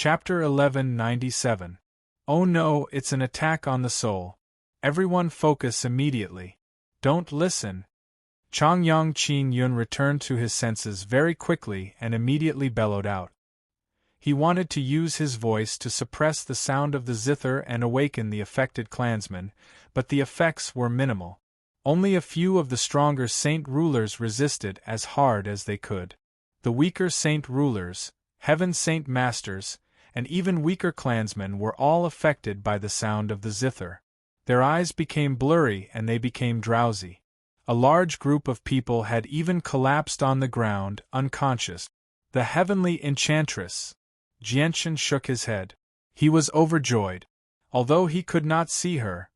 Chapter 1197. Oh no, it's an attack on the soul. Everyone focus immediately. Don't listen. Changyang Qin Yun returned to his senses very quickly and immediately bellowed out. He wanted to use his voice to suppress the sound of the zither and awaken the affected clansmen, but the effects were minimal. Only a few of the stronger saint rulers resisted as hard as they could. The weaker saint rulers, heaven saint masters, and even weaker clansmen were all affected by the sound of the zither. Their eyes became blurry and they became drowsy. A large group of people had even collapsed on the ground, unconscious. The heavenly enchantress. Jianchen shook his head. He was overjoyed. Although he could not see her,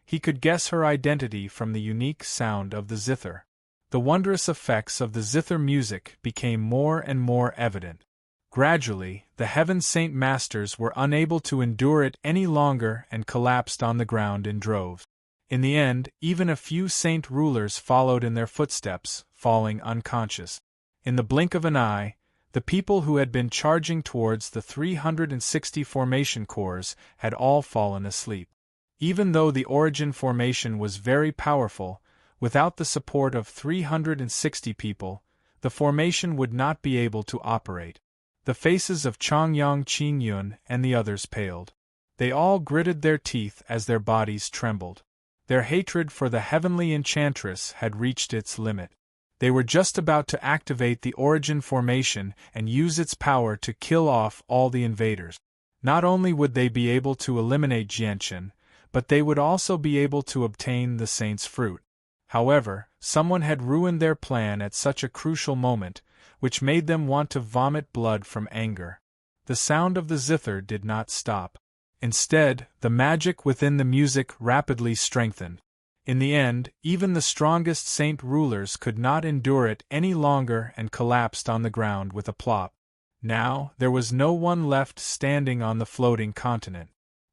he could guess her identity from the unique sound of the zither. The wondrous effects of the zither music became more and more evident. Gradually, the heaven saint masters were unable to endure it any longer and collapsed on the ground in droves. In the end, even a few saint rulers followed in their footsteps, falling unconscious. In the blink of an eye, the people who had been charging towards the 360 formation cores had all fallen asleep. Even though the origin formation was very powerful, without the support of 360 people, the formation would not be able to operate. The faces of Changyang Qin Yun and the others paled. They all gritted their teeth as their bodies trembled. Their hatred for the heavenly enchantress had reached its limit. They were just about to activate the origin formation and use its power to kill off all the invaders. Not only would they be able to eliminate Jianchen, but they would also be able to obtain the saint's fruit. However, someone had ruined their plan at such a crucial moment, which made them want to vomit blood from anger. The sound of the zither did not stop. Instead, the magic within the music rapidly strengthened. In the end, even the strongest saint rulers could not endure it any longer and collapsed on the ground with a plop. Now, there was no one left standing on the floating continent.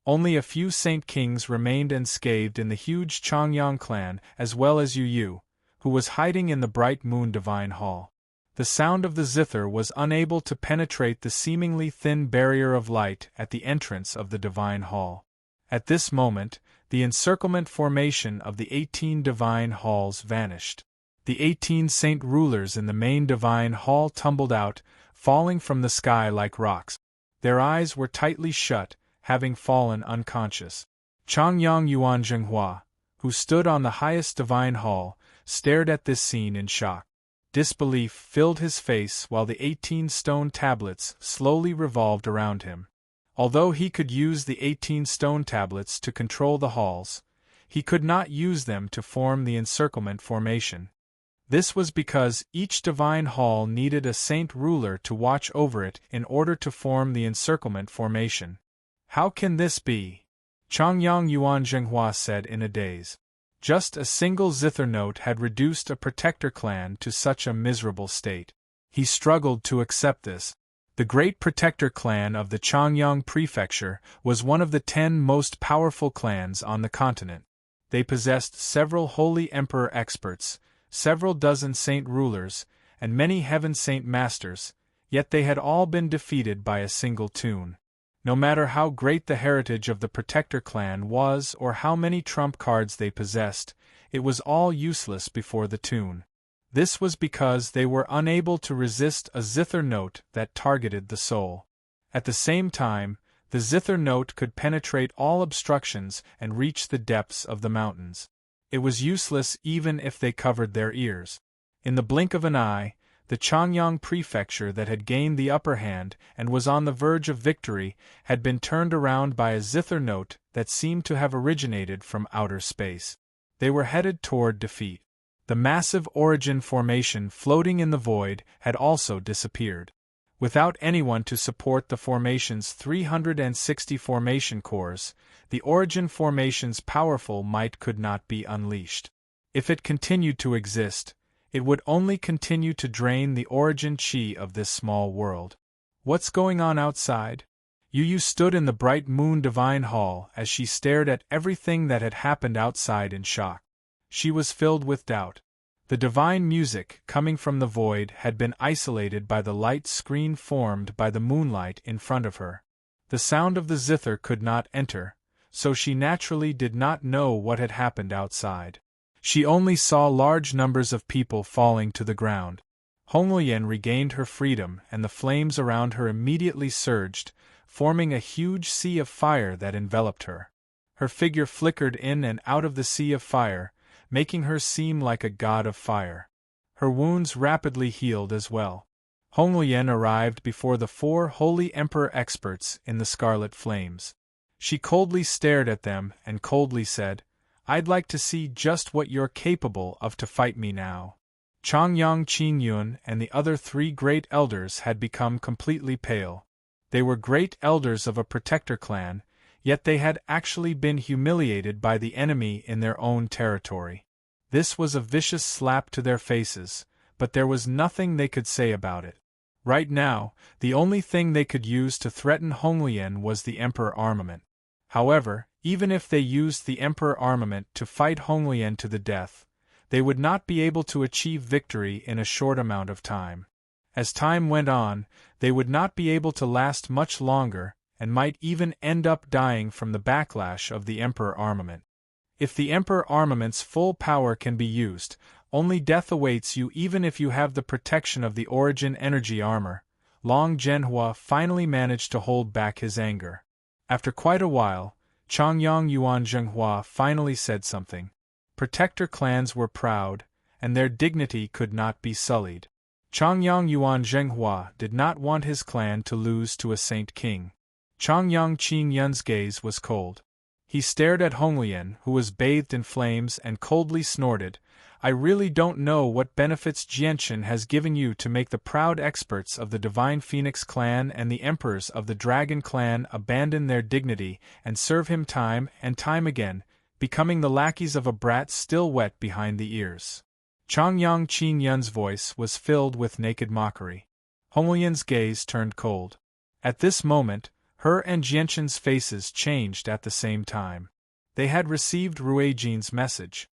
Only a few saint kings remained unscathed in the huge Changyang clan as well as Yu Yu, who was hiding in the bright moon divine hall. The sound of the zither was unable to penetrate the seemingly thin barrier of light at the entrance of the divine hall. At this moment, the encirclement formation of the 18 divine halls vanished. The 18 saint rulers in the main divine hall tumbled out, falling from the sky like rocks. Their eyes were tightly shut, having fallen unconscious. Changyang Yuanzhenghua, who stood on the highest divine hall, stared at this scene in shock. Disbelief filled his face while the 18 stone tablets slowly revolved around him. Although he could use the 18 stone tablets to control the halls, he could not use them to form the encirclement formation. This was because each divine hall needed a saint ruler to watch over it in order to form the encirclement formation. How can this be? Changyang Yuanzhenghua said in a daze. Just a single zither note had reduced a protector clan to such a miserable state. He struggled to accept this. The great protector clan of the Changyang prefecture was one of the 10 most powerful clans on the continent. They possessed several holy emperor experts, several dozen saint rulers, and many heaven saint masters, yet they had all been defeated by a single tune. No matter how great the heritage of the protector clan was or how many trump cards they possessed, it was all useless before the tune. This was because they were unable to resist a zither note that targeted the soul. At the same time, the zither note could penetrate all obstructions and reach the depths of the mountains. It was useless even if they covered their ears. In the blink of an eye, the Changyang prefecture that had gained the upper hand and was on the verge of victory had been turned around by a zither note that seemed to have originated from outer space. They were headed toward defeat. The massive origin formation floating in the void had also disappeared. Without anyone to support the formation's 360 formation cores, the origin formation's powerful might could not be unleashed. If it continued to exist, it would only continue to drain the origin chi of this small world. What's going on outside? Yu Yu stood in the bright moon divine hall as she stared at everything that had happened outside in shock. She was filled with doubt. The divine music coming from the void had been isolated by the light screen formed by the moonlight in front of her. The sound of the zither could not enter, so she naturally did not know what had happened outside. She only saw large numbers of people falling to the ground. Hongyan regained her freedom and the flames around her immediately surged, forming a huge sea of fire that enveloped her. Her figure flickered in and out of the sea of fire, making her seem like a god of fire. Her wounds rapidly healed as well. Hongyan arrived before the 4 holy emperor experts in the scarlet flames. She coldly stared at them and coldly said, "I'd like to see just what you're capable of to fight me now." Changyang Qingyun and the other 3 great elders had become completely pale. They were great elders of a protector clan, yet they had actually been humiliated by the enemy in their own territory. This was a vicious slap to their faces, but there was nothing they could say about it. Right now, the only thing they could use to threaten Hongyan was the Emperor armament. However, even if they used the Emperor armament to fight Hongyan to the death, they would not be able to achieve victory in a short amount of time. As time went on, they would not be able to last much longer, and might even end up dying from the backlash of the Emperor armament. If the Emperor armament's full power can be used, only death awaits you even if you have the protection of the Origin energy armor. Long Zhenhua finally managed to hold back his anger. After quite a while, Changyang Yuan Zhenhua finally said something. Protector clans were proud, and their dignity could not be sullied. Changyang Yuan Zhenhua did not want his clan to lose to a saint king. Changyang Qingyun's gaze was cold. He stared at Hongyan, who was bathed in flames, and coldly snorted, "I really don't know what benefits Jianshan has given you to make the proud experts of the Divine Phoenix clan and the emperors of the Dragon clan abandon their dignity and serve him time and time again, becoming the lackeys of a brat still wet behind the ears." Changyang Qingyun's voice was filled with naked mockery. Hongyan's gaze turned cold. At this moment, her and Jianshan's faces changed at the same time. They had received Ruijin's message.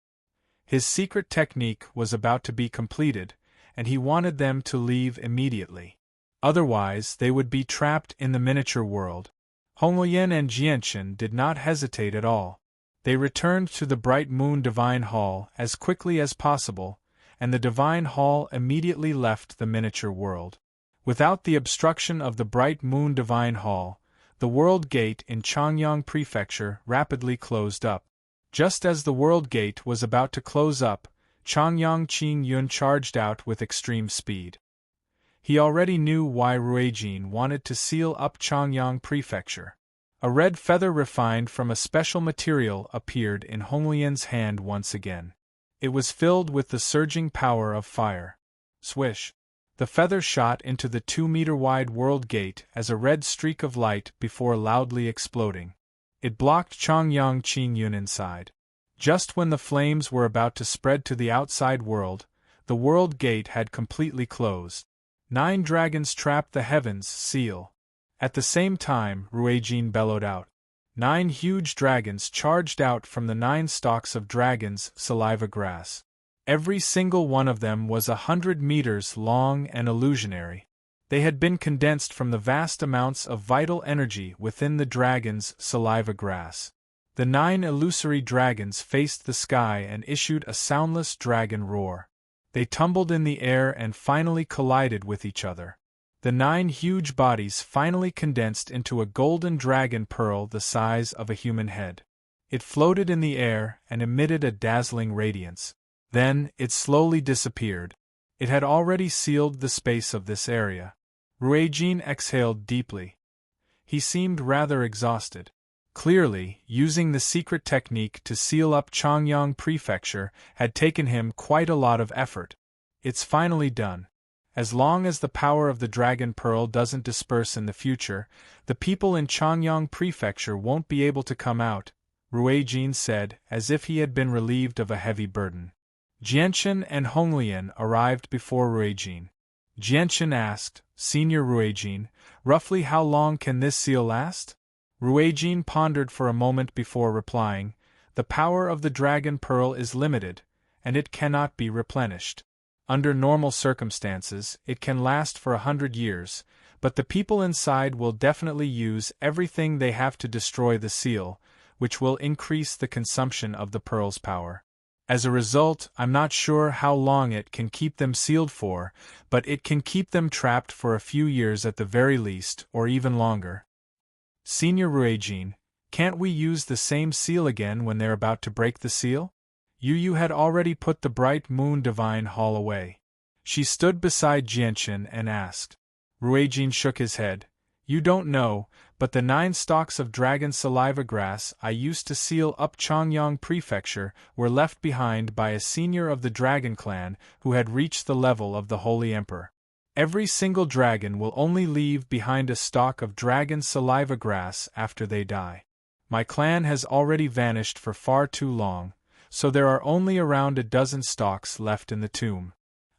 His secret technique was about to be completed, and he wanted them to leave immediately. Otherwise, they would be trapped in the miniature world. Hongyan and Jianshan did not hesitate at all. They returned to the Bright Moon Divine Hall as quickly as possible, and the Divine Hall immediately left the miniature world. Without the obstruction of the Bright Moon Divine Hall, the World Gate in Changyang Prefecture rapidly closed up. Just as the World Gate was about to close up, Changyang Qingyun charged out with extreme speed. He already knew why Ruijin wanted to seal up Changyang Prefecture. A red feather refined from a special material appeared in Hongyan's hand once again. It was filled with the surging power of fire. Swish! The feather shot into the 2-meter-wide World Gate as a red streak of light before loudly exploding. It blocked Changyang Qingyun inside. Just when the flames were about to spread to the outside world, the World Gate had completely closed. 9 dragons trapped the heavens seal. At the same time, Ruijin bellowed out. 9 huge dragons charged out from the 9 stalks of dragon's saliva grass. Every single one of them was 100 meters long and illusionary. They had been condensed from the vast amounts of vital energy within the dragon's saliva grass. The 9 illusory dragons faced the sky and issued a soundless dragon roar. They tumbled in the air and finally collided with each other. The 9 huge bodies finally condensed into a golden dragon pearl the size of a human head. It floated in the air and emitted a dazzling radiance. Then, it slowly disappeared. It had already sealed the space of this area. Ruijin exhaled deeply. He seemed rather exhausted. Clearly, using the secret technique to seal up Changyang Prefecture had taken him quite a lot of effort. It's finally done. As long as the power of the Dragon Pearl doesn't disperse in the future, the people in Changyang Prefecture won't be able to come out, Ruijin said, as if he had been relieved of a heavy burden. Jianshan and Hongyan arrived before Ruijin. Jianshan asked, "Senior Ruijin, roughly how long can this seal last?" Ruijin pondered for a moment before replying, "The power of the Dragon Pearl is limited, and it cannot be replenished. Under normal circumstances, it can last for 100 years, but the people inside will definitely use everything they have to destroy the seal, which will increase the consumption of the pearl's power. As a result, I'm not sure how long it can keep them sealed for, but it can keep them trapped for a few years at the very least, or even longer. Senior Ruijin, can't we use the same seal again when they're about to break the seal? Yu had already put the bright moon divine hall away. She stood beside Jianchen and asked. Ruijin shook his head. You don't know, but the 9 stalks of dragon saliva grass I used to seal up Chongyang Prefecture were left behind by a senior of the dragon clan who had reached the level of the Holy Emperor. Every single dragon will only leave behind a stalk of dragon saliva grass after they die. My clan has already vanished for far too long, so there are only around a dozen stalks left in the tomb.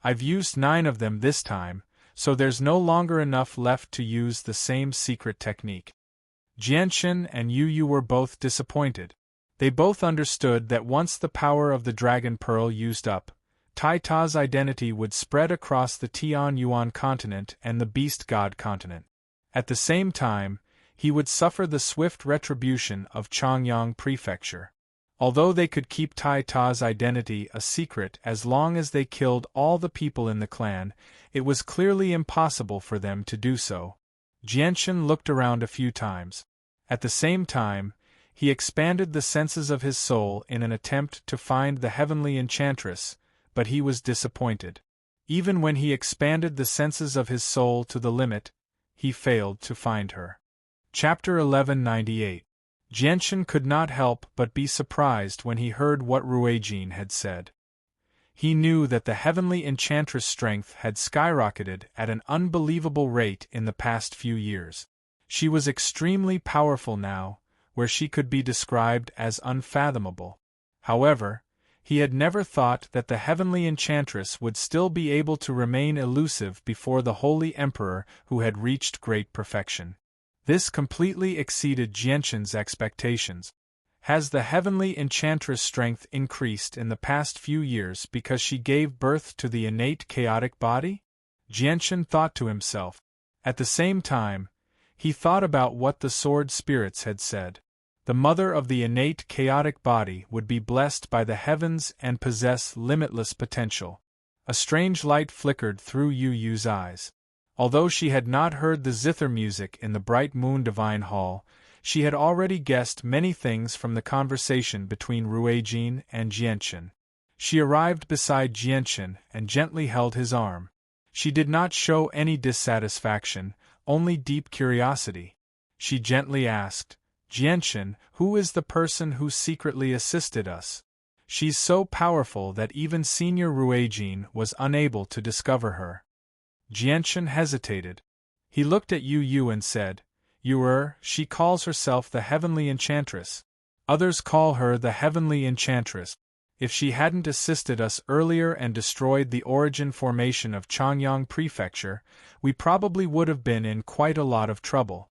I've used 9 of them this time, so there's no longer enough left to use the same secret technique. Jianchen and Yu were both disappointed. They both understood that once the power of the Dragon Pearl used up, Tai Ta's identity would spread across the Tian Yuan continent and the Beast God continent. At the same time, he would suffer the swift retribution of Chongyang Prefecture. Although they could keep Tai Ta's identity a secret as long as they killed all the people in the clan, it was clearly impossible for them to do so. Jianchen looked around a few times. At the same time, he expanded the senses of his soul in an attempt to find the heavenly enchantress, but he was disappointed. Even when he expanded the senses of his soul to the limit, he failed to find her. Chapter 1198. Jianchen could not help but be surprised when he heard what Ruijin had said. He knew that the heavenly enchantress' strength had skyrocketed at an unbelievable rate in the past few years. She was extremely powerful now, where she could be described as unfathomable. However, he had never thought that the heavenly enchantress would still be able to remain elusive before the Holy Emperor who had reached great perfection. This completely exceeded Jianchen's expectations. Has the heavenly enchantress' strength increased in the past few years because she gave birth to the innate chaotic body? Jianchen thought to himself. At the same time, he thought about what the sword spirits had said. The mother of the innate chaotic body would be blessed by the heavens and possess limitless potential. A strange light flickered through Yu's eyes. Although she had not heard the zither music in the bright moon divine hall, she had already guessed many things from the conversation between Ruijin and Jianchen. She arrived beside Jianchen and gently held his arm. She did not show any dissatisfaction, only deep curiosity. She gently asked, Jianchen, who is the person who secretly assisted us? She's so powerful that even Senior Ruijin was unable to discover her. Jianchen hesitated. He looked at Yu and said, she calls herself the Heavenly Enchantress. Others call her the Heavenly Enchantress. If she hadn't assisted us earlier and destroyed the origin formation of Chongyang Prefecture, we probably would have been in quite a lot of trouble.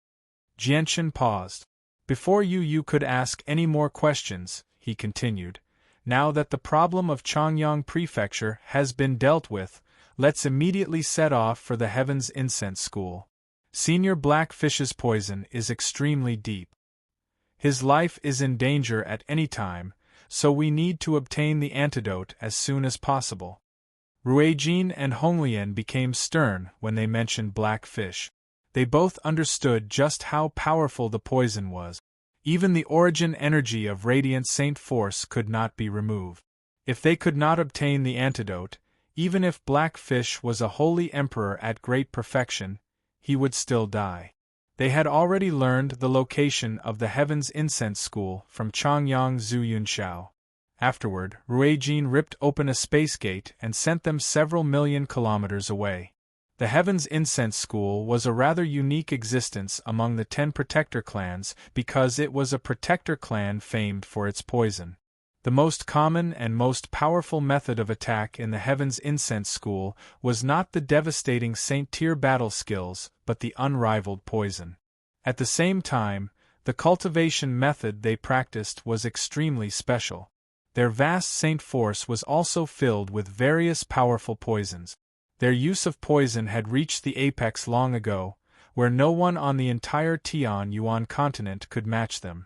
Jianchen paused. Before Yu could ask any more questions, he continued, now that the problem of Chongyang Prefecture has been dealt with, let's immediately set off for the Heaven's Incense School. Senior Blackfish's poison is extremely deep. His life is in danger at any time, so we need to obtain the antidote as soon as possible. Ruijin and Honglian became stern when they mentioned Blackfish. They both understood just how powerful the poison was. Even the origin energy of Radiant Saint Force could not be removed. If they could not obtain the antidote, even if Blackfish was a holy emperor at great perfection, he would still die. They had already learned the location of the Heaven's Incense School from Chongyang Zuyunshao. Afterward, Ruijin ripped open a space gate and sent them several million kilometers away. The Heaven's Incense School was a rather unique existence among the 10 protector clans because it was a protector clan famed for its poison. The most common and most powerful method of attack in the Heaven's Incense School was not the devastating Saint-Tier battle skills, but the unrivaled poison. At the same time, the cultivation method they practiced was extremely special. Their vast Saint Force was also filled with various powerful poisons. Their use of poison had reached the apex long ago, where no one on the entire Tian-Yuan continent could match them.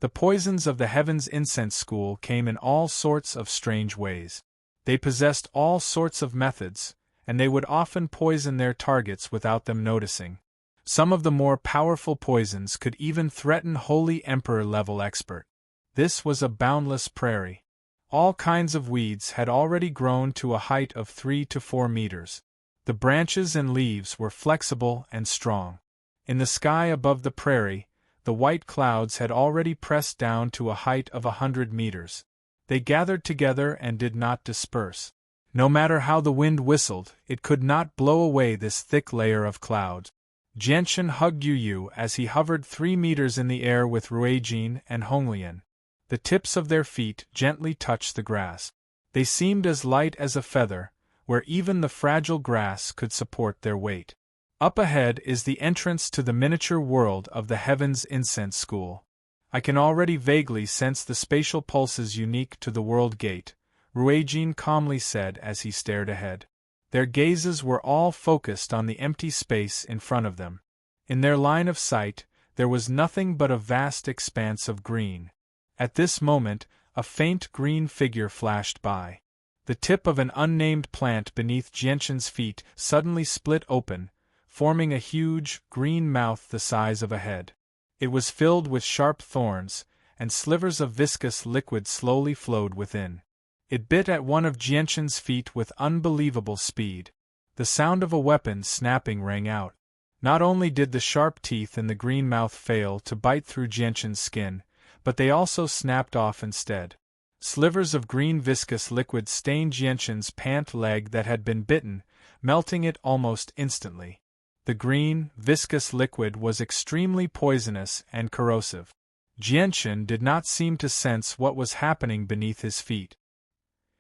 The poisons of the Heaven's Incense School came in all sorts of strange ways. They possessed all sorts of methods, and they would often poison their targets without them noticing. Some of the more powerful poisons could even threaten Holy Emperor-level expert. This was a boundless prairie. All kinds of weeds had already grown to a height of 3 to 4 meters. The branches and leaves were flexible and strong. In the sky above the prairie, the white clouds had already pressed down to a height of 100 meters. They gathered together and did not disperse. No matter how the wind whistled, it could not blow away this thick layer of clouds. Jianchen hugged Yu Yu as he hovered 3 meters in the air with Ruijin and Honglian. The tips of their feet gently touched the grass. They seemed as light as a feather, where even the fragile grass could support their weight. Up ahead is the entrance to the miniature world of the Heaven's Incense School. I can already vaguely sense the spatial pulses unique to the World Gate, Ruijin calmly said as he stared ahead. Their gazes were all focused on the empty space in front of them. In their line of sight, there was nothing but a vast expanse of green. At this moment, a faint green figure flashed by. The tip of an unnamed plant beneath Jianchen's feet suddenly split open, forming a huge, green mouth the size of a head. It was filled with sharp thorns, and slivers of viscous liquid slowly flowed within. It bit at one of Jianchen's feet with unbelievable speed. The sound of a weapon snapping rang out. Not only did the sharp teeth in the green mouth fail to bite through Jianchen's skin, but they also snapped off instead. Slivers of green viscous liquid stained Jianchen's pant leg that had been bitten, melting it almost instantly. The green, viscous liquid was extremely poisonous and corrosive. Jianchen did not seem to sense what was happening beneath his feet.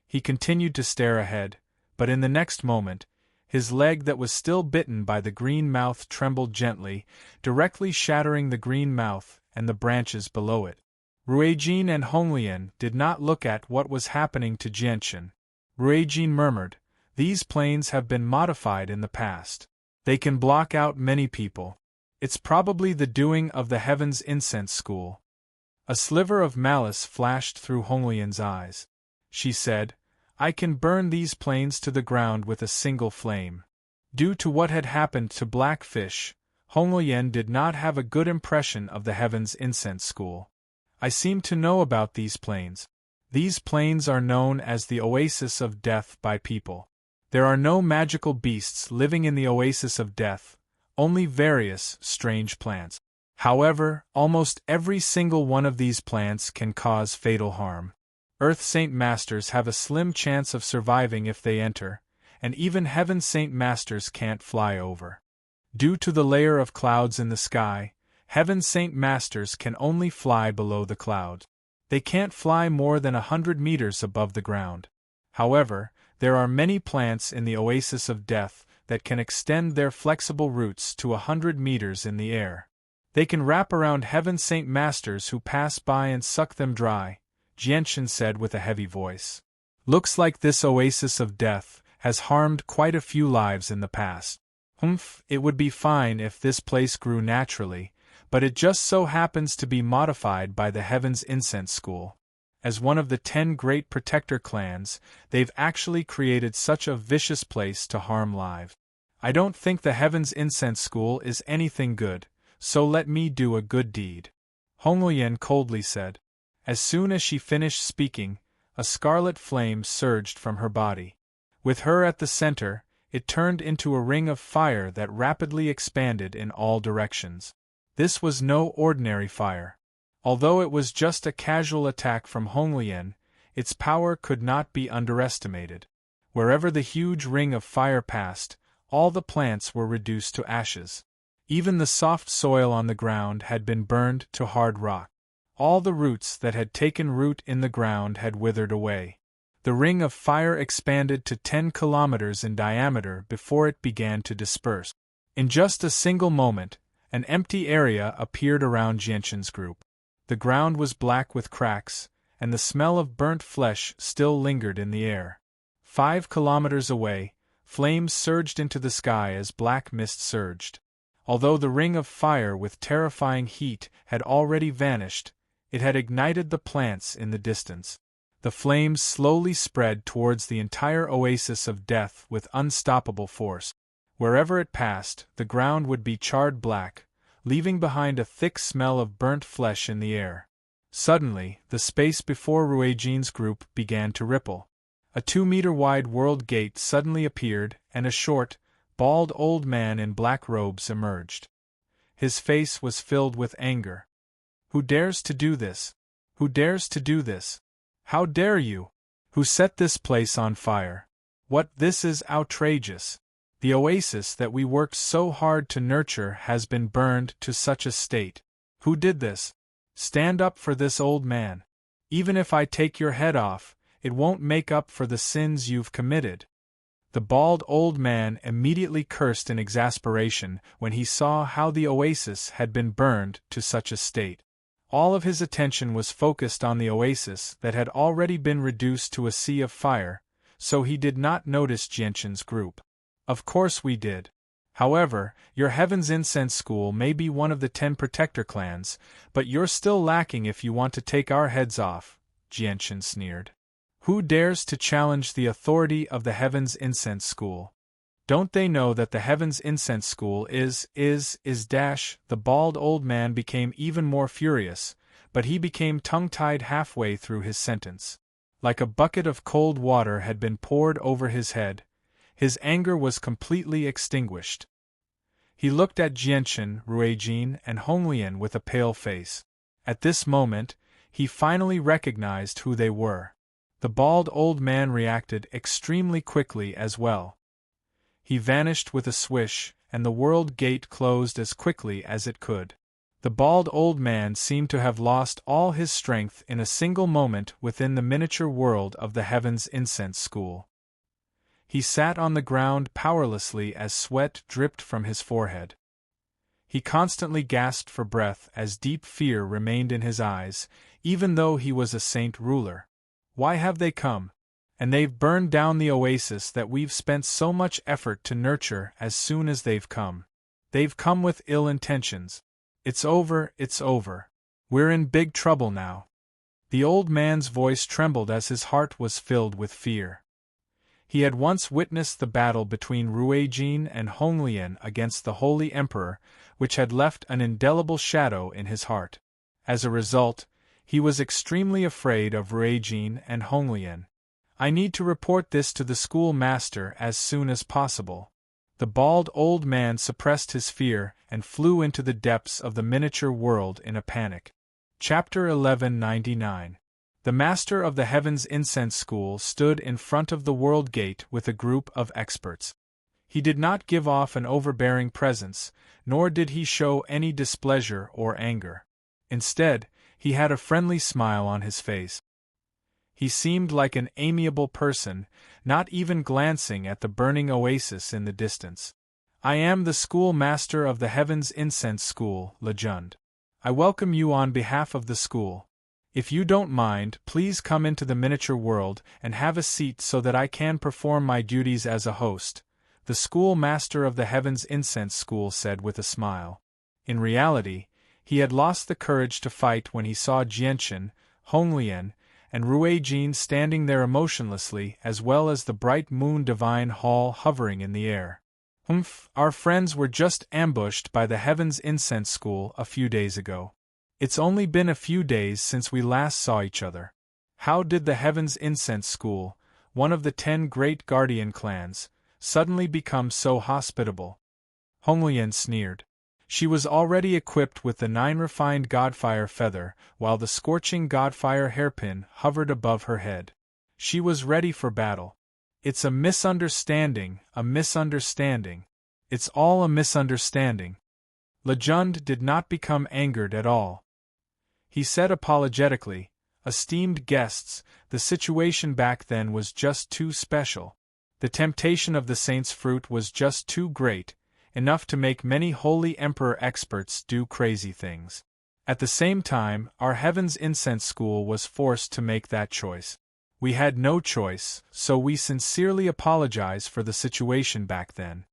He continued to stare ahead, but in the next moment, his leg that was still bitten by the green mouth trembled gently, directly shattering the green mouth and the branches below it. Ruijin and Honglian did not look at what was happening to Jianchen. Ruijin murmured, "These planes have been modified in the past. They can block out many people. It's probably the doing of the Heaven's Incense School." A sliver of malice flashed through Honglian's eyes. She said, "I can burn these planes to the ground with a single flame." Due to what had happened to Blackfish, Honglian did not have a good impression of the Heaven's Incense School. "I seem to know about these planes. These planes are known as the Oasis of Death by people. There are no magical beasts living in the Oasis of Death, only various, strange plants. However, almost every single one of these plants can cause fatal harm. Earth Saint Masters have a slim chance of surviving if they enter, and even Heaven Saint Masters can't fly over. Due to the layer of clouds in the sky, Heaven Saint Masters can only fly below the clouds. They can't fly more than 100 meters above the ground. However, there are many plants in the Oasis of Death that can extend their flexible roots to 100 meters in the air. They can wrap around Heaven Saint Masters who pass by and suck them dry," Jianchen said with a heavy voice. "Looks like this Oasis of Death has harmed quite a few lives in the past. It would be fine if this place grew naturally, but it just so happens to be modified by the Heaven's Incense School. As one of the 10 great protector clans, they've actually created such a vicious place to harm lives. I don't think the Heaven's Incense School is anything good, so let me do a good deed," Honglian coldly said. As soon as she finished speaking, a scarlet flame surged from her body. With her at the center, it turned into a ring of fire that rapidly expanded in all directions. This was no ordinary fire. Although it was just a casual attack from Honglian, its power could not be underestimated. Wherever the huge ring of fire passed, all the plants were reduced to ashes. Even the soft soil on the ground had been burned to hard rock. All the roots that had taken root in the ground had withered away. The ring of fire expanded to 10 kilometers in diameter before it began to disperse. In just a single moment, an empty area appeared around Jianchen's group. The ground was black with cracks, and the smell of burnt flesh still lingered in the air. 5 kilometers away, flames surged into the sky as black mist surged. Although the ring of fire with terrifying heat had already vanished, it had ignited the plants in the distance. The flames slowly spread towards the entire oasis of death with unstoppable force. Wherever it passed, the ground would be charred black, leaving behind a thick smell of burnt flesh in the air. Suddenly, the space before Ruijin's group began to ripple. A 2-meter-wide world gate suddenly appeared, and a short, bald old man in black robes emerged. His face was filled with anger. "Who dares to do this? Who dares to do this? How dare you? Who set this place on fire? What, this is outrageous. The oasis that we worked so hard to nurture has been burned to such a state. Who did this? Stand up for this old man. Even if I take your head off, it won't make up for the sins you've committed." The bald old man immediately cursed in exasperation when he saw how the oasis had been burned to such a state. All of his attention was focused on the oasis that had already been reduced to a sea of fire, so he did not notice Jianshan's group. "Of course we did. However, your Heaven's Incense School may be one of the 10 protector clans, but you're still lacking if you want to take our heads off," Jianshan sneered. "Who dares to challenge the authority of the Heaven's Incense School? Don't they know that the Heaven's Incense School is The bald old man became even more furious, but he became tongue-tied halfway through his sentence. Like a bucket of cold water had been poured over his head. His anger was completely extinguished. He looked at Jianshan, Ruijin, and Honglian with a pale face. At this moment, he finally recognized who they were. The bald old man reacted extremely quickly as well. He vanished with a swish, and the world gate closed as quickly as it could. The bald old man seemed to have lost all his strength in a single moment within the miniature world of the Heaven's Incense School. He sat on the ground powerlessly as sweat dripped from his forehead. He constantly gasped for breath as deep fear remained in his eyes, even though he was a saint ruler. Why have they come? And they've burned down the oasis that we've spent so much effort to nurture. As soon as they've come with ill intentions. It's over, it's over. We're in big trouble now. The old man's voice trembled as his heart was filled with fear. He had once witnessed the battle between Ruijin and Honglian against the Holy Emperor, which had left an indelible shadow in his heart. As a result, he was extremely afraid of Ruijin and Honglian. "I need to report this to the school master as soon as possible." The bald old man suppressed his fear and flew into the depths of the miniature world in a panic. Chapter 1199. The master of the Heaven's Incense School stood in front of the world gate with a group of experts. He did not give off an overbearing presence, nor did he show any displeasure or anger. Instead, he had a friendly smile on his face. He seemed like an amiable person, not even glancing at the burning oasis in the distance. "I am the school master of the Heaven's Incense School, Lejund. I welcome you on behalf of the school. If you don't mind, please come into the miniature world and have a seat so that I can perform my duties as a host," the school master of the Heaven's Incense School said with a smile. In reality, he had lost the courage to fight when he saw Jianshan, Honglian, and Ruijin standing there emotionlessly, as well as the bright moon divine hall hovering in the air. Our friends were just ambushed by the Heaven's Incense School a few days ago. It's only been a few days since we last saw each other. How did the Heaven's Incense School, one of the 10 great guardian clans, suddenly become so hospitable?" Honglian sneered. She was already equipped with the 9 refined Godfire feather, while the scorching Godfire hairpin hovered above her head. She was ready for battle. "It's a misunderstanding, a misunderstanding. It's all a misunderstanding." Lejund did not become angered at all. He said apologetically, "Esteemed guests, the situation back then was just too special. The temptation of the saint's fruit was just too great, enough to make many holy emperor experts do crazy things. At the same time, our Heaven's Incense School was forced to make that choice. We had no choice, so we sincerely apologize for the situation back then."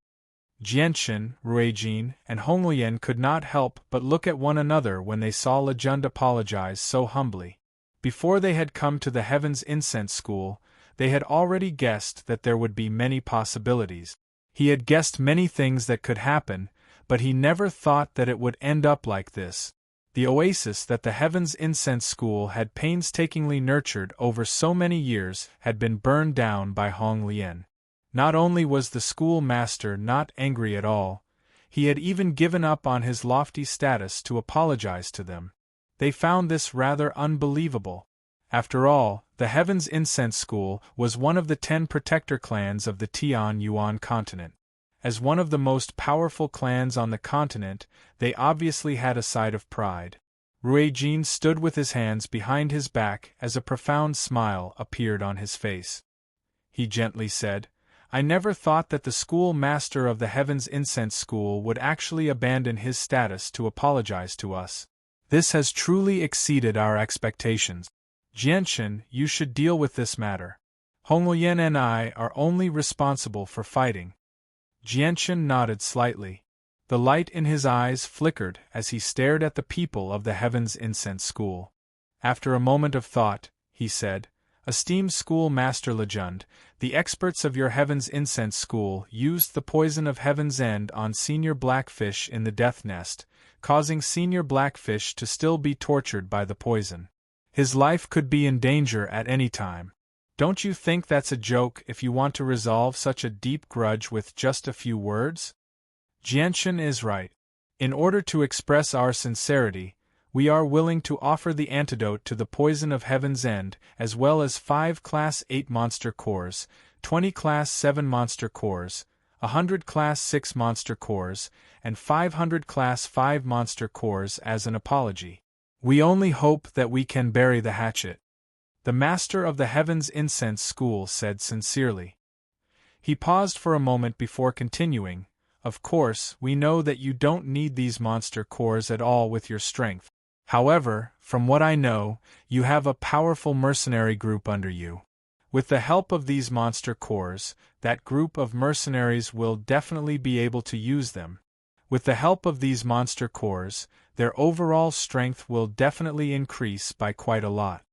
Jianchen, Ruijin, and Honglian could not help but look at one another when they saw Lejund apologize so humbly. Before they had come to the Heaven's Incense School, they had already guessed that there would be many possibilities. He had guessed many things that could happen, but he never thought that it would end up like this. The oasis that the Heaven's Incense School had painstakingly nurtured over so many years had been burned down by Hong Lian. Not only was the schoolmaster not angry at all, he had even given up on his lofty status to apologize to them. They found this rather unbelievable. After all, the Heaven's Incense School was one of the 10 protector clans of the Tian Yuan continent. As one of the most powerful clans on the continent, they obviously had a side of pride. Ruijin stood with his hands behind his back as a profound smile appeared on his face. He gently said, "I never thought that the schoolmaster of the Heaven's Incense School would actually abandon his status to apologize to us. This has truly exceeded our expectations. Jianchen, you should deal with this matter. Honglian and I are only responsible for fighting." Jianchen nodded slightly. The light in his eyes flickered as he stared at the people of the Heaven's Incense School. After a moment of thought, he said, "Esteemed Schoolmaster Lejund, the experts of your Heaven's Incense School used the poison of Heaven's End on Senior Blackfish in the Death Nest, causing Senior Blackfish to still be tortured by the poison. His life could be in danger at any time. Don't you think that's a joke if you want to resolve such a deep grudge with just a few words? Jianchen is right. In order to express our sincerity, we are willing to offer the antidote to the poison of Heaven's End, as well as 5 Class 8 monster cores, 20 Class 7 monster cores, 100 Class 6 monster cores, and 500 Class 5 monster cores as an apology. We only hope that we can bury the hatchet," the master of the Heaven's Incense School said sincerely. He paused for a moment before continuing, "Of course, we know that you don't need these monster cores at all with your strength. However, from what I know, you have a powerful mercenary group under you. With the help of these monster cores, that group of mercenaries will definitely be able to use them. With the help of these monster cores, their overall strength will definitely increase by quite a lot."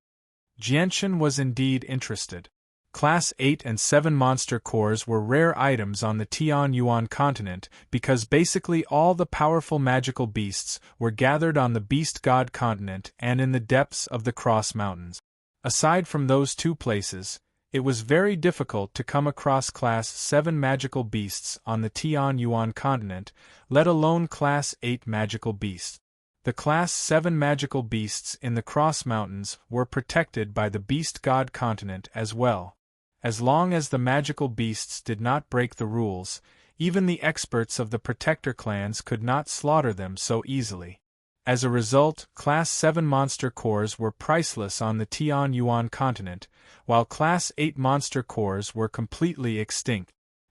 Jianchen was indeed interested. Class 8 and 7 monster cores were rare items on the Tian Yuan continent because basically all the powerful magical beasts were gathered on the Beast God continent and in the depths of the Cross Mountains. Aside from those 2 places, it was very difficult to come across Class 7 magical beasts on the Tian Yuan continent, let alone Class 8 magical beasts. The Class 7 magical beasts in the Cross Mountains were protected by the Beast God continent as well. As long as the magical beasts did not break the rules, even the experts of the protector clans could not slaughter them so easily. As a result, Class 7 monster cores were priceless on the Tian Yuan continent, while Class 8 monster cores were completely extinct.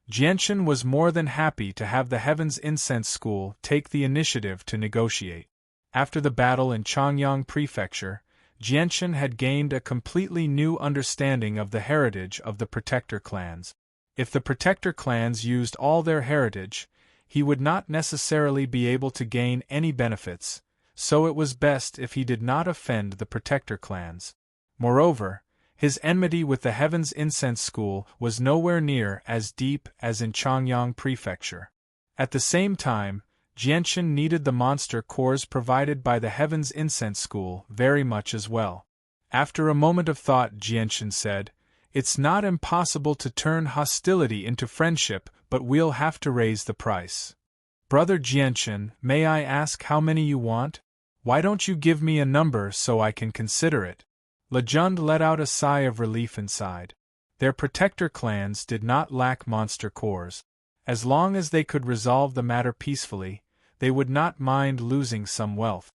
Jianchen was more than happy to have the Heaven's Incense School take the initiative to negotiate. After the battle in Changyang Prefecture, Jianchen had gained a completely new understanding of the heritage of the protector clans. If the protector clans used all their heritage, he would not necessarily be able to gain any benefits, so it was best if he did not offend the protector clans. Moreover, his enmity with the Heaven's Incense School was nowhere near as deep as in Changyang Prefecture. At the same time, Jianchen needed the monster cores provided by the Heaven's Incense School very much as well. After a moment of thought, Jianchen said, "It's not impossible to turn hostility into friendship, but we'll have to raise the price. Brother Jianchen, may I ask how many you want? Why don't you give me a number so I can consider it?" Lejund let out a sigh of relief inside. Their protector clans did not lack monster cores. As long as they could resolve the matter peacefully, they would not mind losing some wealth.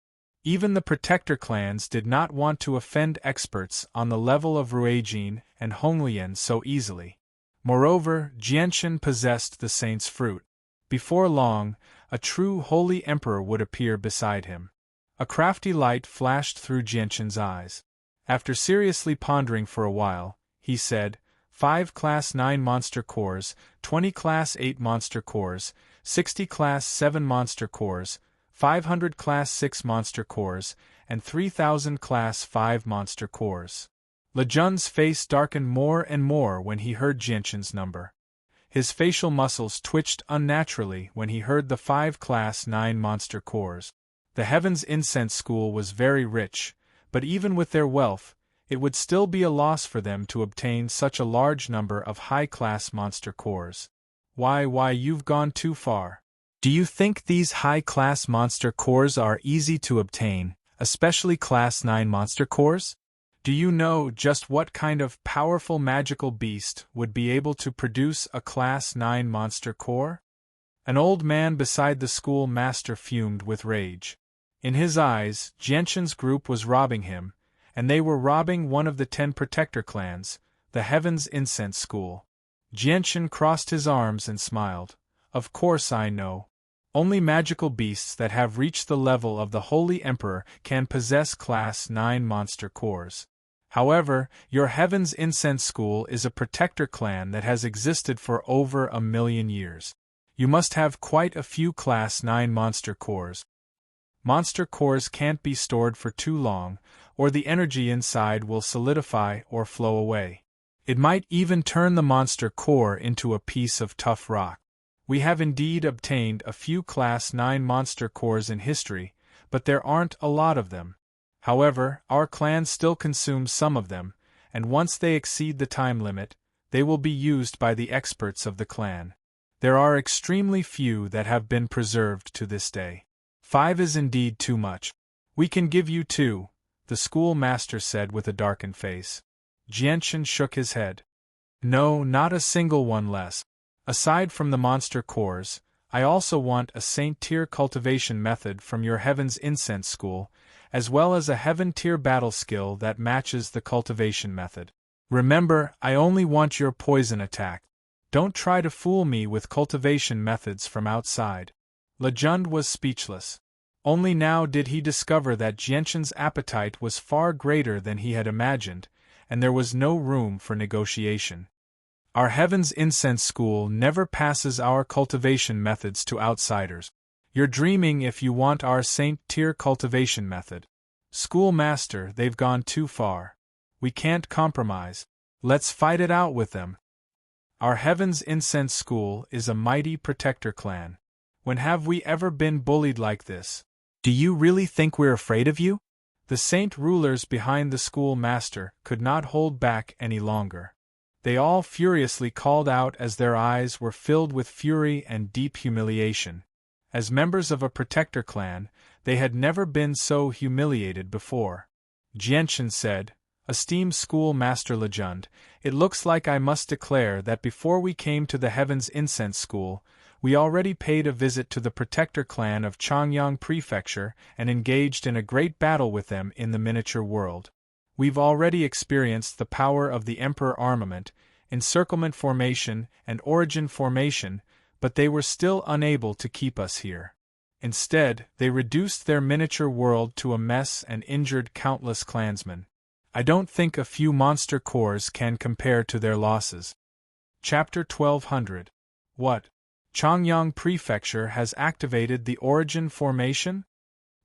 Even the protector clans did not want to offend experts on the level of Ruijin and Honglian so easily. Moreover, Jianchen possessed the saint's fruit. Before long, a true holy emperor would appear beside him. A crafty light flashed through Jianchen's eyes. After seriously pondering for a while, he said, 5 Class 9 monster cores, 20 Class 8 monster cores, 60 Class 7 monster cores, 500 Class 6 monster cores, and 3,000 Class 5 monster cores. Lejun's face darkened more and more when he heard Jianshan's number. His facial muscles twitched unnaturally when he heard the 5 Class 9 monster cores. The Heaven's Incense School was very rich, but even with their wealth, it would still be a loss for them to obtain such a large number of high-class monster cores. Why, you've gone too far. Do you think these high-class monster cores are easy to obtain, especially Class 9 monster cores? Do you know just what kind of powerful magical beast would be able to produce a Class 9 monster core? An old man beside the school master fumed with rage. In his eyes, Jianshan's group was robbing him, and they were robbing one of the 10 protector clans, the Heaven's Incense School. Jianshan crossed his arms and smiled. Of course I know. Only magical beasts that have reached the level of the Holy Emperor can possess Class 9 monster cores. However, your Heaven's Incense School is a protector clan that has existed for over 1,000,000 years. You must have quite a few Class 9 monster cores. Monster cores can't be stored for too long, or the energy inside will solidify or flow away. It might even turn the monster core into a piece of tough rock. We have indeed obtained a few Class 9 monster cores in history, but there aren't a lot of them. However, our clan still consumes some of them, and once they exceed the time limit, they will be used by the experts of the clan. There are extremely few that have been preserved to this day. 5 is indeed too much. We can give you 2, the school master said with a darkened face. Jianshan shook his head. No, not a single one less. Aside from the monster cores, I also want a Saint-tier cultivation method from your Heaven's Incense School, as well as a Heaven-tier battle skill that matches the cultivation method. Remember, I only want your poison attack. Don't try to fool me with cultivation methods from outside. Lejun was speechless. Only now did he discover that Jianshan's appetite was far greater than he had imagined, and there was no room for negotiation. Our Heaven's Incense School never passes our cultivation methods to outsiders. You're dreaming if you want our Saint-tier cultivation method. Schoolmaster, they've gone too far. We can't compromise. Let's fight it out with them. Our Heaven's Incense School is a mighty protector clan. When have we ever been bullied like this? Do you really think we're afraid of you? The saint rulers behind the school master could not hold back any longer. They all furiously called out as their eyes were filled with fury and deep humiliation. As members of a protector clan, they had never been so humiliated before. Jianshan said, Esteemed school master Lejund, it looks like I must declare that before we came to the Heaven's Incense School, we already paid a visit to the protector clan of Changyang Prefecture and engaged in a great battle with them in the miniature world. We've already experienced the power of the Emperor armament, encirclement formation, and origin formation, but they were still unable to keep us here. Instead, they reduced their miniature world to a mess and injured countless clansmen. I don't think a few monster cores can compare to their losses. Chapter 1200. What? Changyang Prefecture has activated the origin formation?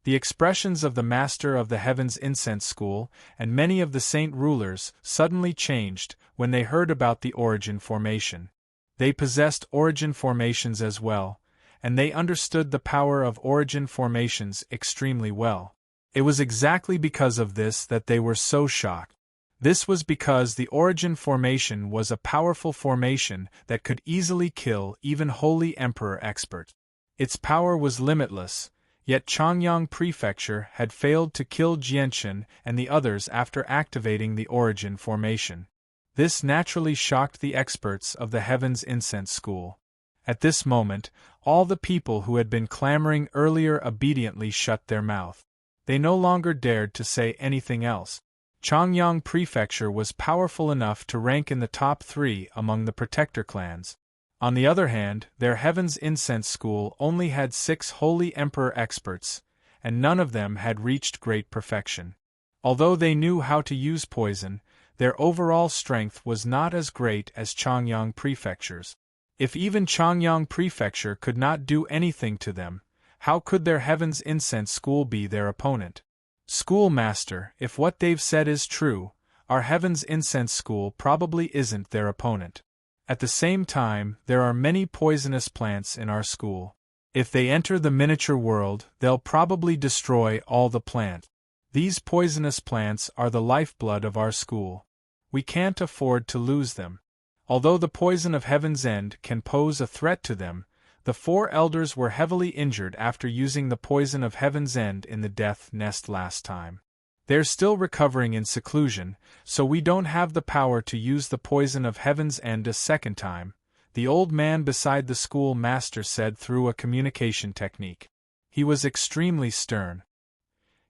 The expressions of the master of the Heaven's Incense School and many of the saint rulers suddenly changed when they heard about the origin formation. They possessed origin formations as well, and they understood the power of origin formations extremely well. It was exactly because of this that they were so shocked. This was because the origin formation was a powerful formation that could easily kill even Holy Emperor experts. Its power was limitless, yet Changyang Prefecture had failed to kill Jianshan and the others after activating the origin formation. This naturally shocked the experts of the Heaven's Incense School. At this moment, all the people who had been clamoring earlier obediently shut their mouth. They no longer dared to say anything else. Changyang Prefecture was powerful enough to rank in the top 3 among the protector clans. On the other hand, their Heaven's Incense School only had 6 Holy Emperor experts, and none of them had reached great perfection. Although they knew how to use poison, their overall strength was not as great as Changyang Prefecture's. If even Changyang Prefecture could not do anything to them, how could their Heaven's Incense School be their opponent? Schoolmaster, if what they've said is true, our Heaven's Incense School probably isn't their opponent. At the same time, there are many poisonous plants in our school. If they enter the miniature world, they'll probably destroy all the plant. These poisonous plants are the lifeblood of our school. We can't afford to lose them. Although the poison of Heaven's End can pose a threat to them, the 4 elders were heavily injured after using the poison of Heaven's End in the death nest last time. They're still recovering in seclusion, so we don't have the power to use the poison of Heaven's End a second time, the old man beside the school master said through a communication technique. He was extremely stern.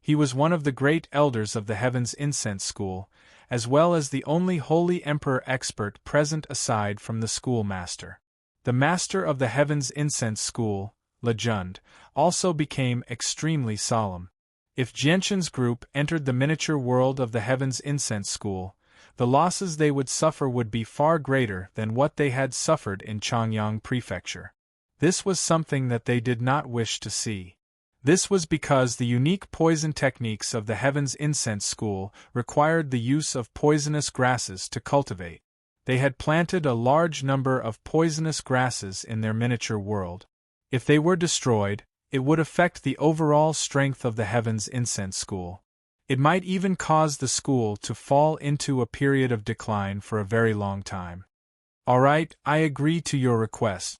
He was one of the great elders of the Heaven's Incense School, as well as the only holy emperor expert present aside from the schoolmaster. The master of the Heaven's Incense School, Lejund, also became extremely solemn. If Jianshan's group entered the miniature world of the Heaven's Incense School, the losses they would suffer would be far greater than what they had suffered in Changyang Prefecture. This was something that they did not wish to see. This was because the unique poison techniques of the Heaven's Incense School required the use of poisonous grasses to cultivate. They had planted a large number of poisonous grasses in their miniature world. If they were destroyed, it would affect the overall strength of the Heaven's Incense School. It might even cause the school to fall into a period of decline for a very long time. All right, I agree to your request.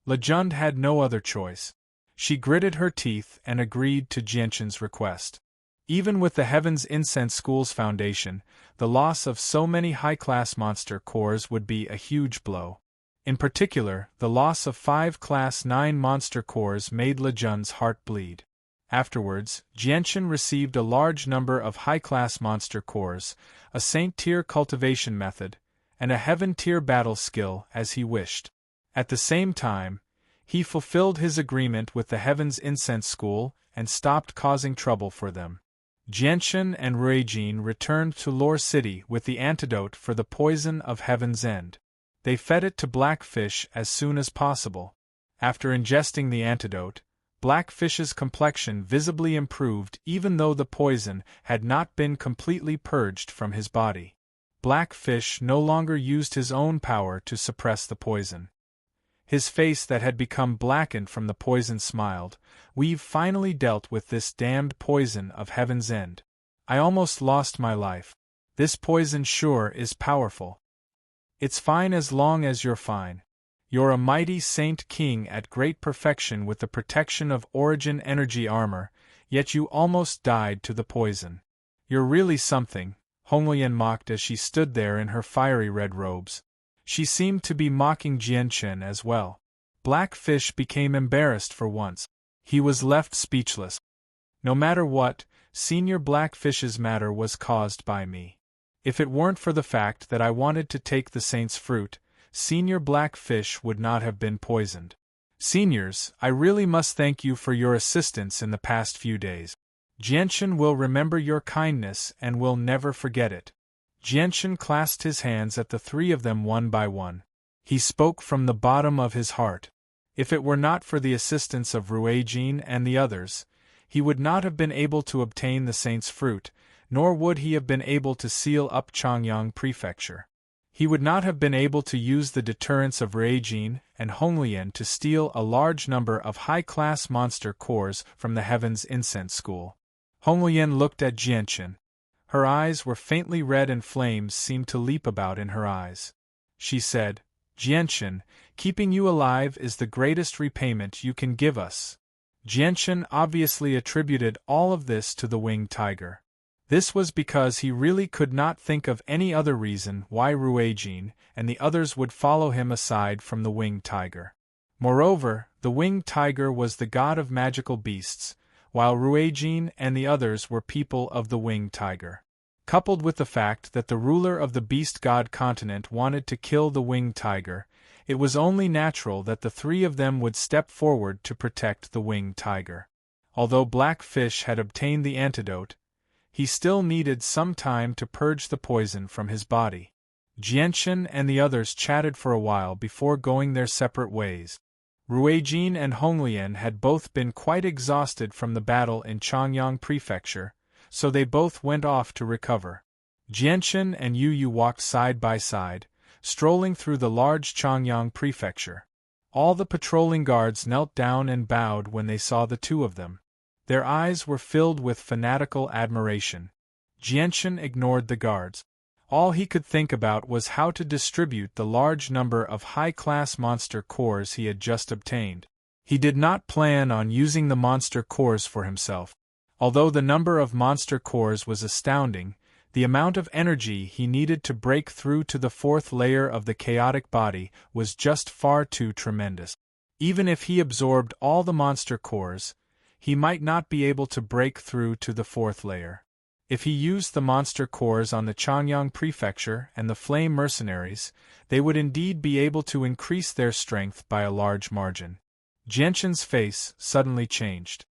Lejund had no other choice. She gritted her teeth and agreed to Jianshan's request. Even with the Heaven's Incense School's foundation, the loss of so many high-class monster cores would be a huge blow. In particular, the loss of 5 Class 9 monster cores made Lejund's heart bleed. Afterwards, Jianshan received a large number of high-class monster cores, a Saint-tier cultivation method, and a Heaven-tier battle skill as he wished. At the same time, he fulfilled his agreement with the Heaven's Incense School and stopped causing trouble for them. Jianshan and Ruijin returned to Lore City with the antidote for the poison of Heaven's End. They fed it to Blackfish as soon as possible. After ingesting the antidote, Blackfish's complexion visibly improved even though the poison had not been completely purged from his body. Blackfish no longer used his own power to suppress the poison. His face that had become blackened from the poison smiled. We've finally dealt with this damned poison of Heaven's End. I almost lost my life. This poison sure is powerful. It's fine as long as you're fine. You're a mighty Saint King at great perfection with the protection of Origin Energy Armor, yet you almost died to the poison. You're really something, Honglian mocked as she stood there in her fiery red robes. She seemed to be mocking Jianshan as well. Blackfish became embarrassed for once. He was left speechless. No matter what, Senior Blackfish's matter was caused by me. If it weren't for the fact that I wanted to take the saint's fruit, Senior Blackfish would not have been poisoned. Seniors, I really must thank you for your assistance in the past few days. Jianshan will remember your kindness and will never forget it. Jianshan clasped his hands at the 3 of them one by one. He spoke from the bottom of his heart. If it were not for the assistance of Ruijin and the others, he would not have been able to obtain the saint's fruit, nor would he have been able to seal up Changyang Prefecture. He would not have been able to use the deterrence of Ruijin and Honglian to steal a large number of high-class monster cores from the Heaven's Incense School. Honglian looked at Jianshan. Her eyes were faintly red and flames seemed to leap about in her eyes. She said, Jianshan, keeping you alive is the greatest repayment you can give us. Jianshan obviously attributed all of this to the winged tiger. This was because he really could not think of any other reason why Ruijin and the others would follow him aside from the winged tiger. Moreover, the winged tiger was the god of magical beasts, while Ruijin and the others were people of the winged tiger. Coupled with the fact that the ruler of the beast god continent wanted to kill the winged tiger, it was only natural that the 3 of them would step forward to protect the winged tiger. Although Blackfish had obtained the antidote, he still needed some time to purge the poison from his body. Jianchen and the others chatted for a while before going their separate ways. Ruijin and Honglian had both been quite exhausted from the battle in Changyang Prefecture, so they both went off to recover. Jianchen and Yu Yu walked side by side, strolling through the large Changyang Prefecture. All the patrolling guards knelt down and bowed when they saw the two of them. Their eyes were filled with fanatical admiration. Jianchen ignored the guards. All he could think about was how to distribute the large number of high-class monster cores he had just obtained. He did not plan on using the monster cores for himself. Although the number of monster cores was astounding, the amount of energy he needed to break through to the fourth layer of the chaotic body was just far too tremendous. Even if he absorbed all the monster cores, he might not be able to break through to the fourth layer. If he used the monster cores on the Changyang Prefecture and the Flame Mercenaries, they would indeed be able to increase their strength by a large margin. Jianchen's face suddenly changed.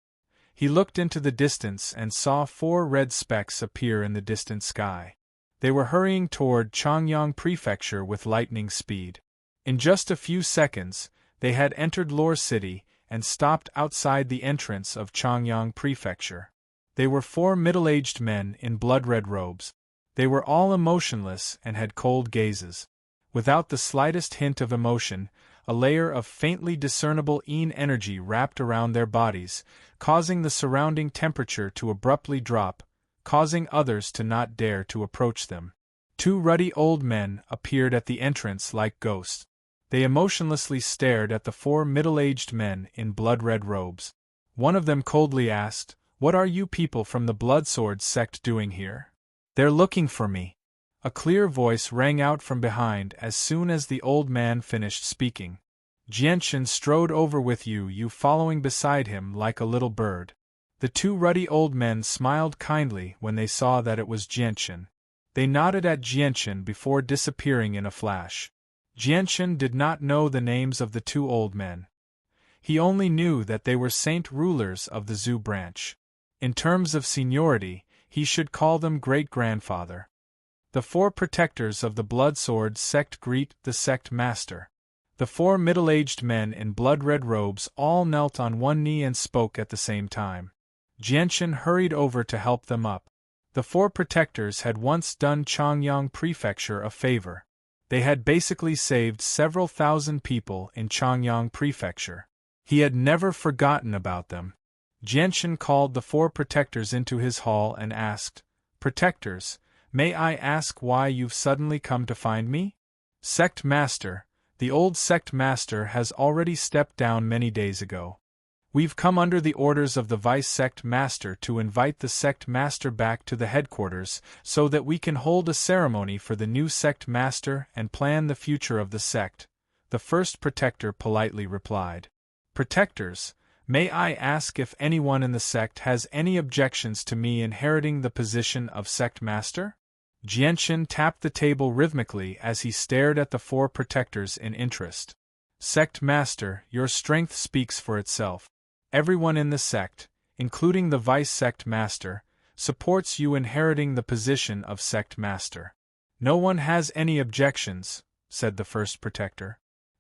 He looked into the distance and saw 4 red specks appear in the distant sky. They were hurrying toward Changyang Prefecture with lightning speed. In just a few seconds, they had entered Lore City and stopped outside the entrance of Changyang Prefecture. They were 4 middle-aged men in blood-red robes. They were all emotionless and had cold gazes. Without the slightest hint of emotion, a layer of faintly discernible yin energy wrapped around their bodies, causing the surrounding temperature to abruptly drop, causing others to not dare to approach them. 2 ruddy old men appeared at the entrance like ghosts. They emotionlessly stared at the 4 middle-aged men in blood-red robes. One of them coldly asked, "What are you people from the Bloodsword sect doing here?" "They're looking for me." A clear voice rang out from behind as soon as the old man finished speaking. Jianchen strode over with Yu following beside him like a little bird. The 2 ruddy old men smiled kindly when they saw that it was Jianchen. They nodded at Jianchen before disappearing in a flash. Jianchen did not know the names of the 2 old men. He only knew that they were saint rulers of the Zhu branch. In terms of seniority, he should call them great-grandfather. The 4 protectors of the Bloodsword sect greet the sect master. The 4 middle-aged men in blood-red robes all knelt on one knee and spoke at the same time. Jianchen hurried over to help them up. The 4 protectors had once done Changyang Prefecture a favor. They had basically saved several thousand people in Changyang Prefecture. He had never forgotten about them. Jianchen called the 4 protectors into his hall and asked, "Protectors, may I ask why you've suddenly come to find me?" "Sect Master, the old Sect Master has already stepped down many days ago. We've come under the orders of the Vice Sect Master to invite the Sect Master back to the headquarters so that we can hold a ceremony for the new Sect Master and plan the future of the sect," the first protector politely replied. "Protectors, may I ask if anyone in the sect has any objections to me inheriting the position of Sect Master?" Jianchen tapped the table rhythmically as he stared at the 4 protectors in interest. "Sect Master, your strength speaks for itself. Everyone in the sect, including the Vice Sect Master, supports you inheriting the position of Sect Master." "No one has any objections," said the first protector.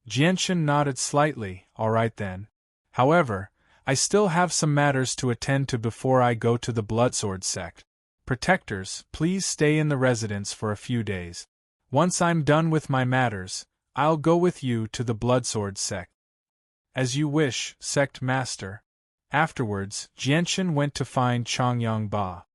Jianchen nodded slightly. "All right then. However, I still have some matters to attend to before I go to the Bloodsword sect. Protectors, please stay in the residence for a few days. Once I'm done with my matters, I'll go with you to the Bloodsword sect." "As you wish, Sect Master." Afterwards, Jianchen went to find Changyang Ba.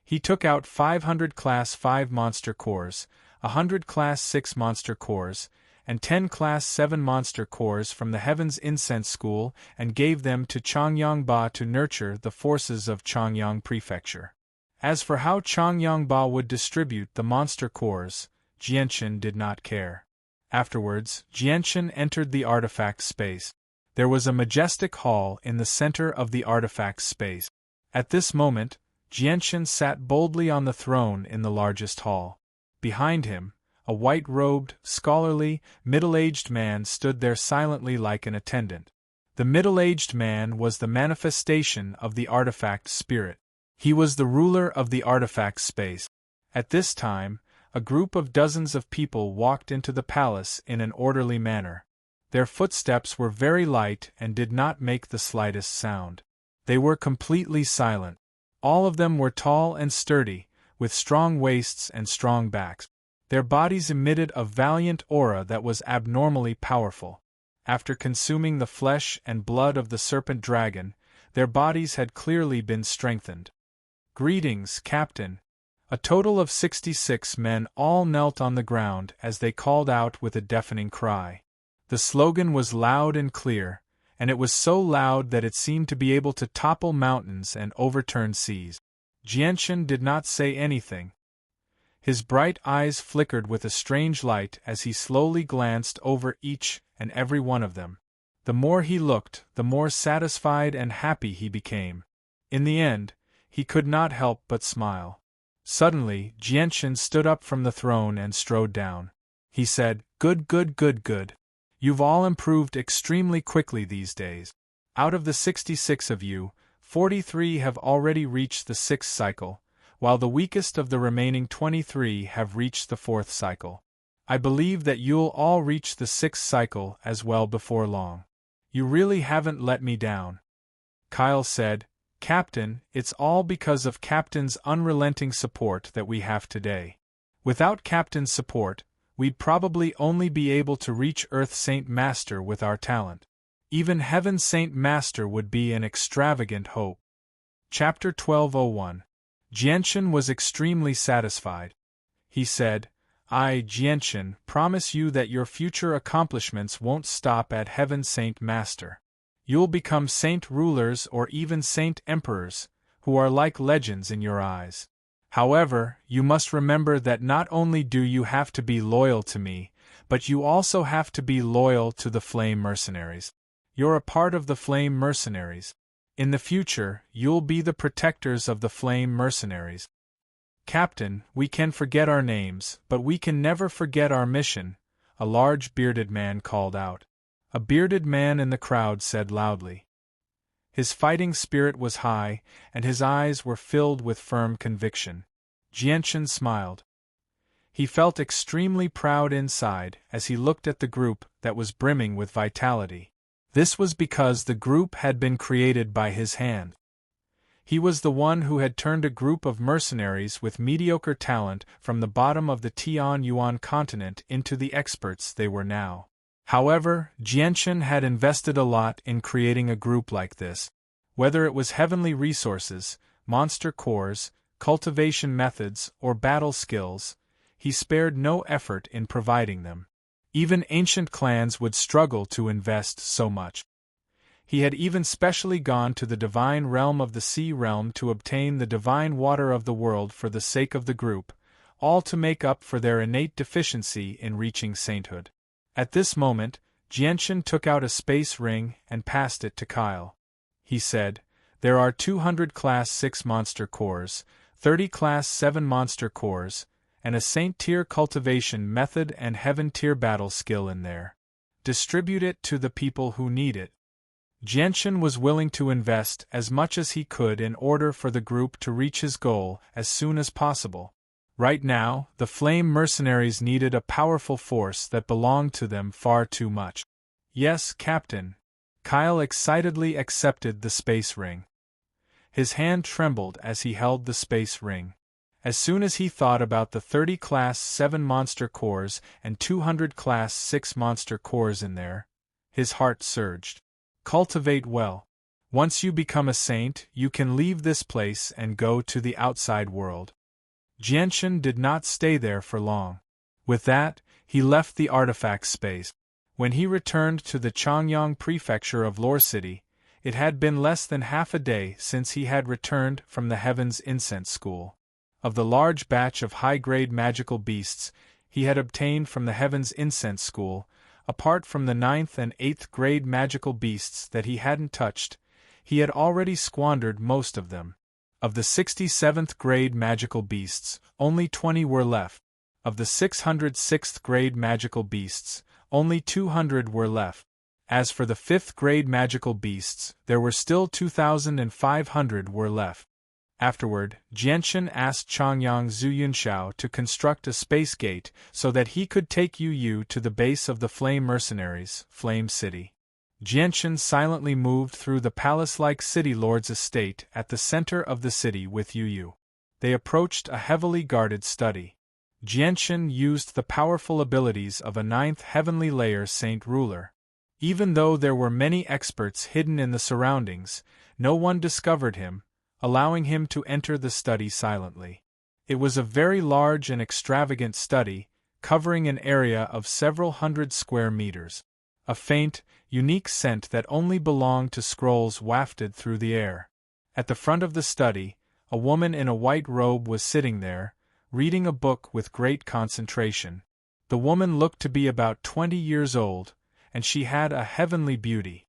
He took out 500 Class 5 monster cores, 100 Class 6 monster cores, and 10 Class 7 monster cores from the Heaven's Incense School and gave them to Changyang Ba to nurture the forces of Changyang Prefecture. As for how Changyang Ba would distribute the monster cores, Jianchen did not care. Afterwards, Jianchen entered the artifact space. There was a majestic hall in the center of the artifact space. At this moment, Jianchen sat boldly on the throne in the largest hall. Behind him, a white-robed, scholarly, middle-aged man stood there silently like an attendant. The middle-aged man was the manifestation of the artifact spirit. He was the ruler of the artifact space. At this time, a group of dozens of people walked into the palace in an orderly manner. Their footsteps were very light and did not make the slightest sound. They were completely silent. All of them were tall and sturdy, with strong waists and strong backs. Their bodies emitted a valiant aura that was abnormally powerful. After consuming the flesh and blood of the serpent dragon, their bodies had clearly been strengthened. "Greetings, Captain." A total of 66 men all knelt on the ground as they called out with a deafening cry. The slogan was loud and clear, and it was so loud that it seemed to be able to topple mountains and overturn seas. Jianshan did not say anything. His bright eyes flickered with a strange light as he slowly glanced over each and every one of them. The more he looked, the more satisfied and happy he became. In the end, he could not help but smile. Suddenly, Jianshan stood up from the throne and strode down. He said, "Good, good, good, good. You've all improved extremely quickly these days. Out of the 66 of you, 43 have already reached the 6th cycle, while the weakest of the remaining 23 have reached the 4th cycle. I believe that you'll all reach the 6th cycle as well before long. You really haven't let me down." Kyle said, "Captain, it's all because of Captain's unrelenting support that we have today. Without Captain's support, we'd probably only be able to reach Earth Saint Master with our talent. Even Heaven Saint Master would be an extravagant hope." Chapter 1201. Jianshan was extremely satisfied. He said, "I, Jianshan, promise you that your future accomplishments won't stop at Heaven Saint Master. You'll become saint rulers or even saint emperors, who are like legends in your eyes. However, you must remember that not only do you have to be loyal to me, but you also have to be loyal to the Flame Mercenaries. You're a part of the Flame Mercenaries. In the future, you'll be the protectors of the Flame Mercenaries." "Captain, we can forget our names, but we can never forget our mission," a large bearded man called out. A bearded man in the crowd said loudly. His fighting spirit was high, and his eyes were filled with firm conviction. Jianshan smiled. He felt extremely proud inside as he looked at the group that was brimming with vitality. This was because the group had been created by his hand. He was the one who had turned a group of mercenaries with mediocre talent from the bottom of the Tianyuan continent into the experts they were now. However, Jianshan had invested a lot in creating a group like this. Whether it was heavenly resources, monster cores, cultivation methods, or battle skills, he spared no effort in providing them. Even ancient clans would struggle to invest so much. He had even specially gone to the divine realm of the sea realm to obtain the divine water of the world for the sake of the group, all to make up for their innate deficiency in reaching sainthood. At this moment, Jianshan took out a space ring and passed it to Kyle. He said, "There are 200 Class 6 monster cores, 30 Class 7 monster cores, and a Saint-tier cultivation method and Heaven-tier battle skill in there. Distribute it to the people who need it." Jianshan was willing to invest as much as he could in order for the group to reach his goal as soon as possible. Right now, the Flame Mercenaries needed a powerful force that belonged to them far too much. "Yes, Captain." Kyle excitedly accepted the space ring. His hand trembled as he held the space ring. As soon as he thought about the 30 Class 7 monster cores and 200 Class 6 monster cores in there, his heart surged. Cultivate well. Once you become a saint, you can leave this place and go to the outside world. Jianshan did not stay there for long. With that, he left the artifact space. When he returned to the Chongyang prefecture of Lore City, it had been less than half a day since he had returned from the Heaven's Incense School. Of the large batch of high-grade magical beasts he had obtained from the Heaven's Incense School, apart from the 9th and 8th grade magical beasts that he hadn't touched, he had already squandered most of them. Of the 67th grade magical beasts, only 20 were left. Of the 606th grade magical beasts, only 200 were left. As for the 5th grade magical beasts, there were still 2,500 were left. Afterward, Jianchen asked Changyang Zuyunshao to construct a space gate so that he could take Yu Yu to the base of the Flame Mercenaries, Flame City. Jianchen silently moved through the palace-like city lord's estate at the center of the city with Yu Yu. They approached a heavily guarded study. Jianchen used the powerful abilities of a ninth heavenly layer saint ruler. Even though there were many experts hidden in the surroundings, no one discovered him, allowing him to enter the study silently. It was a very large and extravagant study, covering an area of several hundred square meters. A faint, unique scent that only belonged to scrolls wafted through the air. At the front of the study, a woman in a white robe was sitting there, reading a book with great concentration. The woman looked to be about 20 years old, and she had a heavenly beauty.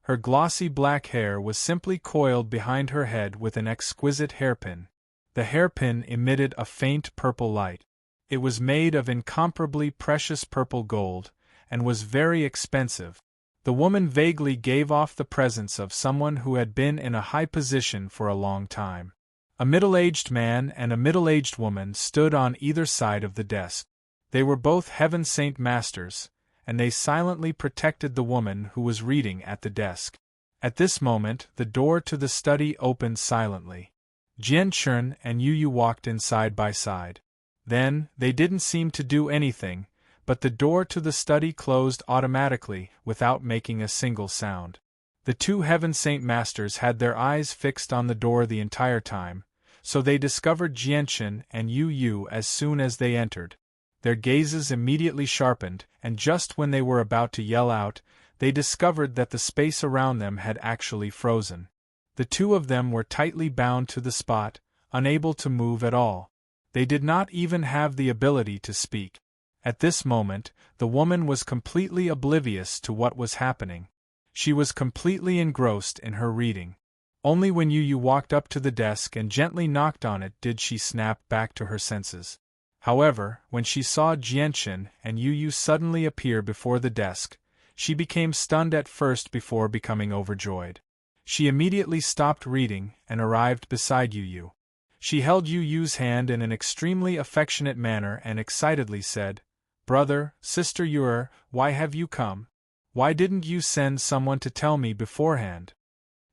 Her glossy black hair was simply coiled behind her head with an exquisite hairpin. The hairpin emitted a faint purple light. It was made of incomparably precious purple gold, and was very expensive. The woman vaguely gave off the presence of someone who had been in a high position for a long time. A middle-aged man and a middle-aged woman stood on either side of the desk. They were both Heaven Saint Masters, and they silently protected the woman who was reading at the desk. At this moment, the door to the study opened silently. Jianchen and Yu Yu walked in side by side. Then, they didn't seem to do anything, but the door to the study closed automatically without making a single sound. The two Heaven Saint Masters had their eyes fixed on the door the entire time, so they discovered Jianchen and Yu Yu as soon as they entered. Their gazes immediately sharpened, and just when they were about to yell out, they discovered that the space around them had actually frozen. The two of them were tightly bound to the spot, unable to move at all. They did not even have the ability to speak. At this moment, the woman was completely oblivious to what was happening. She was completely engrossed in her reading. Only when Yu Yu walked up to the desk and gently knocked on it did she snap back to her senses. However, when she saw Jianchen and Yu Yu suddenly appear before the desk, she became stunned at first before becoming overjoyed. She immediately stopped reading and arrived beside Yu Yu. She held Yu Yu's hand in an extremely affectionate manner and excitedly said, "Brother, sister Yu, why have you come? Why didn't you send someone to tell me beforehand?"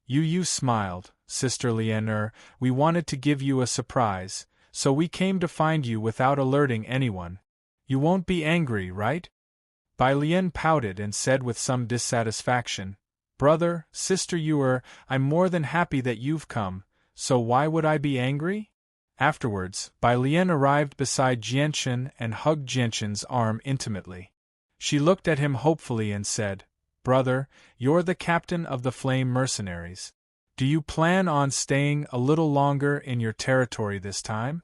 Yu Yu smiled, "Sister Lian, we wanted to give you a surprise, so we came to find you without alerting anyone. You won't be angry, right?" Bai Lian pouted and said with some dissatisfaction, "Brother, sister Yu, I'm more than happy that you've come, so why would I be angry?" Afterwards, Bai Lian arrived beside Jianchen and hugged Jianchen's arm intimately. She looked at him hopefully and said, "Brother, you're the captain of the Flame Mercenaries. Do you plan on staying a little longer in your territory this time?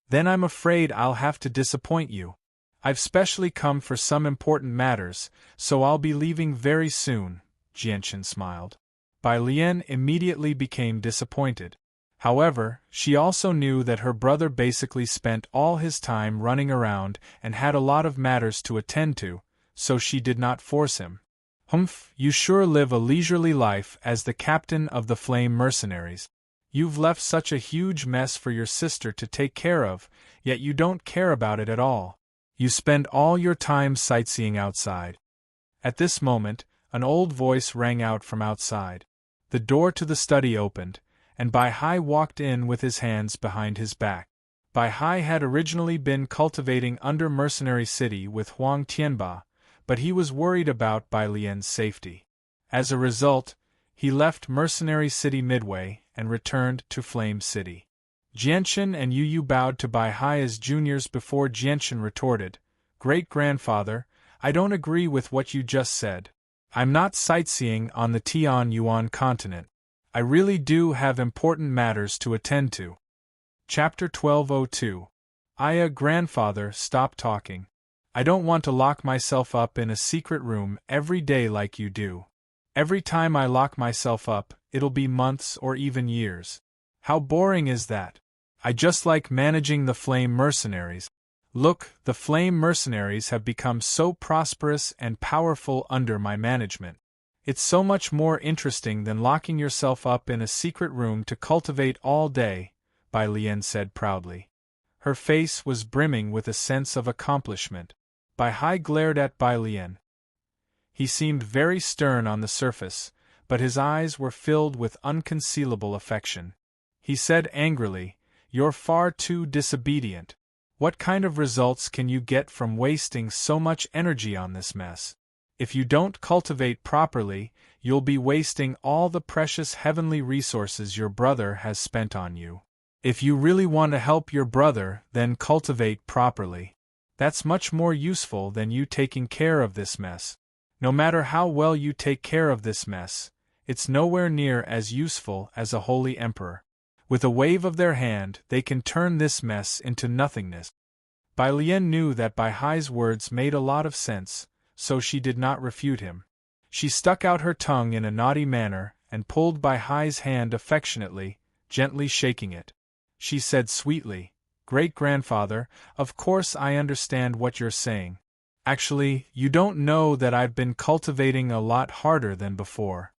Then I'm afraid I'll have to disappoint you. I've specially come for some important matters, so I'll be leaving very soon," Jianchen smiled. Bai Lian immediately became disappointed. However, she also knew that her brother basically spent all his time running around and had a lot of matters to attend to, so she did not force him. "Humph, you sure live a leisurely life as the captain of the Flame Mercenaries. You've left such a huge mess for your sister to take care of, yet you don't care about it at all. You spend all your time sightseeing outside." At this moment, an old voice rang out from outside. The door to the study opened, and Bai Hai walked in with his hands behind his back. Bai Hai had originally been cultivating under Mercenary City with Huang Tianba, but he was worried about Bai Lian's safety. As a result, he left Mercenary City midway and returned to Flame City. Jianchen and Yu Yu bowed to Bai Hai as juniors before Jianchen retorted, "Great-grandfather, I don't agree with what you just said. I'm not sightseeing on the Tian-Yuan continent. I really do have important matters to attend to." Chapter 1202. Aya, grandfather, stop talking. I don't want to lock myself up in a secret room every day like you do. Every time I lock myself up, it'll be months or even years. How boring is that? I just like managing the Flame Mercenaries. Look, the Flame Mercenaries have become so prosperous and powerful under my management. It's so much more interesting than locking yourself up in a secret room to cultivate all day, Bai Lian said proudly. Her face was brimming with a sense of accomplishment. Bai Hai glared at Bai Lian. He seemed very stern on the surface, but his eyes were filled with unconcealable affection. He said angrily, "You're far too disobedient. What kind of results can you get from wasting so much energy on this mess? If you don't cultivate properly, you'll be wasting all the precious heavenly resources your brother has spent on you. If you really want to help your brother, then cultivate properly. That's much more useful than you taking care of this mess. No matter how well you take care of this mess, it's nowhere near as useful as a holy emperor. With a wave of their hand, they can turn this mess into nothingness." Bai Lian knew that Bai Hai's words made a lot of sense, so she did not refute him. She stuck out her tongue in a naughty manner and pulled Bai Hai's hand affectionately, gently shaking it. She said sweetly, "Great-grandfather, of course I understand what you're saying. Actually, you don't know that I've been cultivating a lot harder than before."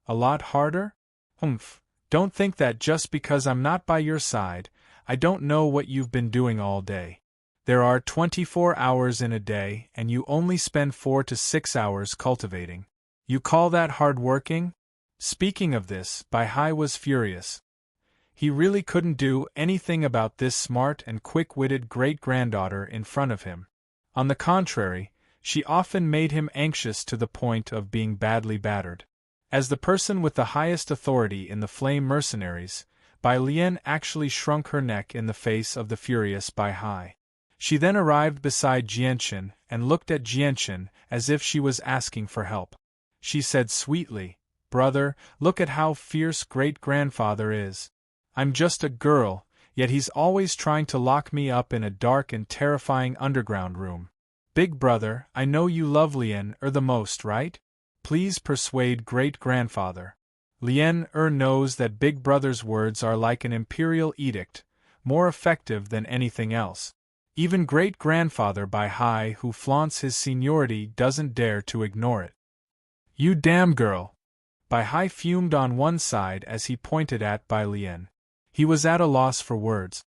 "A lot harder? Humph. Don't think that just because I'm not by your side, I don't know what you've been doing all day. There are 24 hours in a day and you only spend 4 to 6 hours cultivating. You call that hard working?" Speaking of this, Bai Hai was furious. He really couldn't do anything about this smart and quick-witted great-granddaughter in front of him. On the contrary, she often made him anxious to the point of being badly battered. As the person with the highest authority in the Flame Mercenaries, Bai Lian actually shrunk her neck in the face of the furious Bai Hai. She then arrived beside Jianchen and looked at Jianchen as if she was asking for help. She said sweetly, "Brother, look at how fierce great-grandfather is. I'm just a girl, yet he's always trying to lock me up in a dark and terrifying underground room. Big brother, I know you love Lian the most, right? Please persuade great-grandfather." Lian knows that Big Brother's words are like an imperial edict, more effective than anything else. Even great-grandfather Bai Hai, who flaunts his seniority, doesn't dare to ignore it. "You damn girl!" Bai Hai fumed on one side as he pointed at Bai Lian. He was at a loss for words.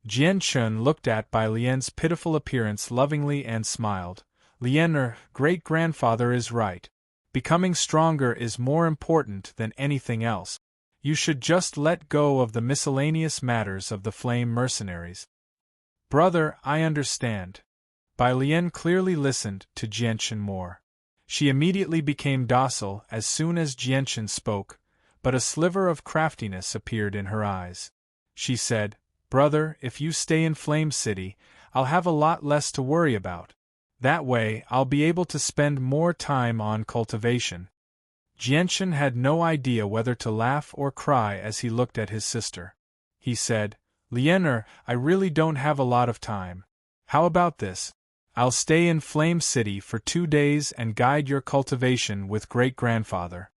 Jianchen looked at Bai Lian's pitiful appearance lovingly and smiled. "Lian, great-grandfather is right. Becoming stronger is more important than anything else. You should just let go of the miscellaneous matters of the Flame Mercenaries." "Brother, I understand." Bai Lian clearly listened to Jianchen more. She immediately became docile as soon as Jianchen spoke, but a sliver of craftiness appeared in her eyes. She said, "Brother, if you stay in Flame City, I'll have a lot less to worry about. That way, I'll be able to spend more time on cultivation." Jianchen had no idea whether to laugh or cry as he looked at his sister. He said, "Lian, I really don't have a lot of time. How about this? I'll stay in Flame City for 2 days and guide your cultivation with great-grandfather."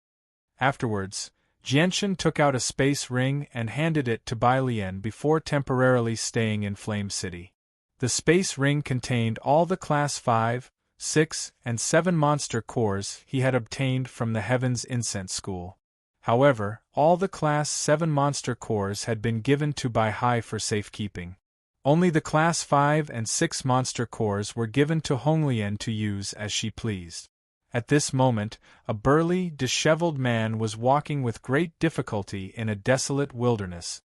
Afterwards, Jianchen took out a space ring and handed it to Bai Lian before temporarily staying in Flame City. The space ring contained all the Class 5, 6, and 7 monster cores he had obtained from the Heaven's Incense School. However, all the Class 7 monster cores had been given to Bai Hai for safekeeping. Only the Class 5 and 6 monster cores were given to Honglian to use as she pleased. At this moment, a burly, disheveled man was walking with great difficulty in a desolate wilderness.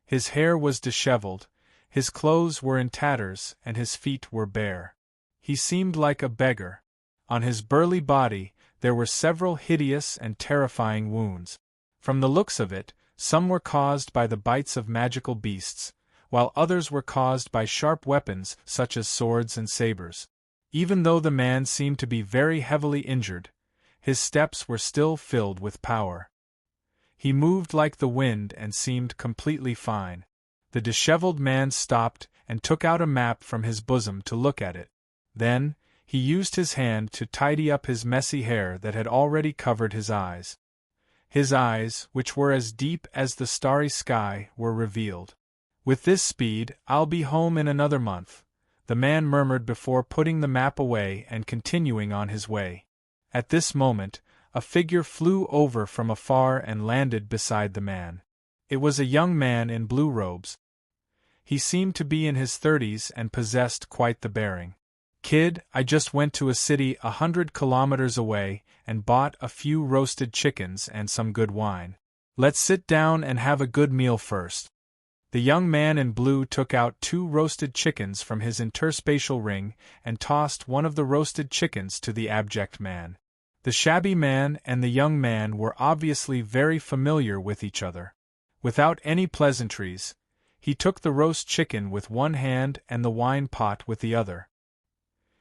His hair was disheveled, his clothes were in tatters, and his feet were bare. He seemed like a beggar. On his burly body, there were several hideous and terrifying wounds. From the looks of it, some were caused by the bites of magical beasts, while others were caused by sharp weapons such as swords and sabers. Even though the man seemed to be very heavily injured, his steps were still filled with power. He moved like the wind and seemed completely fine. The disheveled man stopped and took out a map from his bosom to look at it. Then, he used his hand to tidy up his messy hair that had already covered his eyes. His eyes, which were as deep as the starry sky, were revealed. "With this speed, I'll be home in another month," the man murmured before putting the map away and continuing on his way. At this moment, a figure flew over from afar and landed beside the man. It was a young man in blue robes. He seemed to be in his 30s and possessed quite the bearing. Kid, I just went to a city 100 kilometers away and bought a few roasted chickens and some good wine. Let's sit down and have a good meal first. The young man in blue took out 2 roasted chickens from his interspatial ring and tossed one of the roasted chickens to the abject man. The shabby man and the young man were obviously very familiar with each other. Without any pleasantries, he took the roast chicken with one hand and the wine pot with the other.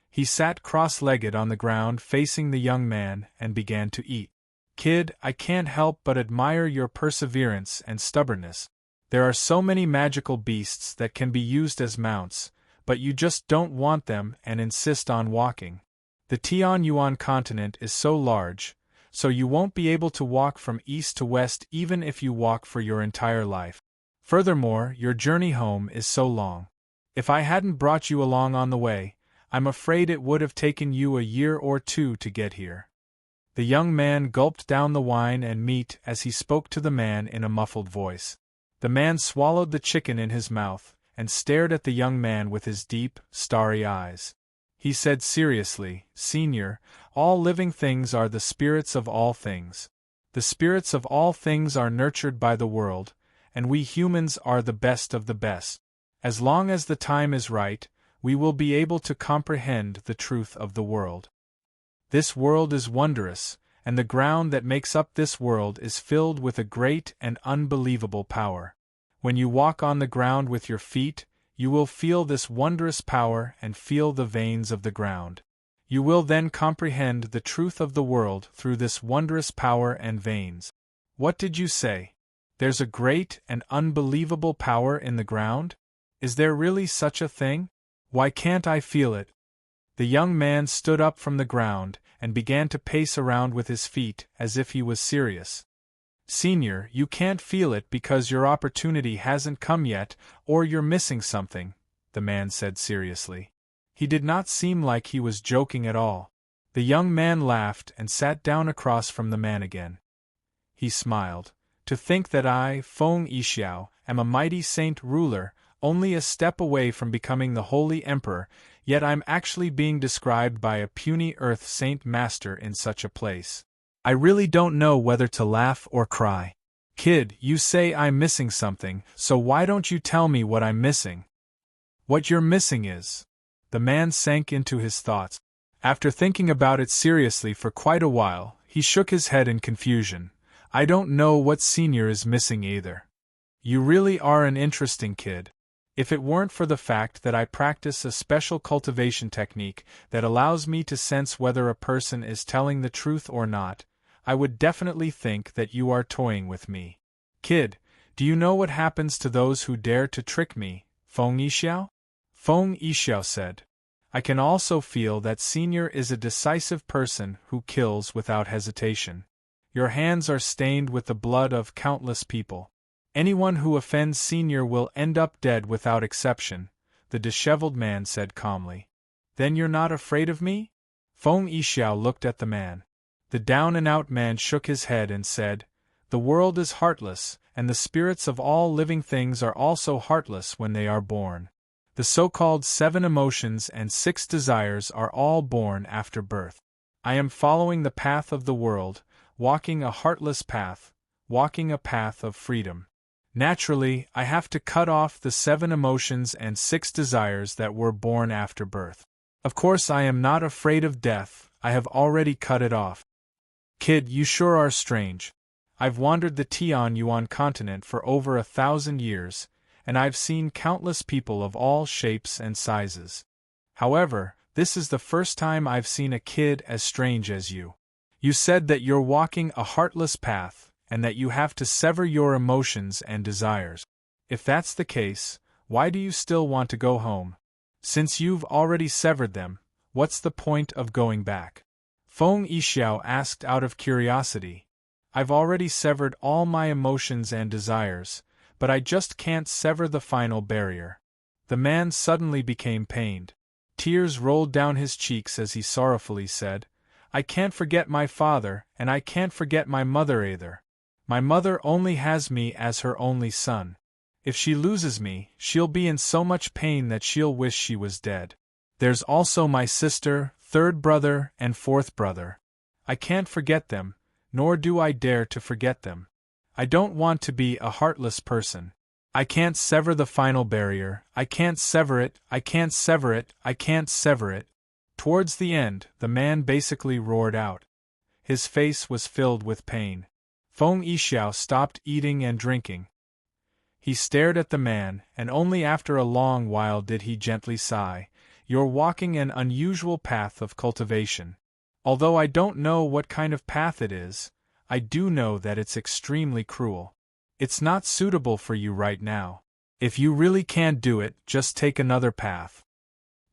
He sat cross-legged on the ground facing the young man and began to eat. Kid, I can't help but admire your perseverance and stubbornness. There are so many magical beasts that can be used as mounts, but you just don't want them and insist on walking. The Tianyuan continent is so large, so you won't be able to walk from east to west even if you walk for your entire life. Furthermore, your journey home is so long. If I hadn't brought you along on the way, I'm afraid it would have taken you a year or 2 to get here. The young man gulped down the wine and meat as he spoke to the man in a muffled voice. The man swallowed the chicken in his mouth and stared at the young man with his deep, starry eyes. He said seriously, Senior, all living things are the spirits of all things. The spirits of all things are nurtured by the world, and we humans are the best of the best. As long as the time is right, we will be able to comprehend the truth of the world. This world is wondrous, and the ground that makes up this world is filled with a great and unbelievable power. When you walk on the ground with your feet, you will feel this wondrous power and feel the veins of the ground. You will then comprehend the truth of the world through this wondrous power and veins. What did you say? There's a great and unbelievable power in the ground? Is there really such a thing? Why can't I feel it? The young man stood up from the ground and began to pace around with his feet as if he was serious. Senior, you can't feel it because your opportunity hasn't come yet, or you're missing something, the man said seriously. He did not seem like he was joking at all. The young man laughed and sat down across from the man again. He smiled. To think that I, Feng Yixiao, am a mighty saint ruler, only a step away from becoming the holy emperor, yet I'm actually being described by a puny earth saint master in such a place. I really don't know whether to laugh or cry. Kid, you say I'm missing something, so why don't you tell me what I'm missing? What you're missing is... The man sank into his thoughts. After thinking about it seriously for quite a while, he shook his head in confusion. I don't know what Senior is missing either. You really are an interesting kid. If it weren't for the fact that I practice a special cultivation technique that allows me to sense whether a person is telling the truth or not, I would definitely think that you are toying with me. Kid, do you know what happens to those who dare to trick me, Feng Yixiao? Feng Yixiao said. I can also feel that Senior is a decisive person who kills without hesitation. Your hands are stained with the blood of countless people. Anyone who offends Senior will end up dead without exception, the disheveled man said calmly. Then you're not afraid of me? Feng Yixiao looked at the man. The down-and-out man shook his head and said, The world is heartless, and the spirits of all living things are also heartless when they are born. The so-called 7 emotions and 6 desires are all born after birth. I am following the path of the world, walking a heartless path, walking a path of freedom. Naturally, I have to cut off the 7 emotions and 6 desires that were born after birth. Of course I am not afraid of death, I have already cut it off. Kid, you sure are strange. I've wandered the Tianyuan continent for over 1,000 years, and I've seen countless people of all shapes and sizes. However, this is the first time I've seen a kid as strange as you. You said that you're walking a heartless path, and that you have to sever your emotions and desires. If that's the case, why do you still want to go home? Since you've already severed them, what's the point of going back? Feng Yixiao asked out of curiosity. I've already severed all my emotions and desires, but I just can't sever the final barrier. The man suddenly became pained. Tears rolled down his cheeks as he sorrowfully said, I can't forget my father, and I can't forget my mother either. My mother only has me as her only son. If she loses me, she'll be in so much pain that she'll wish she was dead. There's also my sister, third brother, and fourth brother. I can't forget them, nor do I dare to forget them. I don't want to be a heartless person. I can't sever the final barrier, I can't sever it, I can't sever it, I can't sever it. Towards the end, the man basically roared out. His face was filled with pain. Feng Yixiao stopped eating and drinking. He stared at the man, and only after a long while did he gently sigh. You're walking an unusual path of cultivation. Although I don't know what kind of path it is, I do know that it's extremely cruel. It's not suitable for you right now. If you really can't do it, just take another path.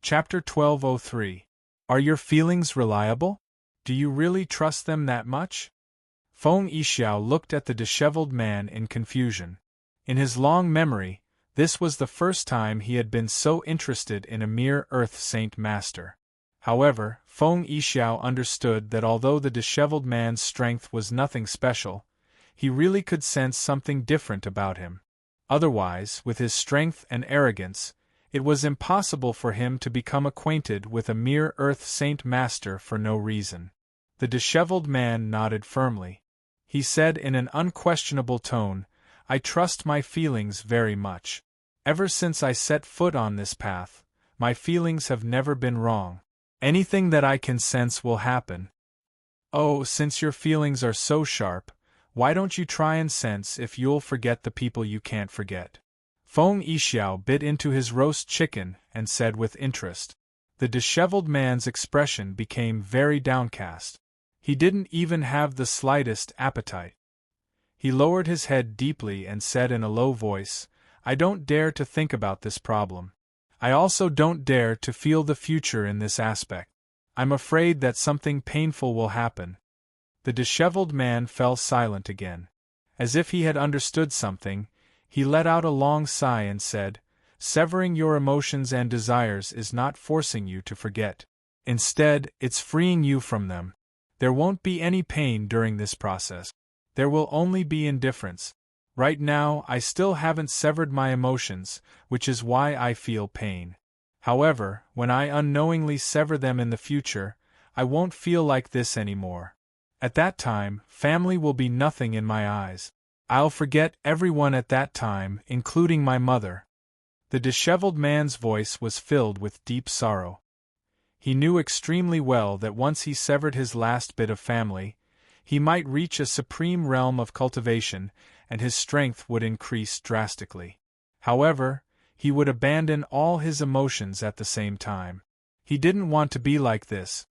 Chapter 1203. Are your feelings reliable? Do you really trust them that much? Feng Yixiao looked at the disheveled man in confusion. In his long memory, this was the first time he had been so interested in a mere earth saint master. However, Feng Yixiao understood that although the disheveled man's strength was nothing special, he really could sense something different about him. Otherwise, with his strength and arrogance, it was impossible for him to become acquainted with a mere earth saint master for no reason. The disheveled man nodded firmly. He said in an unquestionable tone, I trust my feelings very much. Ever since I set foot on this path, my feelings have never been wrong. Anything that I can sense will happen. Oh, since your feelings are so sharp, why don't you try and sense if you'll forget the people you can't forget? Feng Yixiao bit into his roast chicken and said with interest. The disheveled man's expression became very downcast. He didn't even have the slightest appetite. He lowered his head deeply and said in a low voice, I don't dare to think about this problem. I also don't dare to feel the future in this aspect. I'm afraid that something painful will happen. The disheveled man fell silent again. As if he had understood something, he let out a long sigh and said, Severing your emotions and desires is not forcing you to forget. Instead, it's freeing you from them. There won't be any pain during this process. There will only be indifference. Right now, I still haven't severed my emotions, which is why I feel pain. However, when I unknowingly sever them in the future, I won't feel like this anymore. At that time, family will be nothing in my eyes. I'll forget everyone at that time, including my mother. The disheveled man's voice was filled with deep sorrow. He knew extremely well that once he severed his last bit of family, he might reach a supreme realm of cultivation, and his strength would increase drastically. However, he would abandon all his emotions at the same time. He didn't want to be like this.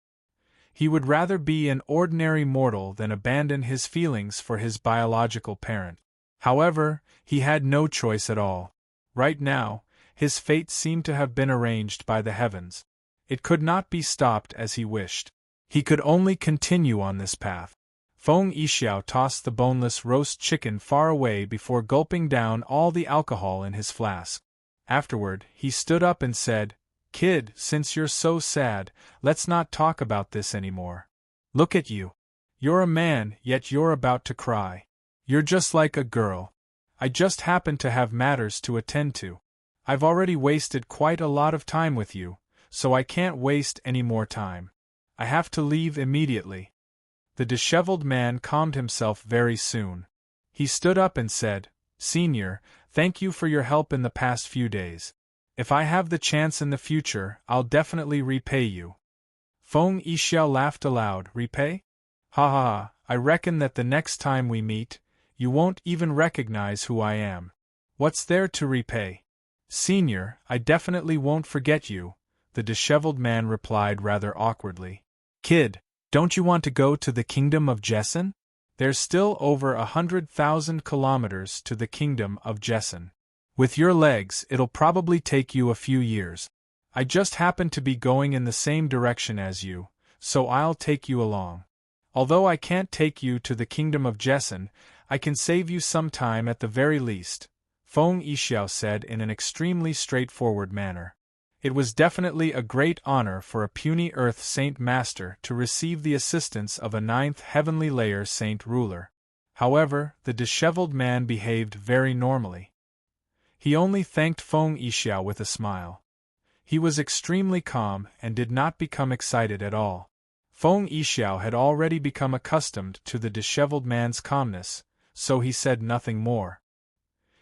He would rather be an ordinary mortal than abandon his feelings for his biological parent. However, he had no choice at all. Right now, his fate seemed to have been arranged by the heavens. It could not be stopped as he wished. He could only continue on this path. Feng Yixiao tossed the boneless roast chicken far away before gulping down all the alcohol in his flask. Afterward, he stood up and said, Kid, since you're so sad, let's not talk about this anymore. Look at you. You're a man, yet you're about to cry. You're just like a girl. I just happen to have matters to attend to. I've already wasted quite a lot of time with you, so I can't waste any more time. I have to leave immediately. The disheveled man calmed himself very soon. He stood up and said, Senior, thank you for your help in the past few days. If I have the chance in the future, I'll definitely repay you. Feng Yixiao laughed aloud. Repay? Ha ha ha, I reckon that the next time we meet, you won't even recognize who I am. What's there to repay? Senior, I definitely won't forget you, the disheveled man replied rather awkwardly. Kid, don't you want to go to the kingdom of Jessen? There's still over 100,000 kilometers to the kingdom of Jessen. With your legs, it'll probably take you a few years. I just happen to be going in the same direction as you, so I'll take you along. Although I can't take you to the kingdom of Jessen, I can save you some time at the very least, Feng Yixiao said in an extremely straightforward manner. It was definitely a great honor for a puny earth saint master to receive the assistance of a ninth heavenly layer saint ruler. However, the disheveled man behaved very normally. He only thanked Feng Yixiao with a smile. He was extremely calm and did not become excited at all. Feng Yixiao had already become accustomed to the disheveled man's calmness, so he said nothing more.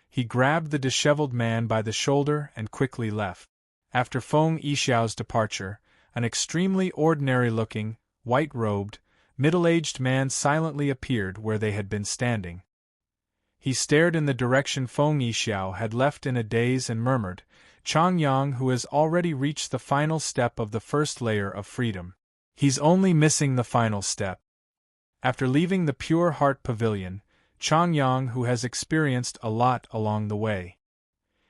He grabbed the disheveled man by the shoulder and quickly left. After Feng Yixiao's departure, an extremely ordinary-looking, white-robed, middle-aged man silently appeared where they had been standing. He stared in the direction Feng Yixiao had left in a daze and murmured, "Changyang, who has already reached the final step of the first layer of freedom. He's only missing the final step." After leaving the Pure Heart Pavilion, Changyang, who has experienced a lot along the way.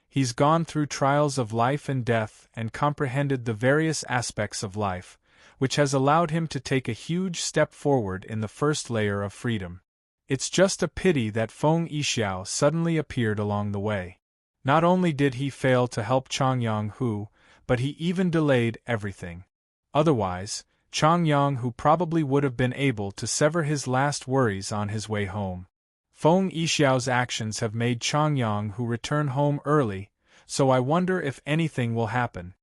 He's gone through trials of life and death and comprehended the various aspects of life, which has allowed him to take a huge step forward in the first layer of freedom. It's just a pity that Feng Yixiao suddenly appeared along the way. Not only did he fail to help Changyang Hu, but he even delayed everything. Otherwise, Changyang Hu probably would have been able to sever his last worries on his way home. Feng Yixiao's actions have made Changyang Hu return home early, so I wonder if anything will happen.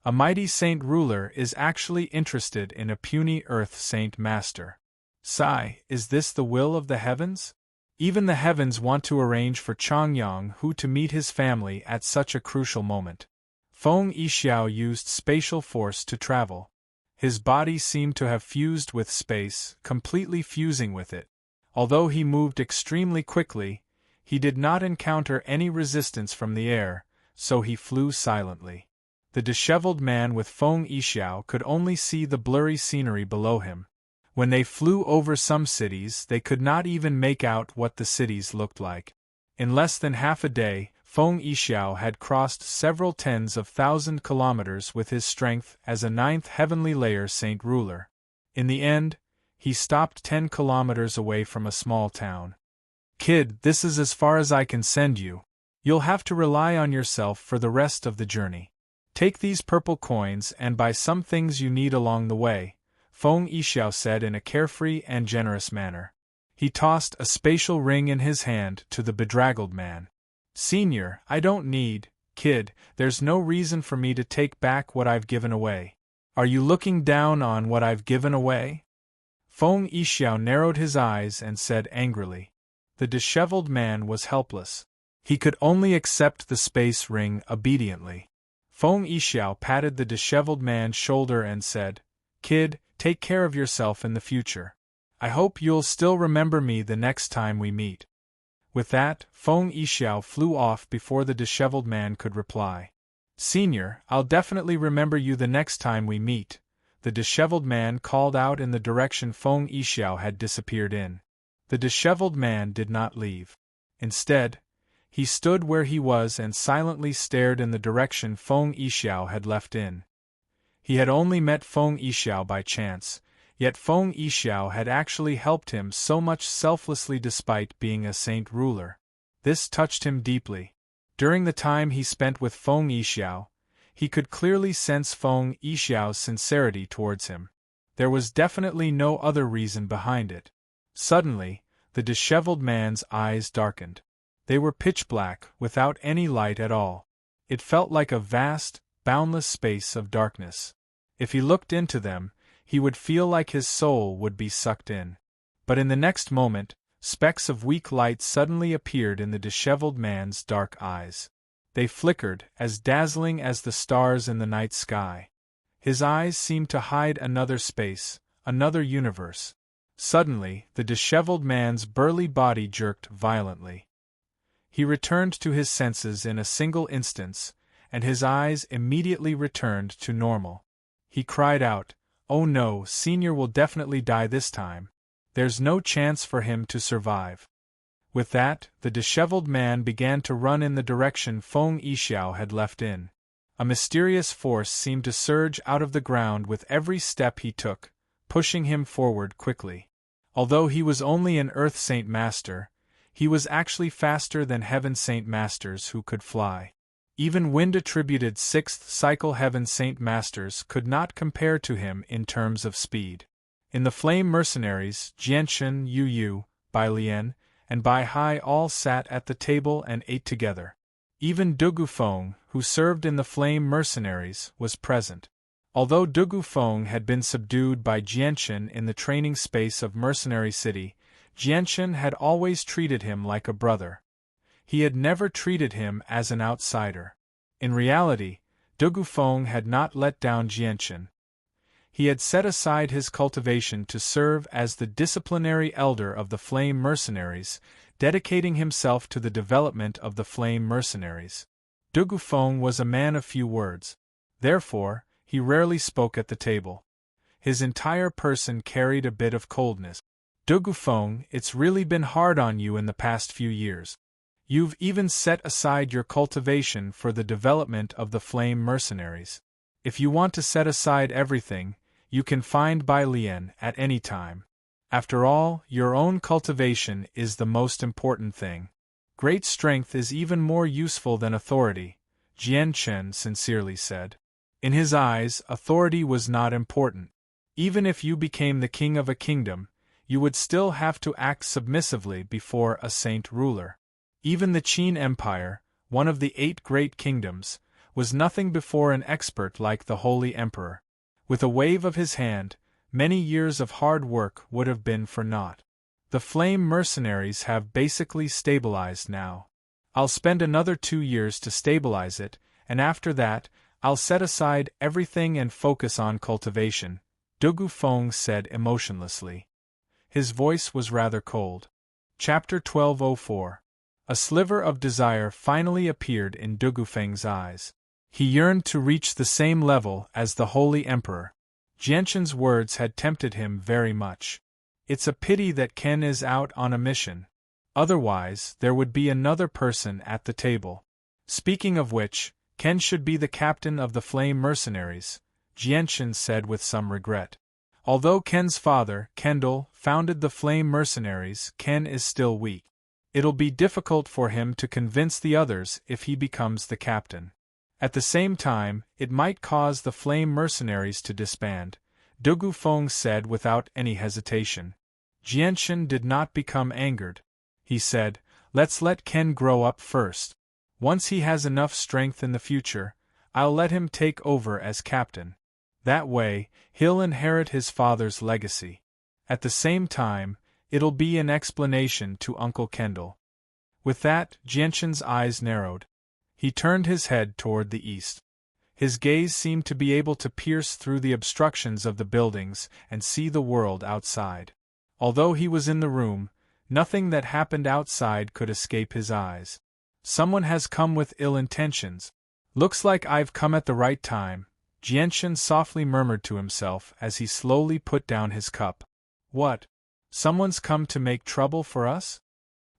A mighty saint ruler is actually interested in a puny earth saint master. Sigh, is this the will of the heavens? Even the heavens want to arrange for Changyang Hu to meet his family at such a crucial moment. Feng Yixiao used spatial force to travel. His body seemed to have fused with space, completely fusing with it. Although he moved extremely quickly, he did not encounter any resistance from the air, so he flew silently. The disheveled man with Feng Yixiao could only see the blurry scenery below him. When they flew over some cities, they could not even make out what the cities looked like. In less than half a day, Feng Yixiao had crossed several tens of thousand kilometers with his strength as a ninth heavenly layer saint ruler. In the end, he stopped 10 kilometers away from a small town. "Kid, this is as far as I can send you. You'll have to rely on yourself for the rest of the journey. Take these purple coins and buy some things you need along the way," Feng Yixiao said in a carefree and generous manner. He tossed a spatial ring in his hand to the bedraggled man. "Senior, I don't need, kid, there's no reason for me to take back what I've given away. Are you looking down on what I've given away?" Feng Yixiao narrowed his eyes and said angrily. The disheveled man was helpless. He could only accept the space ring obediently. Feng Yixiao patted the disheveled man's shoulder and said, "Kid, take care of yourself in the future. I hope you'll still remember me the next time we meet." With that, Feng Yixiao flew off before the disheveled man could reply. "Senior, I'll definitely remember you the next time we meet," the disheveled man called out in the direction Feng Yixiao had disappeared in. The disheveled man did not leave. Instead, he stood where he was and silently stared in the direction Feng Yixiao had left in. He had only met Feng Yixiao by chance, yet Feng Yixiao had actually helped him so much selflessly despite being a saint ruler. This touched him deeply. During the time he spent with Feng Yixiao, he could clearly sense Feng Yixiao's sincerity towards him. There was definitely no other reason behind it. Suddenly, the disheveled man's eyes darkened. They were pitch black, without any light at all. It felt like a vast, boundless space of darkness. If he looked into them, he would feel like his soul would be sucked in. But in the next moment, specks of weak light suddenly appeared in the disheveled man's dark eyes. They flickered, as dazzling as the stars in the night sky. His eyes seemed to hide another space, another universe. Suddenly, the disheveled man's burly body jerked violently. He returned to his senses in a single instance, and his eyes immediately returned to normal. He cried out, "Oh no, Senior will definitely die this time. There's no chance for him to survive." With that, the disheveled man began to run in the direction Feng Yixiao had left in. A mysterious force seemed to surge out of the ground with every step he took, pushing him forward quickly. Although he was only an Earth Saint Master, he was actually faster than Heaven Saint Masters who could fly. Even wind-attributed 6th Cycle Heaven Saint Masters could not compare to him in terms of speed. In the Flame Mercenaries, Jianshan Yu Yu, Bai Lian and Bai Hai all sat at the table and ate together. Even Dugu Feng, who served in the Flame Mercenaries, was present. Although Dugu Feng had been subdued by Jianshan in the training space of Mercenary City, Jianshan had always treated him like a brother. He had never treated him as an outsider. In reality, Dugu Feng had not let down Jianshan. He had set aside his cultivation to serve as the disciplinary elder of the Flame Mercenaries, dedicating himself to the development of the Flame Mercenaries. Dugu Feng was a man of few words. Therefore, he rarely spoke at the table. His entire person carried a bit of coldness. Dugu Feng, it's really been hard on you in the past few years. You've even set aside your cultivation for the development of the Flame Mercenaries. If you want to set aside everything, you can find Bai Lian at any time. After all, your own cultivation is the most important thing. Great strength is even more useful than authority, Jianshan sincerely said. In his eyes, authority was not important. Even if you became the king of a kingdom, you would still have to act submissively before a saint ruler. Even the Qin Empire, one of the 8 great kingdoms, was nothing before an expert like the Holy Emperor. With a wave of his hand, many years of hard work would have been for naught. The Flame Mercenaries have basically stabilized now. I'll spend another 2 years to stabilize it, and after that, I'll set aside everything and focus on cultivation, Dugu Feng said emotionlessly. His voice was rather cold. Chapter 1204. A sliver of desire finally appeared in Dugu Feng's eyes. He yearned to reach the same level as the Holy Emperor. Jianshan's words had tempted him very much. It's a pity that Ken is out on a mission. Otherwise, there would be another person at the table. Speaking of which, Ken should be the captain of the Flame Mercenaries, Jianshan said with some regret. Although Ken's father, Kendall, founded the Flame Mercenaries, Ken is still weak. It'll be difficult for him to convince the others if he becomes the captain. At the same time, it might cause the Flame Mercenaries to disband, Dugu Feng said without any hesitation. Jianshan did not become angered. He said, "Let's let Ken grow up first. Once he has enough strength in the future, I'll let him take over as captain. That way, he'll inherit his father's legacy. At the same time, it'll be an explanation to Uncle Kendall." With that, Jianshan's eyes narrowed. He turned his head toward the east. His gaze seemed to be able to pierce through the obstructions of the buildings and see the world outside. Although he was in the room, nothing that happened outside could escape his eyes. Someone has come with ill intentions. Looks like I've come at the right time, Jianshan softly murmured to himself as he slowly put down his cup. What? Someone's come to make trouble for us?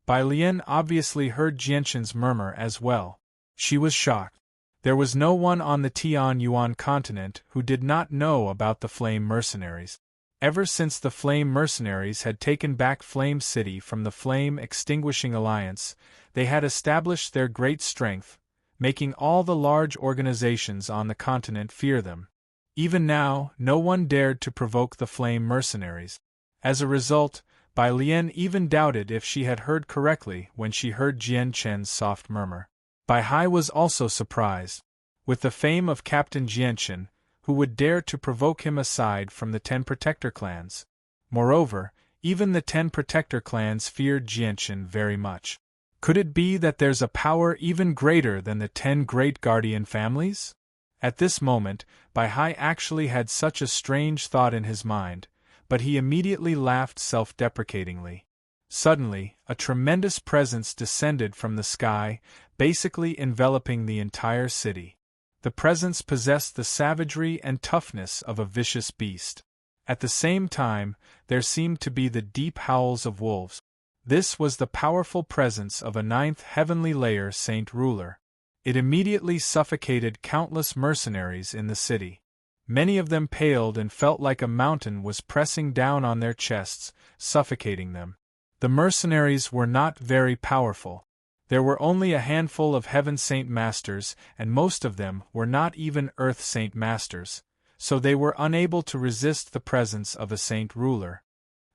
Bai Lian obviously heard Jianshan's murmur as well. She was shocked. There was no one on the Tianyuan continent who did not know about the Flame Mercenaries. Ever since the Flame Mercenaries had taken back Flame City from the Flame Extinguishing Alliance, they had established their great strength, making all the large organizations on the continent fear them. Even now, no one dared to provoke the Flame Mercenaries. As a result, Bai Lian even doubted if she had heard correctly when she heard Jianshan's soft murmur. Bai Hai was also surprised. With the fame of Captain Jianshan, who would dare to provoke him aside from the 10 Protector clans? Moreover, even the 10 Protector clans feared Jianshan very much. Could it be that there's a power even greater than the 10 great guardian families? At this moment, Bai Hai actually had such a strange thought in his mind, but he immediately laughed self-deprecatingly. Suddenly, a tremendous presence descended from the sky, basically enveloping the entire city. The presence possessed the savagery and toughness of a vicious beast. At the same time, there seemed to be the deep howls of wolves. This was the powerful presence of a 9th heavenly layer saint ruler. It immediately suffocated countless mercenaries in the city. Many of them paled and felt like a mountain was pressing down on their chests, suffocating them. The mercenaries were not very powerful. There were only a handful of Heaven Saint Masters, and most of them were not even Earth Saint Masters, so they were unable to resist the presence of a saint ruler.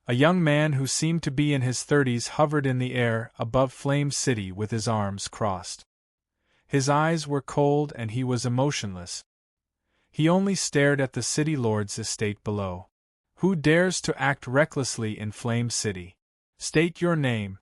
A young man who seemed to be in his 30s hovered in the air above Flame City with his arms crossed. His eyes were cold and he was emotionless. He only stared at the city lord's estate below. Who dares to act recklessly in Flame City? State your name.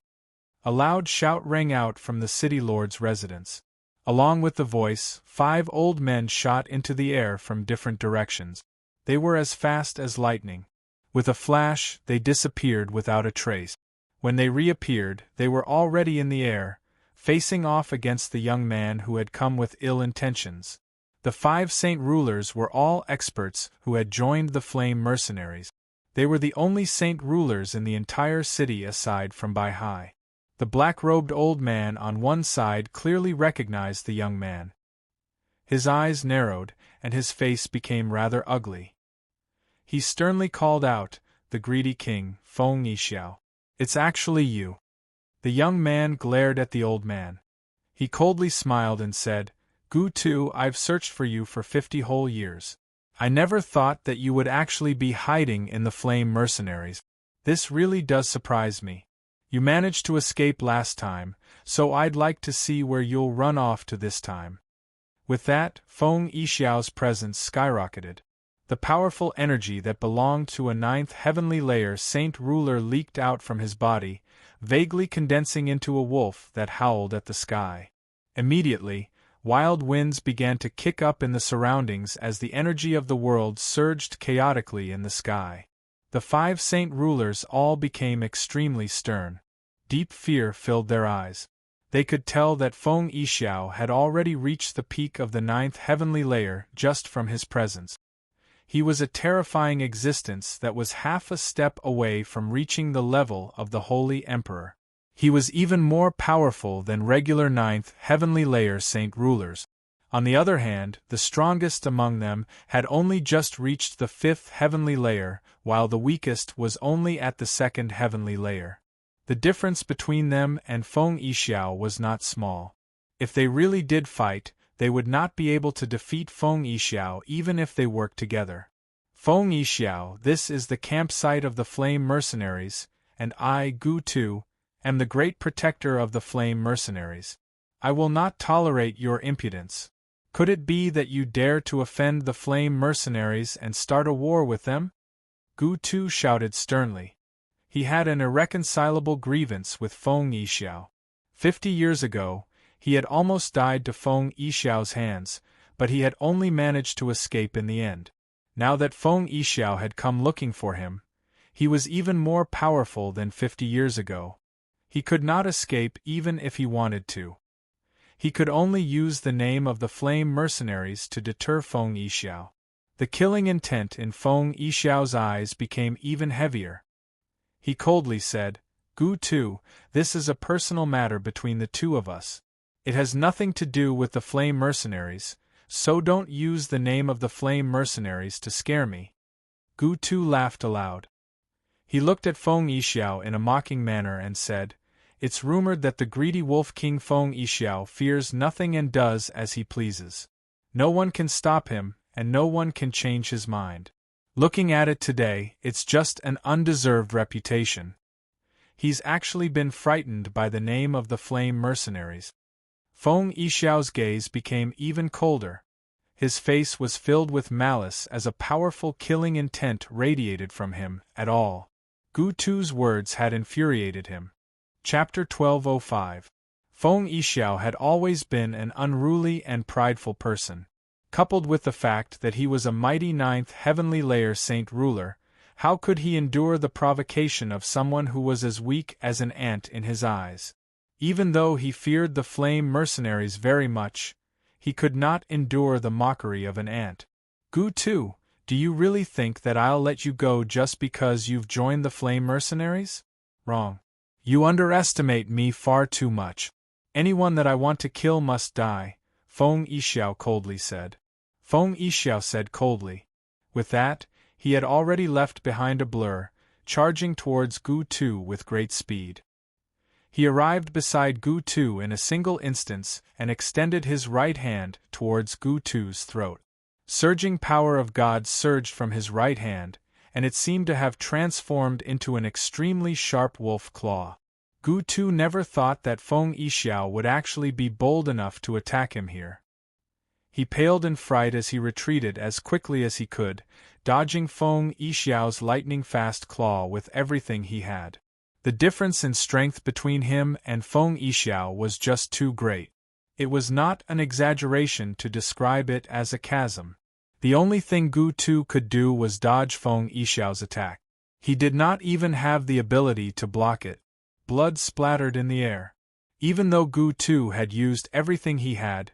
A loud shout rang out from the city lord's residence. Along with the voice, 5 old men shot into the air from different directions. They were as fast as lightning. With a flash, they disappeared without a trace. When they reappeared, they were already in the air, facing off against the young man who had come with ill intentions. The 5 saint rulers were all experts who had joined the Flame Mercenaries. They were the only saint rulers in the entire city aside from Bai Hai. The black-robed old man on one side clearly recognized the young man. His eyes narrowed, and his face became rather ugly. He sternly called out, "The greedy king, Feng Yixiao. It's actually you." The young man glared at the old man. He coldly smiled and said, "Gu Tu, I've searched for you for 50 whole years. I never thought that you would actually be hiding in the Flame Mercenaries. This really does surprise me. You managed to escape last time, so I'd like to see where you'll run off to this time." With that, Feng Yixiao's presence skyrocketed. The powerful energy that belonged to a 9th heavenly layer saint ruler leaked out from his body, vaguely condensing into a wolf that howled at the sky. Immediately, wild winds began to kick up in the surroundings as the energy of the world surged chaotically in the sky. The 5 saint rulers all became extremely stern. Deep fear filled their eyes. They could tell that Feng Yixiao had already reached the peak of the 9th heavenly layer just from his presence. He was a terrifying existence that was half a step away from reaching the level of the Holy Emperor. He was even more powerful than regular 9th heavenly layer saint rulers. On the other hand, the strongest among them had only just reached the 5th heavenly layer, while the weakest was only at the 2nd heavenly layer. The difference between them and Feng Yixiao was not small. If they really did fight, they would not be able to defeat Feng Yixiao even if they worked together. "Feng Yixiao, this is the campsite of the Flame Mercenaries, and I, Gu Tu, am the great protector of the Flame Mercenaries. I will not tolerate your impudence. Could it be that you dare to offend the Flame Mercenaries and start a war with them?" Gu Tu shouted sternly. He had an irreconcilable grievance with Feng Yixiao. 50 years ago, he had almost died to Feng Yixiao's hands, but he had only managed to escape in the end. Now that Feng Yixiao had come looking for him, he was even more powerful than 50 years ago. He could not escape even if he wanted to. He could only use the name of the Flame Mercenaries to deter Feng Yixiao. The killing intent in Feng Yixiao's eyes became even heavier. He coldly said, "Gu Tu, this is a personal matter between the two of us. It has nothing to do with the Flame Mercenaries, so don't use the name of the Flame Mercenaries to scare me." Gu Tu laughed aloud. He looked at Feng Yixiao in a mocking manner and said, "It's rumored that the greedy Wolf King Feng Yixiao fears nothing and does as he pleases. No one can stop him, and no one can change his mind. Looking at it today, it's just an undeserved reputation. He's actually been frightened by the name of the Flame Mercenaries." Feng Yixiao's gaze became even colder. His face was filled with malice as a powerful killing intent radiated from him at all. Gu Tu's words had infuriated him. Chapter 1205. Feng Yixiao had always been an unruly and prideful person. Coupled with the fact that he was a mighty 9th heavenly layer saint ruler, how could he endure the provocation of someone who was as weak as an ant in his eyes? Even though he feared the Flame Mercenaries very much, he could not endure the mockery of an ant. "Gu Tu, do you really think that I'll let you go just because you've joined the Flame Mercenaries? Wrong. You underestimate me far too much. Anyone that I want to kill must die," Feng Yixiao coldly said. Feng Yixiao said coldly. With that, he had already left behind a blur, charging towards Gu Tu with great speed. He arrived beside Gu Tu in a single instance and extended his right hand towards Gu Tu's throat. Surging power of God surged from his right hand, and it seemed to have transformed into an extremely sharp wolf claw. Gu Tu never thought that Feng Yixiao would actually be bold enough to attack him here. He paled in fright as he retreated as quickly as he could, dodging Feng Yixiao's lightning-fast claw with everything he had. The difference in strength between him and Feng Yixiao was just too great. It was not an exaggeration to describe it as a chasm. The only thing Gu Tu could do was dodge Feng Yixiao's attack. He did not even have the ability to block it. Blood splattered in the air. Even though Gu Tu had used everything he had,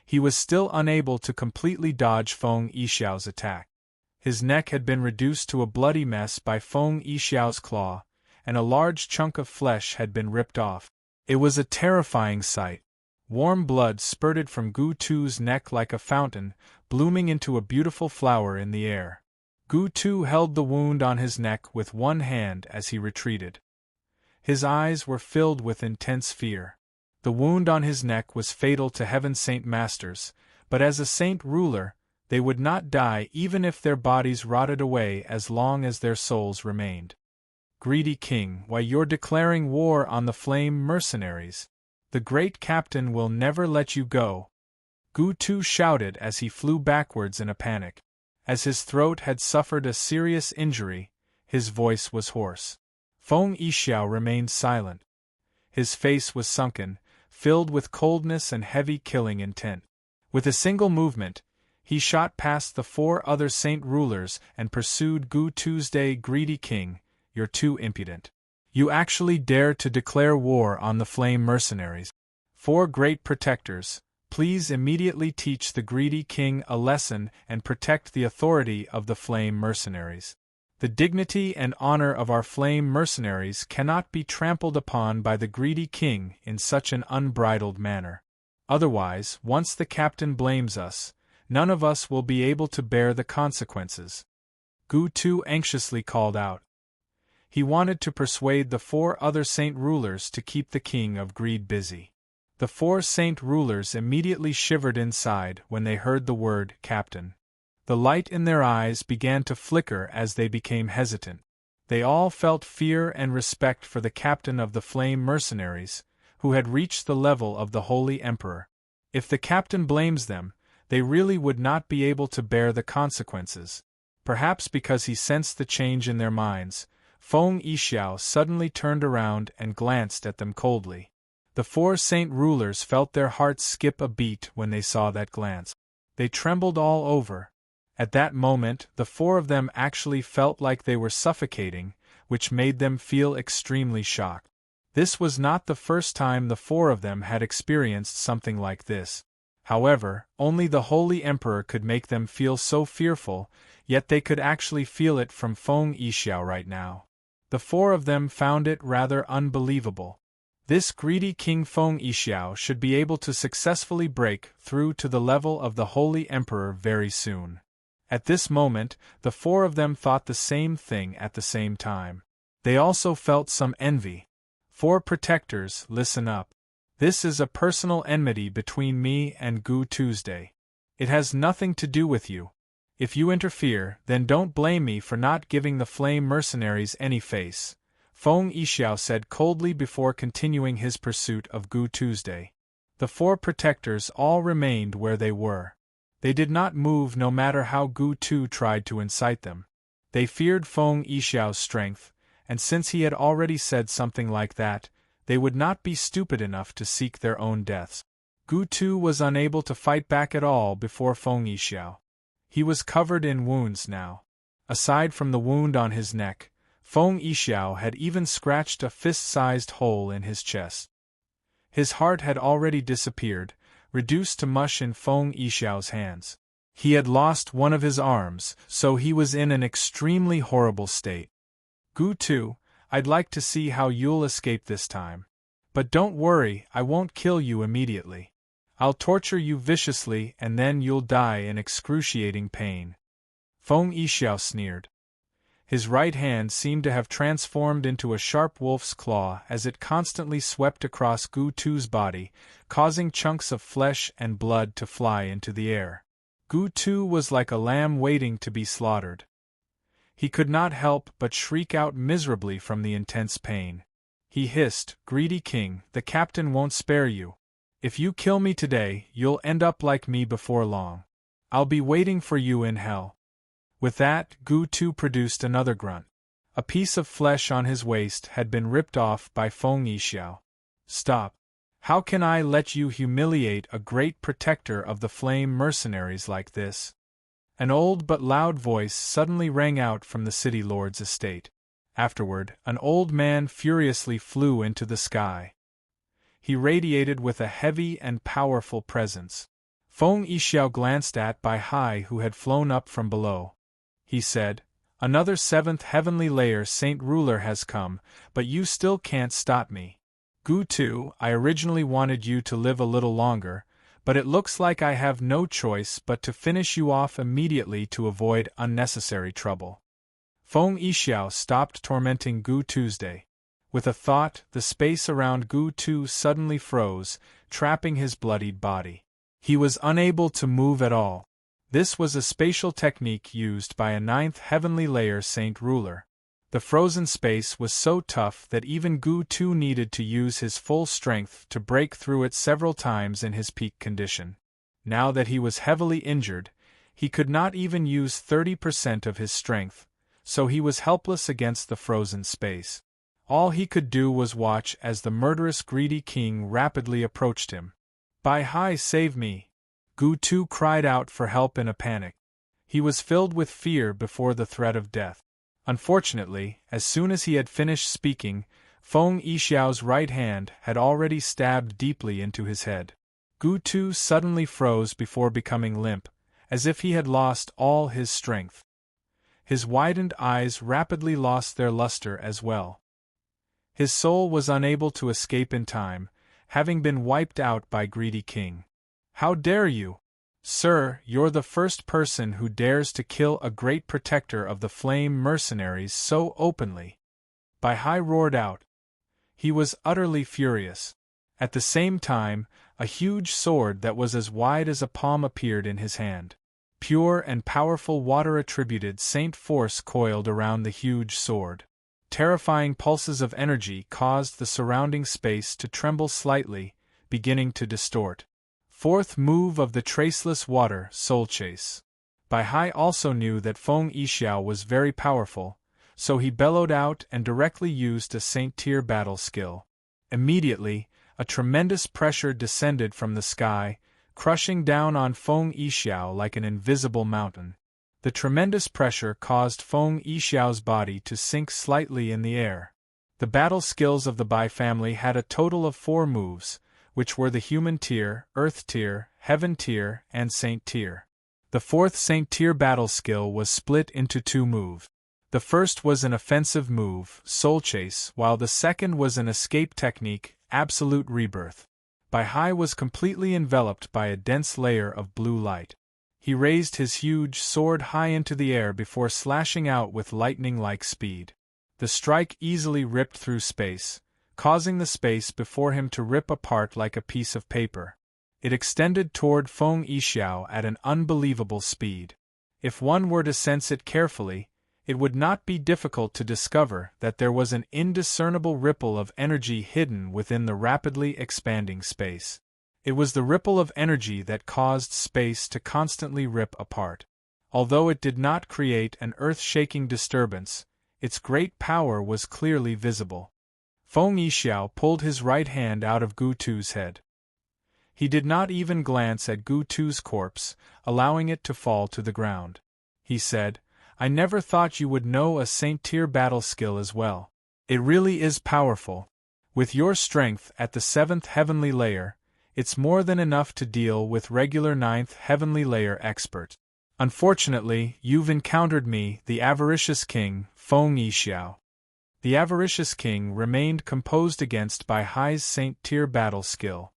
he was still unable to completely dodge Feng Yixiao's attack. His neck had been reduced to a bloody mess by Feng Yixiao's claw, and a large chunk of flesh had been ripped off. It was a terrifying sight. Warm blood spurted from Gu Tu's neck like a fountain, blooming into a beautiful flower in the air. Gu Tu held the wound on his neck with one hand as he retreated. His eyes were filled with intense fear. The wound on his neck was fatal to Heaven Saint Masters, but as a Saint ruler, they would not die even if their bodies rotted away as long as their souls remained. Greedy king, why you're declaring war on the flame mercenaries? The great captain will never let you go. Gu Tu shouted as he flew backwards in a panic. As his throat had suffered a serious injury, his voice was hoarse. Feng Yixiao remained silent. His face was sunken, filled with coldness and heavy killing intent. With a single movement, he shot past the 4 other saint rulers and pursued Gu Tuesday. Greedy king, you're too impudent. You actually dare to declare war on the flame mercenaries. 4 great protectors, please immediately teach the greedy king a lesson and protect the authority of the flame mercenaries. The dignity and honor of our flame mercenaries cannot be trampled upon by the greedy king in such an unbridled manner. Otherwise, once the captain blames us, none of us will be able to bear the consequences. Gu Tu anxiously called out. He wanted to persuade the 4 other saint rulers to keep the king of greed busy. The 4 saint rulers immediately shivered inside when they heard the word captain. The light in their eyes began to flicker as they became hesitant. They all felt fear and respect for the captain of the flame mercenaries, who had reached the level of the Holy Emperor. If the captain blames them, they really would not be able to bear the consequences. Perhaps because he sensed the change in their minds, Feng Yixiao suddenly turned around and glanced at them coldly. The 4 saint rulers felt their hearts skip a beat when they saw that glance. They trembled all over. At that moment, the 4 of them actually felt like they were suffocating, which made them feel extremely shocked. This was not the first time the 4 of them had experienced something like this. However, only the Holy Emperor could make them feel so fearful, yet they could actually feel it from Feng Yixiao right now. The 4 of them found it rather unbelievable. This greedy King Feng Yixiao should be able to successfully break through to the level of the Holy Emperor very soon. At this moment, the 4 of them thought the same thing at the same time. They also felt some envy. 4 protectors, listen up. This is a personal enmity between me and Gu Tuesday. It has nothing to do with you. If you interfere, then don't blame me for not giving the flame mercenaries any face, Feng Yixiao said coldly before continuing his pursuit of Gu Tuesday. The 4 protectors all remained where they were. They did not move no matter how Gu Tu tried to incite them. They feared Feng Yixiao's strength, and since he had already said something like that, they would not be stupid enough to seek their own deaths. Gu Tu was unable to fight back at all before Feng Yixiao. He was covered in wounds now. Aside from the wound on his neck, Feng Yixiao had even scratched a fist-sized hole in his chest. His heart had already disappeared, reduced to mush in Feng Yixiao's hands. He had lost one of his arms, so he was in an extremely horrible state. Gu Tu, I'd like to see how you'll escape this time. But don't worry, I won't kill you immediately. I'll torture you viciously and then you'll die in excruciating pain. Feng Yixiao sneered. His right hand seemed to have transformed into a sharp wolf's claw as it constantly swept across Gu Tu's body, causing chunks of flesh and blood to fly into the air. Gu Tu was like a lamb waiting to be slaughtered. He could not help but shriek out miserably from the intense pain. He hissed, "Greedy king, the captain won't spare you. If you kill me today, you'll end up like me before long. I'll be waiting for you in hell." With that, Gu Tu produced another grunt. A piece of flesh on his waist had been ripped off by Feng Yixiao. "Stop. How can I let you humiliate a great protector of the flame mercenaries like this?" An old but loud voice suddenly rang out from the city lord's estate. Afterward, an old man furiously flew into the sky. He radiated with a heavy and powerful presence. Feng Yixiao glanced at Bai Hai, who had flown up from below. He said, "Another 7th heavenly layer saint ruler has come, but you still can't stop me. Gu Tu, I originally wanted you to live a little longer, but it looks like I have no choice but to finish you off immediately to avoid unnecessary trouble." Feng Yixiao stopped tormenting Gu Tuesday. With a thought, the space around Gu Tu suddenly froze, trapping his bloodied body. He was unable to move at all. This was a spatial technique used by a 9th heavenly layer saint ruler. The frozen space was so tough that even Gu Tu needed to use his full strength to break through it several times in his peak condition. Now that he was heavily injured, he could not even use 30% of his strength, so he was helpless against the frozen space. All he could do was watch as the murderous greedy king rapidly approached him. "Bai Hai, save me!" Gu Tu cried out for help in a panic. He was filled with fear before the threat of death. Unfortunately, as soon as he had finished speaking, Feng Yixiao's right hand had already stabbed deeply into his head. Gu Tu suddenly froze before becoming limp, as if he had lost all his strength. His widened eyes rapidly lost their luster as well. His soul was unable to escape in time, having been wiped out by greedy king. "How dare you? Sir, you're the first person who dares to kill a great protector of the flame mercenaries so openly!" Bai Hai roared out. He was utterly furious. At the same time, a huge sword that was as wide as a palm appeared in his hand. Pure and powerful water-attributed saint force coiled around the huge sword. Terrifying pulses of energy caused the surrounding space to tremble slightly, beginning to distort. Fourth move of the traceless water, Soul Chase. Bai Hai also knew that Feng Yixiao was very powerful, so he bellowed out and directly used a saint-tier battle skill. Immediately, a tremendous pressure descended from the sky, crushing down on Feng Yixiao like an invisible mountain. The tremendous pressure caused Feng Yixiao's body to sink slightly in the air. The battle skills of the Bai family had a total of 4 moves, which were the human tier, earth tier, heaven tier, and saint tier. The 4th saint tier battle skill was split into 2 moves. The first was an offensive move, Soul Chase, while the second was an escape technique, Absolute Rebirth. Bai Hai was completely enveloped by a dense layer of blue light. He raised his huge sword high into the air before slashing out with lightning-like speed. The strike easily ripped through space, causing the space before him to rip apart like a piece of paper. It extended toward Feng Yixiao at an unbelievable speed. If one were to sense it carefully, it would not be difficult to discover that there was an indiscernible ripple of energy hidden within the rapidly expanding space. It was the ripple of energy that caused space to constantly rip apart. Although it did not create an earth-shaking disturbance, its great power was clearly visible. Feng Yixiao pulled his right hand out of Gu Tu's head. He did not even glance at Gu Tu's corpse, allowing it to fall to the ground. He said, "I never thought you would know a saint-tier battle skill as well. It really is powerful. With your strength at the 7th heavenly layer, it's more than enough to deal with regular 9th heavenly layer expert. Unfortunately, you've encountered me, the avaricious king, Feng Yixiao." The avaricious king remained composed against Bai Hai's saint-tier battle skill.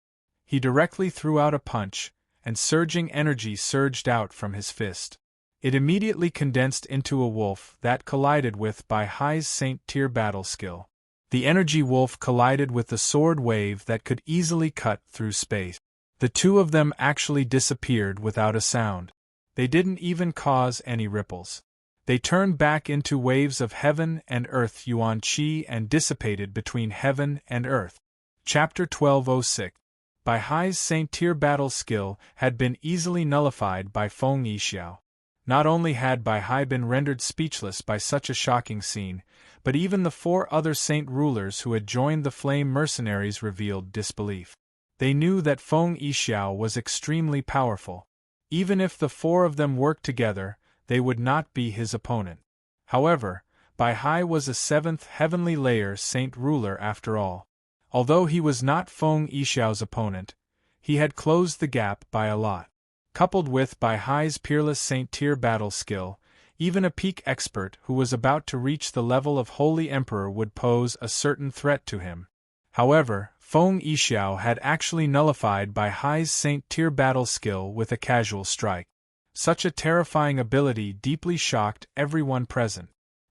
He directly threw out a punch, and surging energy surged out from his fist. It immediately condensed into a wolf that collided with Bai Hai's saint-tier battle skill. The energy wolf collided with the sword wave that could easily cut through space. The two of them actually disappeared without a sound. They didn't even cause any ripples. They turned back into waves of heaven and earth Yuan Qi and dissipated between heaven and earth. Chapter 1206. Bai Hai's Saint-Tier battle skill had been easily nullified by Feng Yixiao. Not only had Bai Hai been rendered speechless by such a shocking scene, but even the 4 other saint rulers who had joined the flame mercenaries revealed disbelief. They knew that Feng Yixiao was extremely powerful. Even if the 4 of them worked together, they would not be his opponent. However, Bai Hai was a 7th heavenly layer saint ruler after all. Although he was not Feng Yixiao's opponent, he had closed the gap by a lot. Coupled with Bai Hai's peerless Saint-Tier battle skill, even a peak expert who was about to reach the level of Holy Emperor would pose a certain threat to him. However, Feng Yixiao had actually nullified Bai Hai's Saint-Tier battle skill with a casual strike. Such a terrifying ability deeply shocked everyone present.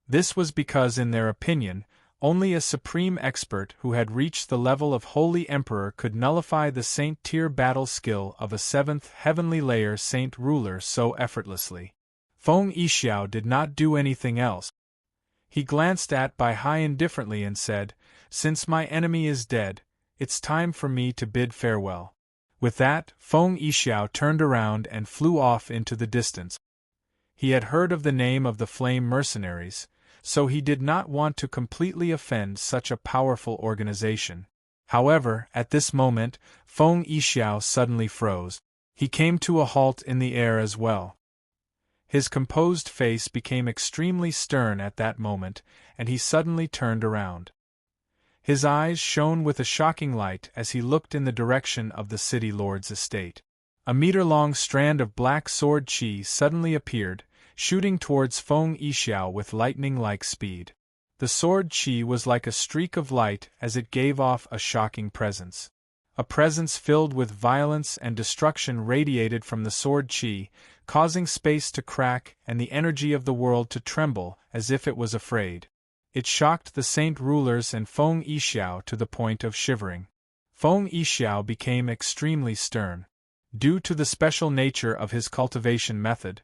This was because, in their opinion, only a supreme expert who had reached the level of Holy Emperor could nullify the Saint-Tier battle skill of a 7th heavenly layer saint ruler so effortlessly. Feng Yixiao did not do anything else. He glanced at Bai Hai indifferently and said, "Since my enemy is dead, it's time for me to bid farewell." With that, Feng Yixiao turned around and flew off into the distance. He had heard of the name of the flame mercenaries, so he did not want to completely offend such a powerful organization. However, at this moment, Feng Yixiao suddenly froze. He came to a halt in the air as well. His composed face became extremely stern at that moment, and he suddenly turned around. His eyes shone with a shocking light as he looked in the direction of the city lord's estate. A meter-long strand of black sword qi suddenly appeared, shooting towards Feng Yixiao with lightning-like speed. The sword qi was like a streak of light as it gave off a shocking presence. A presence filled with violence and destruction radiated from the sword qi, causing space to crack and the energy of the world to tremble as if it was afraid. It shocked the saint rulers and Feng Yixiao to the point of shivering. Feng Yixiao became extremely stern. Due to the special nature of his cultivation method,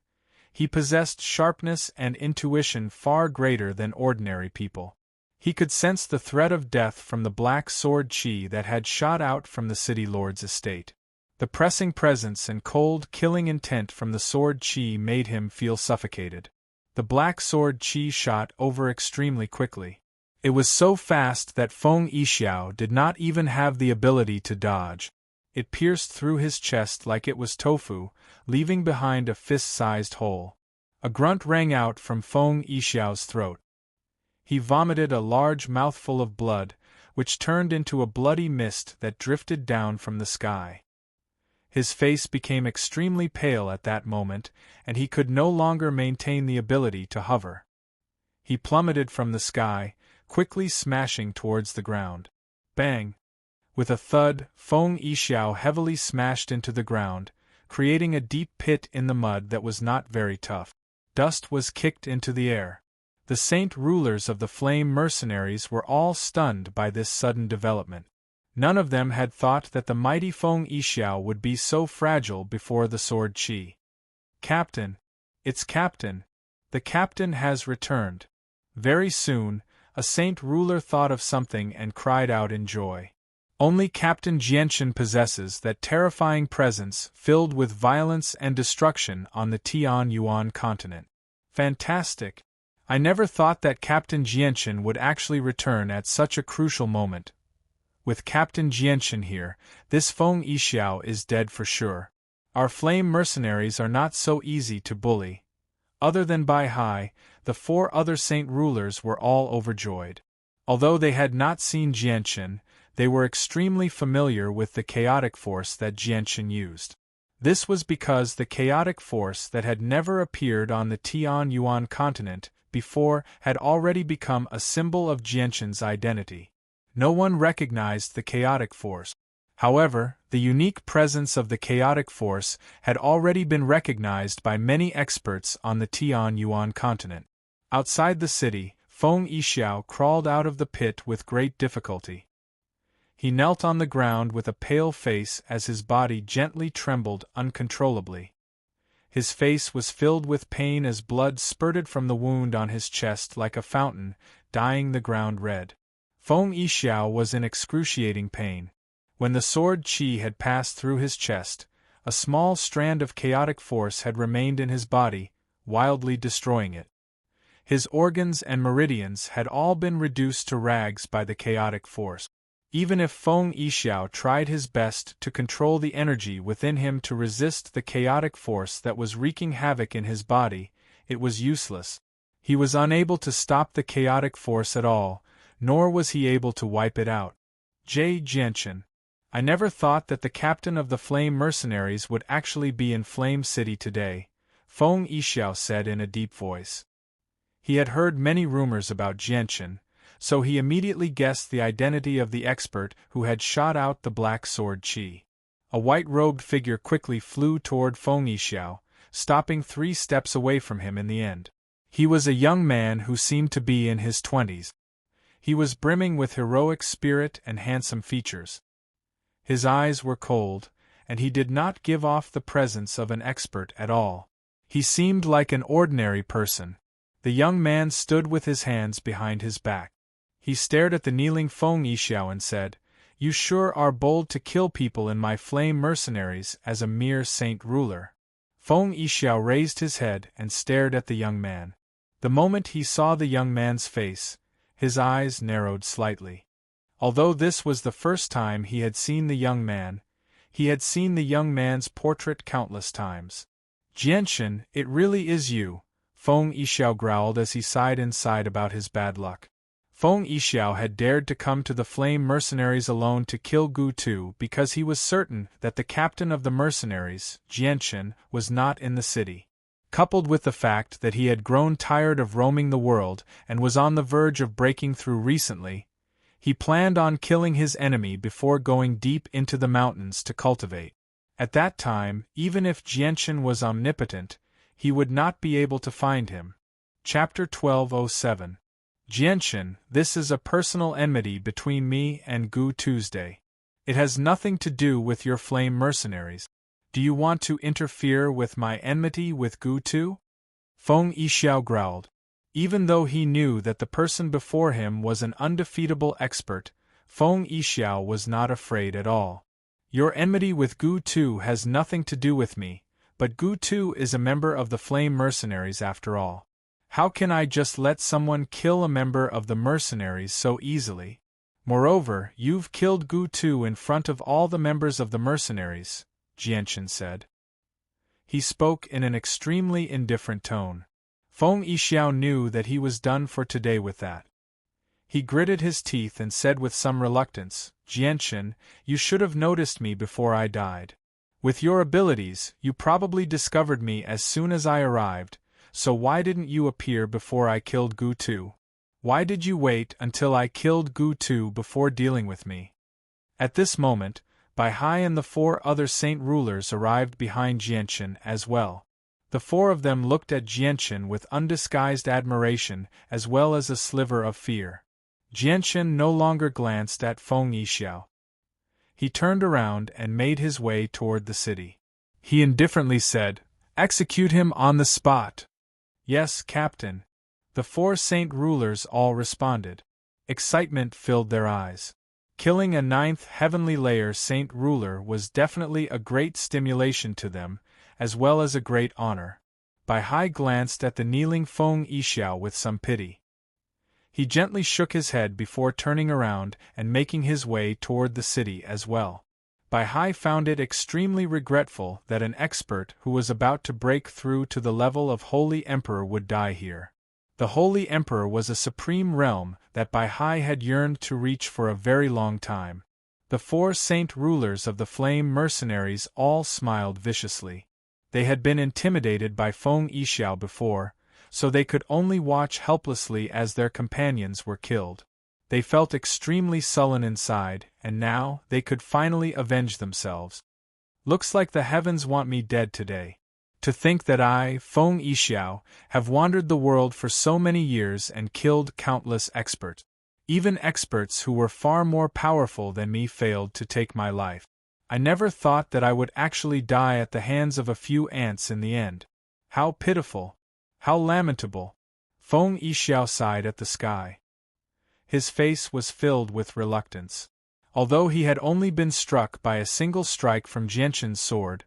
he possessed sharpness and intuition far greater than ordinary people. He could sense the threat of death from the black sword qi that had shot out from the city lord's estate. The pressing presence and cold, killing intent from the sword qi made him feel suffocated. The black sword qi shot over extremely quickly. It was so fast that Feng Yixiao did not even have the ability to dodge. It pierced through his chest like it was tofu, leaving behind a fist-sized hole. A grunt rang out from Feng Yixiao's throat. He vomited a large mouthful of blood, which turned into a bloody mist that drifted down from the sky. His face became extremely pale at that moment, and he could no longer maintain the ability to hover. He plummeted from the sky, quickly smashing towards the ground. Bang! With a thud, Feng Yixiao heavily smashed into the ground, creating a deep pit in the mud that was not very tough. Dust was kicked into the air. The saint rulers of the flame mercenaries were all stunned by this sudden development. None of them had thought that the mighty Feng Yixiao would be so fragile before the sword qi. "Captain! It's Captain! The Captain has returned!" Very soon, a saint ruler thought of something and cried out in joy. Only Captain Jianshan possesses that terrifying presence filled with violence and destruction on the Tianyuan continent. Fantastic! I never thought that Captain Jianshan would actually return at such a crucial moment. With Captain Jianshan here, this Feng Yixiao is dead for sure. Our flame mercenaries are not so easy to bully. Other than Bai Hai, the 4 other saint rulers were all overjoyed. Although they had not seen Jianshan, they were extremely familiar with the chaotic force that Jianshan used. This was because the chaotic force that had never appeared on the Tianyuan continent before had already become a symbol of Jianshan's identity. No one recognized the chaotic force. However, the unique presence of the chaotic force had already been recognized by many experts on the Tianyuan continent. Outside the city, Feng Yixiao crawled out of the pit with great difficulty. He knelt on the ground with a pale face as his body gently trembled uncontrollably. His face was filled with pain as blood spurted from the wound on his chest like a fountain, dyeing the ground red. Feng Yixiao was in excruciating pain. When the sword qi had passed through his chest, a small strand of chaotic force had remained in his body, wildly destroying it. His organs and meridians had all been reduced to rags by the chaotic force. Even if Feng Yixiao tried his best to control the energy within him to resist the chaotic force that was wreaking havoc in his body, it was useless. He was unable to stop the chaotic force at all, nor was he able to wipe it out. Jianchen. I never thought that the captain of the Flame Mercenaries would actually be in Flame City today, Feng Yixiao said in a deep voice. He had heard many rumors about Jianchen, so he immediately guessed the identity of the expert who had shot out the black sword qi. A white-robed figure quickly flew toward Feng Yixiao, stopping 3 steps away from him in the end. He was a young man who seemed to be in his 20s. He was brimming with heroic spirit and handsome features. His eyes were cold, and he did not give off the presence of an expert at all. He seemed like an ordinary person. The young man stood with his hands behind his back. He stared at the kneeling Feng Yixiao and said, "You sure are bold to kill people in my Flame Mercenaries as a mere saint ruler." Feng Yixiao raised his head and stared at the young man. The moment he saw the young man's face, his eyes narrowed slightly. Although this was the first time he had seen the young man, he had seen the young man's portrait countless times. "Jianchen, it really is you," Feng Yixiao growled as he sighed inside about his bad luck. Feng Yixiao had dared to come to the Flame Mercenaries alone to kill Gu Tu because he was certain that the captain of the mercenaries, Jianchen, was not in the city. Coupled with the fact that he had grown tired of roaming the world and was on the verge of breaking through recently, he planned on killing his enemy before going deep into the mountains to cultivate. At that time, even if Jianchen was omnipotent, he would not be able to find him. Chapter 1207. Jianchen, this is a personal enmity between me and Gu Tuesday. It has nothing to do with your Flame Mercenaries. Do you want to interfere with my enmity with Gu Tu? Feng Yixiao growled. Even though he knew that the person before him was an undefeatable expert, Feng Yixiao was not afraid at all. Your enmity with Gu Tu has nothing to do with me, but Gu Tu is a member of the Flame Mercenaries after all. How can I just let someone kill a member of the mercenaries so easily? Moreover, you've killed Gu Tu in front of all the members of the mercenaries, Jianchen said. He spoke in an extremely indifferent tone. Feng Yixiao knew that he was done for today with that. He gritted his teeth and said with some reluctance, "Jianchen, you should have noticed me before I died. With your abilities, you probably discovered me as soon as I arrived, so why didn't you appear before I killed Gu Tu? Why did you wait until I killed Gu Tu before dealing with me?" At this moment, Bai Hai and the 4 other saint rulers arrived behind Jianchen as well. The 4 of them looked at Jianchen with undisguised admiration as well as a sliver of fear. Jianchen no longer glanced at Feng Yixiao. He turned around and made his way toward the city. He indifferently said, "Execute him on the spot." "Yes, Captain." The 4 saint rulers all responded. Excitement filled their eyes. Killing a 9th heavenly layer saint ruler was definitely a great stimulation to them, as well as a great honor. Bai Hai glanced at the kneeling Feng Yixiao with some pity. He gently shook his head before turning around and making his way toward the city as well. Bai Hai found it extremely regretful that an expert who was about to break through to the level of Holy Emperor would die here. The Holy Emperor was a supreme realm that Bai Hai had yearned to reach for a very long time. The 4 saint rulers of the Flame Mercenaries all smiled viciously. They had been intimidated by Feng Yixiao before, so they could only watch helplessly as their companions were killed. They felt extremely sullen inside, and now they could finally avenge themselves. Looks like the heavens want me dead today. To think that I, Feng Yixiao, have wandered the world for so many years and killed countless experts. Even experts who were far more powerful than me failed to take my life. I never thought that I would actually die at the hands of a few ants in the end. How pitiful! How lamentable! Feng Yixiao sighed at the sky. His face was filled with reluctance. Although he had only been struck by a single strike from Jianshan's sword,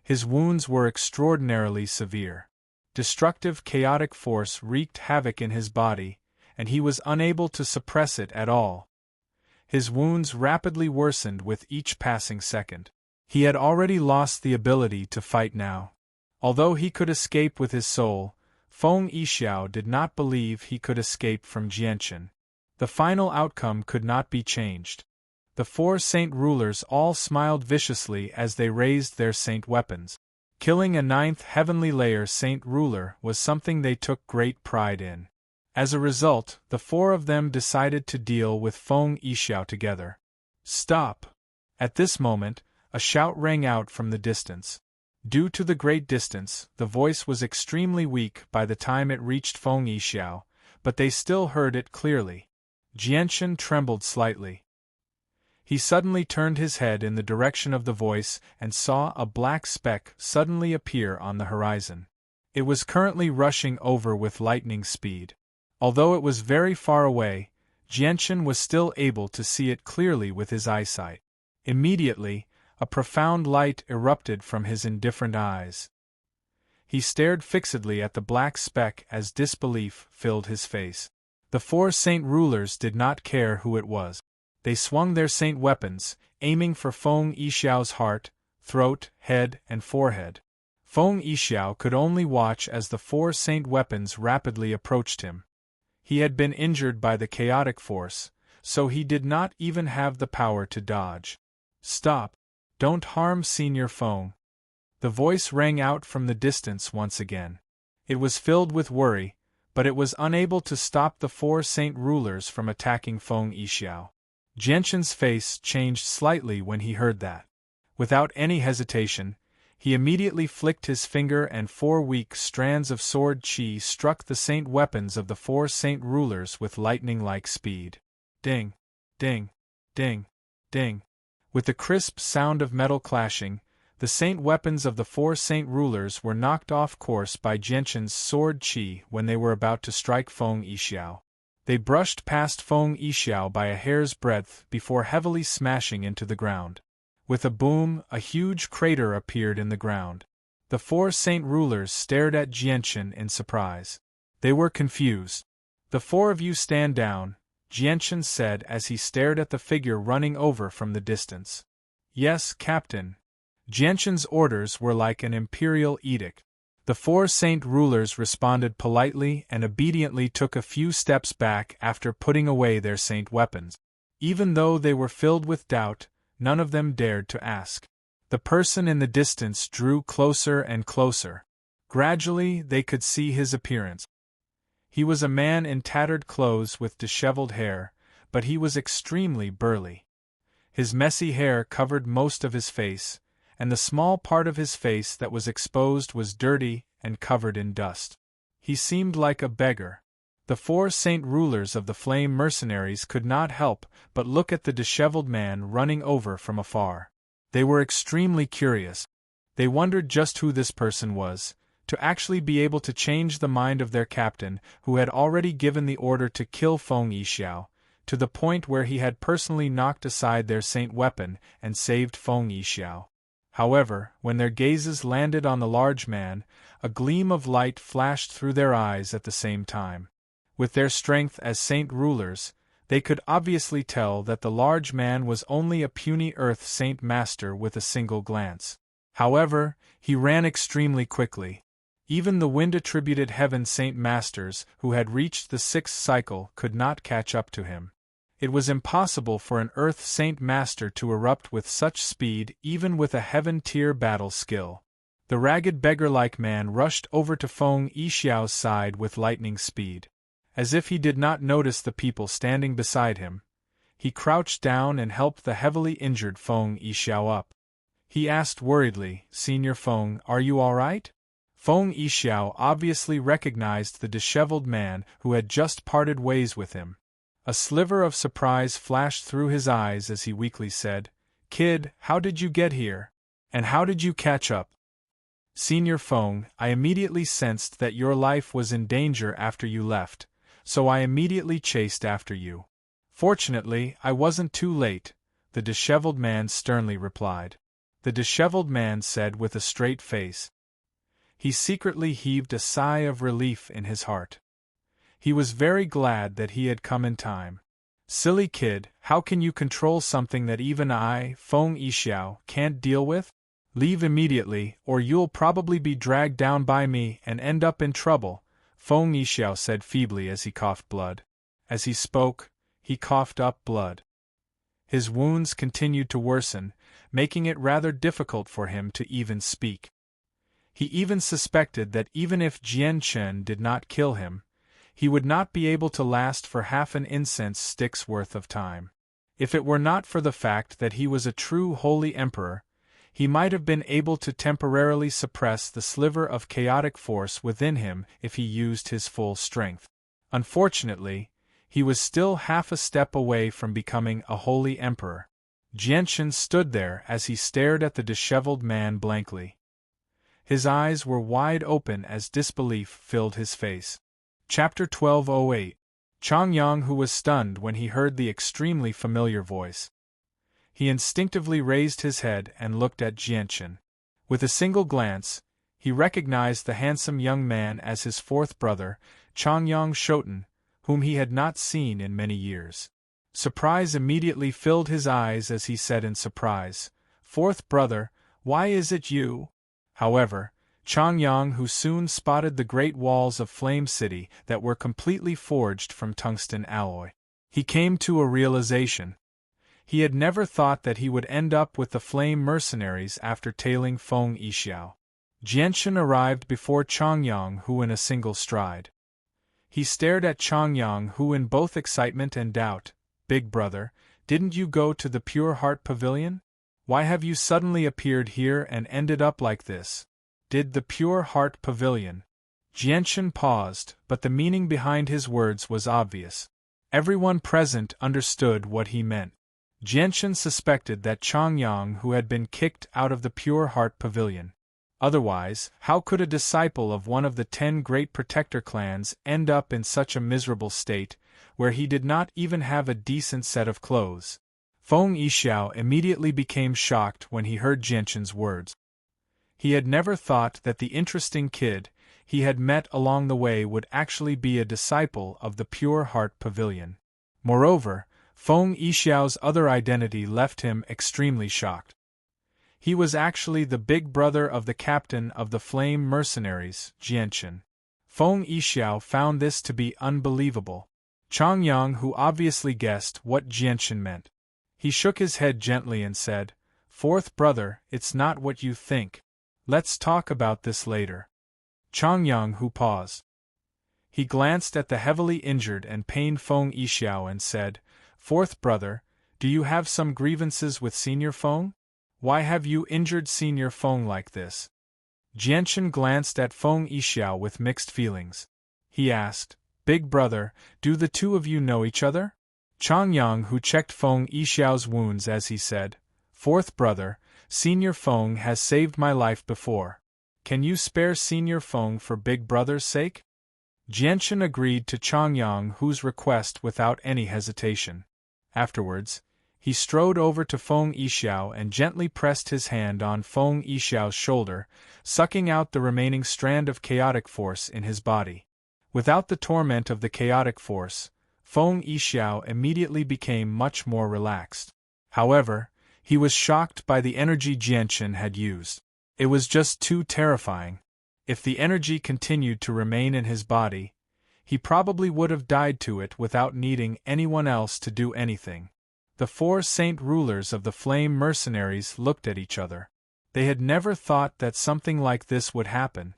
his wounds were extraordinarily severe. Destructive chaotic force wreaked havoc in his body, and he was unable to suppress it at all. His wounds rapidly worsened with each passing second. He had already lost the ability to fight now. Although he could escape with his soul, Feng Yixiao did not believe he could escape from Jianshan. The final outcome could not be changed. The four saint rulers all smiled viciously as they raised their saint weapons. Killing a ninth heavenly layer saint ruler was something they took great pride in. As a result, the four of them decided to deal with Feng Yixiao together. Stop! At this moment, a shout rang out from the distance. Due to the great distance, the voice was extremely weak by the time it reached Feng Yixiao, but they still heard it clearly. Jianshan trembled slightly. He suddenly turned his head in the direction of the voice and saw a black speck suddenly appear on the horizon. It was currently rushing over with lightning speed. Although it was very far away, Jianshan was still able to see it clearly with his eyesight. Immediately, a profound light erupted from his indifferent eyes. He stared fixedly at the black speck as disbelief filled his face. The four saint rulers did not care who it was. They swung their saint weapons, aiming for Feng Yixiao's heart, throat, head, and forehead. Feng Yixiao could only watch as the four saint weapons rapidly approached him. He had been injured by the chaotic force, so he did not even have the power to dodge. Stop! Don't harm Senior Feng. The voice rang out from the distance once again. It was filled with worry, but it was unable to stop the four saint rulers from attacking Feng Yixiao. Jianshan's face changed slightly when he heard that. Without any hesitation, he immediately flicked his finger and 4 weak strands of sword qi struck the saint weapons of the four saint rulers with lightning-like speed. Ding! Ding! Ding! Ding! With the crisp sound of metal clashing, the saint weapons of the four saint rulers were knocked off course by Jianshan's sword qi when they were about to strike Feng Yixiao. They brushed past Feng Yixiao by a hair's breadth before heavily smashing into the ground. With a boom, a huge crater appeared in the ground. The four saint rulers stared at Jianshan in surprise. They were confused. "The four of you stand down," Jianshan said as he stared at the figure running over from the distance. "Yes, Captain." Jianshan's orders were like an imperial edict. The four saint rulers responded politely and obediently took a few steps back after putting away their saint weapons. Even though they were filled with doubt, none of them dared to ask. The person in the distance drew closer and closer. Gradually, they could see his appearance. He was a man in tattered clothes with disheveled hair, but he was extremely burly. His messy hair covered most of his face, and the small part of his face that was exposed was dirty and covered in dust. He seemed like a beggar. The four saint rulers of the flame mercenaries could not help but look at the disheveled man running over from afar. They were extremely curious. They wondered just who this person was, to actually be able to change the mind of their captain, who had already given the order to kill Feng Yixiao, to the point where he had personally knocked aside their saint weapon and saved Feng Yixiao. However, when their gazes landed on the large man, a gleam of light flashed through their eyes at the same time. With their strength as saint rulers, they could obviously tell that the large man was only a puny earth saint master with a single glance. However, he ran extremely quickly. Even the wind-attributed heaven saint masters who had reached the 6th cycle could not catch up to him. It was impossible for an earth saint master to erupt with such speed even with a heaven-tier battle skill. The ragged beggar-like man rushed over to Feng Yixiao's side with lightning speed. As if he did not notice the people standing beside him, he crouched down and helped the heavily injured Feng Yixiao up. He asked worriedly, "Senior Feng, are you all right?" Feng Yixiao obviously recognized the disheveled man who had just parted ways with him. A sliver of surprise flashed through his eyes as he weakly said, Kid, how did you get here? And how did you catch up? Senior Feng, I immediately sensed that your life was in danger after you left, so I immediately chased after you. Fortunately, I wasn't too late, the disheveled man sternly replied. The disheveled man said with a straight face. He secretly heaved a sigh of relief in his heart. He was very glad that he had come in time. Silly kid, how can you control something that even I, Feng Yixiao, can't deal with? Leave immediately, or you'll probably be dragged down by me and end up in trouble, Feng Yixiao said feebly as he coughed blood. As he spoke, he coughed up blood. His wounds continued to worsen, making it rather difficult for him to even speak. He even suspected that even if Jian Chen did not kill him, he would not be able to last for half an incense stick's worth of time. If it were not for the fact that he was a true holy emperor, he might have been able to temporarily suppress the sliver of chaotic force within him if he used his full strength. Unfortunately, he was still half a step away from becoming a holy emperor. Jianchen stood there as he stared at the disheveled man blankly. His eyes were wide open as disbelief filled his face. Chapter 1208. Changyang, who was stunned when he heard the extremely familiar voice. He instinctively raised his head and looked at Jianchen. With a single glance, he recognized the handsome young man as his fourth brother, Changyang Shoten, whom he had not seen in many years. Surprise immediately filled his eyes as he said in surprise, "Fourth brother, why is it you?" However, Changyang, who soon spotted the great walls of Flame City that were completely forged from tungsten alloy. He came to a realization. He had never thought that he would end up with the Flame Mercenaries after tailing Feng Yixiao. Jianchen arrived before Changyang, who in a single stride. He stared at Changyang, who in both excitement and doubt. "Big brother, didn't you go to the Pure Heart Pavilion? Why have you suddenly appeared here and ended up like this?" Did the Pure Heart Pavilion? Jianchen paused, but the meaning behind his words was obvious. Everyone present understood what he meant. Jianchen suspected that Changyang who had been kicked out of the Pure Heart Pavilion. Otherwise, how could a disciple of one of the 10 great protector clans end up in such a miserable state, where he did not even have a decent set of clothes? Feng Yixiao immediately became shocked when he heard Jianchen's words. He had never thought that the interesting kid he had met along the way would actually be a disciple of the Pure Heart Pavilion. Moreover, Feng Yixiao's other identity left him extremely shocked. He was actually the big brother of the captain of the Flame Mercenaries, Jianchen. Feng Yixiao found this to be unbelievable. Changyang, who obviously guessed what Jianchen meant. He shook his head gently and said, "Fourth brother, it's not what you think. Let's talk about this later." Changyang, who paused. He glanced at the heavily injured and pained Feng Yixiao and said, "Fourth brother, do you have some grievances with Senior Feng? Why have you injured Senior Feng like this?" Jianchen glanced at Feng Yixiao with mixed feelings. He asked, "Big brother, do the two of you know each other?" Changyang, who checked Feng Yixiao's wounds as he said, "Fourth brother, Senior Feng has saved my life before. Can you spare Senior Feng for Big brother's sake?" Jianchen agreed to Changyang whose request without any hesitation. Afterwards, he strode over to Feng Yixiao and gently pressed his hand on Feng Yixiao's shoulder, sucking out the remaining strand of chaotic force in his body. Without the torment of the chaotic force, Feng Yixiao immediately became much more relaxed. However, he was shocked by the energy Jianchen had used. It was just too terrifying. If the energy continued to remain in his body, he probably would have died to it without needing anyone else to do anything. The 4 saint rulers of the Flame Mercenaries looked at each other. They had never thought that something like this would happen.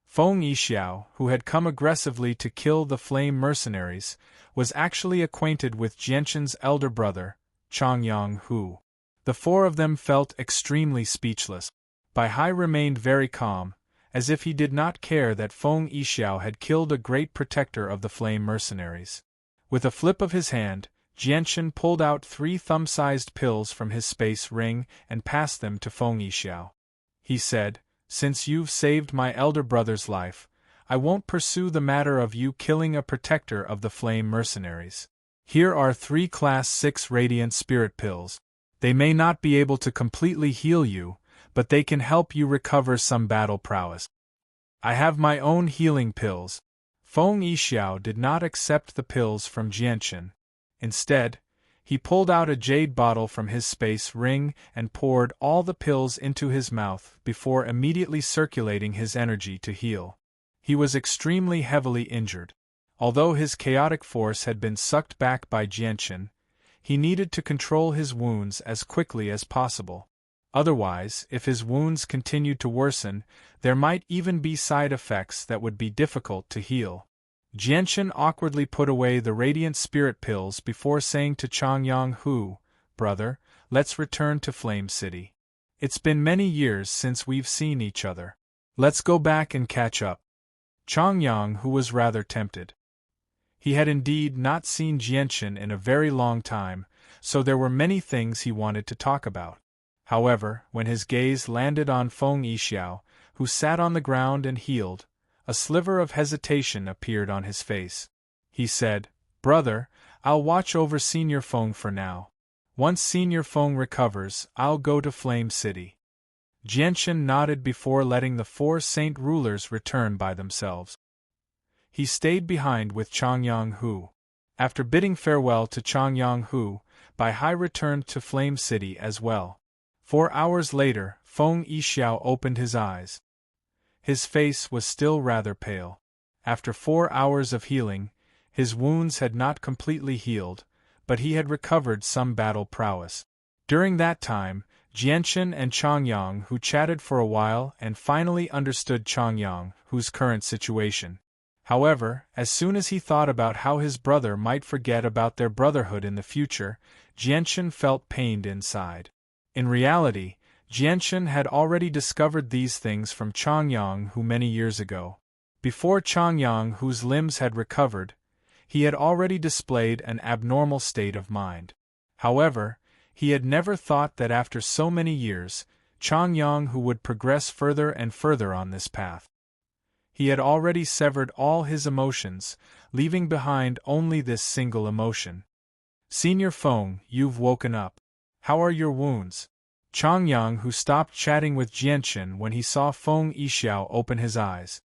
Feng Yixiao, who had come aggressively to kill the Flame Mercenaries, was actually acquainted with Jianchen's elder brother, Changyang Hu. The 4 of them felt extremely speechless. Bai Hai remained very calm, as if he did not care that Feng Yixiao had killed a great protector of the Flame Mercenaries. With a flip of his hand, Jianchen pulled out 3 thumb-sized pills from his space ring and passed them to Feng Yixiao. He said, "Since you've saved my elder brother's life, I won't pursue the matter of you killing a protector of the flame mercenaries. Here are 3 Class 6 Radiant Spirit Pills. They may not be able to completely heal you, but they can help you recover some battle prowess. I have my own healing pills." Feng Yixiao did not accept the pills from Jianchen. Instead, he pulled out a jade bottle from his space ring and poured all the pills into his mouth before immediately circulating his energy to heal. He was extremely heavily injured. Although his chaotic force had been sucked back by Jianchen, he needed to control his wounds as quickly as possible. Otherwise, if his wounds continued to worsen, there might even be side effects that would be difficult to heal. Jianchen awkwardly put away the radiant spirit pills before saying to Changyang Hu, "Brother, let's return to Flame City. It's been many years since we've seen each other. Let's go back and catch up." Changyang Hu was rather tempted. He had indeed not seen Jianchen in a very long time, so there were many things he wanted to talk about. However, when his gaze landed on Feng Yixiao, who sat on the ground and healed, a sliver of hesitation appeared on his face. He said, "Brother, I'll watch over Senior Feng for now. Once Senior Feng recovers, I'll go to Flame City." Jianchen nodded before letting the 4 saint rulers return by themselves. He stayed behind with Changyang Hu. After bidding farewell to Changyang Hu, Bai Hai returned to Flame City as well. 4 hours later, Feng Yixiao opened his eyes. His face was still rather pale. After 4 hours of healing, his wounds had not completely healed, but he had recovered some battle prowess. During that time, Jianchen and Changyang Hu chatted for a while and finally understood Changyang Hu's current situation. However, as soon as he thought about how his brother might forget about their brotherhood in the future, Jianchen felt pained inside. In reality, Jianchen had already discovered these things from Changyang Hu many years ago. Before Changyang Hu's limbs had recovered, he had already displayed an abnormal state of mind. However, he had never thought that after so many years, Changyang Hu would progress further and further on this path. He had already severed all his emotions, leaving behind only this single emotion. "Senior Feng, you've woken up. How are your wounds?" Changyang Hu stopped chatting with Jianchen when he saw Feng Yixiao open his eyes.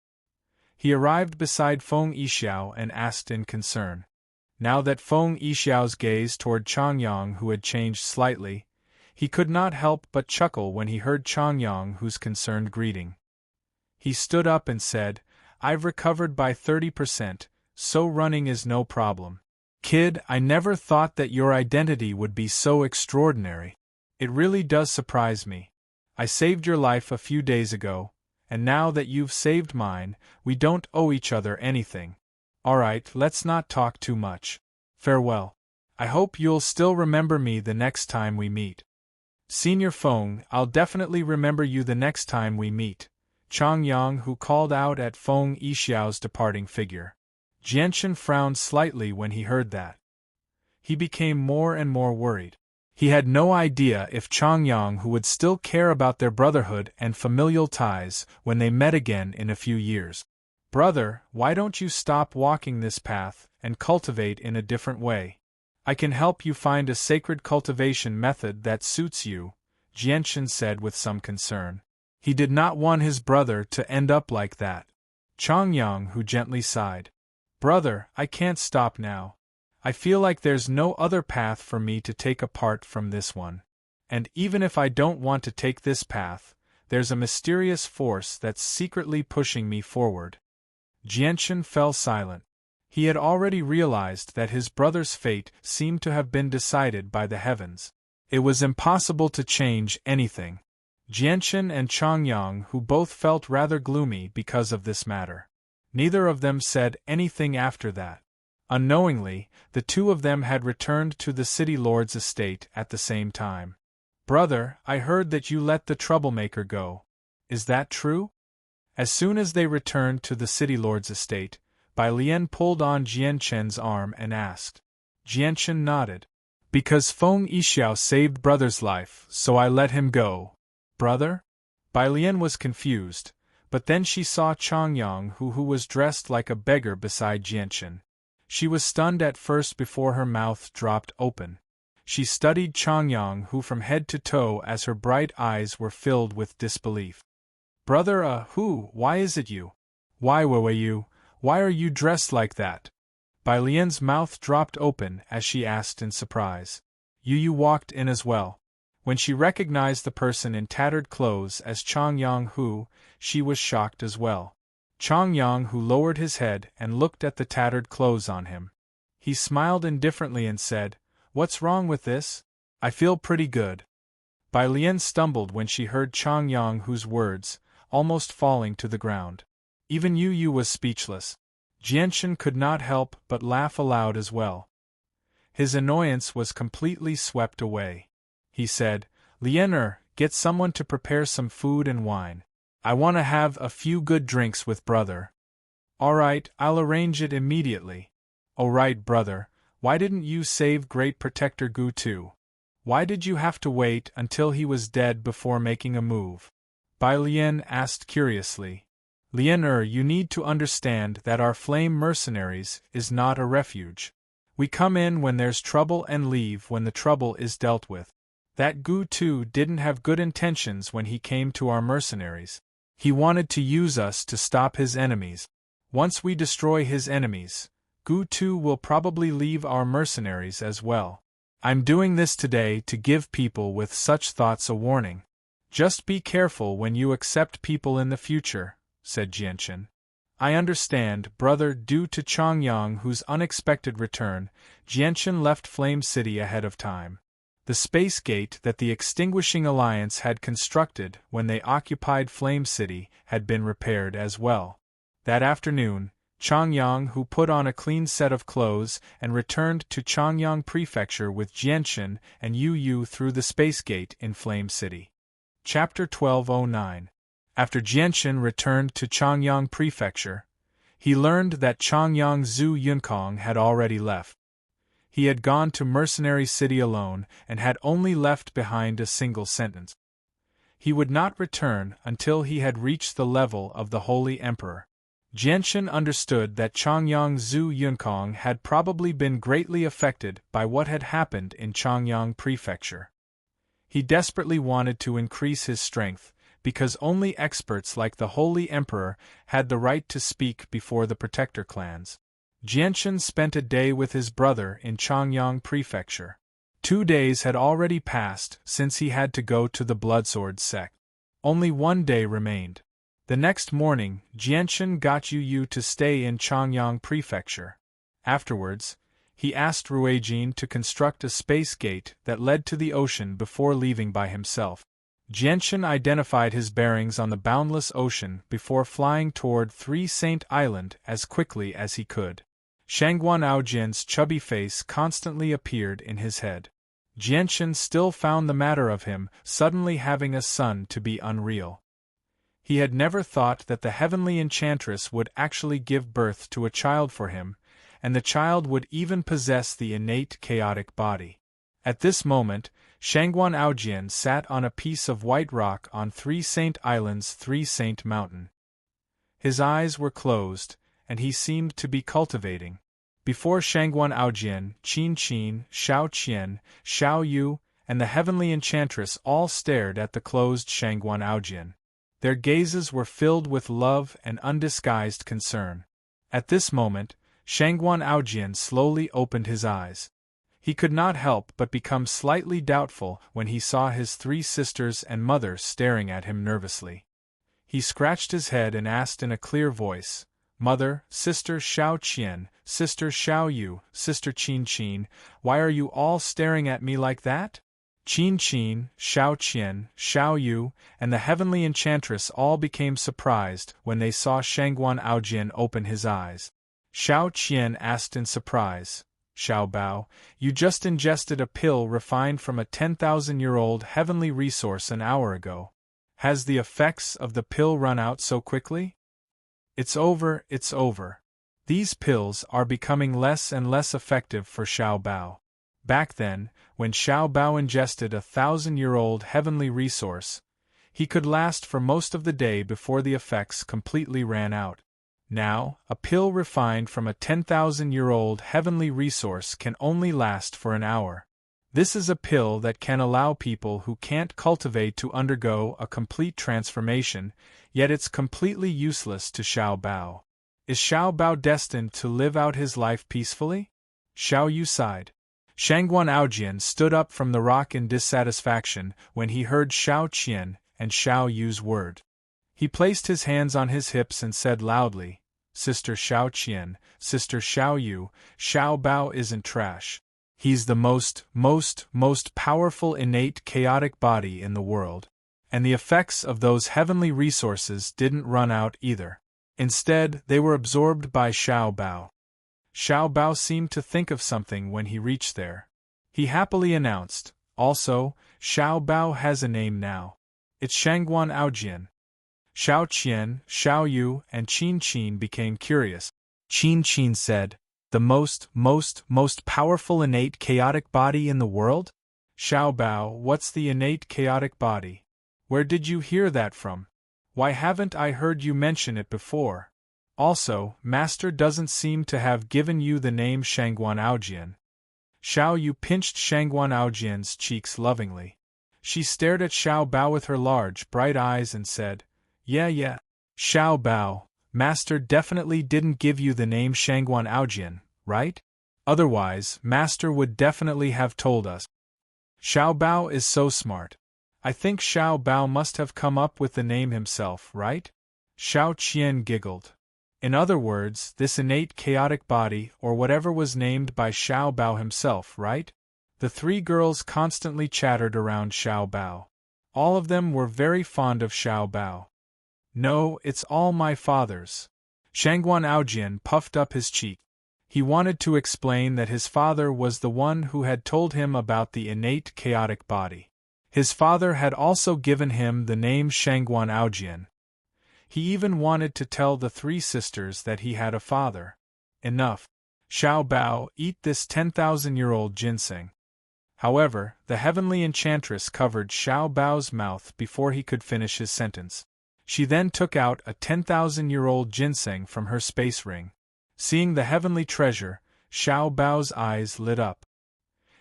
He arrived beside Feng Yixiao and asked in concern. Now that Feng Yixiao's gaze toward Changyang Hu had changed slightly, he could not help but chuckle when he heard Changyang Hu's concerned greeting. He stood up and said, "I've recovered by 30%, so running is no problem. Kid, I never thought that your identity would be so extraordinary. It really does surprise me. I saved your life a few days ago, and now that you've saved mine, we don't owe each other anything. Alright, let's not talk too much. Farewell. I hope you'll still remember me the next time we meet." "Senior Feng, I'll definitely remember you the next time we meet," Changyang Hu called out at Feng Yixiao's departing figure. Jianchen frowned slightly when he heard that. He became more and more worried. He had no idea if Changyang Hu would still care about their brotherhood and familial ties when they met again in a few years. "Brother, why don't you stop walking this path and cultivate in a different way? I can help you find a sacred cultivation method that suits you," Jianchen said with some concern. He did not want his brother to end up like that. Changyang Hu gently sighed. "Brother, I can't stop now. I feel like there's no other path for me to take apart from this one. And even if I don't want to take this path, there's a mysterious force that's secretly pushing me forward." Jianchen fell silent. He had already realized that his brother's fate seemed to have been decided by the heavens. It was impossible to change anything. Jianchen and Changyang Hu both felt rather gloomy because of this matter. Neither of them said anything after that. Unknowingly, the two of them had returned to the city lord's estate at the same time. "Brother, I heard that you let the troublemaker go. Is that true?" As soon as they returned to the city lord's estate, Bai Lian pulled on Jianchen's arm and asked. Jianchen nodded. Because Feng Yixiao saved brother's life, so I let him go. Brother? Bai Lian was confused, but then she saw Changyang who was dressed like a beggar beside Jianchen. She was stunned at first before her mouth dropped open. She studied Changyang who from head to toe as her bright eyes were filled with disbelief. Brother, why is it you? Why you? Why are you dressed like that? Bai Lian's mouth dropped open as she asked in surprise. Yu walked in as well. When she recognized the person in tattered clothes as Changyang Hu, she was shocked as well. Changyang Hu lowered his head and looked at the tattered clothes on him. He smiled indifferently and said, "What's wrong with this? I feel pretty good." Bai Lian stumbled when she heard Changyang Hu's words, almost falling to the ground. Even Yu was speechless. Jianchen could not help but laugh aloud as well. His annoyance was completely swept away. He said, "Lian, get someone to prepare some food and wine. I want to have a few good drinks with brother." "All right, I'll arrange it immediately." "Oh right, brother, why didn't you save Great Protector Gu too? Why did you have to wait until he was dead before making a move?" Bai Lian asked curiously. "Lian, you need to understand that our flame mercenaries is not a refuge. We come in when there's trouble and leave when the trouble is dealt with. That Gu Tu didn't have good intentions when he came to our mercenaries. He wanted to use us to stop his enemies. Once we destroy his enemies, Gu Tu will probably leave our mercenaries as well. I'm doing this today to give people with such thoughts a warning. Just be careful when you accept people in the future," said Jianchen. "I understand, brother." Due to Changyang Hu's unexpected return, Jianchen left Flame City ahead of time. The space gate that the Extinguishing Alliance had constructed when they occupied Flame City had been repaired as well. That afternoon, Changyang Hu put on a clean set of clothes and returned to Changyang Prefecture with Jianchen and Yu through the space gate in Flame City. Chapter 1209. After Jianchen returned to Changyang Prefecture, he learned that Changyang Zhu Yunkong had already left. He had gone to Mercenary City alone and had only left behind a single sentence. He would not return until he had reached the level of the Holy Emperor. Jianchen understood that Changyang Zhu Yunkong had probably been greatly affected by what had happened in Changyang Prefecture. He desperately wanted to increase his strength, because only experts like the Holy Emperor had the right to speak before the Protector clans. Jianchen spent a day with his brother in Changyang Prefecture. 2 days had already passed since he had to go to the Bloodsword sect. Only 1 day remained. The next morning, Jianchen got Yu to stay in Changyang Prefecture. Afterwards, he asked Ruijin to construct a space gate that led to the ocean before leaving by himself. Jianchen identified his bearings on the boundless ocean before flying toward Three Saint Island as quickly as he could. Shangguan Aojian's chubby face constantly appeared in his head. Jianchen still found the matter of him suddenly having a son to be unreal. He had never thought that the heavenly enchantress would actually give birth to a child for him, and the child would even possess the innate chaotic body. At this moment, Shangguan Aojian sat on a piece of white rock on Three Saint Island's Three Saint Mountain. His eyes were closed, and he seemed to be cultivating. Before Shangguan Aojian, Qin Qin, Xiao Qian, Xiao Yu, and the heavenly enchantress all stared at the closed Shangguan Aojian. Their gazes were filled with love and undisguised concern. At this moment, Shangguan Aojian slowly opened his eyes. He could not help but become slightly doubtful when he saw his 3 sisters and mother staring at him nervously. He scratched his head and asked in a clear voice, "Mother, Sister Xiao Qian, Sister Xiao Yu, Sister Qin Qin, why are you all staring at me like that?" Qin Qin, Xiao Qian, Xiao Yu, and the heavenly enchantress all became surprised when they saw Shangguan Aojian open his eyes. Xiao Qian asked in surprise, "Xiao Bao, you just ingested a pill refined from a 10,000-year-old heavenly resource an hour ago. Has the effects of the pill run out so quickly?" It's over," These pills are becoming less and less effective for Xiao Bao. Back then, when Xiao Bao ingested a 1,000-year-old heavenly resource, he could last for most of the day before the effects completely ran out. Now, a pill refined from a 10,000-year-old heavenly resource can only last for an hour. This is a pill that can allow people who can't cultivate to undergo a complete transformation, yet it's completely useless to Xiao Bao. Is Xiao Bao destined to live out his life peacefully? Xiao Yu sighed. Shangguan Aojian stood up from the rock in dissatisfaction when he heard Xiao Qian and Xiao Yu's word. He placed his hands on his hips and said loudly, "Sister Xiao Qian, Sister Xiao Yu, Xiao Bao isn't trash. He's the most powerful innate chaotic body in the world. And the effects of those heavenly resources didn't run out either. Instead, they were absorbed by Xiao Bao." Xiao Bao seemed to think of something when he reached there. He happily announced, "Also, Xiao Bao has a name now. It's Shangguan Aojian." Xiao Qian, Xiao Yu, and Qin Qin became curious. Qin Qin said, "The most powerful innate chaotic body in the world? Xiao Bao, what's the innate chaotic body? Where did you hear that from? Why haven't I heard you mention it before? Also, Master doesn't seem to have given you the name Shangguan Aojian." Xiao Yu pinched Shangguan Aojian's cheeks lovingly. She stared at Xiao Bao with her large, bright eyes and said, Yeah. Xiao Bao, Master definitely didn't give you the name Shangguan Aojian, right? Otherwise, Master would definitely have told us." Xiao Bao is so smart. I think Xiao Bao must have come up with the name himself, right? Xiao Qian giggled. In other words, this innate chaotic body or whatever was named by Xiao Bao himself, right? The three girls constantly chattered around Xiao Bao. All of them were very fond of Xiao Bao. "No, it's all my father's." Shangguan Aojian puffed up his cheek. He wanted to explain that his father was the one who had told him about the innate chaotic body. His father had also given him the name Shangguan Aojian. He even wanted to tell the three sisters that he had a father. Enough. Xiao Bao, eat this 10,000-year-old ginseng. However, the heavenly enchantress covered Xiao Bao's mouth before he could finish his sentence. She then took out a 10,000-year-old ginseng from her space ring. Seeing the heavenly treasure, Xiao Bao's eyes lit up.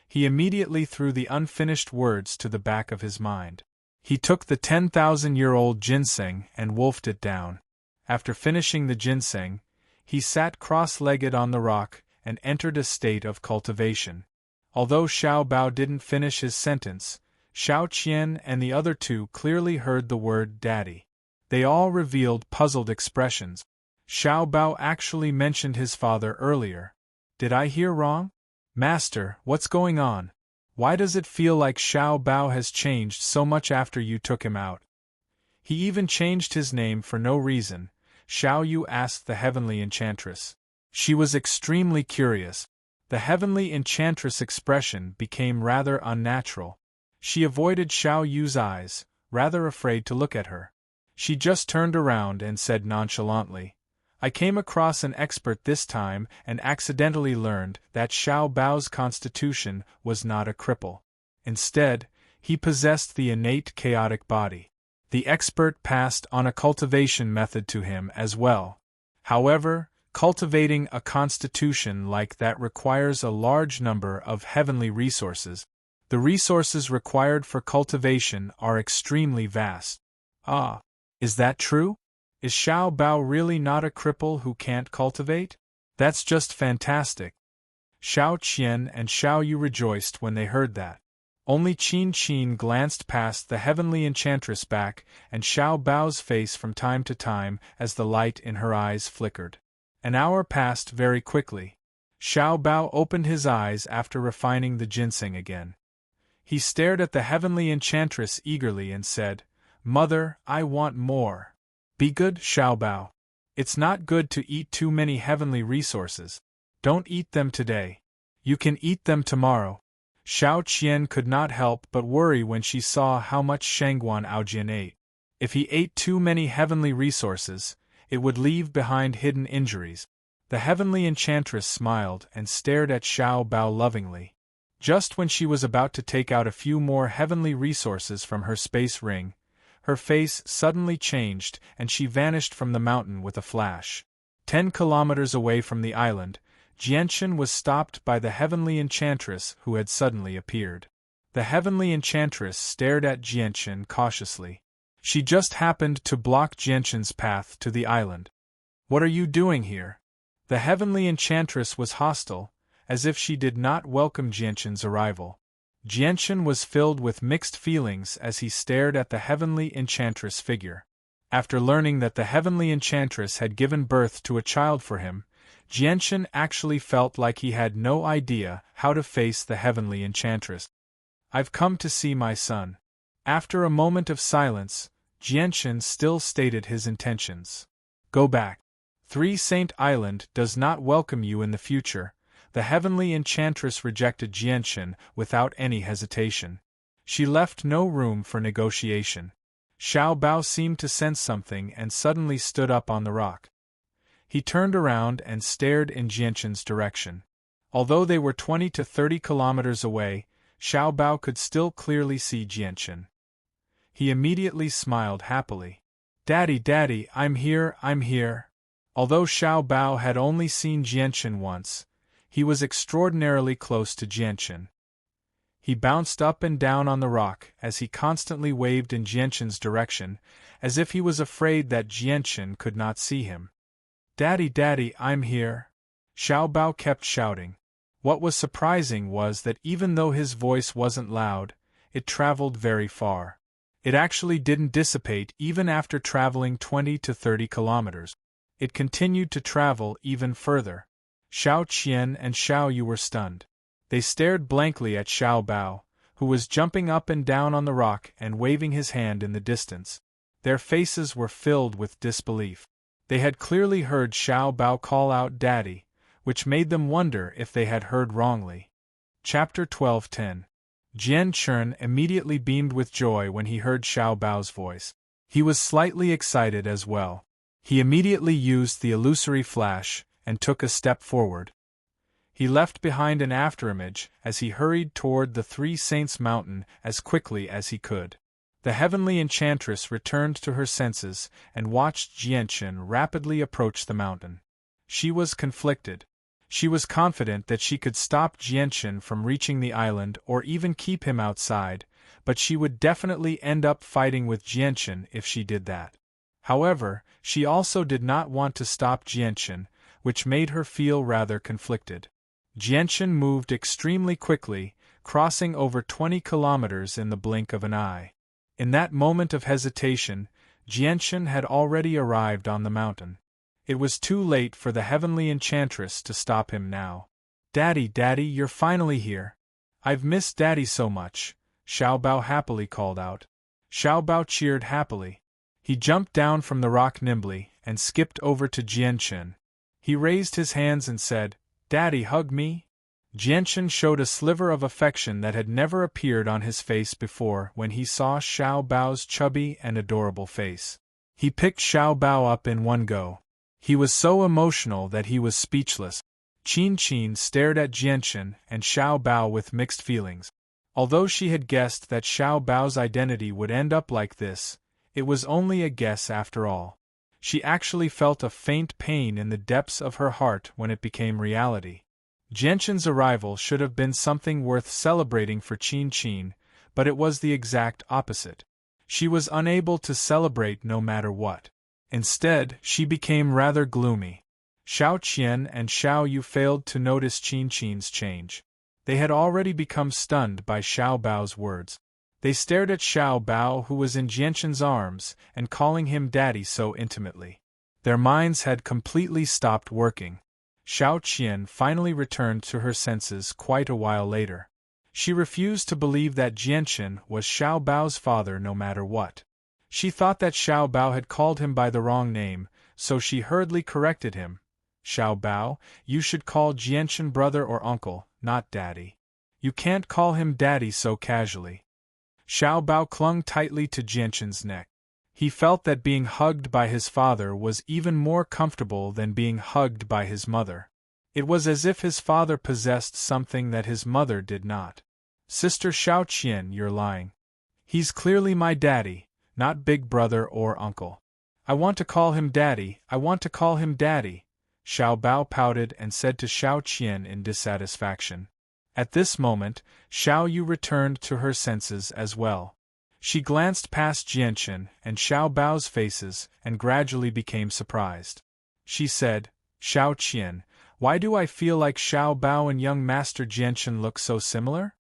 He immediately threw the unfinished words to the back of his mind. He took the 10,000-year-old ginseng and wolfed it down. After finishing the ginseng, he sat cross-legged on the rock and entered a state of cultivation. Although Xiao Bao didn't finish his sentence, Xiao Qian and the other two clearly heard the word daddy. They all revealed puzzled expressions. Xiao Bao actually mentioned his father earlier. Did I hear wrong? Master, what's going on? Why does it feel like Xiao Bao has changed so much after you took him out? He even changed his name for no reason, Xiao Yu asked the heavenly enchantress. She was extremely curious. The heavenly enchantress' expression became rather unnatural. She avoided Xiao Yu's eyes, rather afraid to look at her. She just turned around and said nonchalantly, "I came across an expert this time and accidentally learned that Xiao Bao's constitution was not a cripple. Instead, he possessed the innate chaotic body." The expert passed on a cultivation method to him as well. However, cultivating a constitution like that requires a large number of heavenly resources. The resources required for cultivation are extremely vast. Ah, is that true? Is Xiao Bao really not a cripple who can't cultivate? That's just fantastic. Xiao Qian and Xiao Yu rejoiced when they heard that. Only Qin Qin glanced past the heavenly enchantress back and Xiao Bao's face from time to time as the light in her eyes flickered. An hour passed very quickly. Xiao Bao opened his eyes after refining the ginseng again. He stared at the heavenly enchantress eagerly and said, "Mother, I want more." "Be good, Xiao Bao. It's not good to eat too many heavenly resources. Don't eat them today. You can eat them tomorrow." Xiao Qian could not help but worry when she saw how much Shangguan Aojian ate. If he ate too many heavenly resources, it would leave behind hidden injuries. The heavenly enchantress smiled and stared at Xiao Bao lovingly. Just when she was about to take out a few more heavenly resources from her space ring, her face suddenly changed and she vanished from the mountain with a flash. 10 kilometers away from the island, Jianchen was stopped by the heavenly enchantress who had suddenly appeared. The heavenly enchantress stared at Jianchen cautiously. She just happened to block Jianchen's path to the island. "What are you doing here?" The heavenly enchantress was hostile, as if she did not welcome Jianchen's arrival. Jianchen was filled with mixed feelings as he stared at the heavenly enchantress figure. After learning that the heavenly enchantress had given birth to a child for him, Jianchen actually felt like he had no idea how to face the heavenly enchantress. "I've come to see my son." After a moment of silence, Jianchen still stated his intentions. "Go back. Three Saint Island does not welcome you in the future." The heavenly enchantress rejected Jianchen without any hesitation. She left no room for negotiation. Xiao Bao seemed to sense something and suddenly stood up on the rock. He turned around and stared in Jianchen's direction. Although they were 20 to 30 kilometers away, Xiao Bao could still clearly see Jianchen. He immediately smiled happily. "Daddy, Daddy, I'm here, I'm here." Although Xiao Bao had only seen Jianchen once, he was extraordinarily close to Jianchen. He bounced up and down on the rock as he constantly waved in Jianchen's direction, as if he was afraid that Jianchen could not see him. "Daddy, Daddy, I'm here." Xiao Bao kept shouting. What was surprising was that even though his voice wasn't loud, it traveled very far. It actually didn't dissipate even after traveling 20 to 30 kilometers. It continued to travel even further. Xiao Qian and Xiao Yu were stunned. They stared blankly at Xiao Bao, who was jumping up and down on the rock and waving his hand in the distance. Their faces were filled with disbelief. They had clearly heard Xiao Bao call out "Daddy," which made them wonder if they had heard wrongly. Chapter 12:10. Jian Chun immediately beamed with joy when he heard Xiao Bao's voice. He was slightly excited as well. He immediately used the illusory flash and took a step forward. He left behind an afterimage as he hurried toward the Three Saints Mountain as quickly as he could. The heavenly enchantress returned to her senses and watched Jianchen rapidly approach the mountain. She was conflicted. She was confident that she could stop Jianchen from reaching the island or even keep him outside, but she would definitely end up fighting with Jianchen if she did that. However, she also did not want to stop Jianchen, which made her feel rather conflicted. Jianchen moved extremely quickly, crossing over 20 kilometers in the blink of an eye. In that moment of hesitation, Jianchen had already arrived on the mountain. It was too late for the heavenly enchantress to stop him now. "Daddy, Daddy, you're finally here. I've missed Daddy so much," Xiao Bao happily called out. Xiao Bao cheered happily. He jumped down from the rock nimbly and skipped over to Jianchen. He raised his hands and said, "Daddy, hug me." Jianchen showed a sliver of affection that had never appeared on his face before when he saw Xiao Bao's chubby and adorable face. He picked Xiao Bao up in one go. He was so emotional that he was speechless. Qin Qin stared at Jianchen and Xiao Bao with mixed feelings. Although she had guessed that Xiao Bao's identity would end up like this, it was only a guess after all. She actually felt a faint pain in the depths of her heart when it became reality. Jianchen's arrival should have been something worth celebrating for Qin Qin, but it was the exact opposite. She was unable to celebrate no matter what. Instead, she became rather gloomy. Xiao Qian and Xiao Yu failed to notice Qin Qin's change. They had already become stunned by Xiao Bao's words. They stared at Xiao Bao, who was in Jianchen's arms and calling him daddy so intimately. Their minds had completely stopped working. Xiao Qian finally returned to her senses quite a while later. She refused to believe that Jianchen was Xiao Bao's father no matter what. She thought that Xiao Bao had called him by the wrong name, so she hurriedly corrected him. "Xiao Bao, you should call Jianchen brother or uncle, not daddy. You can't call him daddy so casually." Xiao Bao clung tightly to Jianchen's neck. He felt that being hugged by his father was even more comfortable than being hugged by his mother. It was as if his father possessed something that his mother did not. Sister Xiaoqian, you're lying. He's clearly my daddy, not big brother or uncle. I want to call him daddy, I want to call him daddy, Xiao Bao pouted and said to Xiaoqian in dissatisfaction. At this moment, Xiao Yu returned to her senses as well. She glanced past Jianchen and Xiao Bao's faces and gradually became surprised. She said, Xiaoqian, why do I feel like Xiao Bao and young Master Jianchen look so similar?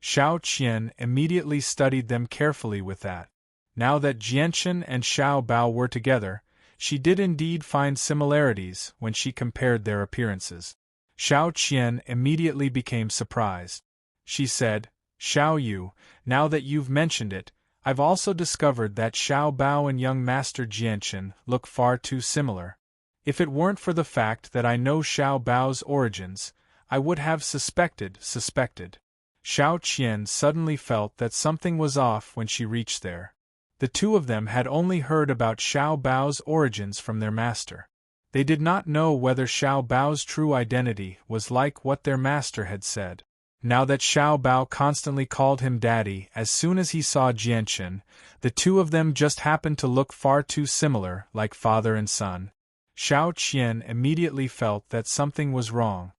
Xiaoqian immediately studied them carefully with that. Now that Jianchen and Xiao Bao were together, she did indeed find similarities when she compared their appearances. Xiaoqian immediately became surprised. She said, Xiao Yu, now that you've mentioned it, I've also discovered that Xiao Bao and young Master Jianchen look far too similar. If it weren't for the fact that I know Xiao Bao's origins, I would have suspected. Xiaoqian suddenly felt that something was off when she reached there. The two of them had only heard about Xiao Bao's origins from their master. They did not know whether Xiao Bao's true identity was like what their master had said. Now that Xiao Bao constantly called him daddy as soon as he saw Jianchen, the two of them just happened to look far too similar, like father and son. Xiaoqian immediately felt that something was wrong.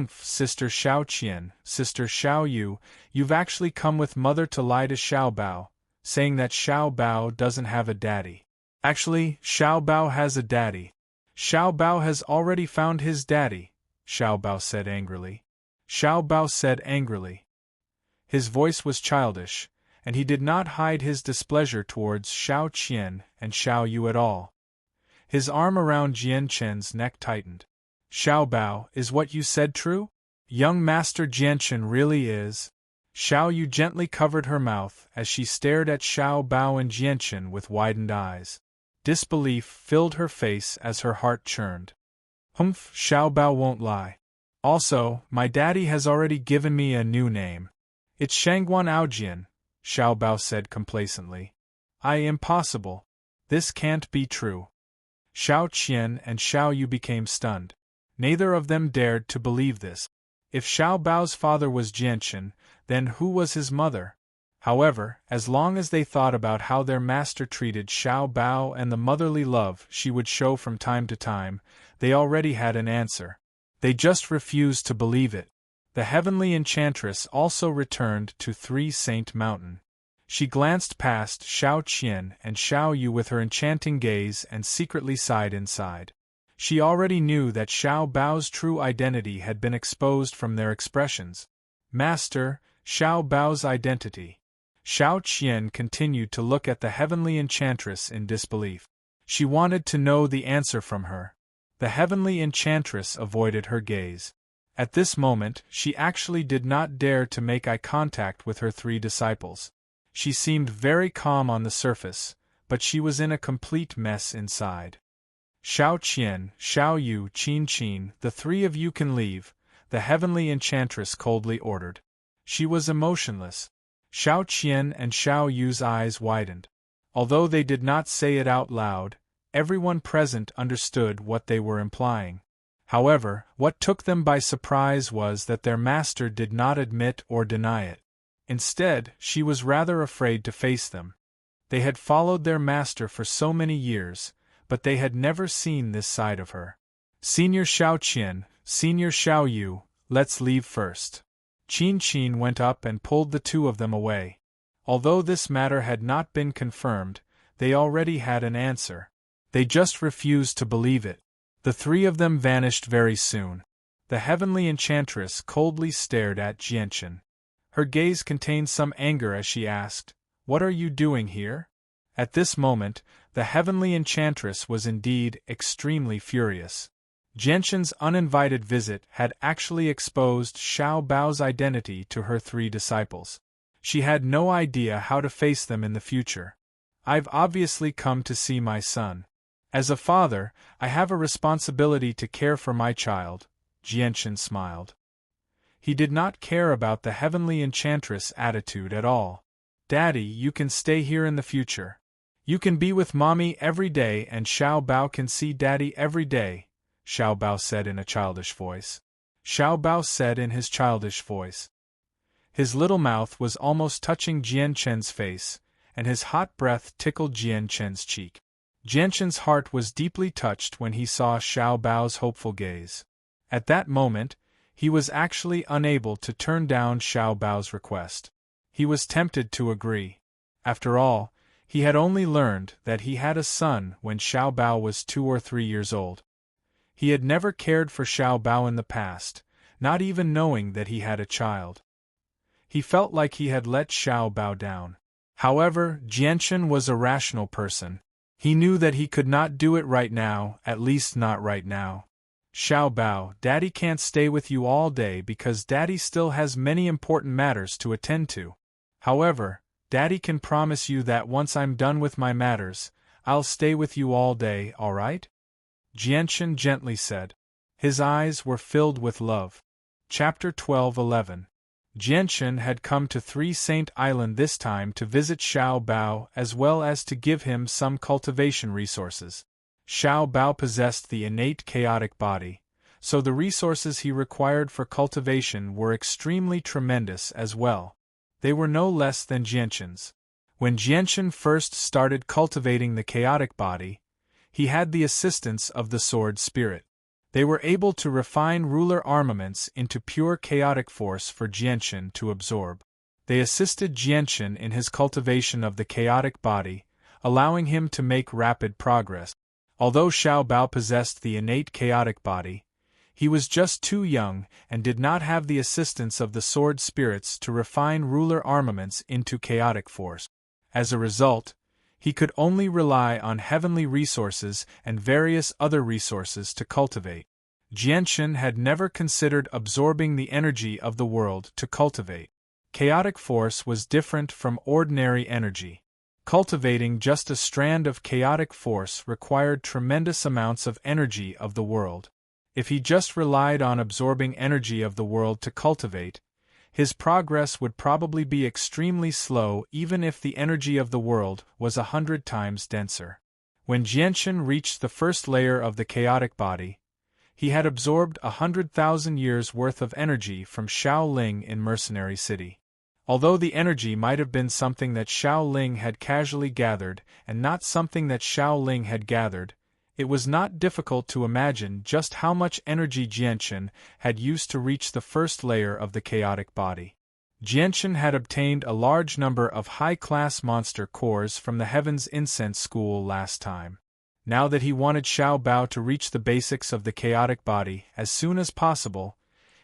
Sister Xiaoqian, Sister Xiao Yu, you've actually come with mother to lie to Xiao Bao, saying that Xiao Bao doesn't have a daddy. Actually, Xiao Bao has a daddy. Xiao Bao has already found his daddy, Xiao Bao said angrily. Xiao Bao said angrily. His voice was childish, and he did not hide his displeasure towards Xiaoqian and Xiao Yu at all. His arm around Jianchen's neck tightened. Xiao Bao, is what you said true? Young Master Jianchen really is. Xiao Yu gently covered her mouth as she stared at Xiao Bao and Jianchen with widened eyes. Disbelief filled her face as her heart churned. Xiao Bao won't lie. Also, my daddy has already given me a new name. It's Shangguan Aojian, Xiao Bao said complacently. Impossible. This can't be true. Xiaoqian and Xiao Yu became stunned. Neither of them dared to believe this. If Xiao Bao's father was Jianchen, then who was his mother? However, as long as they thought about how their master treated Xiao Bao and the motherly love she would show from time to time, they already had an answer. They just refused to believe it. The heavenly enchantress also returned to 3 Saint Mountain. She glanced past Xiaoqian and Xiao Yu with her enchanting gaze and secretly sighed inside. She already knew that Xiao Bao's true identity had been exposed from their expressions. Master, Xiao Bao's identity. Xiaoqian continued to look at the heavenly enchantress in disbelief. She wanted to know the answer from her. The heavenly enchantress avoided her gaze. At this moment, she actually did not dare to make eye contact with her 3 disciples. She seemed very calm on the surface, but she was in a complete mess inside. Xiaoqian, Xiao Yu, Qin, the 3 of you can leave, the heavenly enchantress coldly ordered. She was emotionless. Xiaoqian and Xiao Yu's eyes widened. Although they did not say it out loud, everyone present understood what they were implying. However, what took them by surprise was that their master did not admit or deny it. Instead, she was rather afraid to face them. They had followed their master for so many years, but they had never seen this side of her. Senior Xiaoqian, Senior Xiao Yu, let's leave first. Qin went up and pulled the 2 of them away. Although this matter had not been confirmed, they already had an answer. They just refused to believe it. The 3 of them vanished very soon. The heavenly enchantress coldly stared at Jianchen. Her gaze contained some anger as she asked, "What are you doing here?" At this moment, the heavenly enchantress was indeed extremely furious. Jianchen's uninvited visit had actually exposed Xiao Bao's identity to her 3 disciples. She had no idea how to face them in the future. I've obviously come to see my son. As a father, I have a responsibility to care for my child, Jianchen smiled. He did not care about the heavenly enchantress' attitude at all. Daddy, you can stay here in the future. You can be with mommy every day and Xiao Bao can see daddy every day, Xiao Bao said in a childish voice. Xiao Bao said in his childish voice. His little mouth was almost touching Jian Chen's face, and his hot breath tickled Jian Chen's cheek. Jian Chen's heart was deeply touched when he saw Xiao Bao's hopeful gaze. At that moment, he was actually unable to turn down Xiao Bao's request. He was tempted to agree. After all, he had only learned that he had a son when Xiao Bao was 2 or 3 years old. He had never cared for Xiao Bao in the past, not even knowing that he had a child. He felt like he had let Xiao Bao down. However, Jianchen was a rational person. He knew that he could not do it right now, at least not right now. Xiao Bao, Daddy can't stay with you all day because Daddy still has many important matters to attend to. However, Daddy can promise you that once I'm done with my matters, I'll stay with you all day, alright? Jianchen gently said. His eyes were filled with love. Chapter 12:11. Jianchen had come to Three Saint Island this time to visit Xiao Bao as well as to give him some cultivation resources. Xiao Bao possessed the innate chaotic body, so the resources he required for cultivation were extremely tremendous as well. They were no less than Jianchen's. When Jianchen first started cultivating the chaotic body, he had the assistance of the sword spirit. They were able to refine ruler armaments into pure chaotic force for Jianchen to absorb. They assisted Jianchen in his cultivation of the chaotic body, allowing him to make rapid progress. Although Xiao Bao possessed the innate chaotic body, he was just too young and did not have the assistance of the sword spirits to refine ruler armaments into chaotic force. As a result, he could only rely on heavenly resources and various other resources to cultivate. Jianchen had never considered absorbing the energy of the world to cultivate. Chaotic force was different from ordinary energy. Cultivating just a strand of chaotic force required tremendous amounts of energy of the world. If he just relied on absorbing energy of the world to cultivate, his progress would probably be extremely slow even if the energy of the world was 100 times denser. When Jianchen reached the first layer of the chaotic body, he had absorbed 100,000 years' worth of energy from Shaoling in Mercenary City. Although the energy might have been something that Shaoling had casually gathered and not something that Shaoling had gathered, it was not difficult to imagine just how much energy Jianchen had used to reach the first layer of the chaotic body. Jianchen had obtained a large number of high-class monster cores from the Heaven's Incense School last time. Now that he wanted Xiao Bao to reach the basics of the chaotic body as soon as possible,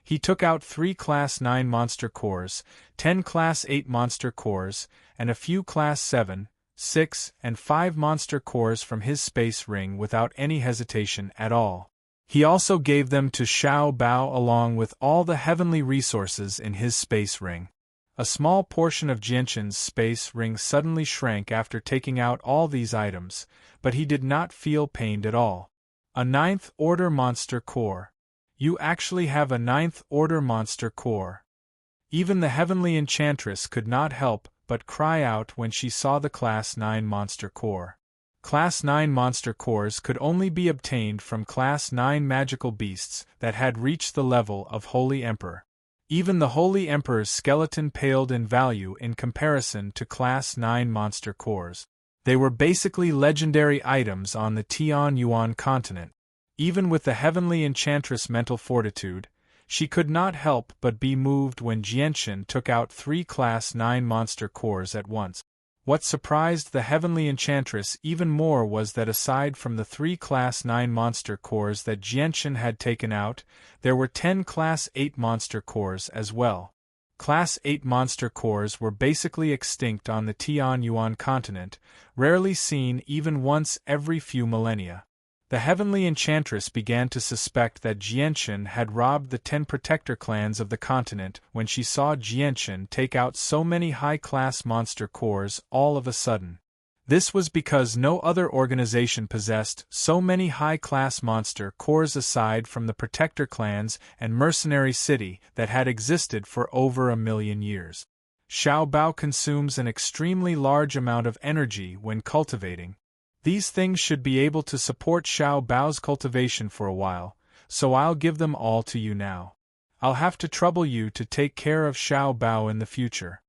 he took out 3 Class 9 monster cores, 10 Class 8 monster cores, and a few Class 7, 6, and 5 monster cores from his space ring without any hesitation at all. He also gave them to Xiao Bao along with all the heavenly resources in his space ring. A small portion of Jianchen's space ring suddenly shrank after taking out all these items, but he did not feel pained at all. A 9th Order Monster Core. You actually have a 9th Order Monster Core. Even the Heavenly Enchantress could not help but cry out when she saw the Class 9 Monster Core. Class 9 Monster Cores could only be obtained from Class 9 magical beasts that had reached the level of Holy Emperor. Even the Holy Emperor's skeleton paled in value in comparison to Class 9 Monster Cores. They were basically legendary items on the Tianyuan continent. Even with the Heavenly Enchantress' mental fortitude, she could not help but be moved when Jianchen took out 3 Class 9 monster cores at once. What surprised the Heavenly Enchantress even more was that aside from the 3 Class 9 monster cores that Jianchen had taken out, there were 10 Class 8 monster cores as well. Class 8 monster cores were basically extinct on the Tianyuan continent, rarely seen even once every few millennia. The Heavenly Enchantress began to suspect that Jianchen had robbed the 10 protector clans of the continent when she saw Jianchen take out so many high-class monster cores all of a sudden. This was because no other organization possessed so many high-class monster cores aside from the protector clans and Mercenary City that had existed for over 1,000,000 years. Xiao Bao consumes an extremely large amount of energy when cultivating. These things should be able to support Xiao Bao's cultivation for a while, so I'll give them all to you now. I'll have to trouble you to take care of Xiao Bao in the future.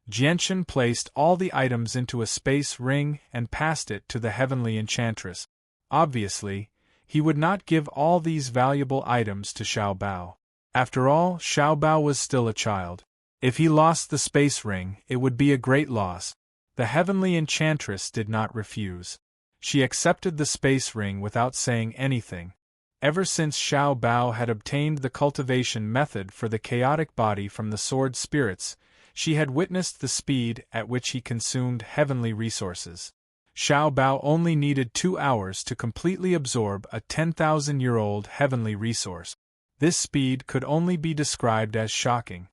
Jianshan placed all the items into a space ring and passed it to the heavenly enchantress. Obviously, he would not give all these valuable items to Xiao Bao. After all, Xiao Bao was still a child. If he lost the space ring, it would be a great loss. The heavenly enchantress did not refuse. She accepted the space ring without saying anything. Ever since Xiao Bao had obtained the cultivation method for the chaotic body from the sword spirits, she had witnessed the speed at which he consumed heavenly resources. Xiao Bao only needed 2 hours to completely absorb a 10,000-year-old heavenly resource. This speed could only be described as shocking.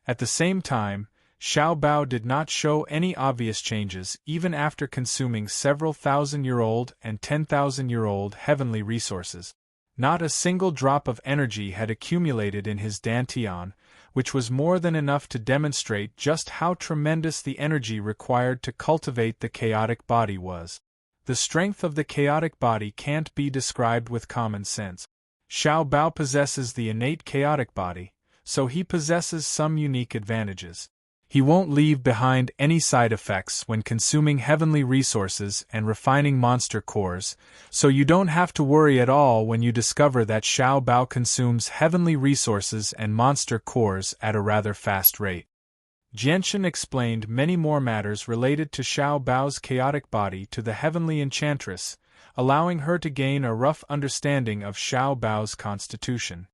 At the same time, Xiao Bao did not show any obvious changes even after consuming several thousand-year-old and 10,000-year-old heavenly resources. Not a single drop of energy had accumulated in his dantian, which was more than enough to demonstrate just how tremendous the energy required to cultivate the chaotic body was. The strength of the chaotic body can't be described with common sense. Xiao Bao possesses the innate chaotic body, so he possesses some unique advantages. He won't leave behind any side effects when consuming heavenly resources and refining monster cores, so you don't have to worry at all when you discover that Xiao Bao consumes heavenly resources and monster cores at a rather fast rate. Jianshan explained many more matters related to Xiao Bao's chaotic body to the heavenly enchantress, allowing her to gain a rough understanding of Xiao Bao's constitution.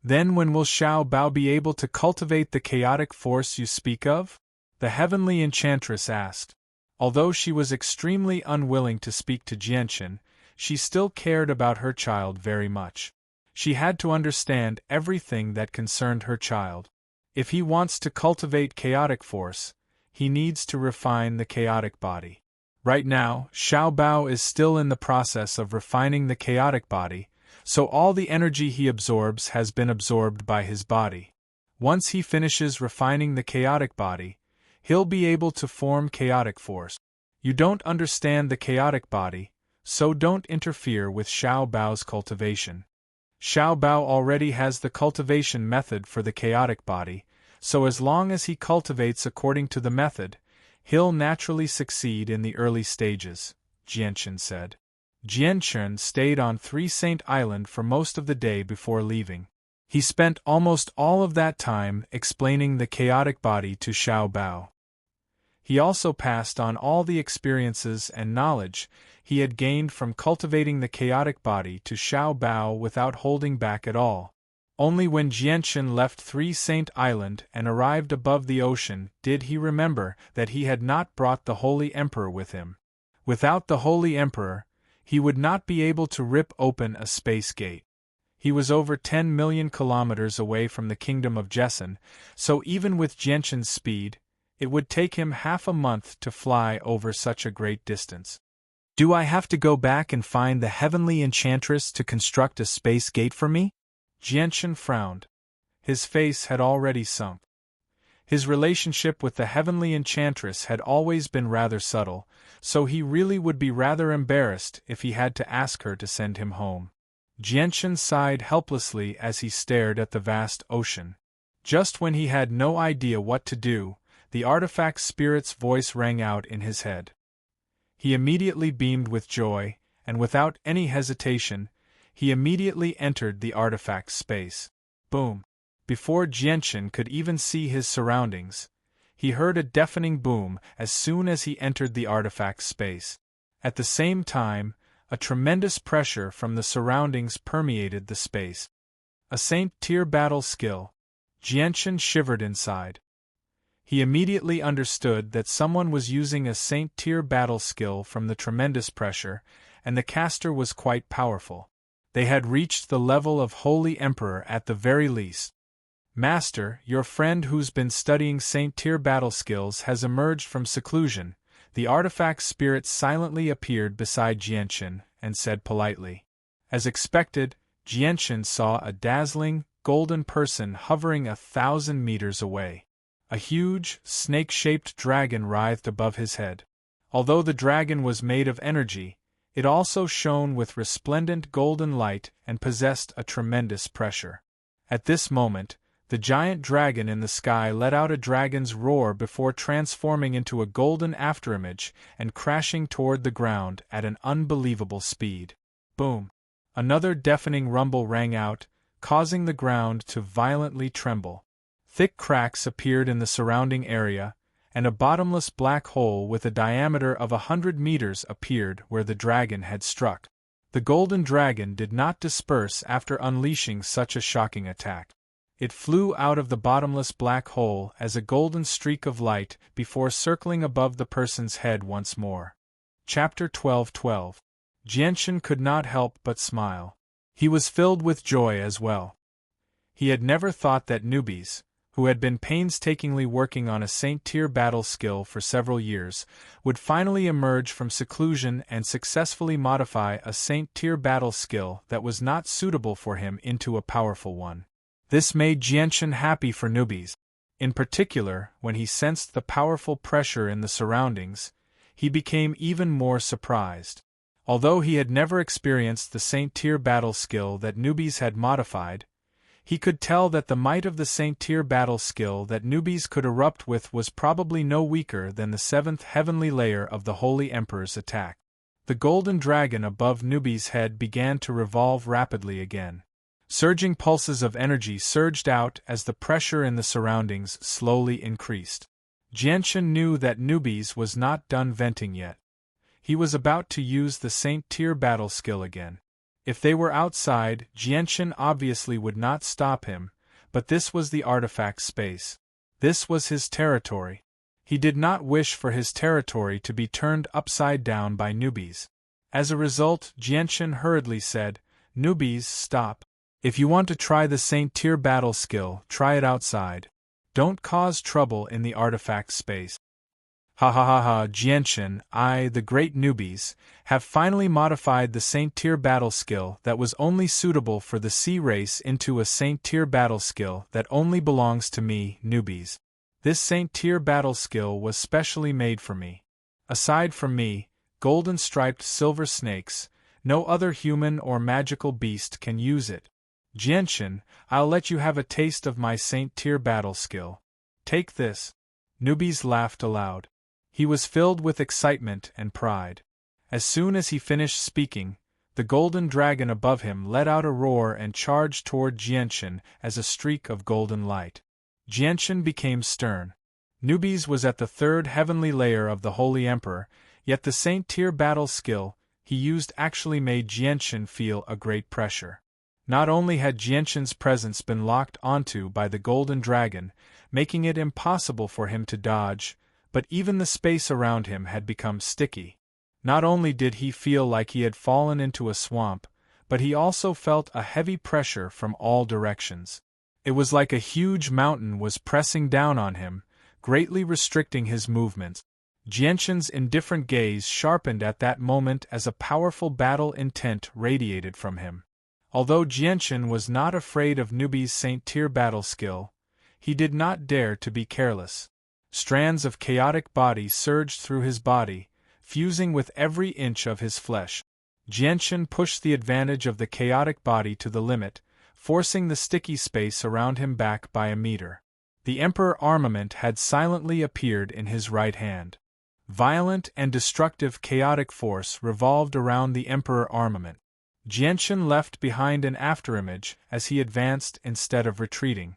Then when will Xiao Bao be able to cultivate the chaotic force you speak of? The heavenly enchantress asked. Although she was extremely unwilling to speak to Jianshan, she still cared about her child very much. She had to understand everything that concerned her child. If he wants to cultivate chaotic force, he needs to refine the chaotic body. Right now, Xiao Bao is still in the process of refining the chaotic body, so all the energy he absorbs has been absorbed by his body. Once he finishes refining the chaotic body, he'll be able to form chaotic force. You don't understand the chaotic body, so don't interfere with Xiao Bao's cultivation. Xiao Bao already has the cultivation method for the chaotic body, so as long as he cultivates according to the method, he'll naturally succeed in the early stages, Jianshan said. Jianshan stayed on Three Saint Island for most of the day before leaving. He spent almost all of that time explaining the chaotic body to Xiao Bao. He also passed on all the experiences and knowledge he had gained from cultivating the chaotic body to Xiao Bao without holding back at all. Only when Jianshan left Three Saint Island and arrived above the ocean did he remember that he had not brought the Holy Emperor with him. Without the Holy Emperor, he would not be able to rip open a space gate. He was over 10 million kilometers away from the kingdom of Jessen, so even with Jianshan's speed, it would take him half a month to fly over such a great distance. Do I have to go back and find the heavenly enchantress to construct a space gate for me? Jianshan frowned. His face had already sunk. His relationship with the heavenly enchantress had always been rather subtle, so he really would be rather embarrassed if he had to ask her to send him home. Jianshan sighed helplessly as he stared at the vast ocean. Just when he had no idea what to do, the artifact spirit's voice rang out in his head. He immediately beamed with joy, and without any hesitation, he immediately entered the artifact space. Boom! Before Jianshan could even see his surroundings, he heard a deafening boom as soon as he entered the artifact space. At the same time, a tremendous pressure from the surroundings permeated the space. A Saint-tier battle skill. Jianshan shivered inside. He immediately understood that someone was using a Saint-tier battle skill from the tremendous pressure, and the caster was quite powerful. They had reached the level of Holy Emperor at the very least. Master, your friend who's been studying Saint-tier battle skills has emerged from seclusion. The artifact spirit silently appeared beside Jianshan and said politely. As expected, Jianshan saw a dazzling, golden person hovering 1,000 meters away. A huge, snake-shaped dragon writhed above his head. Although the dragon was made of energy, it also shone with resplendent golden light and possessed a tremendous pressure. At this moment, the giant dragon in the sky let out a dragon's roar before transforming into a golden afterimage and crashing toward the ground at an unbelievable speed. Boom! Another deafening rumble rang out, causing the ground to violently tremble. Thick cracks appeared in the surrounding area, and a bottomless black hole with a diameter of 100 meters appeared where the dragon had struck. The golden dragon did not disperse after unleashing such a shocking attack. It flew out of the bottomless black hole as a golden streak of light before circling above the person's head once more. Chapter 12:12. Jianshan could not help but smile. He was filled with joy as well. He had never thought that newbies, who had been painstakingly working on a Saint-tier battle skill for several years, would finally emerge from seclusion and successfully modify a Saint-tier battle skill that was not suitable for him into a powerful one. This made Jianshan happy for newbies. In particular, when he sensed the powerful pressure in the surroundings, he became even more surprised. Although he had never experienced the Saint-tier battle skill that newbies had modified, he could tell that the might of the Saint-tier battle skill that newbies could erupt with was probably no weaker than the 7th heavenly layer of the Holy Emperor's attack. The golden dragon above newbies' head began to revolve rapidly again. Surging pulses of energy surged out as the pressure in the surroundings slowly increased. Jianshan knew that newbies was not done venting yet. He was about to use the Saint-tier battle skill again. If they were outside, Jianshan obviously would not stop him, but this was the artifact space. This was his territory. He did not wish for his territory to be turned upside down by newbies. As a result, Jianshan hurriedly said, "Newbies, stop. If you want to try the Saint-tier battle skill, try it outside. Don't cause trouble in the artifact space." Ha ha ha ha, Jianshan, the great newbies, have finally modified the Saint-tier battle skill that was only suitable for the sea race into a Saint-tier battle skill that only belongs to me, newbies. This Saint-tier battle skill was specially made for me. Aside from me, golden-striped silver snakes, no other human or magical beast can use it. Jianshan, I'll let you have a taste of my Saint-tier battle skill. Take this. Newbies laughed aloud. He was filled with excitement and pride. As soon as he finished speaking, the golden dragon above him let out a roar and charged toward Jianshan as a streak of golden light. Jianshan became stern. Newbies was at the 3rd heavenly layer of the Holy Emperor, yet the Saint-tier battle skill he used actually made Jianshan feel a great pressure. Not only had Jianshan's presence been locked onto by the golden dragon, making it impossible for him to dodge, but even the space around him had become sticky. Not only did he feel like he had fallen into a swamp, but he also felt a heavy pressure from all directions. It was like a huge mountain was pressing down on him, greatly restricting his movements. Jianshan's indifferent gaze sharpened at that moment as a powerful battle intent radiated from him. Although Jianshan was not afraid of newbie's Saint-tier battle skill, he did not dare to be careless. Strands of chaotic body surged through his body, fusing with every inch of his flesh. Jianshan pushed the advantage of the chaotic body to the limit, forcing the sticky space around him back by a meter. The Emperor armament had silently appeared in his right hand. Violent and destructive chaotic force revolved around the Emperor armament. Jianshan left behind an afterimage as he advanced instead of retreating.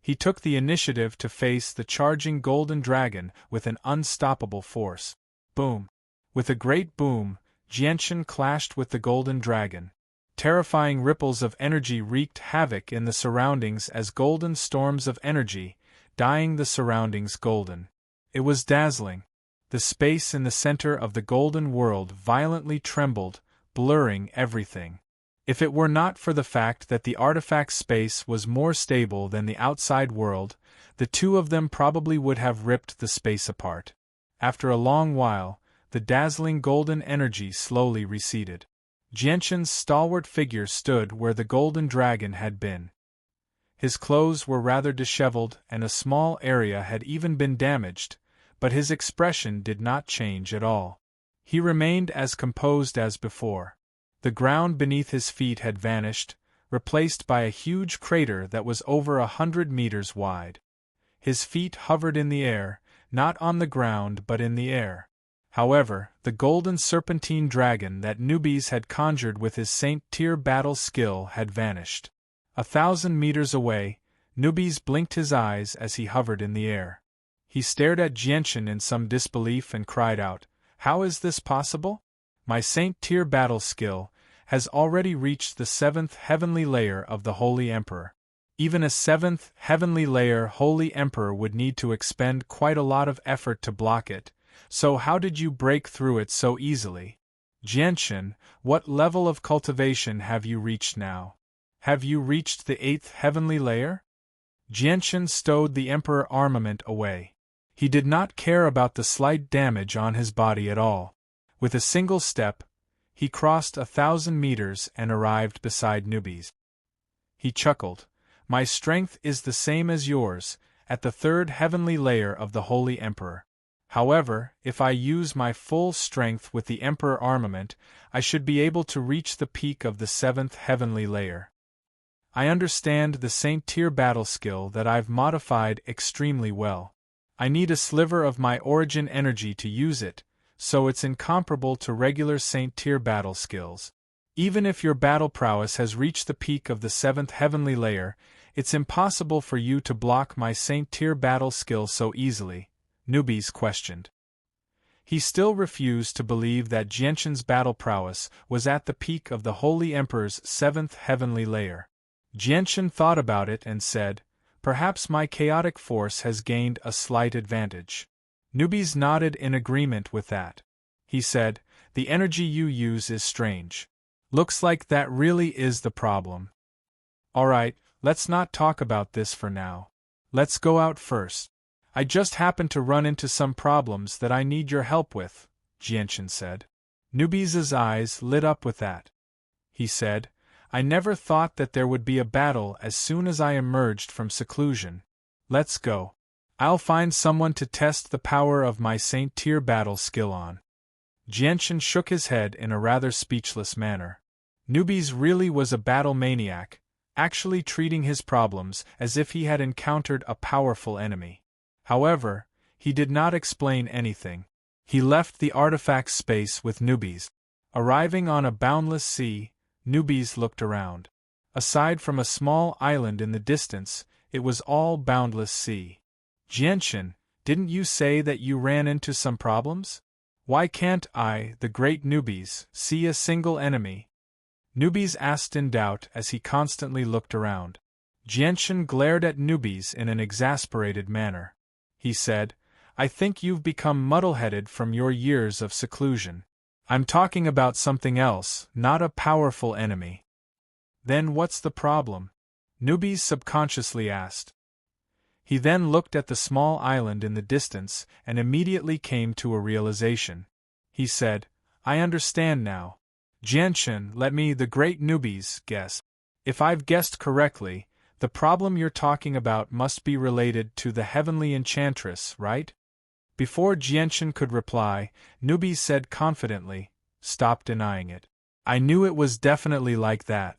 He took the initiative to face the charging golden dragon with an unstoppable force. Boom! With a great boom, Jianshan clashed with the golden dragon. Terrifying ripples of energy wreaked havoc in the surroundings as golden storms of energy, dyeing the surroundings golden. It was dazzling. The space in the center of the golden world violently trembled, blurring everything. If it were not for the fact that the artifact space was more stable than the outside world, the two of them probably would have ripped the space apart. After a long while, the dazzling golden energy slowly receded. Jianshan's stalwart figure stood where the golden dragon had been. His clothes were rather disheveled and a small area had even been damaged, but his expression did not change at all. He remained as composed as before. The ground beneath his feet had vanished, replaced by a huge crater that was over 100 meters wide. His feet hovered in the air, not on the ground but in the air. However, the golden serpentine dragon that Nubis had conjured with his Saint Tyr battle skill had vanished. 1,000 meters away, Nubis blinked his eyes as he hovered in the air. He stared at Jianshan in some disbelief and cried out, "How is this possible? My Saint Tyr battle skill has already reached the 7th heavenly layer of the Holy Emperor. Even a 7th heavenly layer Holy Emperor would need to expend quite a lot of effort to block it, so how did you break through it so easily? Jianshan, what level of cultivation have you reached now? Have you reached the 8th heavenly layer?" Jianshan stowed the Emperor armament away. He did not care about the slight damage on his body at all. With a single step, he crossed 1,000 meters and arrived beside Nubis. He chuckled. "My strength is the same as yours, at the 3rd heavenly layer of the Holy Emperor. However, if I use my full strength with the Emperor armament, I should be able to reach the peak of the 7th heavenly layer. I understand the Saint Tyr battle skill that I've modified extremely well. I need a sliver of my origin energy to use it, so it's incomparable to regular Saint Tyr battle skills. Even if your battle prowess has reached the peak of the 7th heavenly layer, it's impossible for you to block my Saint Tyr battle skill so easily," Nubis questioned. He still refused to believe that Jianshan's battle prowess was at the peak of the Holy Emperor's 7th heavenly layer. Jianshan thought about it and said, "Perhaps my chaotic force has gained a slight advantage." Nubis nodded in agreement with that. He said, "The energy you use is strange. Looks like that really is the problem. Alright, let's not talk about this for now. Let's go out first. I just happened to run into some problems that I need your help with," Jianshan said. Nubis's eyes lit up with that. He said, "I never thought that there would be a battle as soon as I emerged from seclusion. Let's go. I'll find someone to test the power of my Saint Tyr battle skill on." Jianshan shook his head in a rather speechless manner. Nubis really was a battle maniac, actually treating his problems as if he had encountered a powerful enemy. However, he did not explain anything. He left the artifact space with Nubis. Arriving on a boundless sea, Nubis looked around. Aside from a small island in the distance, it was all boundless sea. "Jianshan, didn't you say that you ran into some problems? Why can't I, the great Nubis, see a single enemy?" Nubis asked in doubt as he constantly looked around. Jianshan glared at Nubis in an exasperated manner. He said, "I think you've become muddle-headed from your years of seclusion. I'm talking about something else, not a powerful enemy." "Then what's the problem?" Nubis subconsciously asked. He then looked at the small island in the distance and immediately came to a realization. He said, "I understand now. Jianshan, let me, the great Nubis, guess. If I've guessed correctly, the problem you're talking about must be related to the heavenly enchantress, right?" Before Jianshan could reply, Nubis said confidently, "Stop denying it. I knew it was definitely like that.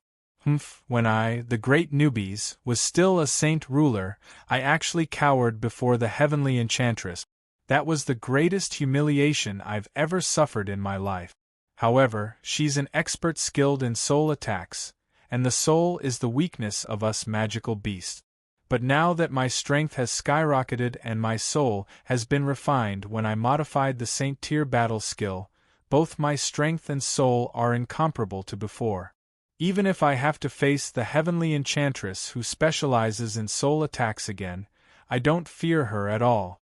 When I, the great Nubis, was still a saint ruler, I actually cowered before the heavenly enchantress. That was the greatest humiliation I've ever suffered in my life. However, she's an expert skilled in soul attacks, and the soul is the weakness of us magical beasts. But now that my strength has skyrocketed and my soul has been refined when I modified the Saint Tyr battle skill, both my strength and soul are incomparable to before. Even if I have to face the heavenly enchantress who specializes in soul attacks again, I don't fear her at all."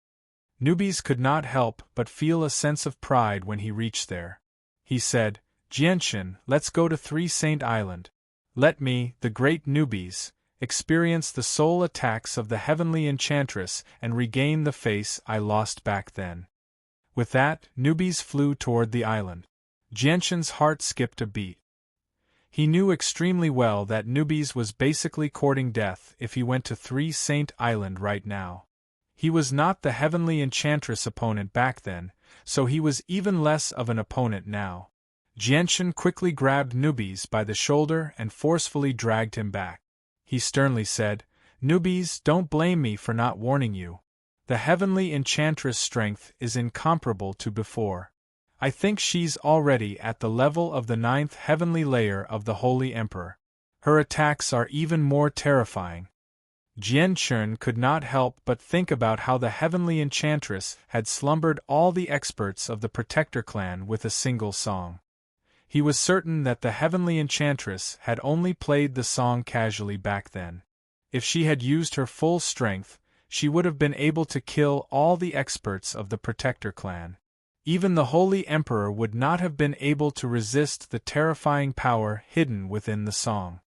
Nubis could not help but feel a sense of pride when he reached there. He said, "Jianshan, let's go to Three Saint Island. Let me, the great Nubis, experience the soul attacks of the heavenly enchantress and regain the face I lost back then." With that, Nubis flew toward the island. Jianshan's heart skipped a beat. He knew extremely well that Newbies was basically courting death if he went to Three Saint Island right now. He was not the heavenly enchantress opponent back then, so he was even less of an opponent now. Jianchen quickly grabbed Newbies by the shoulder and forcefully dragged him back. He sternly said, "Newbies, don't blame me for not warning you. The heavenly enchantress' strength is incomparable to before. I think she's already at the level of the 9th heavenly layer of the Holy Emperor. Her attacks are even more terrifying." Jianchen could not help but think about how the heavenly enchantress had slumbered all the experts of the Protector clan with a single song. He was certain that the heavenly enchantress had only played the song casually back then. If she had used her full strength, she would have been able to kill all the experts of the Protector clan. Even the Holy Emperor would not have been able to resist the terrifying power hidden within the song.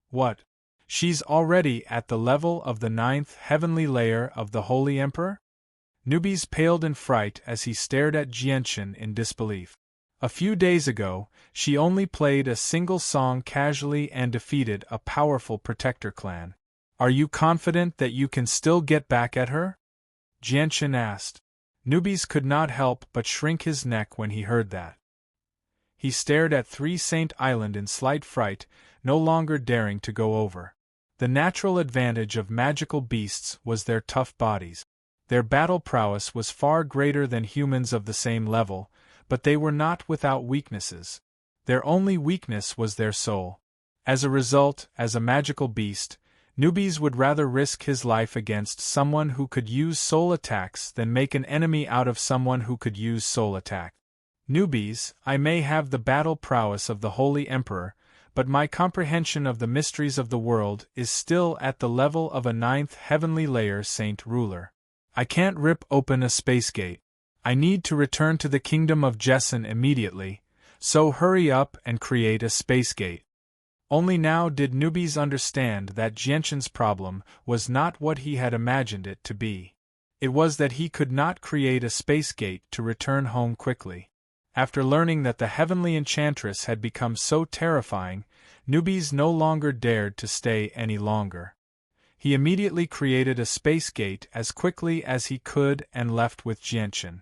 What? She's already at the level of the 9th heavenly layer of the Holy Emperor? Newbies paled in fright as he stared at Jianchen in disbelief. A few days ago, she only played a single song casually and defeated a powerful Protector clan. Are you confident that you can still get back at her? Jianchen asked. Newbies could not help but shrink his neck when he heard that. He stared at Three Saint Island in slight fright, no longer daring to go over. The natural advantage of magical beasts was their tough bodies. Their battle prowess was far greater than humans of the same level, but they were not without weaknesses. Their only weakness was their soul. As a result, as a magical beast, Newbies would rather risk his life against someone who could use soul attacks than make an enemy out of someone who could use soul attack. Newbies, I may have the battle prowess of the Holy Emperor, but my comprehension of the mysteries of the world is still at the level of a 9th heavenly layer saint ruler. I can't rip open a space gate. I need to return to the kingdom of Jessen immediately, so hurry up and create a space gate. Only now did Newbies understand that Jianchen's problem was not what he had imagined it to be. It was that he could not create a space gate to return home quickly. After learning that the heavenly enchantress had become so terrifying, Newbies no longer dared to stay any longer. He immediately created a space gate as quickly as he could and left with Jianchen.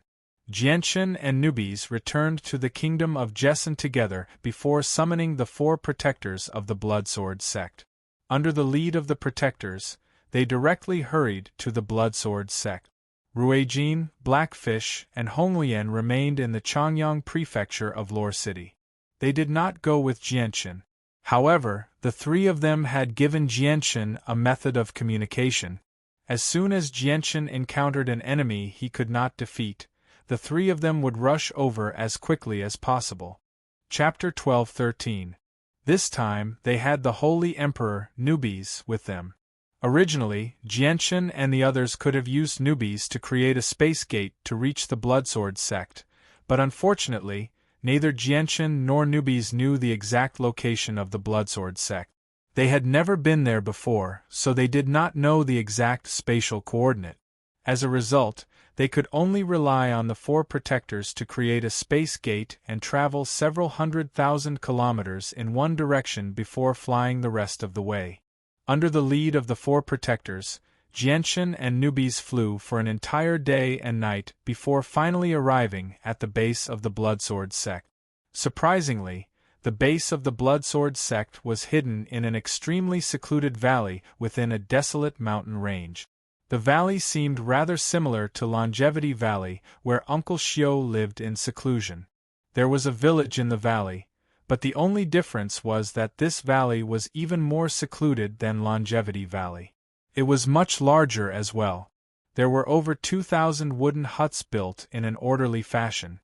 Jianchen and Newbies returned to the kingdom of Jessen together before summoning the 4 protectors of the Bloodsword sect. Under the lead of the protectors, they directly hurried to the Bloodsword sect. Ruijin, Blackfish, and Honglian remained in the Changyang prefecture of Lore City. They did not go with Jianchen. However, the 3 of them had given Jianchen a method of communication. As soon as Jianchen encountered an enemy he could not defeat, the 3 of them would rush over as quickly as possible. Chapter 12-13. This time, they had the Holy Emperor, Newbies, with them. Originally, Jianchen and the others could have used Newbies to create a space gate to reach the Bloodsword sect, but unfortunately, neither Jianchen nor Newbies knew the exact location of the Bloodsword sect. They had never been there before, so they did not know the exact spatial coordinate. As a result, they could only rely on the 4 protectors to create a space gate and travel several 100,000 kilometers in one direction before flying the rest of the way. Under the lead of the 4 protectors, Jianchen and Newbies flew for an entire day and night before finally arriving at the base of the Bloodsword sect. Surprisingly, the base of the Bloodsword sect was hidden in an extremely secluded valley within a desolate mountain range. The valley seemed rather similar to Longevity Valley, where Uncle Xiao lived in seclusion. There was a village in the valley, but the only difference was that this valley was even more secluded than Longevity Valley. It was much larger as well. There were over 2,000 wooden huts built in an orderly fashion.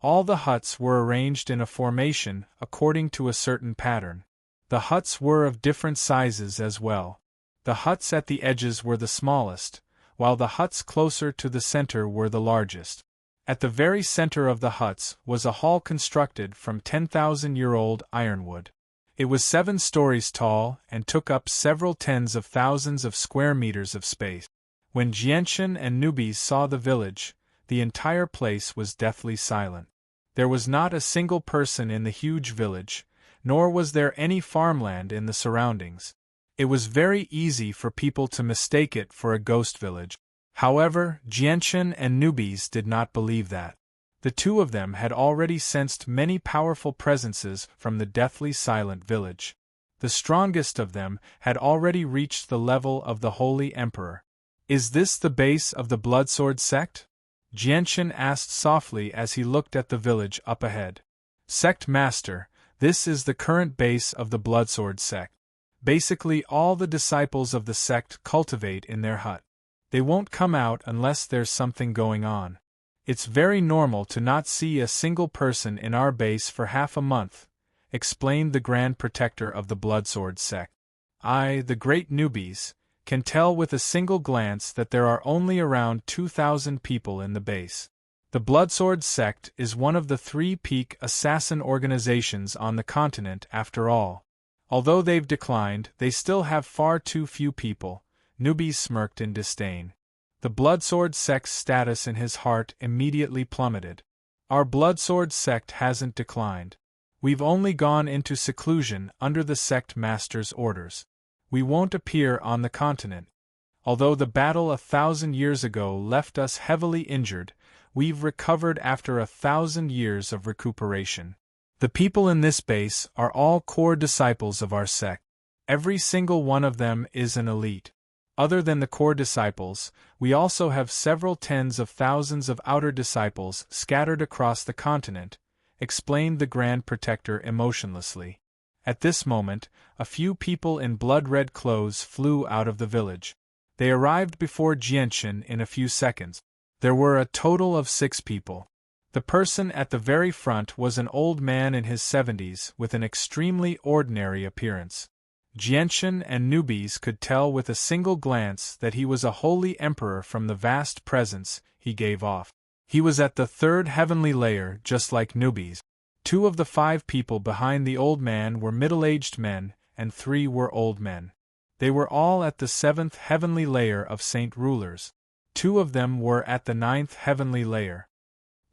All the huts were arranged in a formation according to a certain pattern. The huts were of different sizes as well. The huts at the edges were the smallest, while the huts closer to the center were the largest. At the very center of the huts was a hall constructed from 10,000-year-old ironwood. It was 7 stories tall and took up several tens of thousands of square meters of space. When Jianchen and Newbies saw the village, the entire place was deathly silent. There was not a single person in the huge village, nor was there any farmland in the surroundings. It was very easy for people to mistake it for a ghost village. However, Jianchen and Newbies did not believe that. The two of them had already sensed many powerful presences from the deathly silent village. The strongest of them had already reached the level of the Holy Emperor. "Is this the base of the Bloodsword sect?" Jianchen asked softly as he looked at the village up ahead. "Sect Master, this is the current base of the Bloodsword sect. Basically all the disciples of the sect cultivate in their hut. They won't come out unless there's something going on. It's very normal to not see a single person in our base for half a month," explained the Grand Protector of the Bloodsword sect. "I, the great Newbies, can tell with a single glance that there are only around 2,000 people in the base. The Bloodsword sect is one of the 3 peak assassin organizations on the continent after all. Although they've declined, they still have far too few people." Newbies smirked in disdain. The Bloodsword sect's status in his heart immediately plummeted. "Our Bloodsword sect hasn't declined. We've only gone into seclusion under the sect master's orders. We won't appear on the continent. Although the battle 1,000 years ago left us heavily injured, we've recovered after 1,000 years of recuperation. The people in this base are all core disciples of our sect. Every single one of them is an elite. Other than the core disciples, we also have several tens of thousands of outer disciples scattered across the continent," explained the Grand Protector emotionlessly. At this moment, a few people in blood-red clothes flew out of the village. They arrived before Jianchen in a few seconds. There were a total of 6 people. The person at the very front was an old man in his 70s with an extremely ordinary appearance. Jianchen and Newbies could tell with a single glance that he was a holy emperor from the vast presence he gave off. He was at the 3rd heavenly layer, just like Newbies. 2 of the 5 people behind the old man were middle-aged men, and 3 were old men. They were all at the 7th heavenly layer of Saint Rulers. 2 of them were at the 9th heavenly layer.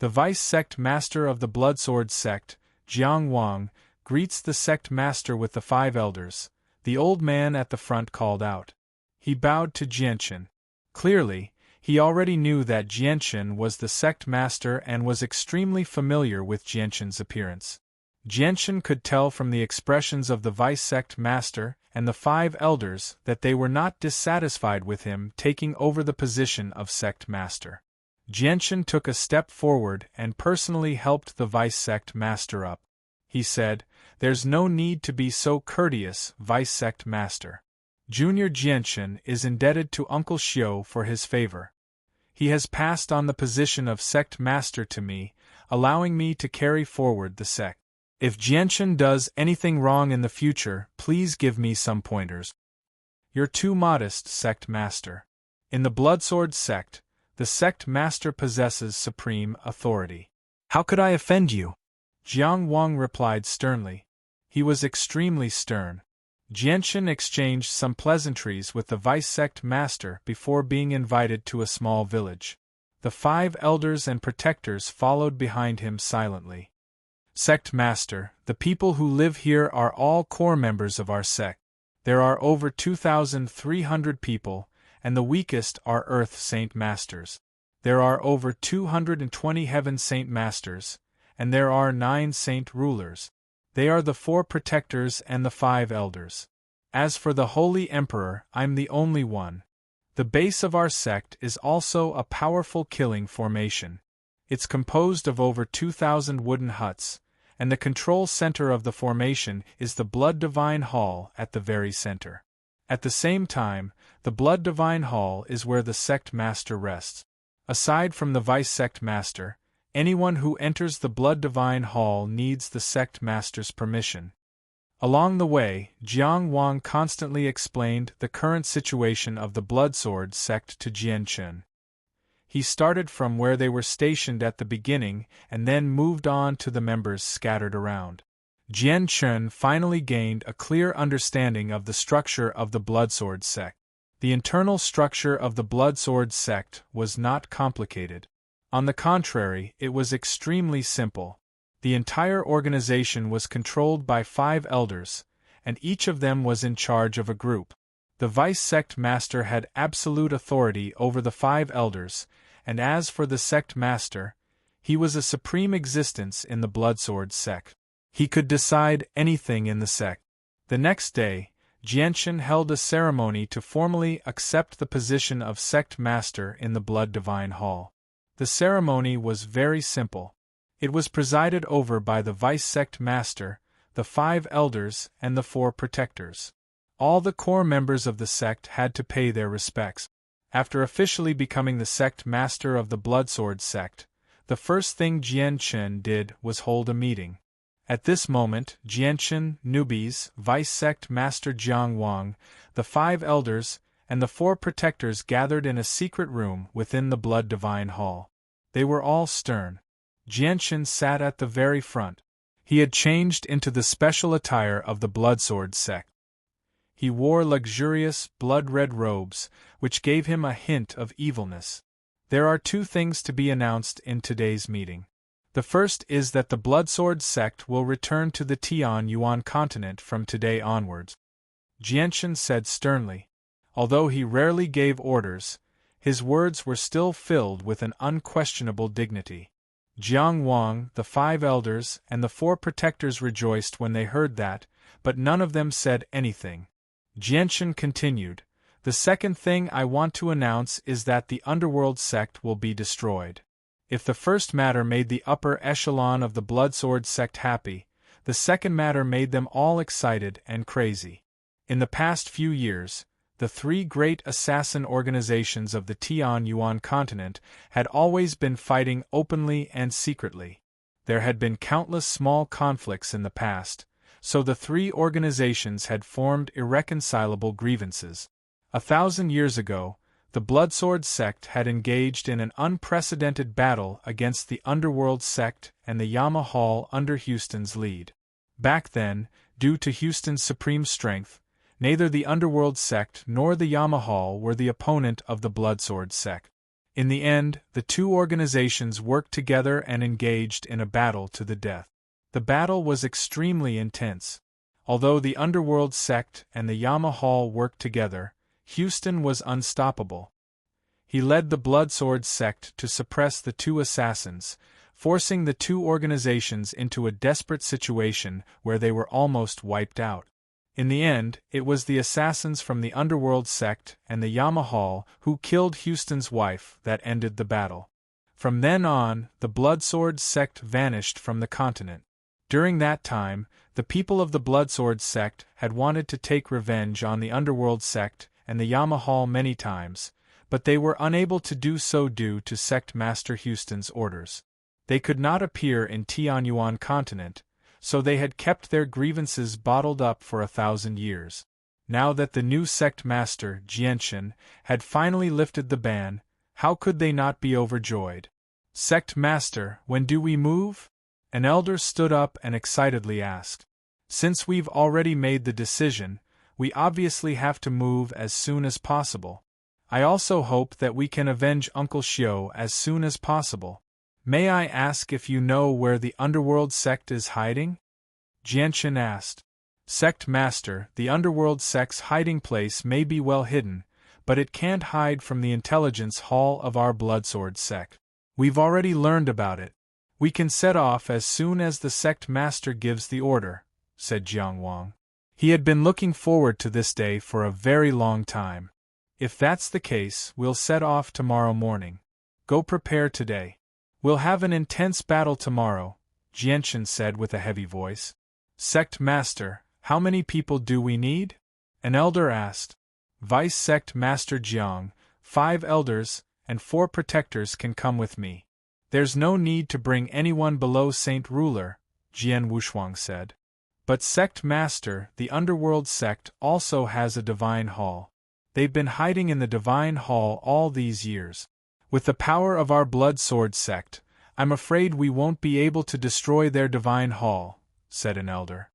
The Vice-Sect Master of the Bloodsword sect, Jiang Wang, greets the Sect Master with the 5 elders, the old man at the front called out. He bowed to Jianchen. Clearly, he already knew that Jianchen was the Sect Master and was extremely familiar with Jianchen's appearance. Jianchen could tell from the expressions of the Vice-Sect Master and the 5 elders that they were not dissatisfied with him taking over the position of Sect Master. Jianchen took a step forward and personally helped the Vice-Sect Master up. He said, "There's no need to be so courteous, Vice-Sect Master. Junior Jianchen is indebted to Uncle Xiu for his favor. He has passed on the position of Sect Master to me, allowing me to carry forward the sect. If Jianchen does anything wrong in the future, please give me some pointers." "You're too modest, Sect Master. In the Bloodsword sect, the Sect Master possesses supreme authority." "How could I offend you?" Jiang Wang replied sternly. He was extremely stern. Jianchen exchanged some pleasantries with the Vice-Sect Master before being invited to a small village. The 5 elders and protectors followed behind him silently. "Sect Master, the people who live here are all core members of our sect. There are over 2,300 people, and the weakest are Earth Saint Masters. There are over 220 Heaven Saint Masters, and there are 9 Saint Rulers. They are the 4 protectors and the 5 elders. As for the Holy Emperor, I'm the only one. The base of our sect is also a powerful killing formation. It's composed of over 2,000 wooden huts, and the control center of the formation is the Blood Divine Hall at the very center. At the same time, the Blood Divine Hall is where the Sect Master rests. Aside from the Vice-Sect Master, anyone who enters the Blood Divine Hall needs the Sect Master's permission." Along the way, Jiang Wang constantly explained the current situation of the Bloodsword sect to Jianchen. He started from where they were stationed at the beginning and then moved on to the members scattered around. Jianchen finally gained a clear understanding of the structure of the Bloodsword sect. The internal structure of the Bloodsword sect was not complicated. On the contrary, it was extremely simple. The entire organization was controlled by 5 elders, and each of them was in charge of a group. The vice-sect master had absolute authority over the 5 elders, and as for the sect master, he was a supreme existence in the Bloodsword sect. He could decide anything in the sect. The next day, Jianshan held a ceremony to formally accept the position of sect master in the Blood Divine Hall. The ceremony was very simple. It was presided over by the vice-sect master, the 5 elders, and the 4 protectors. All the core members of the sect had to pay their respects. After officially becoming the sect master of the Bloodsword sect, the first thing Jianshan did was hold a meeting. At this moment, Jianshan, newbies, vice-sect master Jiang Wang, the 5 elders, and the 4 protectors gathered in a secret room within the Blood Divine Hall. They were all stern. Jianshan sat at the very front. He had changed into the special attire of the Bloodsword sect. He wore luxurious, blood-red robes, which gave him a hint of evilness. There are 2 things to be announced in today's meeting. The first is that the Bloodsword sect will return to the Tian Yuan continent from today onwards. Jianshan said sternly. Although he rarely gave orders, his words were still filled with an unquestionable dignity. Jiang Wang, the 5 elders, and the 4 protectors rejoiced when they heard that, but none of them said anything. Jianshan continued, "The second thing I want to announce is that the Underworld sect will be destroyed. If the first matter made the upper echelon of the Bloodsword sect happy, the second matter made them all excited and crazy. In the past few years, the 3 great assassin organizations of the Tian Yuan continent had always been fighting openly and secretly. There had been countless small conflicts in the past, so the 3 organizations had formed irreconcilable grievances. 1,000 years ago, the Bloodsword sect had engaged in an unprecedented battle against the Underworld sect and the Yama Hall under Houston's lead. Back then, due to Houston's supreme strength, neither the Underworld sect nor the Yama Hall were the opponent of the Bloodsword sect. In the end, the 2 organizations worked together and engaged in a battle to the death. The battle was extremely intense. Although the Underworld sect and the Yama Hall worked together, Houston was unstoppable. He led the Bloodsword sect to suppress the 2 assassins, forcing the 2 organizations into a desperate situation where they were almost wiped out. In the end, it was the assassins from the Underworld sect and the Yama Hall who killed Houston's wife that ended the battle. From then on, the Bloodsword sect vanished from the continent. During that time, the people of the Bloodsword sect had wanted to take revenge on the Underworld sect and the Yama Hall many times, but they were unable to do so due to Sect Master Houston's orders. They could not appear in Tianyuan continent, so they had kept their grievances bottled up for 1,000 years. Now that the new Sect Master, Jianshan, had finally lifted the ban, how could they not be overjoyed? "Sect Master, when do we move?" An elder stood up and excitedly asked. "Since we've already made the decision, we obviously have to move as soon as possible. I also hope that we can avenge Uncle Xiao as soon as possible. May I ask if you know where the Underworld sect is hiding?" Jianshan asked. "Sect Master, the Underworld sect's hiding place may be well hidden, but it can't hide from the intelligence hall of our Bloodsword sect. We've already learned about it. We can set off as soon as the Sect Master gives the order," said Jiang Wang. He had been looking forward to this day for a very long time. "If that's the case, we'll set off tomorrow morning. Go prepare today. We'll have an intense battle tomorrow," Jianshan said with a heavy voice. "Sect Master, how many people do we need?" an elder asked. "Vice Sect Master Jiang, 5 elders, and 4 protectors can come with me. There's no need to bring anyone below Saint Ruler," Jian Wushuang said. "But Sect Master, the Underworld sect also has a divine hall. They've been hiding in the divine hall all these years. With the power of our Bloodsword sect, I'm afraid we won't be able to destroy their divine hall," said an elder.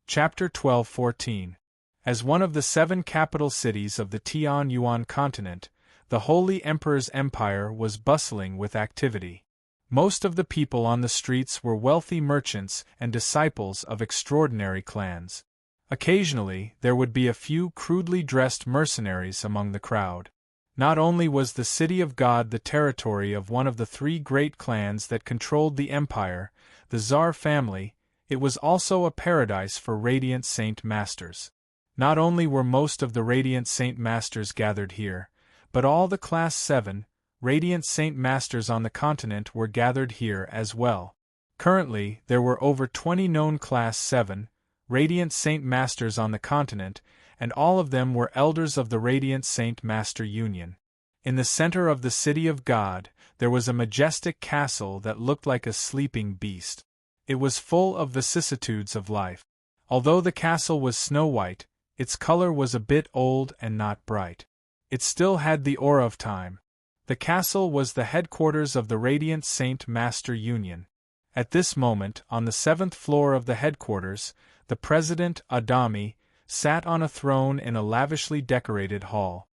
Chapter 12:14. As one of the 7 capital cities of the Tian Yuan continent, the Holy Emperor's empire was bustling with activity. Most of the people on the streets were wealthy merchants and disciples of extraordinary clans. Occasionally, there would be a few crudely dressed mercenaries among the crowd. Not only was the City of God the territory of one of the three great clans that controlled the empire, the Tsar family, it was also a paradise for Radiant Saint Masters. Not only were most of the Radiant Saint Masters gathered here, but all the Class 7, Radiant Saint Masters on the continent were gathered here as well. Currently, there were over 20 known Class 7, Radiant Saint Masters on the continent, and all of them were elders of the Radiant Saint Master Union. In the center of the City of God, there was a majestic castle that looked like a sleeping beast. It was full of vicissitudes of life. Although the castle was snow-white, its color was a bit old and not bright. It still had the aura of time. The castle was the headquarters of the Radiant Saint Master Union. At this moment, on the 7th floor of the headquarters, the President, Adami, sat on a throne in a lavishly decorated hall.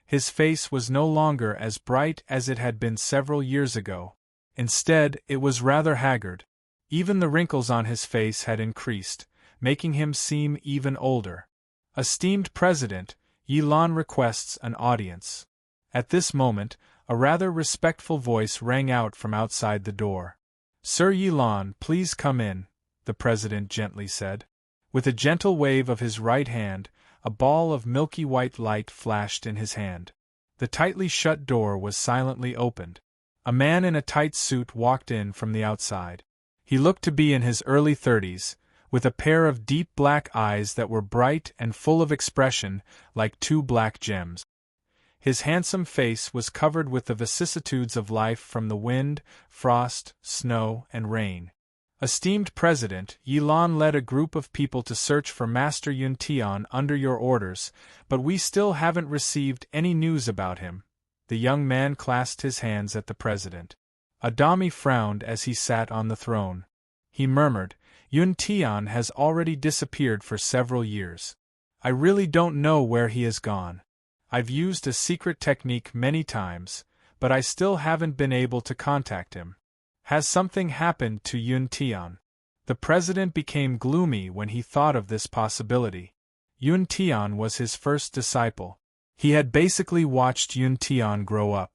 His face was no longer as bright as it had been several years ago. Instead, it was rather haggard. Even the wrinkles on his face had increased, making him seem even older. Esteemed President, Yilan requests an audience. At this moment, a rather respectful voice rang out from outside the door. Sir Yilan, please come in, the President gently said. With a gentle wave of his right hand, a ball of milky white light flashed in his hand. The tightly shut door was silently opened. A man in a tight suit walked in from the outside. He looked to be in his early 30s, with a pair of deep black eyes that were bright and full of expression, like two black gems. His handsome face was covered with the vicissitudes of life from the wind, frost, snow, and rain. Esteemed President, Yilan led a group of people to search for Master Yuntian under your orders, but we still haven't received any news about him. The young man clasped his hands at the President. Adami frowned as he sat on the throne. He murmured, Yuntian has already disappeared for several years. I really don't know where he has gone. I've used a secret technique many times, but I still haven't been able to contact him. Has something happened to Yuntian? The President became gloomy when he thought of this possibility. Yuntian was his first disciple. He had basically watched Yuntian grow up.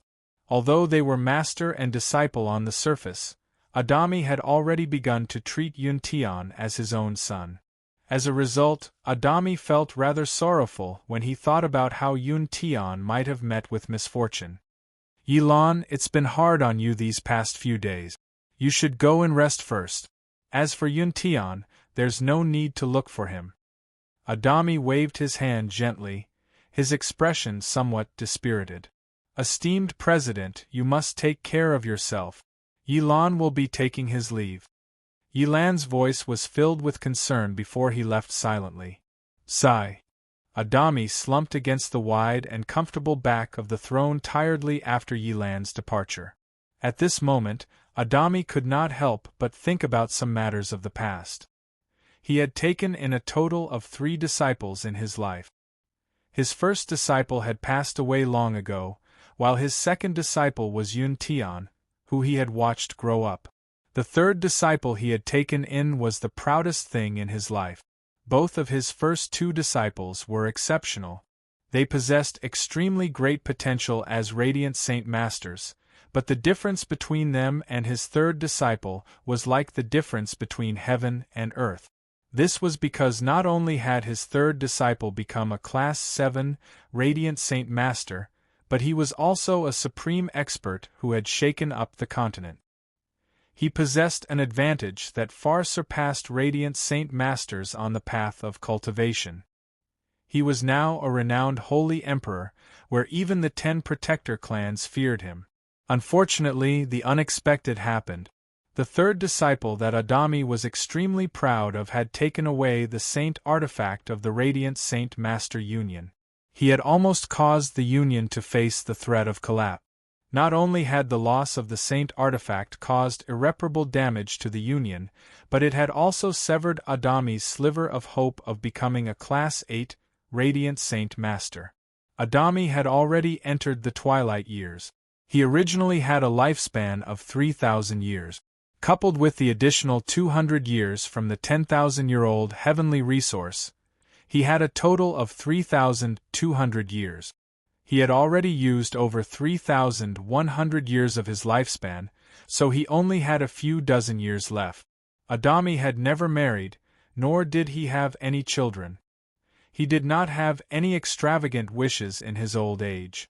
Although they were master and disciple on the surface, Adami had already begun to treat Yuntian as his own son. As a result, Adami felt rather sorrowful when he thought about how Yuntian might have met with misfortune. Yilan, it's been hard on you these past few days. You should go and rest first. As for Yuntian, there's no need to look for him. Adami waved his hand gently, his expression somewhat dispirited. Esteemed President, you must take care of yourself. Yilan will be taking his leave. Yilan's voice was filled with concern before he left silently. Sigh. Adami slumped against the wide and comfortable back of the throne tiredly after Yilan's departure. At this moment, Adami could not help but think about some matters of the past. He had taken in a total of 3 disciples in his life. His first disciple had passed away long ago, while his second disciple was Yuntian, who he had watched grow up. The third disciple he had taken in was the proudest thing in his life. Both of his first 2 disciples were exceptional. They possessed extremely great potential as Radiant Saint Masters, but the difference between them and his third disciple was like the difference between heaven and earth. This was because not only had his third disciple become a Class 7 Radiant Saint Master, but he was also a supreme expert who had shaken up the continent. He possessed an advantage that far surpassed Radiant Saint Masters on the path of cultivation. He was now a renowned holy emperor, where even the 10 protector clans feared him. Unfortunately, the unexpected happened. The third disciple that Adami was extremely proud of had taken away the saint artifact of the Radiant Saint Master Union. He had almost caused the Union to face the threat of collapse. Not only had the loss of the saint artifact caused irreparable damage to the Union, but it had also severed Adami's sliver of hope of becoming a Class 8 Radiant Saint Master. Adami had already entered the twilight years. He originally had a lifespan of 3,000 years. Coupled with the additional 200 years from the 10,000-year-old heavenly resource, he had a total of 3,200 years. He had already used over 3,100 years of his lifespan, so he only had a few dozen years left. Adami had never married, nor did he have any children. He did not have any extravagant wishes in his old age.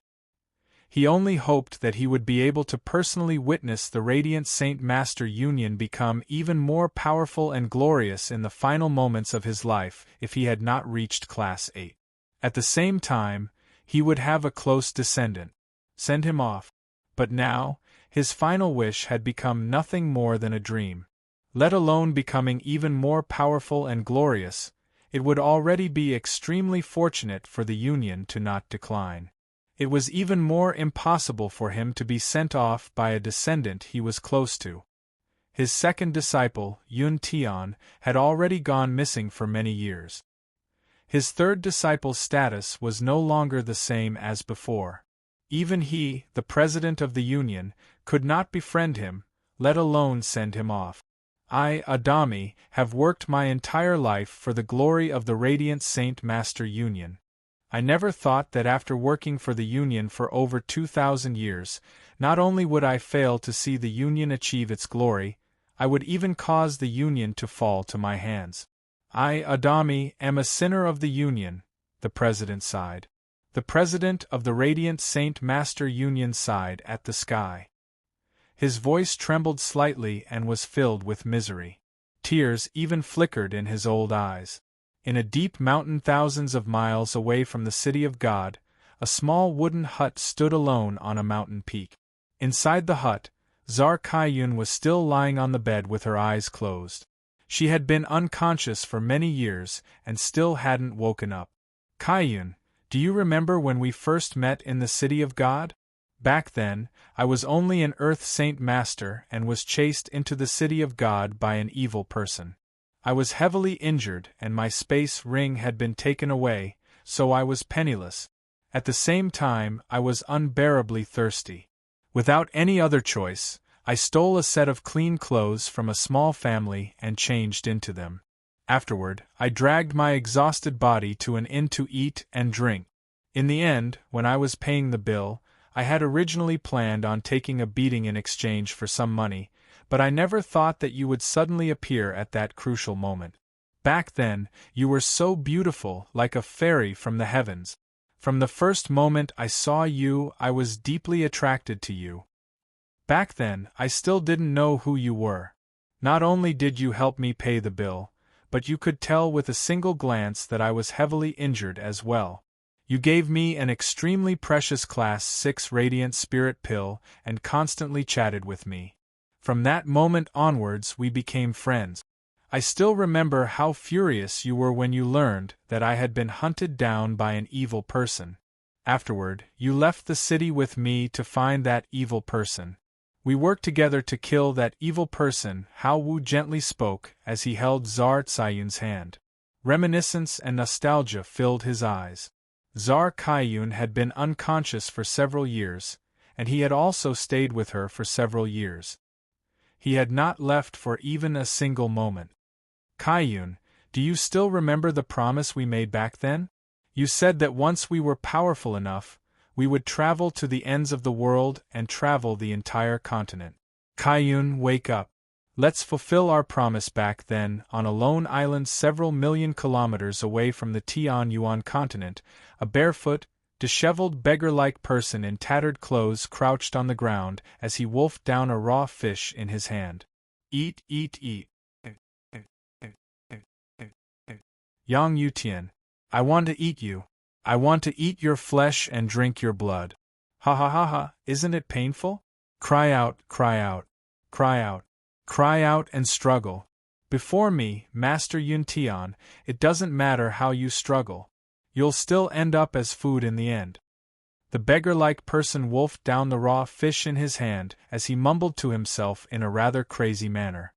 He only hoped that he would be able to personally witness the radiant Saint-Master union become even more powerful and glorious in the final moments of his life if he had not reached Class 8. At the same time, he would have a close descendant. Send him off. But now, his final wish had become nothing more than a dream. Let alone becoming even more powerful and glorious, it would already be extremely fortunate for the union to not decline. It was even more impossible for him to be sent off by a descendant he was close to. His second disciple, Yun Tian, had already gone missing for many years. His third disciple's status was no longer the same as before. Even he, the president of the union, could not befriend him, let alone send him off. I, Adami, have worked my entire life for the glory of the radiant Saint-Master union. I never thought that after working for the Union for over 2,000 years, not only would I fail to see the Union achieve its glory, I would even cause the Union to fall to my hands. I, Adami, am a sinner of the Union, the President sighed. The President of the radiant Saint-Master Union sighed at the sky. His voice trembled slightly and was filled with misery. Tears even flickered in his old eyes. In a deep mountain thousands of miles away from the city of God, a small wooden hut stood alone on a mountain peak. Inside the hut, Czar Kaiyun was still lying on the bed with her eyes closed. She had been unconscious for many years and still hadn't woken up. Kaiyun, do you remember when we first met in the city of God? Back then, I was only an Earth Saint Master and was chased into the city of God by an evil person. I was heavily injured and my space ring had been taken away, so I was penniless. At the same time, I was unbearably thirsty. Without any other choice, I stole a set of clean clothes from a small family and changed into them. Afterward, I dragged my exhausted body to an inn to eat and drink. In the end, when I was paying the bill, I had originally planned on taking a beating in exchange for some money, but I never thought that you would suddenly appear at that crucial moment. Back then, you were so beautiful, like a fairy from the heavens. From the first moment I saw you, I was deeply attracted to you. Back then, I still didn't know who you were. Not only did you help me pay the bill, but you could tell with a single glance that I was heavily injured as well. You gave me an extremely precious Class 6 Radiant Spirit pill and constantly chatted with me. From that moment onwards we became friends. I still remember how furious you were when you learned that I had been hunted down by an evil person. Afterward, you left the city with me to find that evil person. We worked together to kill that evil person, Hao Wu gently spoke as he held Czar Kaiyun's hand. Reminiscence and nostalgia filled his eyes. Czar Kaiyun had been unconscious for several years, and he had also stayed with her for several years. He had not left for even a single moment. Kaiyun, do you still remember the promise we made back then? You said that once we were powerful enough, we would travel to the ends of the world and travel the entire continent. Kaiyun, wake up. Let's fulfill our promise back then. On a lone island several million kilometers away from the Tianyuan continent, a barefoot, disheveled beggar-like person in tattered clothes crouched on the ground as he wolfed down a raw fish in his hand. Eat, eat, eat. Yang Yutian, I want to eat you. I want to eat your flesh and drink your blood. Ha ha ha ha, isn't it painful? Cry out, cry out, cry out, cry out and struggle. Before me, Master Yuntian, it doesn't matter how you struggle. You'll still end up as food in the end. The beggar-like person wolfed down the raw fish in his hand as he mumbled to himself in a rather crazy manner.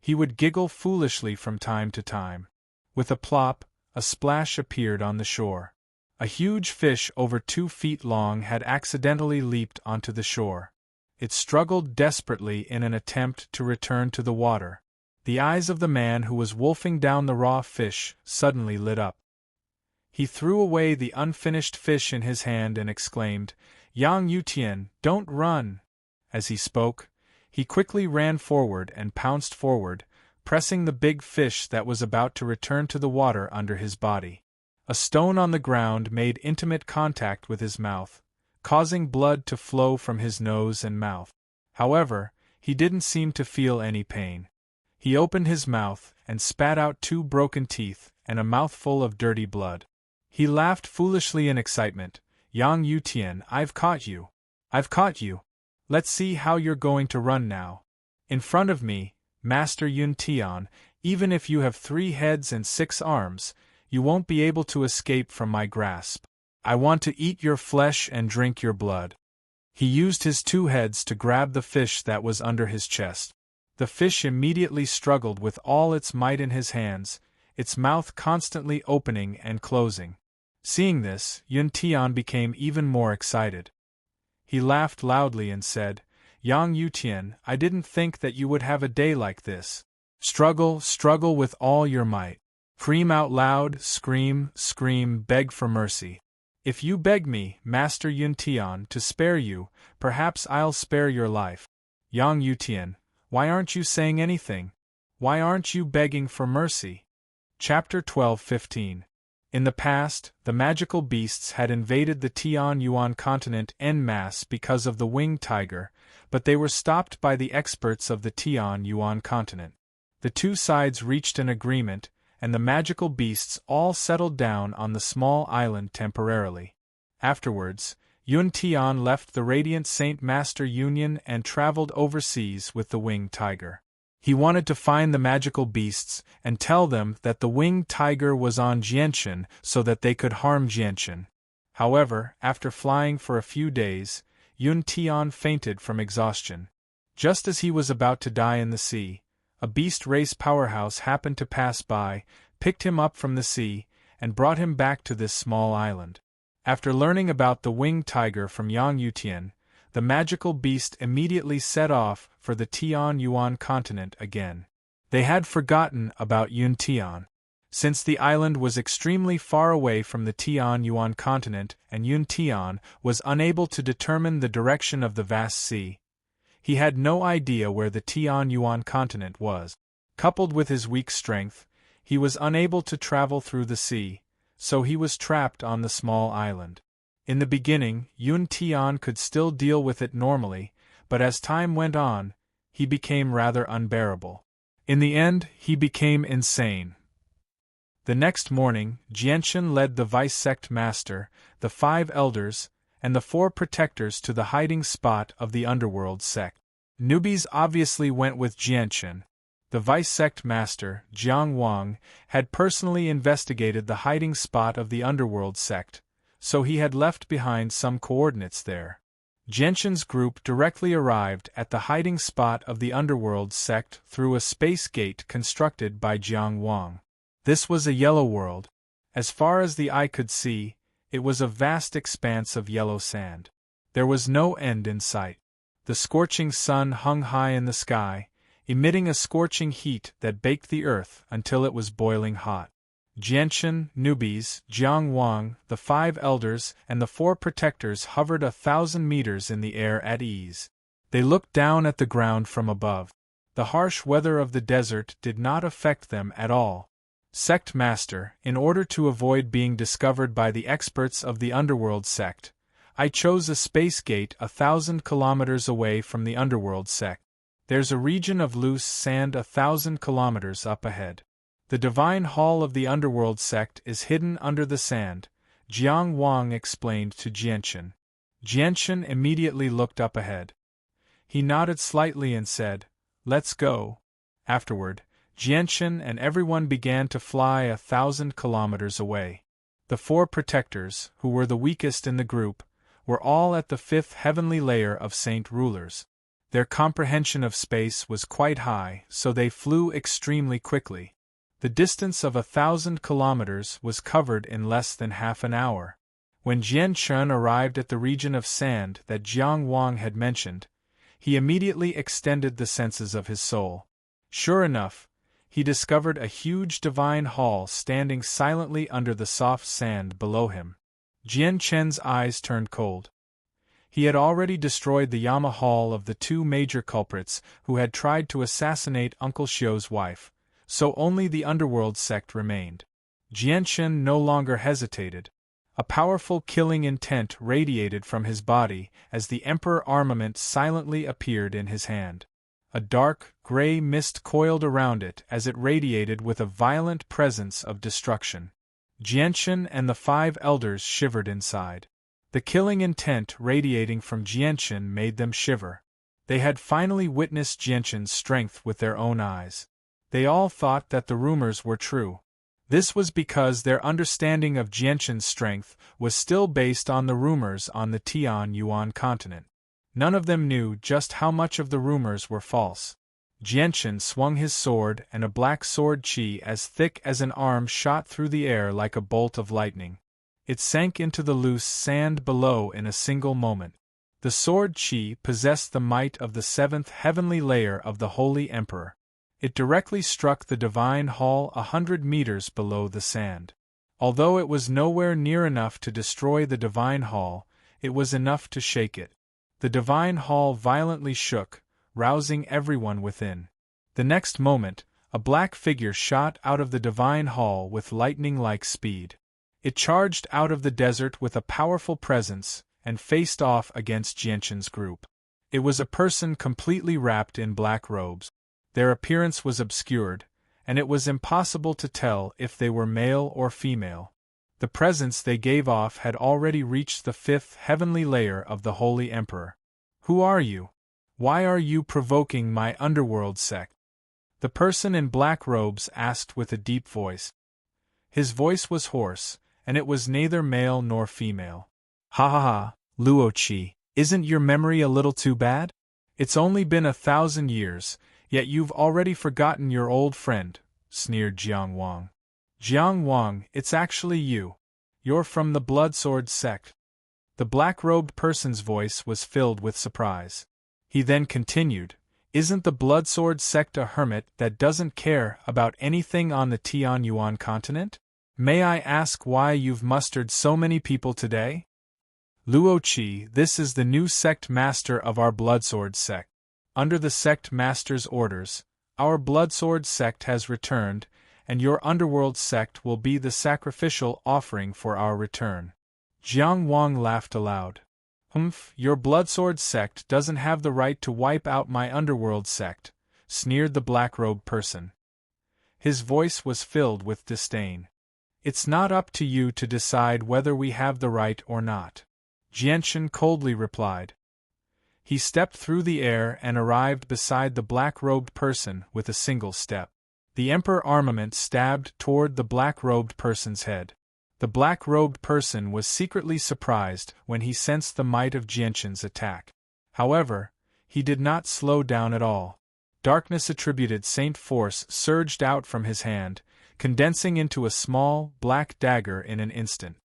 He would giggle foolishly from time to time. With a plop, a splash appeared on the shore. A huge fish over 2 feet long had accidentally leaped onto the shore. It struggled desperately in an attempt to return to the water. The eyes of the man who was wolfing down the raw fish suddenly lit up. He threw away the unfinished fish in his hand and exclaimed, "Yang Yutian, don't run!" As he spoke, he quickly ran forward and pounced forward, pressing the big fish that was about to return to the water under his body. A stone on the ground made intimate contact with his mouth, causing blood to flow from his nose and mouth. However, he didn't seem to feel any pain. He opened his mouth and spat out 2 broken teeth and a mouthful of dirty blood. He laughed foolishly in excitement. "Yang Yutian, I've caught you! I've caught you! Let's see how you're going to run now. In front of me, Master Yun Tian, even if you have 3 heads and 6 arms, you won't be able to escape from my grasp. I want to eat your flesh and drink your blood." He used his 2 heads to grab the fish that was under his chest. The fish immediately struggled with all its might in his hands, its mouth constantly opening and closing. Seeing this, Yun Tian became even more excited. He laughed loudly and said, "Yang Yutian, I didn't think that you would have a day like this. Struggle, struggle with all your might. Scream out loud, scream, scream, beg for mercy. If you beg me, Master Yun Tian, to spare you, perhaps I'll spare your life. Yang Yutian, why aren't you saying anything? Why aren't you begging for mercy?" Chapter 12-15. In the past, the magical beasts had invaded the Tian-Yuan continent en masse because of the winged tiger, but they were stopped by the experts of the Tian-Yuan continent. The 2 sides reached an agreement, and the magical beasts all settled down on the small island temporarily. Afterwards, Yun Tian left the Radiant Saint Master Union and traveled overseas with the winged tiger. He wanted to find the magical beasts and tell them that the winged tiger was on Jianshan so that they could harm Jianshan. However, after flying for a few days, Yun Tian fainted from exhaustion. Just as he was about to die in the sea, a beast race powerhouse happened to pass by, picked him up from the sea, and brought him back to this small island. After learning about the winged tiger from Yang Yutian, the magical beast immediately set off for the Tian-Yuan continent again. They had forgotten about Yun Tian. Since the island was extremely far away from the Tian-Yuan continent and Yun Tian was unable to determine the direction of the vast sea, he had no idea where the Tian-Yuan continent was. Coupled with his weak strength, he was unable to travel through the sea, so he was trapped on the small island. In the beginning, Yun Tian could still deal with it normally, but as time went on, he became rather unbearable. In the end, he became insane. The next morning, Jianshan led the vice-sect master, the 5 elders, and the 4 protectors to the hiding spot of the underworld sect. Newbies obviously went with Jianshan. The vice-sect master, Jiang Wang, had personally investigated the hiding spot of the underworld sect, so he had left behind some coordinates there. Jianshan's group directly arrived at the hiding spot of the underworld sect through a space gate constructed by Jiang Wang. This was a yellow world. As far as the eye could see, it was a vast expanse of yellow sand. There was no end in sight. The scorching sun hung high in the sky, emitting a scorching heat that baked the earth until it was boiling hot. Jianshan, newbies, Jiang Wang, the 5 elders, and the 4 protectors hovered 1,000 meters in the air at ease. They looked down at the ground from above. The harsh weather of the desert did not affect them at all. Sect Master, in order to avoid being discovered by the experts of the underworld sect, I chose a space gate 1,000 kilometers away from the underworld sect. There's a region of loose sand 1,000 kilometers up ahead. The divine hall of the underworld sect is hidden under the sand, Jiang Wang explained to Jianshan. Jianshan immediately looked up ahead. He nodded slightly and said, "Let's go." Afterward, Jianshan and everyone began to fly 1,000 kilometers away. The 4 protectors, who were the weakest in the group, were all at the 5th heavenly layer of saint rulers. Their comprehension of space was quite high, so they flew extremely quickly. The distance of 1,000 kilometers was covered in less than half an hour. When Jian Chun arrived at the region of sand that Jiang Wang had mentioned, he immediately extended the senses of his soul. Sure enough, he discovered a huge divine hall standing silently under the soft sand below him. Jian Chen's eyes turned cold. He had already destroyed the Yama Hall of the two major culprits who had tried to assassinate Uncle Xiu's wife, so only the underworld sect remained. Jian Chen no longer hesitated. A powerful killing intent radiated from his body as the Emperor armament silently appeared in his hand. A dark, gray mist coiled around it as it radiated with a violent presence of destruction. Jianchen and the 5 elders shivered inside. The killing intent radiating from Jianchen made them shiver. They had finally witnessed Jianchen's strength with their own eyes. They all thought that the rumors were true. This was because their understanding of Jianchen's strength was still based on the rumors on the Tian-Yuan continent. None of them knew just how much of the rumors were false. Jianchen swung his sword and a black sword qi as thick as an arm shot through the air like a bolt of lightning. It sank into the loose sand below in a single moment. The sword qi possessed the might of the 7th heavenly layer of the Holy Emperor. It directly struck the divine hall 100 meters below the sand. Although it was nowhere near enough to destroy the divine hall, it was enough to shake it. The divine hall violently shook, rousing everyone within. The next moment, a black figure shot out of the divine hall with lightning-like speed. It charged out of the desert with a powerful presence and faced off against Jianchen's group. It was a person completely wrapped in black robes. Their appearance was obscured, and it was impossible to tell if they were male or female. The presence they gave off had already reached the 5th heavenly layer of the Holy Emperor. "Who are you? Why are you provoking my underworld sect?" The person in black robes asked with a deep voice. His voice was hoarse, and it was neither male nor female. "Ha ha ha, Luo Qi, isn't your memory a little too bad? It's only been 1,000 years, yet you've already forgotten your old friend," sneered Jiang Wang. "Jiang Wang, it's actually you. You're from the Bloodsword sect." The black-robed person's voice was filled with surprise. He then continued, "Isn't the Bloodsword sect a hermit that doesn't care about anything on the Tian-Yuan continent? May I ask why you've mustered so many people today?" "Luo Qi, this is the new sect master of our Bloodsword sect. Under the sect master's orders, our Bloodsword sect has returned, and your underworld sect will be the sacrificial offering for our return." Jiang Wang laughed aloud. Your Bloodsword sect doesn't have the right to wipe out my underworld sect," sneered the black-robed person. His voice was filled with disdain. "It's not up to you to decide whether we have the right or not," Jianchen coldly replied. He stepped through the air and arrived beside the black-robed person with a single step. The Emperor armament stabbed toward the black-robed person's head. The black-robed person was secretly surprised when he sensed the might of Jianchen's attack. However, he did not slow down at all. Darkness-attributed Saint Force surged out from his hand, condensing into a small, black dagger in an instant.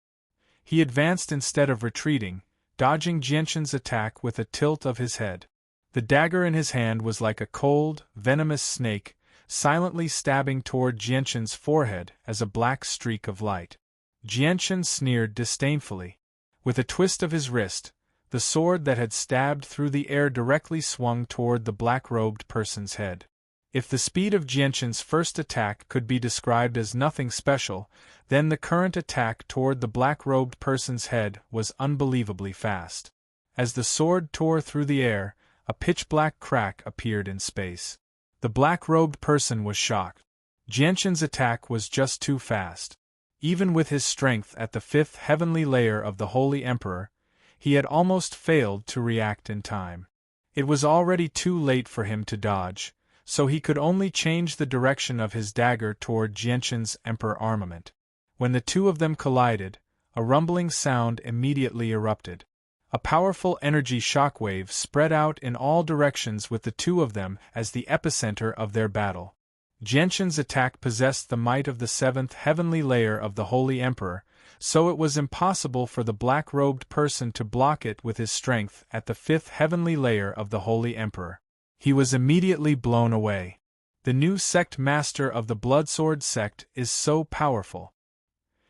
He advanced instead of retreating, dodging Jianchen's attack with a tilt of his head. The dagger in his hand was like a cold, venomous snake, silently stabbing toward Jianchen's forehead as a black streak of light. Jianchen sneered disdainfully. With a twist of his wrist, the sword that had stabbed through the air directly swung toward the black-robed person's head. If the speed of Jianchen's first attack could be described as nothing special, then the current attack toward the black-robed person's head was unbelievably fast. As the sword tore through the air, a pitch-black crack appeared in space. The black-robed person was shocked. Jianchen's attack was just too fast. Even with his strength at the 5th heavenly layer of the Holy Emperor, he had almost failed to react in time. It was already too late for him to dodge, so he could only change the direction of his dagger toward Jianchen's Emperor armament. When the two of them collided, a rumbling sound immediately erupted. A powerful energy shockwave spread out in all directions with the two of them as the epicenter of their battle. Jianchen's attack possessed the might of the 7th heavenly layer of the Holy Emperor, so it was impossible for the black-robed person to block it with his strength at the fifth heavenly layer of the Holy Emperor. He was immediately blown away. The new sect master of the Bloodsword sect is so powerful.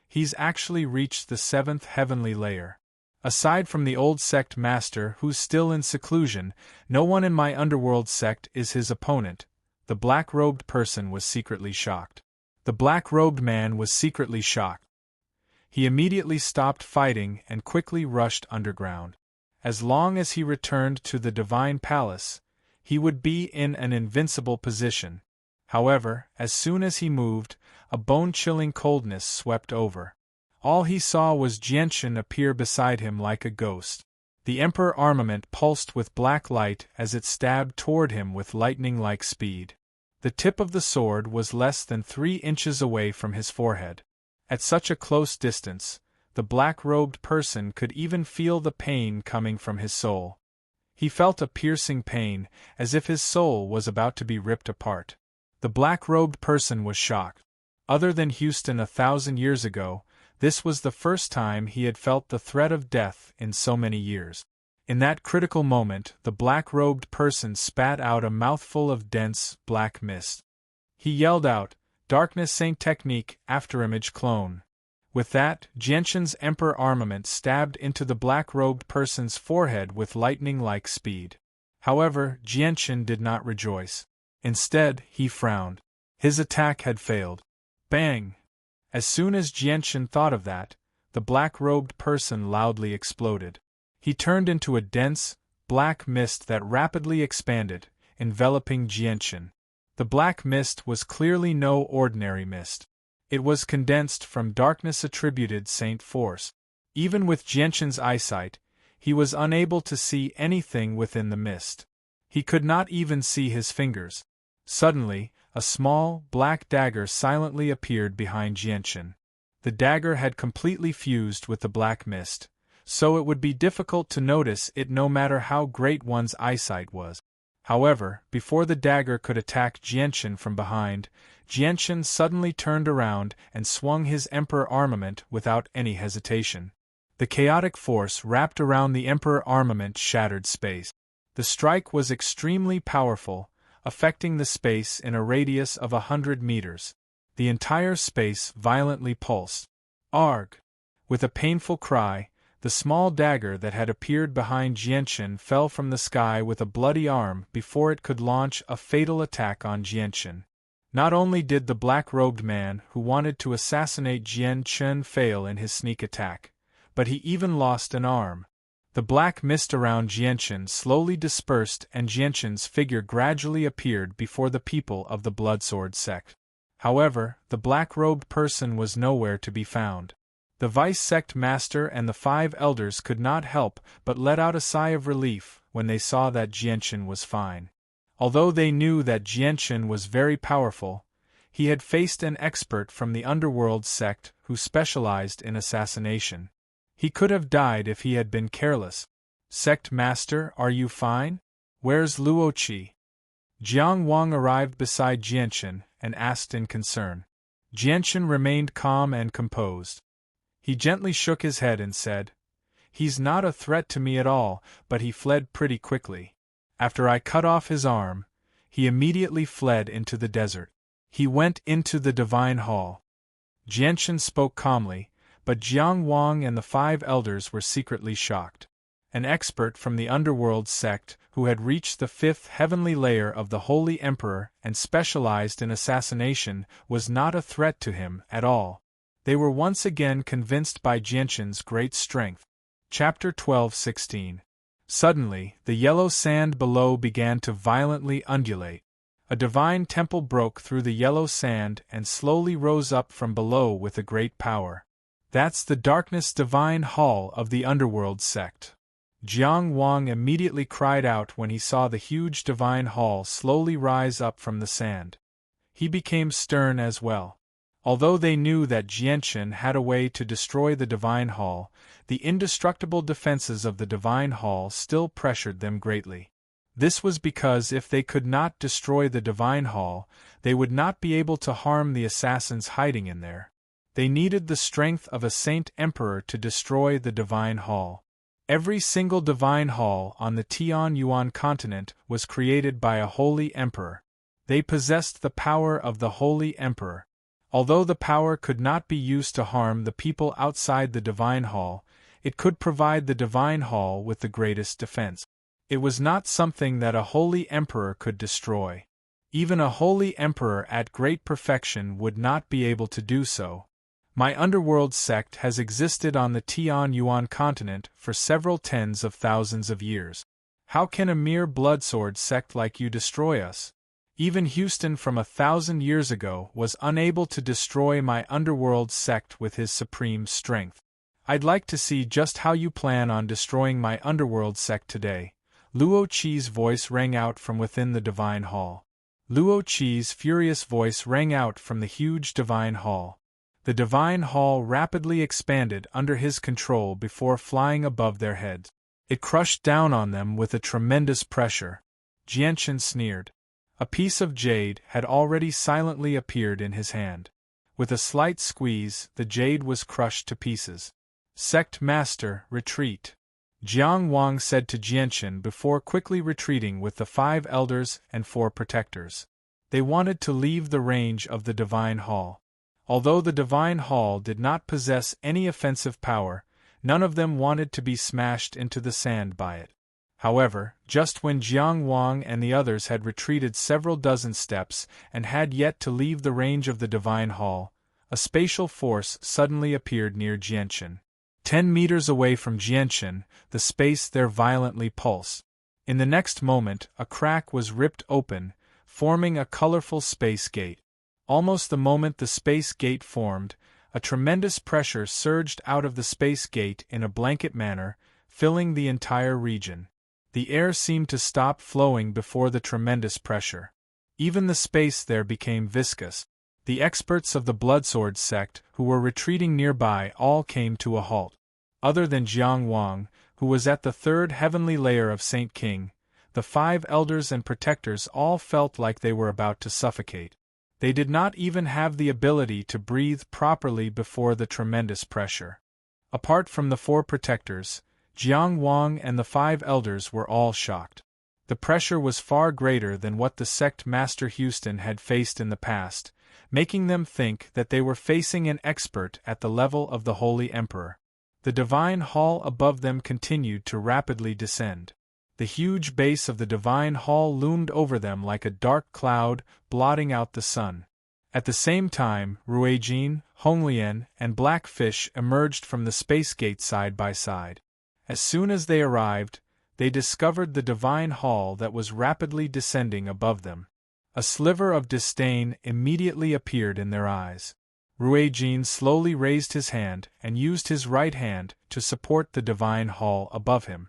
He's actually reached the seventh heavenly layer. Aside from the old sect master who's still in seclusion, no one in my underworld sect is his opponent. The black-robed person was secretly shocked. The black-robed man was secretly shocked. He immediately stopped fighting and quickly rushed underground. As long as he returned to the Divine Palace, he would be in an invincible position. However, as soon as he moved, a bone-chilling coldness swept over. All he saw was Jianshan appear beside him like a ghost. The Emperor armament pulsed with black light as it stabbed toward him with lightning-like speed. The tip of the sword was less than 3 inches away from his forehead. At such a close distance, the black-robed person could even feel the pain coming from his soul. He felt a piercing pain, as if his soul was about to be ripped apart. The black-robed person was shocked. Other than Houston 1,000 years ago, this was the first time he had felt the threat of death in so many years. In that critical moment, the black-robed person spat out a mouthful of dense, black mist. He yelled out, "Darkness Saint Technique, Afterimage Clone." With that, Jianshan's Emperor armament stabbed into the black-robed person's forehead with lightning-like speed. However, Jianshan did not rejoice. Instead, he frowned. His attack had failed. Bang! As soon as Jianshan thought of that, the black-robed person loudly exploded. He turned into a dense, black mist that rapidly expanded, enveloping Jianshan. The black mist was clearly no ordinary mist. It was condensed from darkness-attributed saint force. Even with Jianshan's eyesight, he was unable to see anything within the mist. He could not even see his fingers. Suddenly, a small, black dagger silently appeared behind Jianshan. The dagger had completely fused with the black mist, so it would be difficult to notice it no matter how great one's eyesight was. However, before the dagger could attack Jianshan from behind, Jianshan suddenly turned around and swung his Emperor armament without any hesitation. The chaotic force wrapped around the Emperor armament shattered space. The strike was extremely powerful, affecting the space in a radius of 100 meters. The entire space violently pulsed. Arg! With a painful cry, the small dagger that had appeared behind Jianshan fell from the sky with a bloody arm before it could launch a fatal attack on Jianshan. Not only did the black-robed man who wanted to assassinate Jianshan fail in his sneak attack, but he even lost an arm. The black mist around Jianshan slowly dispersed and Jianshan's figure gradually appeared before the people of the Bloodsword sect. However, the black-robed person was nowhere to be found. The vice-sect master and the 5 elders could not help but let out a sigh of relief when they saw that Jianshan was fine. Although they knew that Jianshan was very powerful, he had faced an expert from the underworld sect who specialized in assassination. He could have died if he had been careless. "Sect master, are you fine? Where's Luoqi?" Jiang Wang arrived beside Jianshan and asked in concern. Jianshan remained calm and composed. He gently shook his head and said, "He's not a threat to me at all, but he fled pretty quickly. After I cut off his arm, he immediately fled into the desert. He went into the Divine Hall." Jianshan spoke calmly, but Jiang Wang and the 5 elders were secretly shocked. An expert from the underworld sect who had reached the 5th heavenly layer of the Holy Emperor and specialized in assassination was not a threat to him at all. They were once again convinced by Jianshan's great strength. Chapter 12:16. Suddenly, the yellow sand below began to violently undulate. A divine temple broke through the yellow sand and slowly rose up from below with a great power. "That's the Darkness Divine Hall of the Underworld sect." Jiang Wang immediately cried out when he saw the huge divine hall slowly rise up from the sand. He became stern as well. Although they knew that Jianshan had a way to destroy the divine hall, the indestructible defenses of the divine hall still pressured them greatly. This was because if they could not destroy the divine hall, they would not be able to harm the assassins hiding in there. They needed the strength of a saint emperor to destroy the Divine Hall. Every single Divine Hall on the Tianyuan continent was created by a holy emperor. They possessed the power of the holy emperor. Although the power could not be used to harm the people outside the Divine Hall, it could provide the Divine Hall with the greatest defense. It was not something that a holy emperor could destroy. Even a holy emperor at great perfection would not be able to do so. My underworld sect has existed on the Tianyuan continent for several tens of thousands of years. How can a mere bloodsword sect like you destroy us? Even Houston from 1,000 years ago was unable to destroy my underworld sect with his supreme strength. I'd like to see just how you plan on destroying my underworld sect today. Luo Qi's voice rang out from within the Divine Hall. Luo Qi's furious voice rang out from the huge Divine Hall. The Divine Hall rapidly expanded under his control before flying above their heads. It crushed down on them with a tremendous pressure. Jianchen sneered. A piece of jade had already silently appeared in his hand. With a slight squeeze, the jade was crushed to pieces. Sect Master, retreat. Jiang Wang said to Jianchen before quickly retreating with the 5 elders and 4 protectors. They wanted to leave the range of the Divine Hall. Although the Divine Hall did not possess any offensive power, none of them wanted to be smashed into the sand by it. However, just when Jiang Wang and the others had retreated several dozen steps and had yet to leave the range of the Divine Hall, a spatial force suddenly appeared near Jianchen. 10 meters away from Jianchen, the space there violently pulsed. In the next moment, a crack was ripped open, forming a colorful space gate. Almost the moment the space gate formed, a tremendous pressure surged out of the space gate in a blanket manner, filling the entire region. The air seemed to stop flowing before the tremendous pressure. Even the space there became viscous. The experts of the Bloodsword sect who were retreating nearby all came to a halt. Other than Jiang Wang, who was at the 3rd heavenly layer of Saint King, the 5 elders and protectors all felt like they were about to suffocate. They did not even have the ability to breathe properly before the tremendous pressure. Apart from the 4 protectors, Jiang Wang and the 5 elders were all shocked. The pressure was far greater than what the sect Master Houston had faced in the past, making them think that they were facing an expert at the level of the Holy Emperor. The Divine Hall above them continued to rapidly descend. The huge base of the Divine Hall loomed over them like a dark cloud, blotting out the sun. At the same time, Ruijin, Honglian, and Blackfish emerged from the space gate side by side. As soon as they arrived, they discovered the Divine Hall that was rapidly descending above them. A sliver of disdain immediately appeared in their eyes. Ruijin slowly raised his hand and used his right hand to support the Divine Hall above him.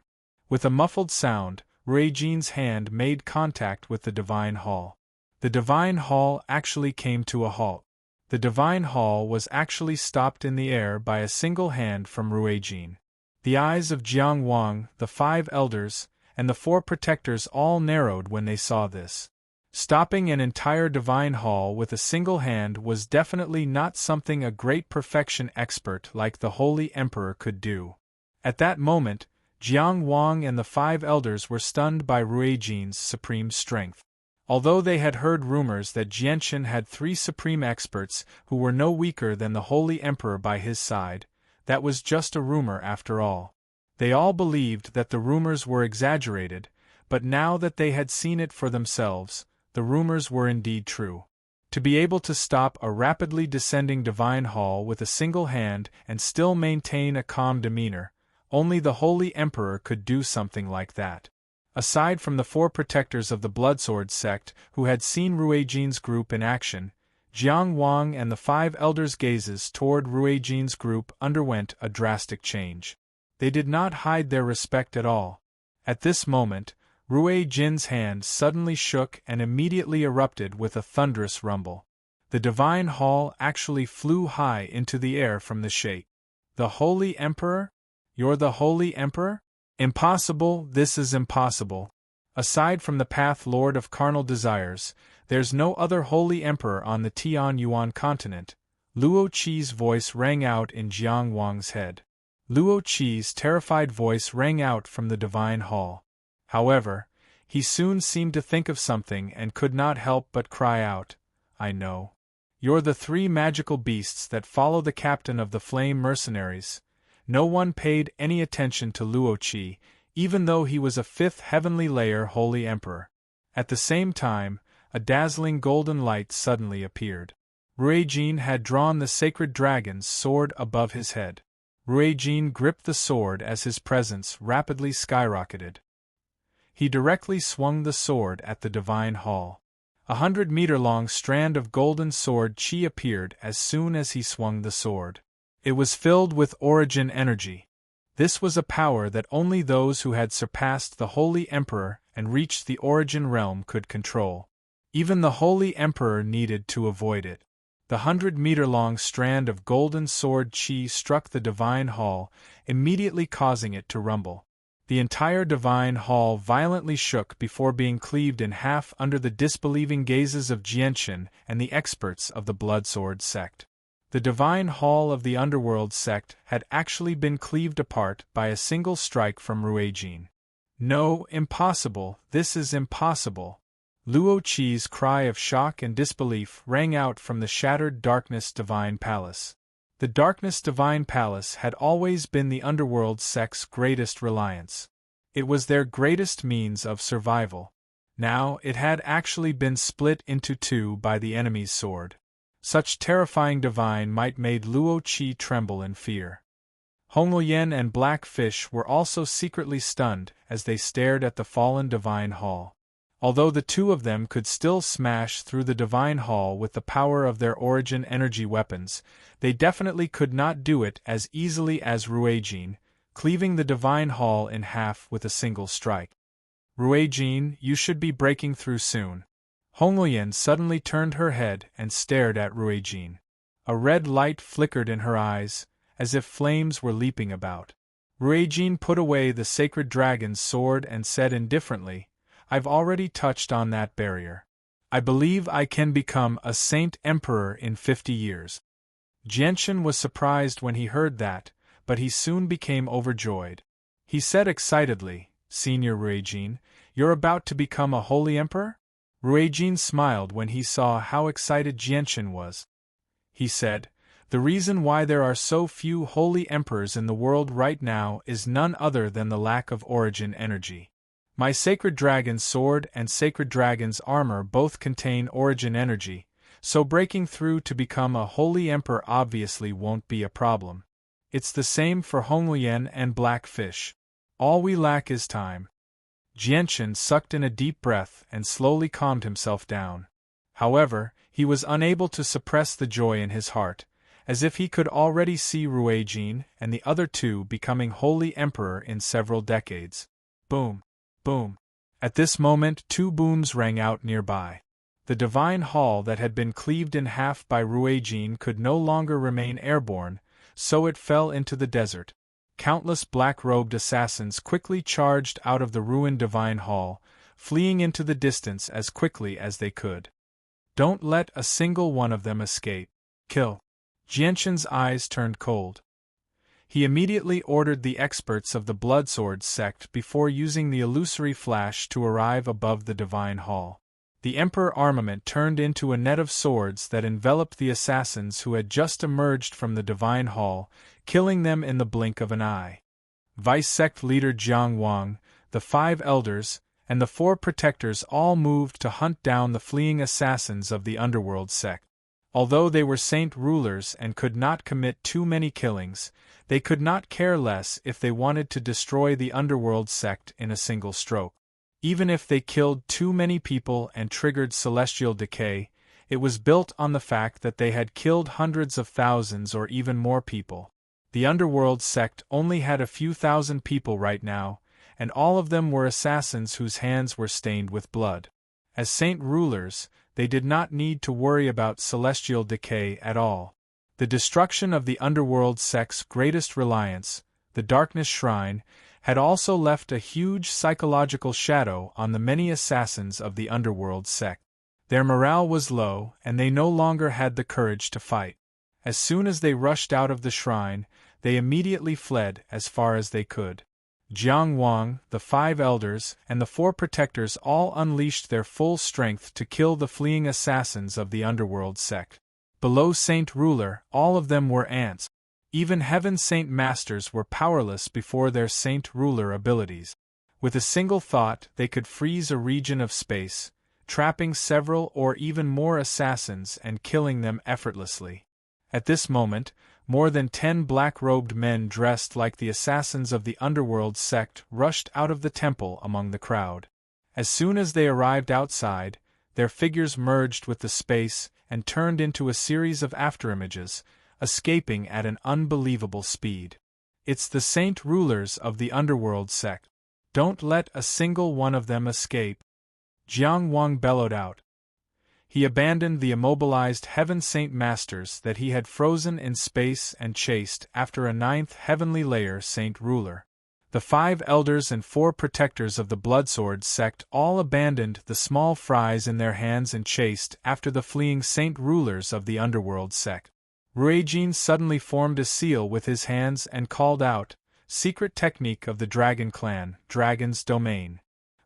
With a muffled sound, Ruijin's hand made contact with the Divine Hall. The Divine Hall actually came to a halt. The Divine Hall was actually stopped in the air by a single hand from Ruijin. The eyes of Jiang Wang, the 5 elders, and the 4 protectors all narrowed when they saw this. Stopping an entire Divine Hall with a single hand was definitely not something a great perfection expert like the Holy Emperor could do. At that moment, Jiang Wang and the 5 elders were stunned by Ruijin's supreme strength. Although they had heard rumors that Jianchen had 3 supreme experts who were no weaker than the Holy Emperor by his side, that was just a rumor after all. They all believed that the rumors were exaggerated, but now that they had seen it for themselves, the rumors were indeed true. To be able to stop a rapidly descending Divine Hall with a single hand and still maintain a calm demeanor, only the Holy Emperor could do something like that. Aside from the 4 protectors of the Bloodsword sect who had seen Ruijin's group in action, Jiang Wang and the 5 elders' gazes toward Ruijin's group underwent a drastic change. They did not hide their respect at all. At this moment, Ruijin's hand suddenly shook and immediately erupted with a thunderous rumble. The Divine Hall actually flew high into the air from the shake. The Holy Emperor? You're the Holy Emperor? Impossible, this is impossible. Aside from the Path Lord of Carnal Desires, there's no other Holy Emperor on the Tianyuan continent. Luo Qi's voice rang out in Jiang Wang's head. Luo Qi's terrified voice rang out from the divine hall. However, he soon seemed to think of something and could not help but cry out, "I know. You're the three magical beasts that follow the captain of the flame mercenaries." No one paid any attention to Luo Qi, even though he was a fifth heavenly layer holy emperor. At the same time, a dazzling golden light suddenly appeared. Ruijin had drawn the sacred dragon's sword above his head. Ruijin gripped the sword as his presence rapidly skyrocketed. He directly swung the sword at the divine hall. 100-meter-long strand of golden sword chi appeared as soon as he swung the sword. It was filled with origin energy. This was a power that only those who had surpassed the Holy Emperor and reached the origin realm could control. Even the Holy Emperor needed to avoid it. The 100-meter-long strand of golden sword chi struck the divine hall, immediately causing it to rumble. The entire divine hall violently shook before being cleaved in half under the disbelieving gazes of Jianshan and the experts of the Bloodsword sect. The divine hall of the underworld sect had actually been cleaved apart by a single strike from Ruijin. "No, impossible, this is impossible." Luo Qi's cry of shock and disbelief rang out from the shattered Darkness Divine Palace. The Darkness Divine Palace had always been the underworld sect's greatest reliance. It was their greatest means of survival. Now it had actually been split into two by the enemy's sword. Such terrifying divine might made Luo Qi tremble in fear. Hongluoyan and Blackfish were also secretly stunned as they stared at the fallen divine hall. Although the two of them could still smash through the divine hall with the power of their origin energy weapons, they definitely could not do it as easily as Ruijin, cleaving the divine hall in half with a single strike. "Ruijin, you should be breaking through soon." Hongluoyan suddenly turned her head and stared at Ruijin. A red light flickered in her eyes, as if flames were leaping about. Ruijin put away the sacred dragon's sword and said indifferently, "I've already touched on that barrier. I believe I can become a Saint Emperor in 50 years. Jianshan was surprised when he heard that, but he soon became overjoyed. He said excitedly, "Senior Ruijin, you're about to become a holy emperor?" Ruijin smiled when he saw how excited Jianshan was. He said, "The reason why there are so few holy emperors in the world right now is none other than the lack of origin energy. My sacred dragon's sword and sacred dragon's armor both contain origin energy, so breaking through to become a holy emperor obviously won't be a problem. It's the same for Hongluoyan and Blackfish. All we lack is time." Jianshan sucked in a deep breath and slowly calmed himself down. However, he was unable to suppress the joy in his heart, as if he could already see Ruijin and the other two becoming holy emperor in several decades. Boom! Boom! At this moment 2 booms rang out nearby. The divine hall that had been cleaved in half by Ruijin could no longer remain airborne, so it fell into the desert. Countless black-robed assassins quickly charged out of the ruined divine hall, fleeing into the distance as quickly as they could. "Don't let a single one of them escape. Kill." Jianshan's eyes turned cold. He immediately ordered the experts of the Bloodsword sect before using the illusory flash to arrive above the divine hall. The Emperor armament turned into a net of swords that enveloped the assassins who had just emerged from the divine hall, killing them in the blink of an eye. Vice-sect leader Jiang Wang, the 5 elders, and the 4 protectors all moved to hunt down the fleeing assassins of the underworld sect. Although they were saint rulers and could not commit too many killings, they could not care less if they wanted to destroy the underworld sect in a single stroke. Even if they killed too many people and triggered celestial decay, it was built on the fact that they had killed hundreds of thousands or even more people. The underworld sect only had a few thousand people right now, and all of them were assassins whose hands were stained with blood. As saint rulers, they did not need to worry about celestial decay at all. The destruction of the underworld sect's greatest reliance, the Darkness Shrine, had also left a huge psychological shadow on the many assassins of the underworld sect. Their morale was low, and they no longer had the courage to fight. As soon as they rushed out of the shrine, they immediately fled as far as they could. Jiang Wang, the 5 elders, and the 4 protectors all unleashed their full strength to kill the fleeing assassins of the underworld sect. Below Saint Ruler, all of them were ants. Even Heaven Saint Masters were powerless before their Saint Ruler abilities. With a single thought, they could freeze a region of space, trapping several or even more assassins and killing them effortlessly. At this moment, more than 10 black-robed men dressed like the assassins of the underworld sect rushed out of the temple among the crowd. As soon as they arrived outside, their figures merged with the space and turned into a series of afterimages, escaping at an unbelievable speed. It's the Saint Rulers of the underworld sect. Don't let a single one of them escape. Jiang Wang bellowed out. He abandoned the immobilized Heaven Saint Masters that he had frozen in space and chased after a 9th heavenly layer Saint Ruler. The 5 elders and 4 protectors of the Bloodsword sect all abandoned the small fries in their hands and chased after the fleeing Saint Rulers of the underworld sect. Ruijin suddenly formed a seal with his hands and called out, "Secret technique of the Dragon Clan, Dragon's Domain."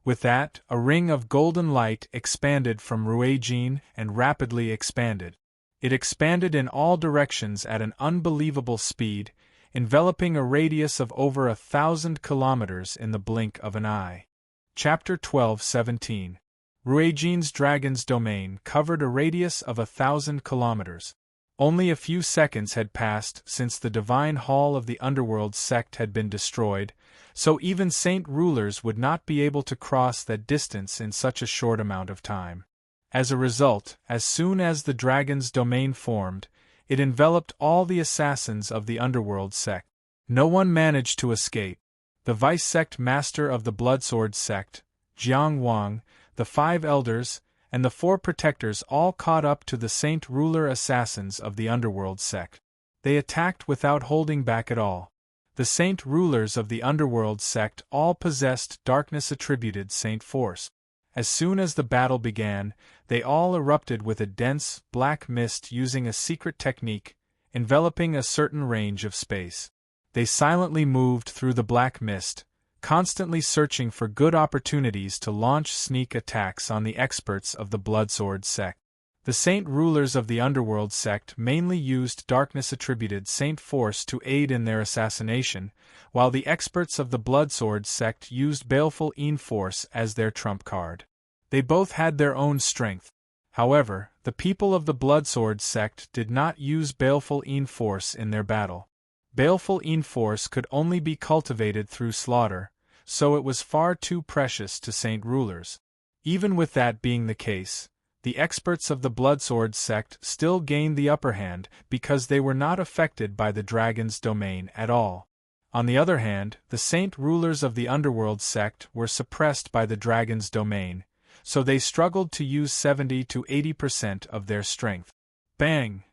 With that, a ring of golden light expanded from Ruijin and rapidly expanded. It expanded in all directions at an unbelievable speed, enveloping a radius of over 1,000 kilometers in the blink of an eye. Chapter 12:17. Ruijin's Dragon's Domain covered a radius of 1,000 kilometers. Only a few seconds had passed since the Divine Hall of the Underworld sect had been destroyed, so even Saint Rulers would not be able to cross that distance in such a short amount of time. As a result, as soon as the Dragon's Domain formed, it enveloped all the assassins of the Underworld sect. No one managed to escape. The Vice-Sect Master of the Bloodsword sect, Jiang Wang, the 5 elders, and the 4 protectors all caught up to the Saint Ruler assassins of the Underworld sect. They attacked without holding back at all. The Saint Rulers of the Underworld sect all possessed darkness-attributed Saint Force. As soon as the battle began, they all erupted with a dense, black mist using a secret technique, enveloping a certain range of space. They silently moved through the black mist, constantly searching for good opportunities to launch sneak attacks on the experts of the Bloodsword sect. The Saint Rulers of the Underworld sect mainly used darkness-attributed Saint Force to aid in their assassination, while the experts of the Bloodsword sect used Baleful Force as their trump card. They both had their own strength. However, the people of the Bloodsword sect did not use Baleful Force in their battle. Baleful Force could only be cultivated through slaughter, so it was far too precious to Saint Rulers. Even with that being the case, the experts of the Bloodsword sect still gained the upper hand because they were not affected by the Dragon's Domain at all. On the other hand, the Saint Rulers of the Underworld sect were suppressed by the Dragon's Domain, so they struggled to use 70 to 80% of their strength. Bang!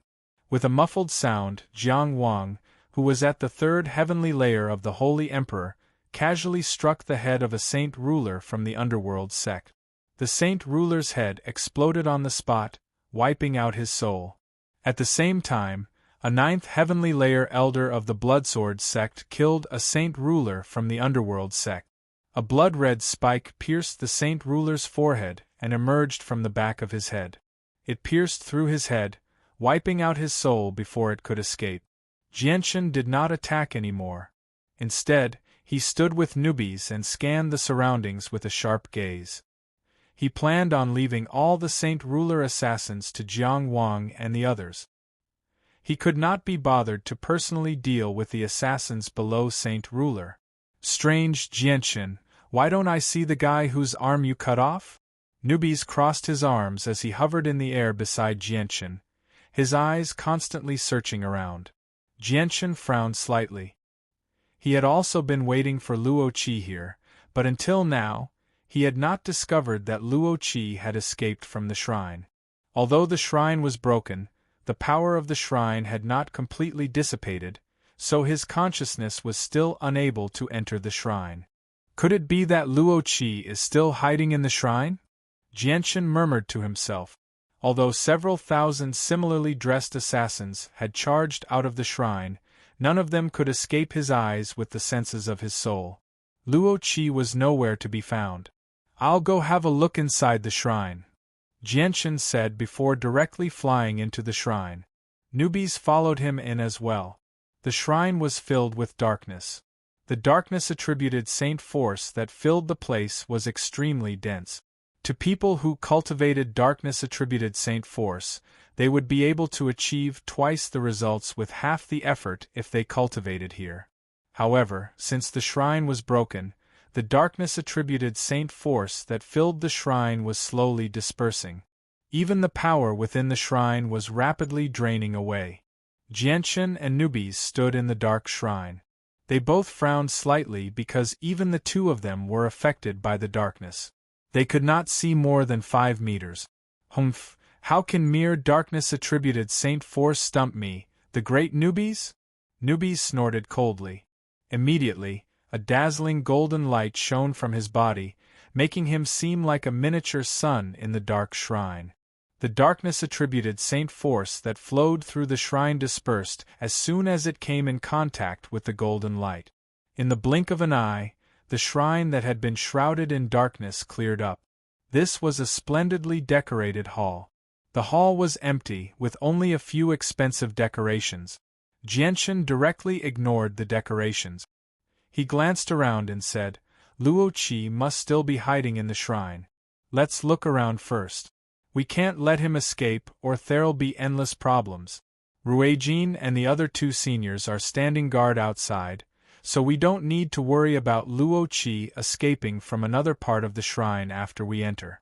With a muffled sound, Jiang Wang, who was at the 3rd heavenly layer of the Holy Emperor, casually struck the head of a Saint Ruler from the Underworld sect. The Saint Ruler's head exploded on the spot, wiping out his soul. At the same time, a 9th heavenly layer elder of the Bloodsword sect killed a Saint Ruler from the Underworld sect. A blood-red spike pierced the Saint Ruler's forehead and emerged from the back of his head. It pierced through his head, wiping out his soul before it could escape. Jianshan did not attack anymore. Instead, he stood with newbies and scanned the surroundings with a sharp gaze. He planned on leaving all the Saint Ruler assassins to Jiang Wang and the others. He could not be bothered to personally deal with the assassins below Saint Ruler. Strange, Jianshan, why don't I see the guy whose arm you cut off? Newbies crossed his arms as he hovered in the air beside Jianshan, his eyes constantly searching around. Jianshan frowned slightly. He had also been waiting for Luo Qi here, but until now, he had not discovered that Luo Qi had escaped from the shrine. Although the shrine was broken, the power of the shrine had not completely dissipated, so his consciousness was still unable to enter the shrine. Could it be that Luo Qi is still hiding in the shrine? Jianshan murmured to himself. Although several thousand similarly dressed assassins had charged out of the shrine, none of them could escape his eyes with the senses of his soul. Luo Qi was nowhere to be found. "I'll go have a look inside the shrine," Jianshan said before directly flying into the shrine. Newbies followed him in as well. The shrine was filled with darkness. The darkness-attributed saint force that filled the place was extremely dense. To people who cultivated darkness-attributed saint force, they would be able to achieve twice the results with half the effort if they cultivated here. However, since the shrine was broken, the darkness-attributed saint force that filled the shrine was slowly dispersing. Even the power within the shrine was rapidly draining away. Jianshan and Newbies stood in the dark shrine. They both frowned slightly because even the two of them were affected by the darkness. They could not see more than 5 meters. Humph, how can mere darkness-attributed saint force stump me, the great Newbies? Newbies snorted coldly. Immediately, a dazzling golden light shone from his body, making him seem like a miniature sun in the dark shrine. The darkness-attributed saint force that flowed through the shrine dispersed as soon as it came in contact with the golden light. In the blink of an eye, the shrine that had been shrouded in darkness cleared up. This was a splendidly decorated hall. The hall was empty, with only a few expensive decorations. Jianshan directly ignored the decorations. He glanced around and said, "Luo Qi must still be hiding in the shrine. Let's look around first. We can't let him escape or there'll be endless problems. Ruijin and the other 2 seniors are standing guard outside, so we don't need to worry about Luo Qi escaping from another part of the shrine after we enter."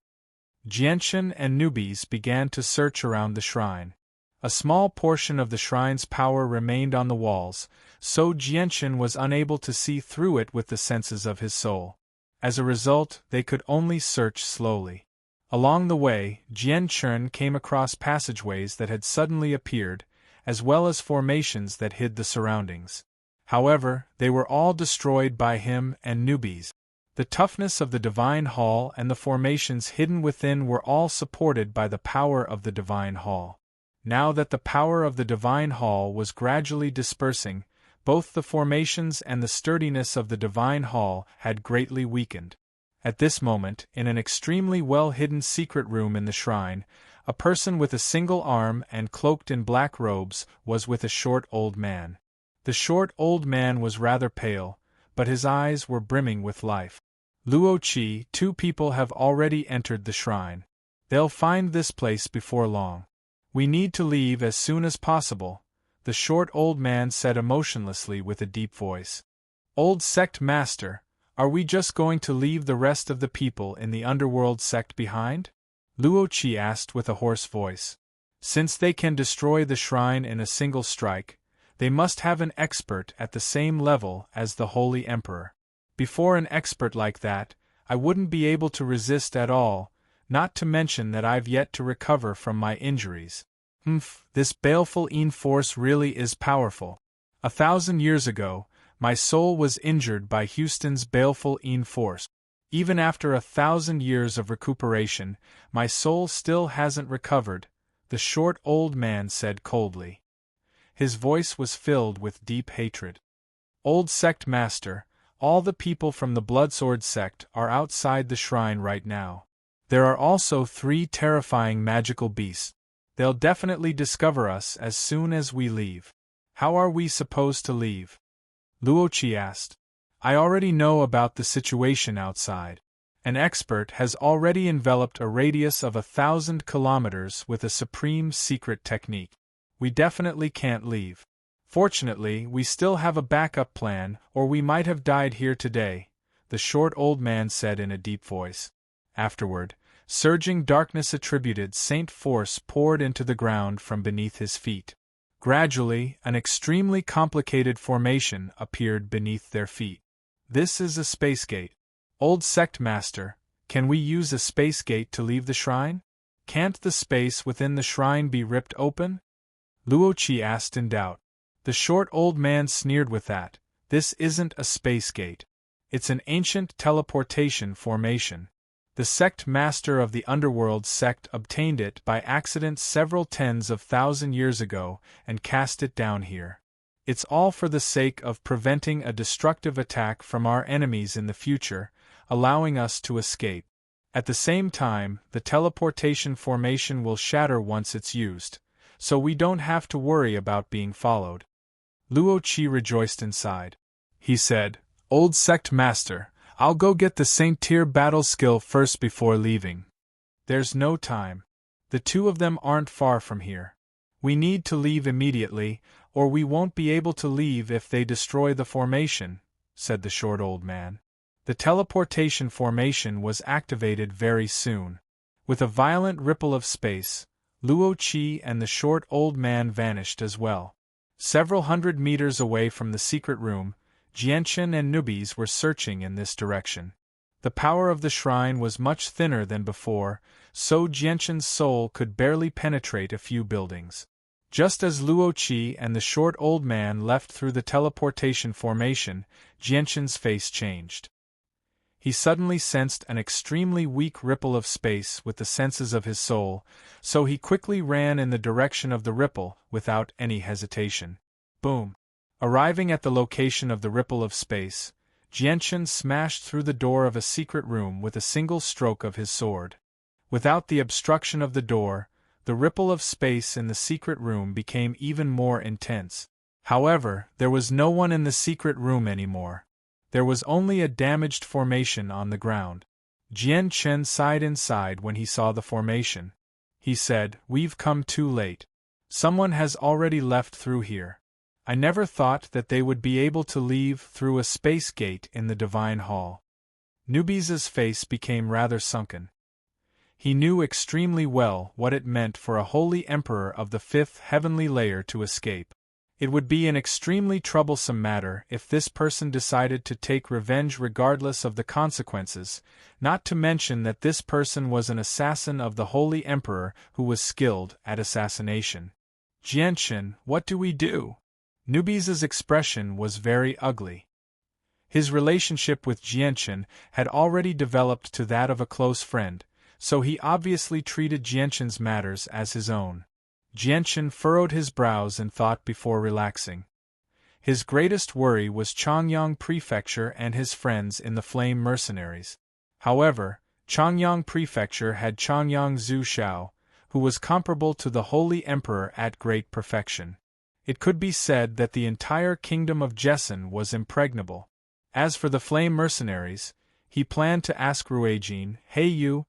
Jianshan and Newbies began to search around the shrine. A small portion of the shrine's power remained on the walls, so Jianshan was unable to see through it with the senses of his soul. As a result, they could only search slowly. Along the way, Jianshan came across passageways that had suddenly appeared, as well as formations that hid the surroundings. However, they were all destroyed by him and Newbies. The toughness of the Divine Hall and the formations hidden within were all supported by the power of the Divine Hall. Now that the power of the Divine Hall was gradually dispersing, both the formations and the sturdiness of the Divine Hall had greatly weakened. At this moment, in an extremely well-hidden secret room in the shrine, a person with a single arm and cloaked in black robes was with a short old man. The short old man was rather pale, but his eyes were brimming with life. "Luo Qi, 2 people have already entered the shrine. They'll find this place before long. We need to leave as soon as possible," the short old man said emotionlessly with a deep voice. "Old sect master, are we just going to leave the rest of the people in the underworld sect behind?" Luo Qi asked with a hoarse voice. "Since they can destroy the shrine in a single strike, they must have an expert at the same level as the Holy Emperor. Before an expert like that, I wouldn't be able to resist at all, not to mention that I've yet to recover from my injuries. This baleful force really is powerful. 1,000 years ago, my soul was injured by Houston's baleful force. Even after 1,000 years of recuperation, my soul still hasn't recovered," the short old man said coldly. His voice was filled with deep hatred. "Old sect master, all the people from the Bloodsword sect are outside the shrine right now. There are also 3 terrifying magical beasts. They'll definitely discover us as soon as we leave. How are we supposed to leave?" Luo Qi asked. "I already know about the situation outside. An expert has already enveloped a radius of 1,000 kilometers with a supreme secret technique. We definitely can't leave. Fortunately, we still have a backup plan, or we might have died here today," the short old man said in a deep voice. Afterward, surging darkness-attributed saint force poured into the ground from beneath his feet. Gradually, an extremely complicated formation appeared beneath their feet. "This is a space gate. Old sect master, can we use a space gate to leave the shrine? Can't the space within the shrine be ripped open?" Luo Qi asked in doubt. The short old man sneered with that. "This isn't a space gate. It's an ancient teleportation formation. The sect master of the underworld sect obtained it by accident several tens of thousand years ago and cast it down here. It's all for the sake of preventing a destructive attack from our enemies in the future, allowing us to escape. At the same time, the teleportation formation will shatter once it's used, so we don't have to worry about being followed. Luo Qi rejoiced inside. He said, "Old sect master, I'll go get the Saint-Tier battle skill first before leaving." "There's no time. The two of them aren't far from here. We need to leave immediately, or we won't be able to leave if they destroy the formation," said the short old man. The teleportation formation was activated very soon. With a violent ripple of space, Luo Qi and the short old man vanished as well. Several hundred meters away from the secret room, Jianchen and Nubis were searching in this direction. The power of the shrine was much thinner than before, so Jianchen's soul could barely penetrate a few buildings. Just as Luo Qi and the short old man left through the teleportation formation, Jianchen's face changed. He suddenly sensed an extremely weak ripple of space with the senses of his soul, so he quickly ran in the direction of the ripple without any hesitation. Boom! Arriving at the location of the ripple of space, Jianchen smashed through the door of a secret room with a single stroke of his sword. Without the obstruction of the door, the ripple of space in the secret room became even more intense. However, there was no one in the secret room anymore. There was only a damaged formation on the ground. Jianchen sighed inside when he saw the formation. He said, "We've come too late. Someone has already left through here. I never thought that they would be able to leave through a space gate in the Divine Hall." Nubis's face became rather sunken. He knew extremely well what it meant for a holy emperor of the fifth heavenly layer to escape. It would be an extremely troublesome matter if this person decided to take revenge regardless of the consequences, not to mention that this person was an assassin of the Holy Emperor who was skilled at assassination. "Jianchen, what do we do?" Nubis's expression was very ugly. His relationship with Jianchen had already developed to that of a close friend, so he obviously treated Jianchen's matters as his own. Jianchen furrowed his brows in thought before relaxing. His greatest worry was Changyang Prefecture and his friends in the Flame Mercenaries. However, Changyang Prefecture had Changyang Zhu Shao, who was comparable to the Holy Emperor at great perfection. It could be said that the entire kingdom of Jessen was impregnable. As for the Flame Mercenaries, he planned to ask Ruijin, "Hey you,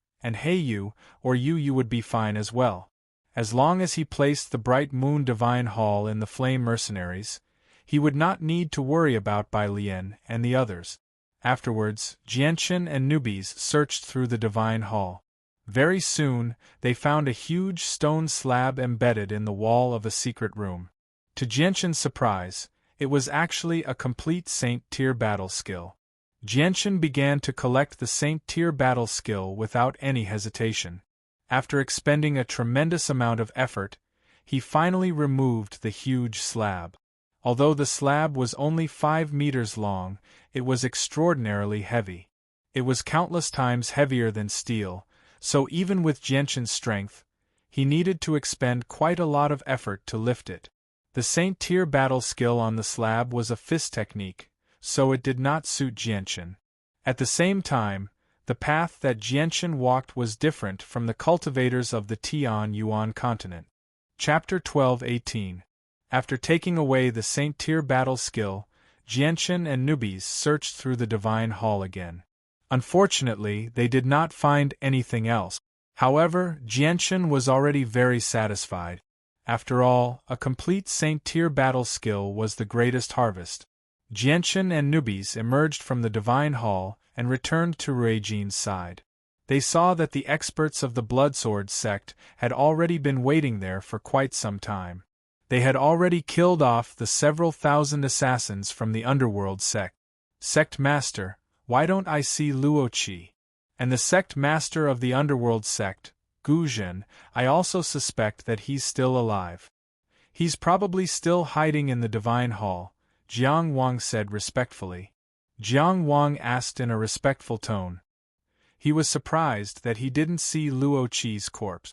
or you would be fine as well." As long as he placed the Bright Moon Divine Hall in the Flame Mercenaries, he would not need to worry about Bai Lian and the others. Afterwards, Jianchen and Nubis searched through the Divine Hall. Very soon, they found a huge stone slab embedded in the wall of a secret room. To Jianchen's surprise, it was actually a complete Saint-Tier battle skill. Jianchen began to collect the Saint-Tier battle skill without any hesitation. After expending a tremendous amount of effort, he finally removed the huge slab. Although the slab was only 5 meters long, it was extraordinarily heavy. It was countless times heavier than steel, so even with Jianchen's strength, he needed to expend quite a lot of effort to lift it. The Saint-Tier battle skill on the slab was a fist technique, so it did not suit Jianchen. At the same time, the path that Jianchen walked was different from the cultivators of the Tian-Yuan continent. Chapter 12-18. After taking away the Saint-Tier battle skill, Jianchen and Nubis searched through the Divine Hall again. Unfortunately, they did not find anything else. However, Jianchen was already very satisfied. After all, a complete Saint-Tier battle skill was the greatest harvest. Jianchen and Nubis emerged from the Divine Hall and returned to Ruijin's side. They saw that the experts of the Bloodsword sect had already been waiting there for quite some time. They had already killed off the several thousand assassins from the Underworld sect. "Sect Master, why don't I see Luo Qi?" "And the sect master of the Underworld sect, Gu Zhen, I also suspect that he's still alive. He's probably still hiding in the Divine Hall," Jiang Wang said respectfully. Jiang Wang asked in a respectful tone, He was surprised that he didn't see Luo Qi's corpse.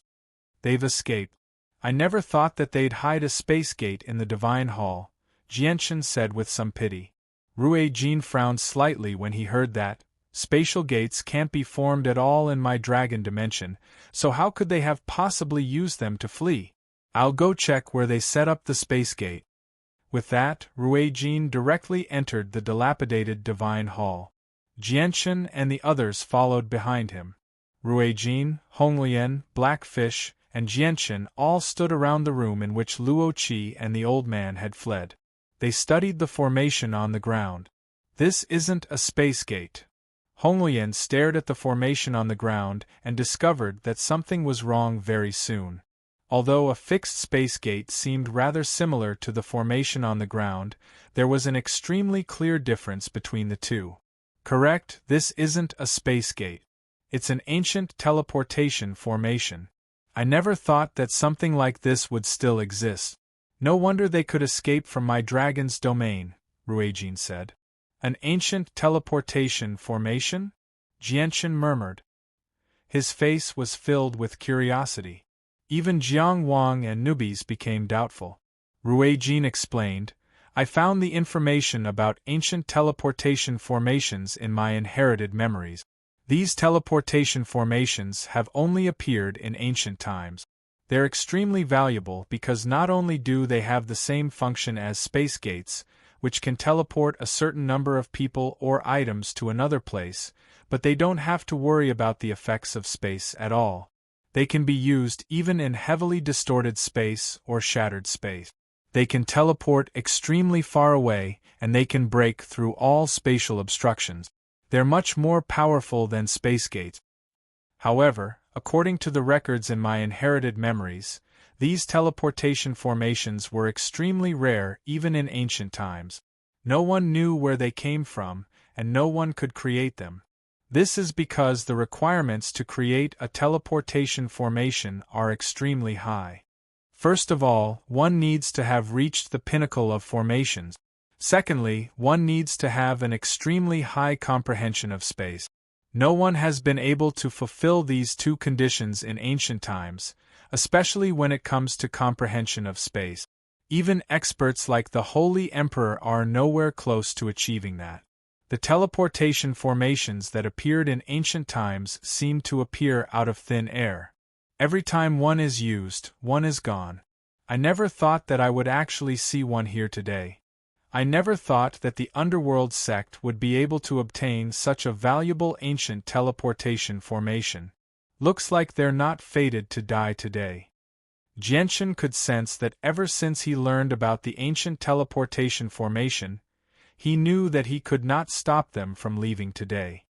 They've escaped. I never thought that they'd hide a space gate in the Divine Hall, Jianchen said with some pity. Rui Jin frowned slightly when he heard that. Spatial gates can't be formed at all in my dragon dimension, so how could they have possibly used them to flee? I'll go check where they set up the space gate. With that, Rui Jin directly entered the dilapidated Divine Hall. Jianchen and the others followed behind him. Rui Jin, Honglian, Blackfish, and Jianchen all stood around the room in which Luo Qi and the old man had fled. They studied the formation on the ground. This isn't a space gate. Honglian stared at the formation on the ground and discovered that something was wrong very soon. Although a fixed space gate seemed rather similar to the formation on the ground, there was an extremely clear difference between the two. Correct, this isn't a space gate. It's an ancient teleportation formation. I never thought that something like this would still exist. No wonder they could escape from my dragon's domain, Ruijin said. An ancient teleportation formation? Jianchen murmured. His face was filled with curiosity. Even Jiang Wang and newbies became doubtful. Ruijin explained, I found the information about ancient teleportation formations in my inherited memories. These teleportation formations have only appeared in ancient times. They're extremely valuable because not only do they have the same function as space gates, which can teleport a certain number of people or items to another place, but they don't have to worry about the effects of space at all. They can be used even in heavily distorted space or shattered space. They can teleport extremely far away, and they can break through all spatial obstructions. They're much more powerful than space gates. However, according to the records in my inherited memories, these teleportation formations were extremely rare even in ancient times. No one knew where they came from, and no one could create them. This is because the requirements to create a teleportation formation are extremely high. First of all, one needs to have reached the pinnacle of formations. Secondly, one needs to have an extremely high comprehension of space. No one has been able to fulfill these two conditions in ancient times, especially when it comes to comprehension of space. Even experts like the Holy Emperor are nowhere close to achieving that. The teleportation formations that appeared in ancient times seem to appear out of thin air. Every time one is used, one is gone. I never thought that I would actually see one here today. I never thought that the underworld sect would be able to obtain such a valuable ancient teleportation formation. Looks like they're not fated to die today. Jianchen could sense that ever since he learned about the ancient teleportation formation, he knew that he could not stop them from leaving today.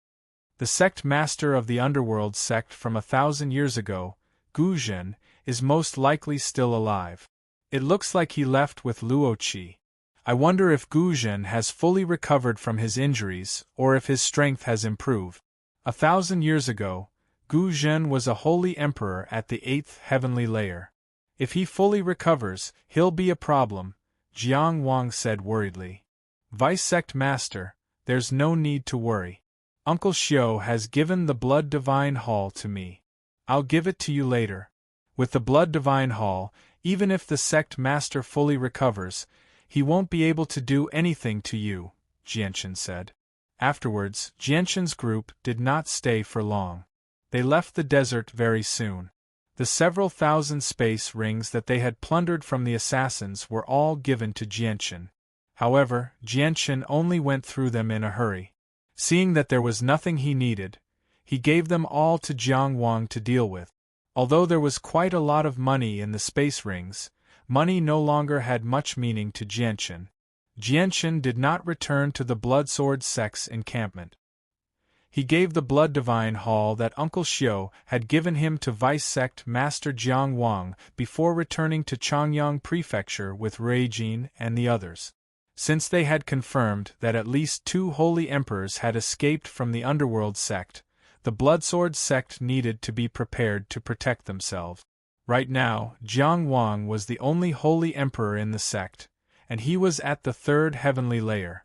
The sect master of the underworld sect from 1,000 years ago, Gu Zhen, is most likely still alive. It looks like he left with Luo Qi. I wonder if Gu Zhen has fully recovered from his injuries or if his strength has improved. 1,000 years ago, Gu Zhen was a holy emperor at the 8th heavenly layer. If he fully recovers, he'll be a problem, Jiang Wang said worriedly. Vice Sect Master, there's no need to worry. Uncle Xiao has given the Blood Divine Hall to me. I'll give it to you later. With the Blood Divine Hall, even if the Sect Master fully recovers, he won't be able to do anything to you, Jianchen said. Afterwards, Jianchen's group did not stay for long. They left the desert very soon. The several thousand space rings that they had plundered from the assassins were all given to Jianchen. However, Jianchen only went through them in a hurry. Seeing that there was nothing he needed, he gave them all to Jiang Wang to deal with. Although there was quite a lot of money in the space rings, money no longer had much meaning to Jianchen. Jianchen did not return to the Bloodsword sect's encampment. He gave the Blood Divine Hall that Uncle Xiao had given him to Vice Sect Master Jiang Wang before returning to Changyang Prefecture with Ruijin and the others. Since they had confirmed that at least 2 holy emperors had escaped from the underworld sect, the Bloodsword sect needed to be prepared to protect themselves. Right now, Jiang Wang was the only holy emperor in the sect, and he was at the 3rd heavenly layer.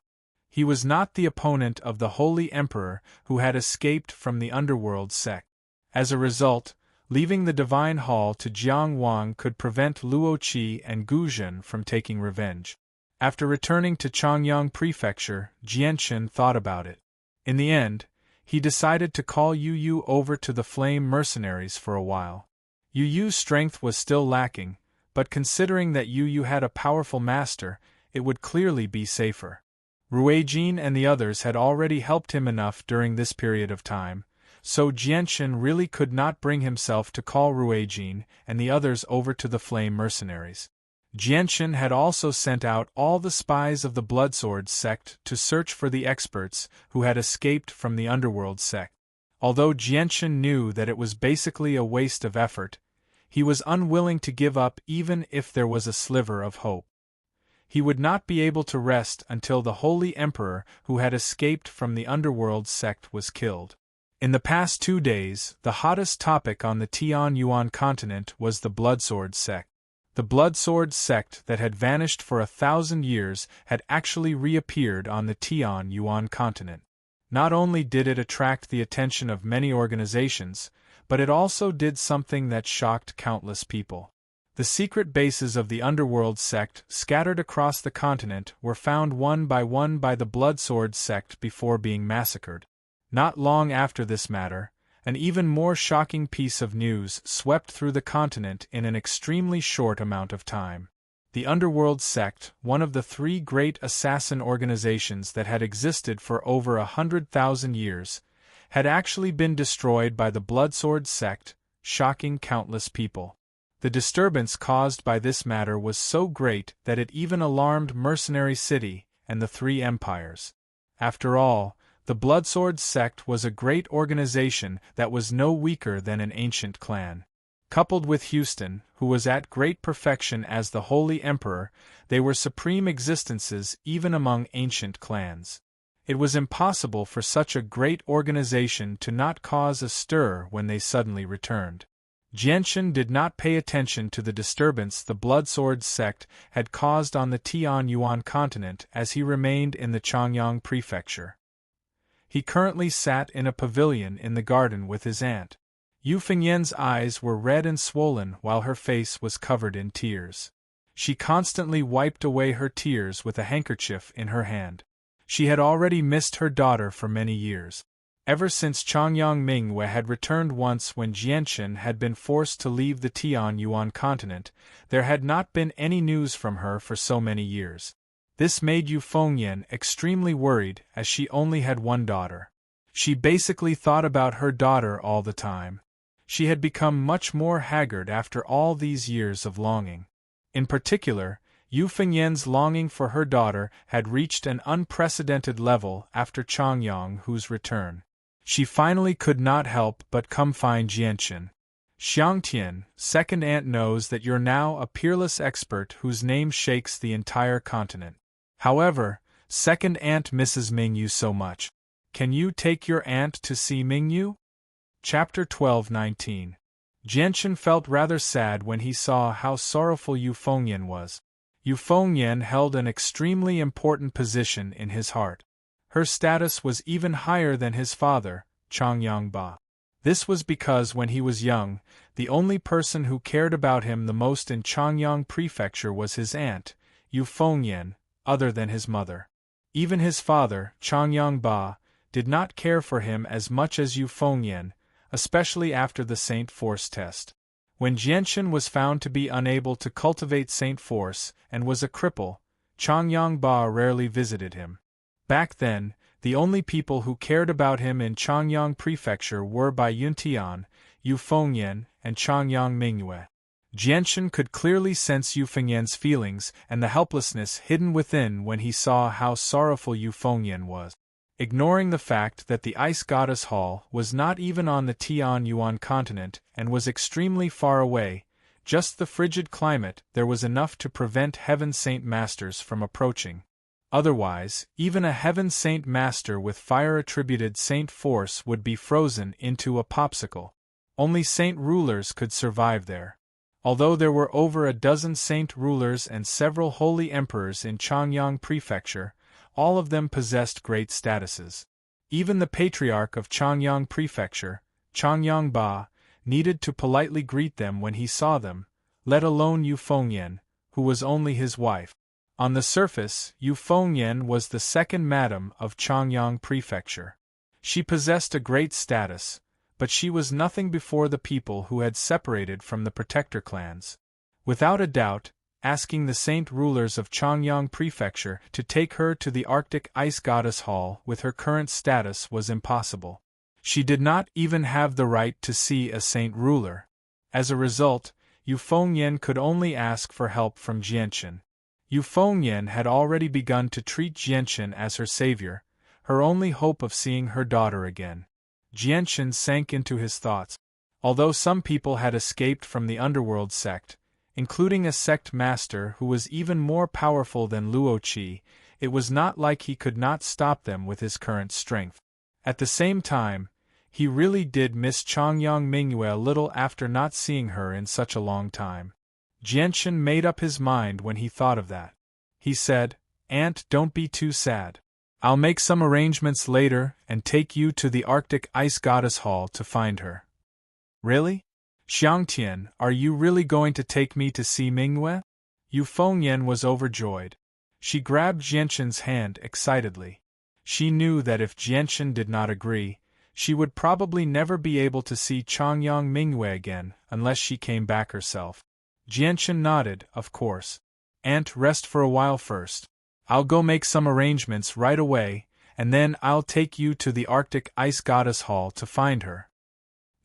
He was not the opponent of the Holy Emperor who had escaped from the underworld sect. As a result, leaving the Divine Hall to Jiang Wang could prevent Luo Qi and Gu Zhen from taking revenge. After returning to Changyang Prefecture, Jianshan thought about it. In the end, he decided to call Yu Yu over to the Flame Mercenaries for a while. Yu Yu's strength was still lacking, but considering that Yu Yu had a powerful master, it would clearly be safer. Ruijin and the others had already helped him enough during this period of time, so Jianshan really could not bring himself to call Ruijin and the others over to the Flame Mercenaries. Jianshan had also sent out all the spies of the Bloodsword sect to search for the experts who had escaped from the Underworld sect. Although Jianshan knew that it was basically a waste of effort, he was unwilling to give up even if there was a sliver of hope. He would not be able to rest until the Holy Emperor who had escaped from the Underworld sect was killed. In the past 2 days, the hottest topic on the Tianyuan continent was the Bloodsword sect. The Bloodsword sect that had vanished for 1,000 years had actually reappeared on the Tianyuan continent. Not only did it attract the attention of many organizations, but it also did something that shocked countless people. The secret bases of the Underworld sect scattered across the continent were found one by the Bloodsword sect before being massacred. Not long after this matter, an even more shocking piece of news swept through the continent in an extremely short amount of time. The Underworld sect, one of the 3 great assassin organizations that had existed for over 100,000 years, had actually been destroyed by the Bloodsword sect, shocking countless people. The disturbance caused by this matter was so great that it even alarmed Mercenary City and the 3 empires. After all, the Bloodsword sect was a great organization that was no weaker than an ancient clan. Coupled with Houston, who was at great perfection as the Holy Emperor, they were supreme existences even among ancient clans. It was impossible for such a great organization to not cause a stir when they suddenly returned. Jianshan did not pay attention to the disturbance the Bloodsword sect had caused on the Tianyuan continent as he remained in the Changyang Prefecture. He currently sat in a pavilion in the garden with his aunt. Yu Fengyan's eyes were red and swollen while her face was covered in tears. She constantly wiped away her tears with a handkerchief in her hand. She had already missed her daughter for many years. Ever since Changyang Mingwei had returned once when Jianshan had been forced to leave the Tianyuan continent, there had not been any news from her for so many years. This made Yu Fengyan extremely worried as she only had one daughter. She basically thought about her daughter all the time. She had become much more haggard after all these years of longing. In particular, Yu Fengyan's longing for her daughter had reached an unprecedented level after Changyang's return. She finally could not help but come find Jianshan. Xiangtian, second aunt, knows that you're now a peerless expert whose name shakes the entire continent. However, second aunt misses Mingyu so much. Can you take your aunt to see Mingyu? Chapter 12-19. Jianshan felt rather sad when he saw how sorrowful Yu Fengyan was. Yu Fengyan held an extremely important position in his heart. Her status was even higher than his father, Changyang Ba. This was because when he was young, the only person who cared about him the most in Changyang Prefecture was his aunt, Yu Fengyan, other than his mother. Even his father, Changyang Ba, did not care for him as much as Yu Fengyan, especially after the Saint Force test. When Jianshan was found to be unable to cultivate Saint Force and was a cripple, Changyang Ba rarely visited him. Back then, the only people who cared about him in Changyang Prefecture were Bai Yuntian, Yu Fengyan, and Changyang Mingwei. Jianshan could clearly sense Yu Fengyan's feelings and the helplessness hidden within when he saw how sorrowful Yu Fengyan was. Ignoring the fact that the Ice Goddess Hall was not even on the Tianyuan continent and was extremely far away, just the frigid climate there was enough to prevent Heaven Saint Masters from approaching. Otherwise, even a Heaven Saint Master with fire-attributed Saint Force would be frozen into a popsicle. Only Saint Rulers could survive there. Although there were over a dozen Saint Rulers and several Holy Emperors in Changyang Prefecture, all of them possessed great statuses. Even the patriarch of Changyang Prefecture, Changyang Ba, needed to politely greet them when he saw them, let alone Yu Fengyan, who was only his wife. On the surface, Yu Fengyan was the second madam of Changyang Prefecture. She possessed a great status, but she was nothing before the people who had separated from the protector clans. Without a doubt, asking the saint rulers of Changyang Prefecture to take her to the Arctic Ice Goddess Hall with her current status was impossible. She did not even have the right to see a saint ruler. As a result, Yu Fengyan could only ask for help from Jianchen. Yu Fengyan had already begun to treat Jianchen as her savior, her only hope of seeing her daughter again. Jianchen sank into his thoughts. Although some people had escaped from the underworld sect, including a sect master who was even more powerful than Luo Qi, it was not like he could not stop them with his current strength. At the same time, he really did miss Changyang Mingyue a little after not seeing her in such a long time. Jianchen made up his mind when he thought of that. He said, "Aunt, don't be too sad. I'll make some arrangements later and take you to the Arctic Ice Goddess Hall to find her." "Really? Xiangtian, are you really going to take me to see Mingyue?" Yu Fengyan was overjoyed. She grabbed Jianchen's hand excitedly. She knew that if Jianchen did not agree, she would probably never be able to see Changyang Mingyue again unless she came back herself. Jianchen nodded, of course. "Aunt, rest for a while first. I'll go make some arrangements right away, and then I'll take you to the Arctic Ice Goddess Hall to find her."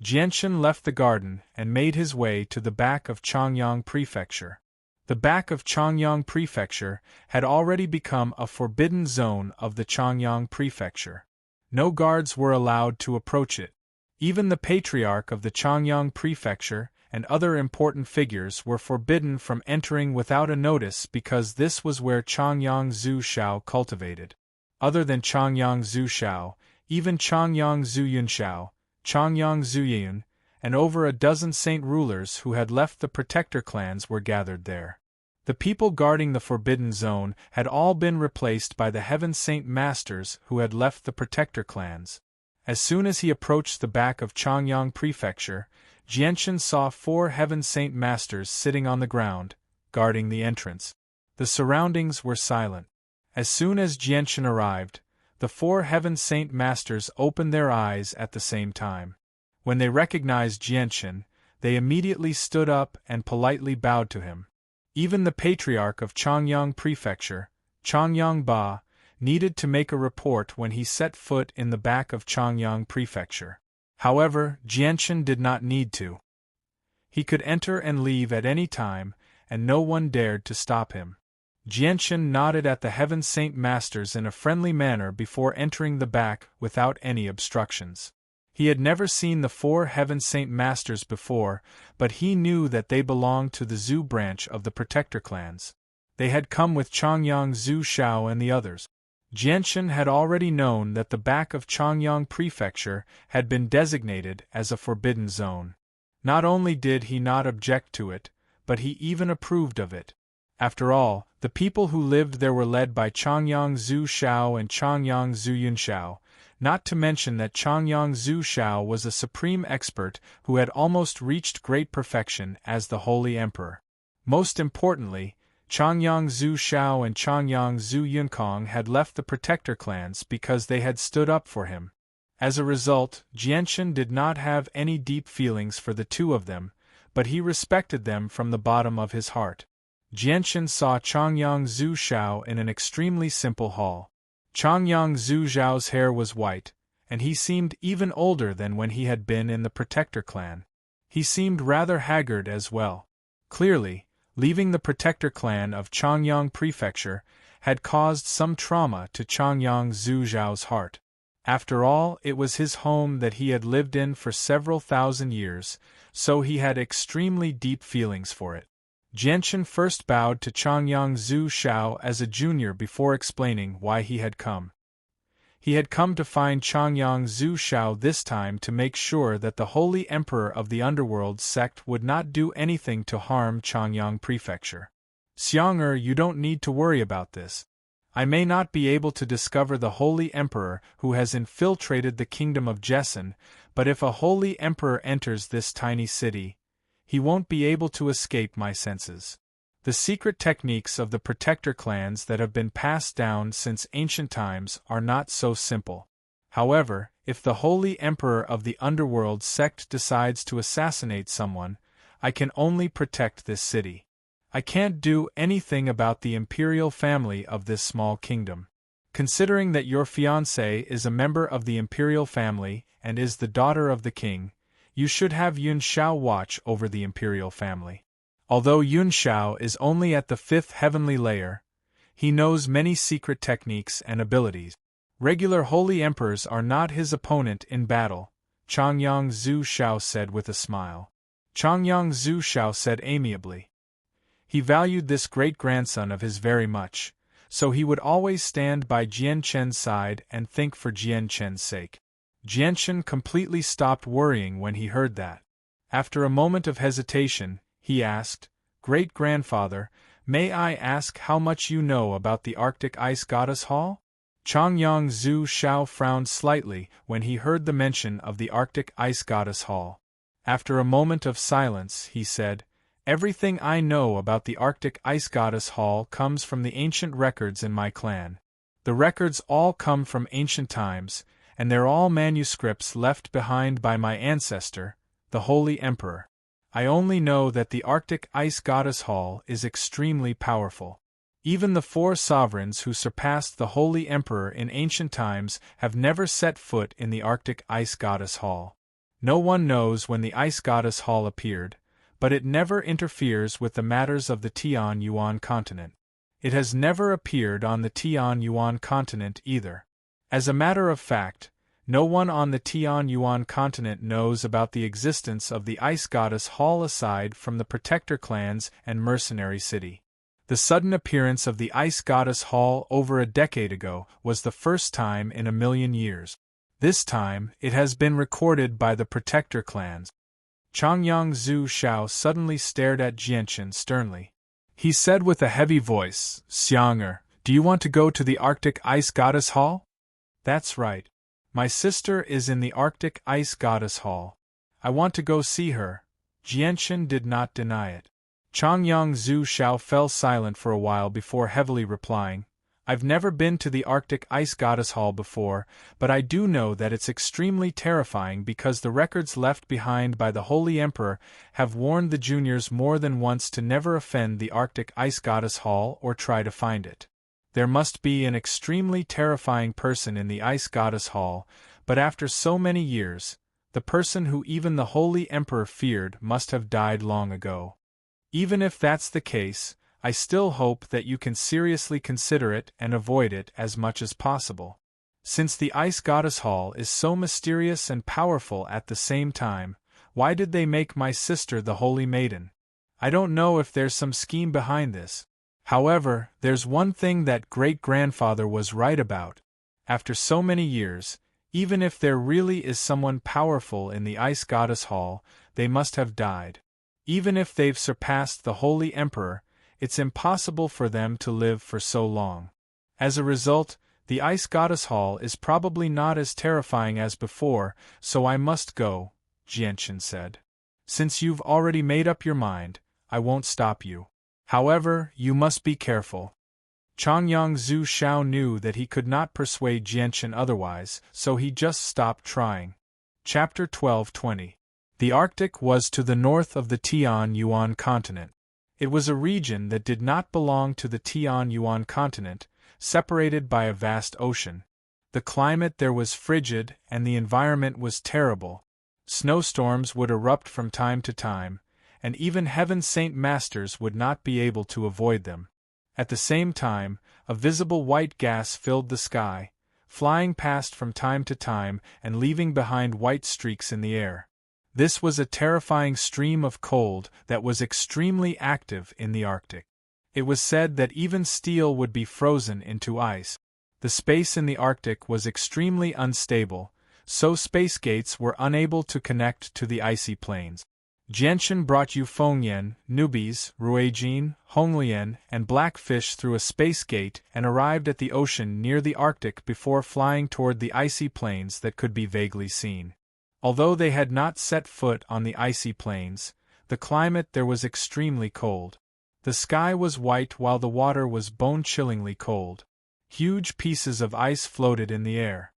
Jianchen left the garden and made his way to the back of Changyang Prefecture. The back of Changyang Prefecture had already become a forbidden zone of the Changyang Prefecture. No guards were allowed to approach it. Even the patriarch of the Changyang Prefecture and other important figures were forbidden from entering without a notice because this was where Changyang Zhu Shao cultivated. Other than Changyang Zhu Shao, even Changyang Zhu Yun Shao, Changyang Zhu Yun, and over a dozen saint rulers who had left the protector clans were gathered there. The people guarding the forbidden zone had all been replaced by the Heaven Saint Masters who had left the protector clans. As soon as he approached the back of Changyang Prefecture, Jianchen saw 4 Heaven Saint Masters sitting on the ground, guarding the entrance. The surroundings were silent. As soon as Jianchen arrived, the 4 Heaven Saint Masters opened their eyes at the same time. When they recognized Jianchen, they immediately stood up and politely bowed to him. Even the patriarch of Changyang Prefecture, Changyang Ba, needed to make a report when he set foot in the back of Changyang Prefecture. However, Jianchen did not need to. He could enter and leave at any time, and no one dared to stop him. Jianchen nodded at the Heaven Saint Masters in a friendly manner before entering the back without any obstructions. He had never seen the 4 Heaven Saint Masters before, but he knew that they belonged to the Zhu branch of the Protector clans. They had come with Changyang Zhu Shao and the others. Jianchen had already known that the back of Changyang Prefecture had been designated as a forbidden zone. Not only did he not object to it, but he even approved of it. After all, the people who lived there were led by Changyang Zhu Shao and Changyang Zhu Yun Shao, not to mention that Changyang Zhu Shao was a supreme expert who had almost reached great perfection as the Holy Emperor. Most importantly, Changyang Zhu Shao and Changyang Zhu Yunkong had left the Protector clans because they had stood up for him. As a result, Jianchen did not have any deep feelings for the two of them, but he respected them from the bottom of his heart. Jianchen saw Changyang Zhu Shao in an extremely simple hall. Changyang Zhu Zhao's hair was white, and he seemed even older than when he had been in the Protector clan. He seemed rather haggard as well. Clearly, leaving the Protector clan of Changyang Prefecture had caused some trauma to Changyang Zhu Zhao's heart. After all, it was his home that he had lived in for several thousand years, so he had extremely deep feelings for it. Jianchen first bowed to Changyang Zhu Shao as a junior before explaining why he had come. He had come to find Changyang Zhu Shao this time to make sure that the Holy Emperor of the Underworld sect would not do anything to harm Changyang Prefecture. "Xiang'er, you don't need to worry about this. I may not be able to discover the Holy Emperor who has infiltrated the kingdom of Jessen, but if a Holy Emperor enters this tiny city, he won't be able to escape my senses. The secret techniques of the protector clans that have been passed down since ancient times are not so simple. However, if the Holy Emperor of the Underworld sect decides to assassinate someone, I can only protect this city. I can't do anything about the imperial family of this small kingdom. Considering that your fiancée is a member of the imperial family and is the daughter of the king, you should have Yun Shao watch over the imperial family. Although Yun Shao is only at the 5th heavenly layer, he knows many secret techniques and abilities. Regular holy emperors are not his opponent in battle, Changyang Zhu Shao said with a smile. Changyang Zhu Shao said amiably. He valued this great-grandson of his very much, so he would always stand by Jian Chen's side and think for Jian Chen's sake. Jian Chen completely stopped worrying when he heard that. After a moment of hesitation, he asked, "Great-grandfather, may I ask how much you know about the Arctic Ice Goddess Hall?" Changyang Zhu Shao frowned slightly when he heard the mention of the Arctic Ice Goddess Hall. After a moment of silence, he said, "Everything I know about the Arctic Ice Goddess Hall comes from the ancient records in my clan. The records all come from ancient times, and they're all manuscripts left behind by my ancestor, the Holy Emperor. I only know that the Arctic Ice Goddess Hall is extremely powerful. Even the 4 sovereigns who surpassed the Holy Emperor in ancient times have never set foot in the Arctic Ice Goddess Hall. No one knows when the Ice Goddess Hall appeared, but it never interferes with the matters of the Tian Yuan continent. It has never appeared on the Tian Yuan continent either. As a matter of fact, no one on the Tian Yuan continent knows about the existence of the Ice Goddess Hall aside from the Protector clans and Mercenary City. The sudden appearance of the Ice Goddess Hall over a decade ago was the first time in a million years. This time, it has been recorded by the Protector clans." Changyang Zhu Shao suddenly stared at Jianchen sternly. He said with a heavy voice, "Xiang'er, do you want to go to the Arctic Ice Goddess Hall?" "That's right. My sister is in the Arctic Ice Goddess Hall. I want to go see her." Jianchen did not deny it. Changyang Zhu Shao fell silent for a while before heavily replying, "I've never been to the Arctic Ice Goddess Hall before, but I do know that it's extremely terrifying because the records left behind by the Holy Emperor have warned the juniors more than once to never offend the Arctic Ice Goddess Hall or try to find it. There must be an extremely terrifying person in the Ice Goddess Hall, but after so many years, the person who even the Holy Emperor feared must have died long ago. Even if that's the case, I still hope that you can seriously consider it and avoid it as much as possible. Since the Ice Goddess Hall is so mysterious and powerful at the same time, why did they make my sister the Holy Maiden? I don't know if there's some scheme behind this. However, there's one thing that great-grandfather was right about. After so many years, even if there really is someone powerful in the Ice Goddess Hall, they must have died. Even if they've surpassed the Holy Emperor, it's impossible for them to live for so long. As a result, the Ice Goddess Hall is probably not as terrifying as before, so I must go," Jianchen said. "Since you've already made up your mind, I won't stop you. However, you must be careful." Changyang Zhu Shao knew that he could not persuade Jianchen otherwise, so he just stopped trying. Chapter 12:20. The Arctic was to the north of the Tian Yuan continent. It was a region that did not belong to the Tian Yuan continent, separated by a vast ocean. The climate there was frigid and the environment was terrible. Snowstorms would erupt from time to time, and even Heaven's Saint Masters would not be able to avoid them. At the same time, a visible white gas filled the sky, flying past from time to time and leaving behind white streaks in the air. This was a terrifying stream of cold that was extremely active in the Arctic. It was said that even steel would be frozen into ice. The space in the Arctic was extremely unstable, so space gates were unable to connect to the icy plains. Jianchen brought Yu Fengyan, newbies, Ruijin, Honglian, and Blackfish through a space gate and arrived at the ocean near the Arctic before flying toward the icy plains that could be vaguely seen. Although they had not set foot on the icy plains, the climate there was extremely cold. The sky was white while the water was bone-chillingly cold. Huge pieces of ice floated in the air.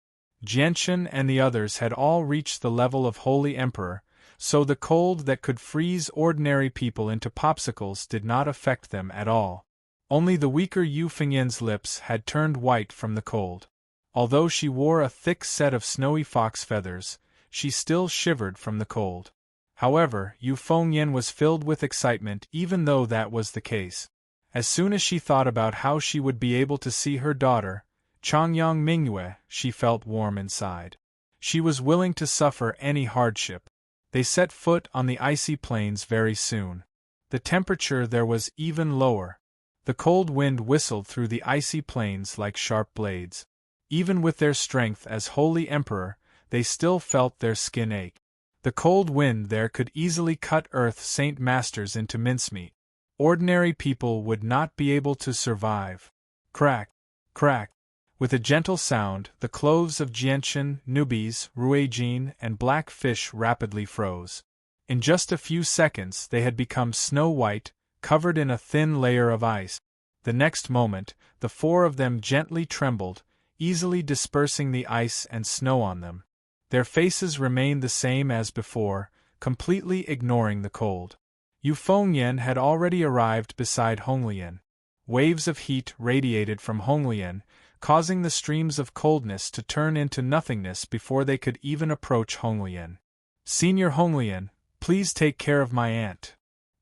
Jianchen and the others had all reached the level of Holy Emperor, so the cold that could freeze ordinary people into popsicles did not affect them at all. Only the weaker Yu Fengyan's lips had turned white from the cold. Although she wore a thick set of snowy fox feathers, she still shivered from the cold. However, Yu Fengyan was filled with excitement even though that was the case. As soon as she thought about how she would be able to see her daughter, Changyang Mingyue, she felt warm inside. She was willing to suffer any hardship. They set foot on the icy plains very soon. The temperature there was even lower. The cold wind whistled through the icy plains like sharp blades. Even with their strength as Holy Emperor, they still felt their skin ache. The cold wind there could easily cut Earth Saint Masters into mincemeat. Ordinary people would not be able to survive. Crack, crack. With a gentle sound, the clothes of Jianchen, newbies, Ruijin, and Blackfish rapidly froze. In just a few seconds they had become snow-white, covered in a thin layer of ice. The next moment, the four of them gently trembled, easily dispersing the ice and snow on them. Their faces remained the same as before, completely ignoring the cold. Yu Fengyan had already arrived beside Honglian. Waves of heat radiated from Honglian, causing the streams of coldness to turn into nothingness before they could even approach Honglian. "Senior Honglian, please take care of my aunt,"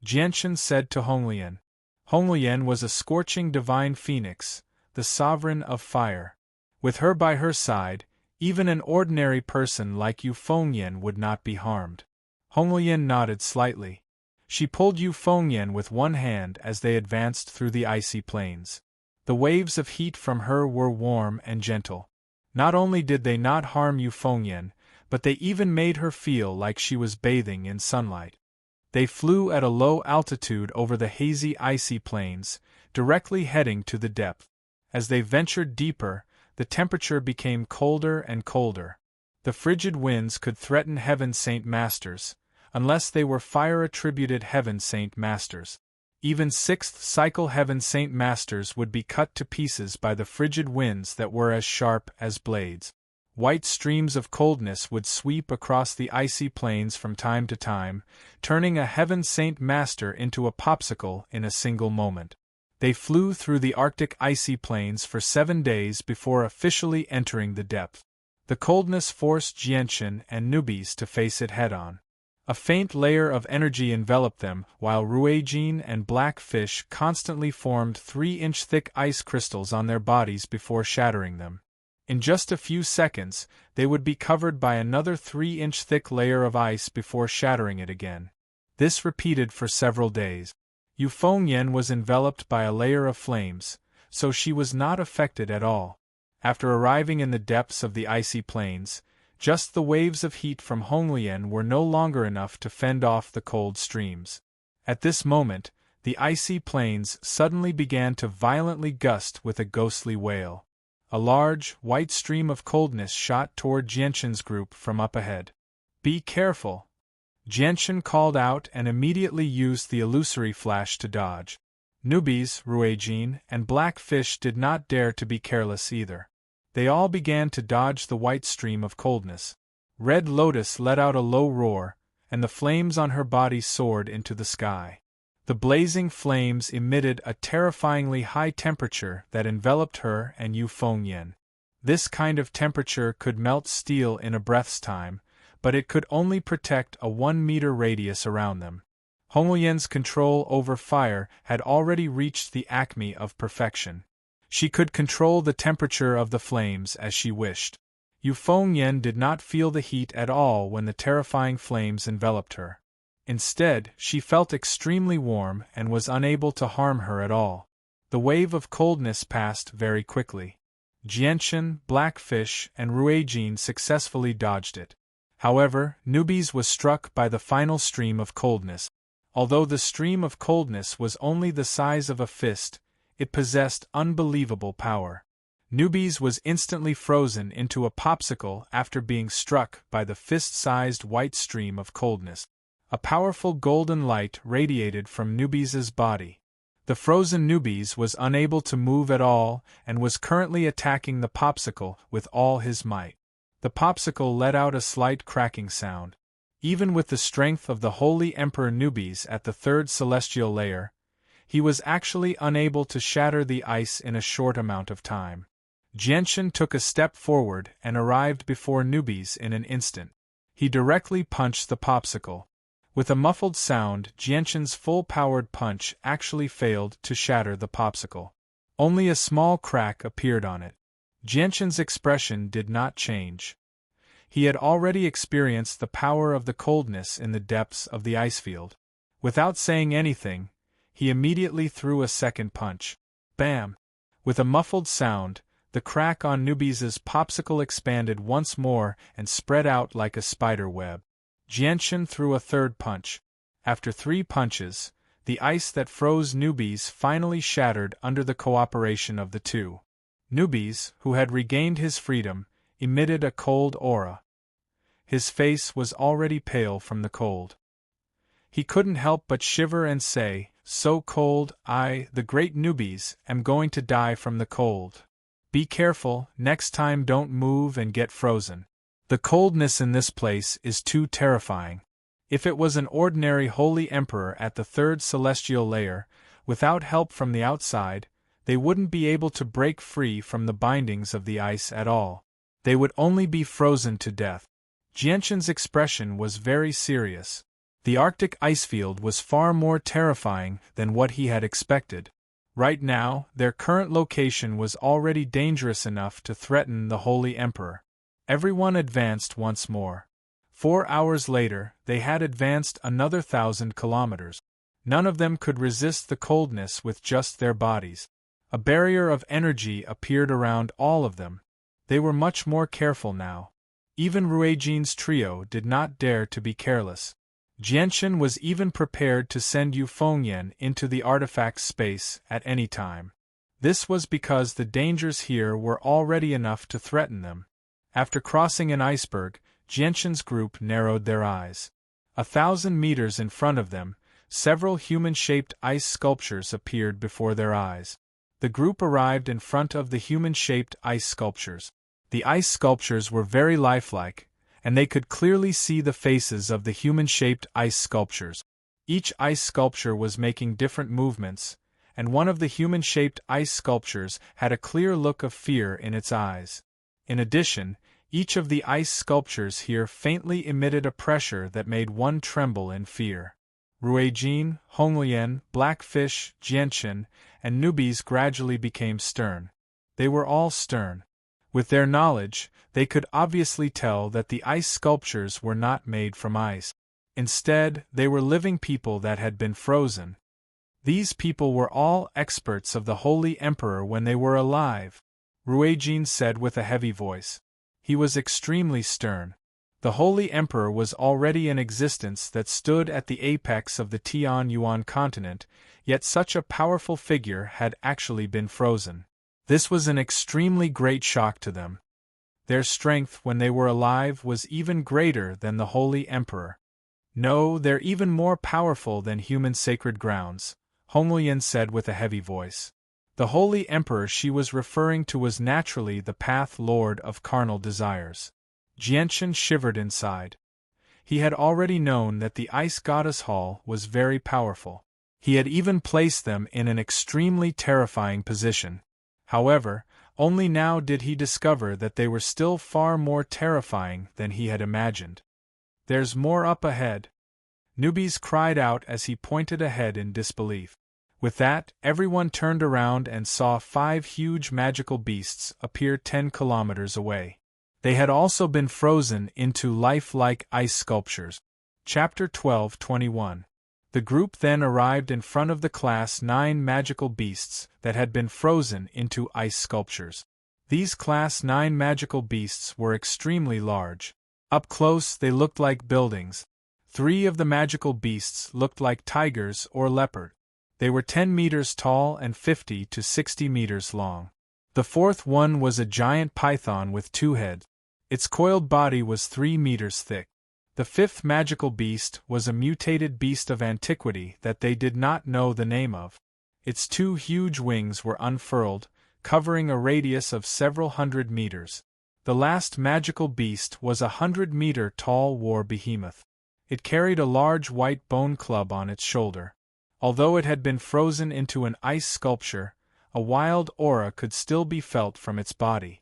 Jianchen said to Honglian. Honglian was a scorching divine phoenix, the sovereign of fire. With her by her side, even an ordinary person like Yu Fengyan would not be harmed. Honglian nodded slightly. She pulled Yu Fengyan with one hand as they advanced through the icy plains. The waves of heat from her were warm and gentle. Not only did they not harm Yu Fengyan, but they even made her feel like she was bathing in sunlight. They flew at a low altitude over the hazy icy plains, directly heading to the depth. As they ventured deeper, the temperature became colder and colder. The frigid winds could threaten Heaven Saint Masters, unless they were fire-attributed Heaven Saint Masters. Even 6th cycle Heaven Saint Masters would be cut to pieces by the frigid winds that were as sharp as blades. White streams of coldness would sweep across the icy plains from time to time, turning a Heaven Saint Master into a popsicle in a single moment. They flew through the Arctic icy plains for 7 days before officially entering the depth. The coldness forced Jianchen and newbies to face it head-on. A faint layer of energy enveloped them, while Ruijin and Blackfish constantly formed 3-inch thick ice crystals on their bodies before shattering them. In just a few seconds, they would be covered by another 3-inch thick layer of ice before shattering it again. This repeated for several days. Yu Fengyan was enveloped by a layer of flames, so she was not affected at all. After arriving in the depths of the icy plains, just the waves of heat from Honglian were no longer enough to fend off the cold streams. At this moment, the icy plains suddenly began to violently gust with a ghostly wail. A large, white stream of coldness shot toward Jianchen's group from up ahead. "Be careful!" Jianchen called out and immediately used the illusory flash to dodge. Newbies, Ruijin, and Blackfish did not dare to be careless either. They all began to dodge the white stream of coldness. Red Lotus let out a low roar, and the flames on her body soared into the sky. The blazing flames emitted a terrifyingly high temperature that enveloped her and Yu Fengyan. This kind of temperature could melt steel in a breath's time, but it could only protect a 1-meter radius around them. Honglian's control over fire had already reached the acme of perfection. She could control the temperature of the flames as she wished. Yu Fengyan did not feel the heat at all when the terrifying flames enveloped her. Instead, she felt extremely warm and was unable to harm her at all. The wave of coldness passed very quickly. Jianchen, Blackfish, and Ruijin successfully dodged it. However, Nubes was struck by the final stream of coldness. Although the stream of coldness was only the size of a fist, it possessed unbelievable power. Nubes was instantly frozen into a popsicle after being struck by the fist-sized white stream of coldness. A powerful golden light radiated from Nubes's body. The frozen Nubes was unable to move at all and was currently attacking the popsicle with all his might. The popsicle let out a slight cracking sound. Even with the strength of the Holy Emperor Nubes at the third celestial layer, he was actually unable to shatter the ice in a short amount of time. Jianshan took a step forward and arrived before Nubes in an instant. He directly punched the popsicle. With a muffled sound, Jianshan's full-powered punch actually failed to shatter the popsicle. Only a small crack appeared on it. Jianshan's expression did not change. He had already experienced the power of the coldness in the depths of the ice field. Without saying anything, he immediately threw a second punch. Bam! With a muffled sound, the crack on Nubes's popsicle expanded once more and spread out like a spider web. Jianshan threw a third punch. After 3 punches, the ice that froze Nubes finally shattered under the cooperation of the two. Nubes, who had regained his freedom, emitted a cold aura. His face was already pale from the cold. He couldn't help but shiver and say, "So cold, I, the great Nubes, am going to die from the cold. Be careful, next time don't move and get frozen. The coldness in this place is too terrifying." If it was an ordinary Holy Emperor at the third celestial layer, without help from the outside, they wouldn't be able to break free from the bindings of the ice at all. They would only be frozen to death. Jianshan's expression was very serious. The Arctic ice field was far more terrifying than what he had expected. Right now, their current location was already dangerous enough to threaten the Holy Emperor. Everyone advanced once more. 4 hours later, they had advanced another 1,000 kilometers. None of them could resist the coldness with just their bodies. A barrier of energy appeared around all of them. They were much more careful now. Even Ruijin's trio did not dare to be careless. Jianshan was even prepared to send Yu Fengyan into the artifact space at any time. This was because the dangers here were already enough to threaten them. After crossing an iceberg, Jianshan's group narrowed their eyes. 1,000 meters in front of them, several human-shaped ice sculptures appeared before their eyes. The group arrived in front of the human-shaped ice sculptures. The ice sculptures were very lifelike, and they could clearly see the faces of the human-shaped ice sculptures. Each ice sculpture was making different movements, and one of the human-shaped ice sculptures had a clear look of fear in its eyes. In addition, each of the ice sculptures here faintly emitted a pressure that made one tremble in fear. Ruijin, Honglian, Blackfish, Jianshan, and Nubes gradually became stern. They were all stern. With their knowledge, they could obviously tell that the ice sculptures were not made from ice. Instead, they were living people that had been frozen. These people were all experts of the Holy Emperor when they were alive, Ruijin said with a heavy voice. He was extremely stern. The Holy Emperor was already an existence that stood at the apex of the Tianyuan continent, yet such a powerful figure had actually been frozen. This was an extremely great shock to them. Their strength when they were alive was even greater than the Holy Emperor. No, they're even more powerful than human sacred grounds, Honglian said with a heavy voice. The Holy Emperor she was referring to was naturally the Path Lord of carnal desires. Jianshan shivered inside. He had already known that the Ice Goddess Hall was very powerful. He had even placed them in an extremely terrifying position. However, only now did he discover that they were still far more terrifying than he had imagined. "There's more up ahead," Nubes cried out as he pointed ahead in disbelief. With that, everyone turned around and saw 5 huge magical beasts appear 10 kilometers away. They had also been frozen into lifelike ice sculptures. Chapter 12:21. The group then arrived in front of the Class 9 magical beasts that had been frozen into ice sculptures. These Class 9 magical beasts were extremely large. Up close, they looked like buildings. 3 of the magical beasts looked like tigers or leopard. They were 10 meters tall and 50 to 60 meters long. The 4th one was a giant python with 2 heads. Its coiled body was 3 meters thick. The 5th magical beast was a mutated beast of antiquity that they did not know the name of. Its 2 huge wings were unfurled, covering a radius of several hundred meters. The last magical beast was a 100-meter-tall war behemoth. It carried a large white bone club on its shoulder. Although it had been frozen into an ice sculpture, a wild aura could still be felt from its body.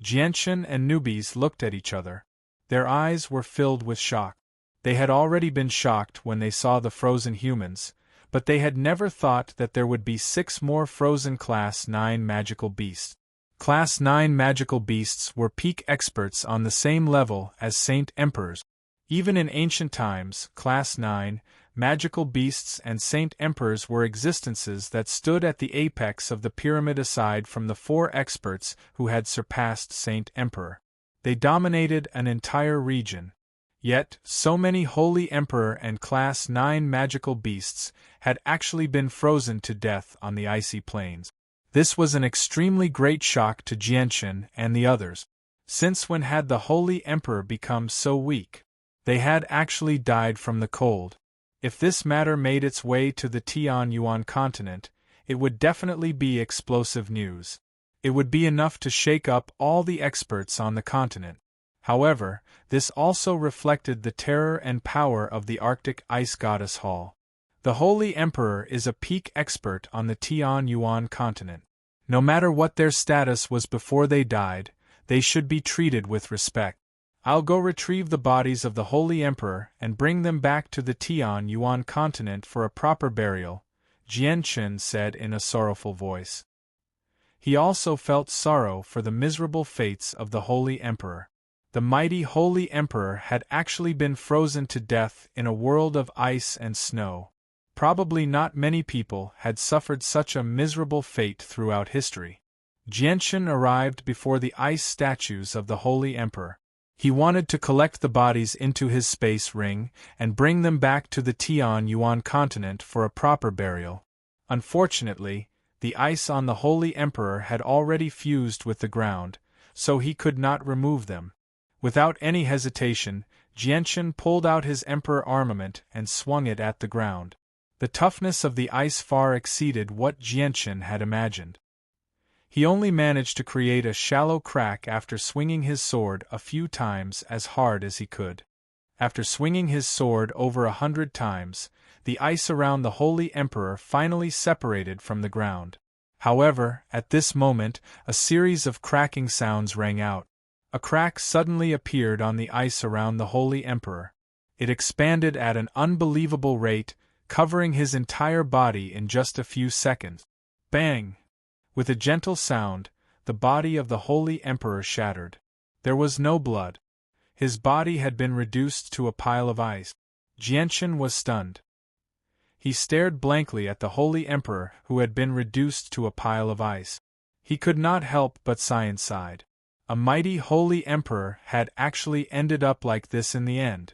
Jianchen and Newbies looked at each other. Their eyes were filled with shock. They had already been shocked when they saw the frozen humans, but they had never thought that there would be 6 more frozen Class 9 magical beasts. Class 9 magical beasts were peak experts on the same level as Saint Emperors. Even in ancient times, Class 9 magical beasts and Saint Emperors were existences that stood at the apex of the pyramid aside from the 4 experts who had surpassed Saint Emperor. They dominated an entire region. Yet, so many Holy Emperor and Class 9 magical beasts had actually been frozen to death on the icy plains. This was an extremely great shock to Jianchen and the others. Since when had the Holy Emperor become so weak? They had actually died from the cold. If this matter made its way to the Tianyuan continent, it would definitely be explosive news. It would be enough to shake up all the experts on the continent. However, this also reflected the terror and power of the Arctic Ice Goddess Hall. The Holy Emperor is a peak expert on the Tianyuan continent. No matter what their status was before they died, they should be treated with respect. I'll go retrieve the bodies of the Holy Emperor and bring them back to the Tianyuan continent for a proper burial, Jianchen said in a sorrowful voice. He also felt sorrow for the miserable fates of the Holy Emperor. The mighty Holy Emperor had actually been frozen to death in a world of ice and snow. Probably not many people had suffered such a miserable fate throughout history. Jianchen arrived before the ice statues of the Holy Emperor. He wanted to collect the bodies into his space ring and bring them back to the Tianyuan continent for a proper burial. Unfortunately, the ice on the Holy Emperor had already fused with the ground, so he could not remove them. Without any hesitation, Jianchen pulled out his Emperor armament and swung it at the ground. The toughness of the ice far exceeded what Jianchen had imagined. He only managed to create a shallow crack after swinging his sword a few times as hard as he could. After swinging his sword over 100 times, the ice around the Holy Emperor finally separated from the ground. However, at this moment, a series of cracking sounds rang out. A crack suddenly appeared on the ice around the Holy Emperor. It expanded at an unbelievable rate, covering his entire body in just a few seconds. Bang! With a gentle sound, the body of the Holy Emperor shattered. There was no blood. His body had been reduced to a pile of ice. Jianchen was stunned. He stared blankly at the Holy Emperor who had been reduced to a pile of ice. He could not help but sigh inside. A mighty Holy Emperor had actually ended up like this in the end.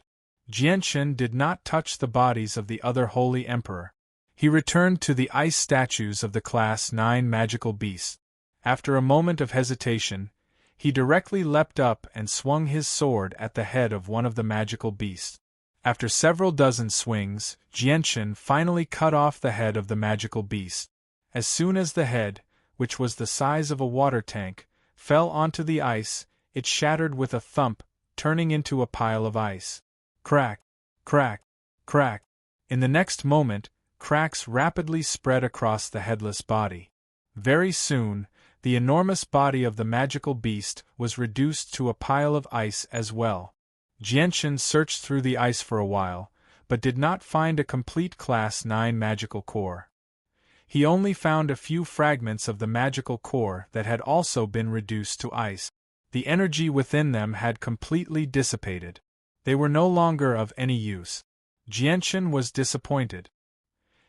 Jianchen did not touch the bodies of the other Holy Emperor. He returned to the ice statues of the Class 9 magical beasts. After a moment of hesitation, he directly leapt up and swung his sword at the head of one of the magical beasts. After several dozen swings, Jianchen finally cut off the head of the magical beast. As soon as the head, which was the size of a water tank, fell onto the ice, it shattered with a thump, turning into a pile of ice. Crack, crack, crack. In the next moment, cracks rapidly spread across the headless body. Very soon, the enormous body of the magical beast was reduced to a pile of ice as well. Jianchen searched through the ice for a while, but did not find a complete Class 9 magical core. He only found a few fragments of the magical core that had also been reduced to ice. The energy within them had completely dissipated. They were no longer of any use. Jianchen was disappointed.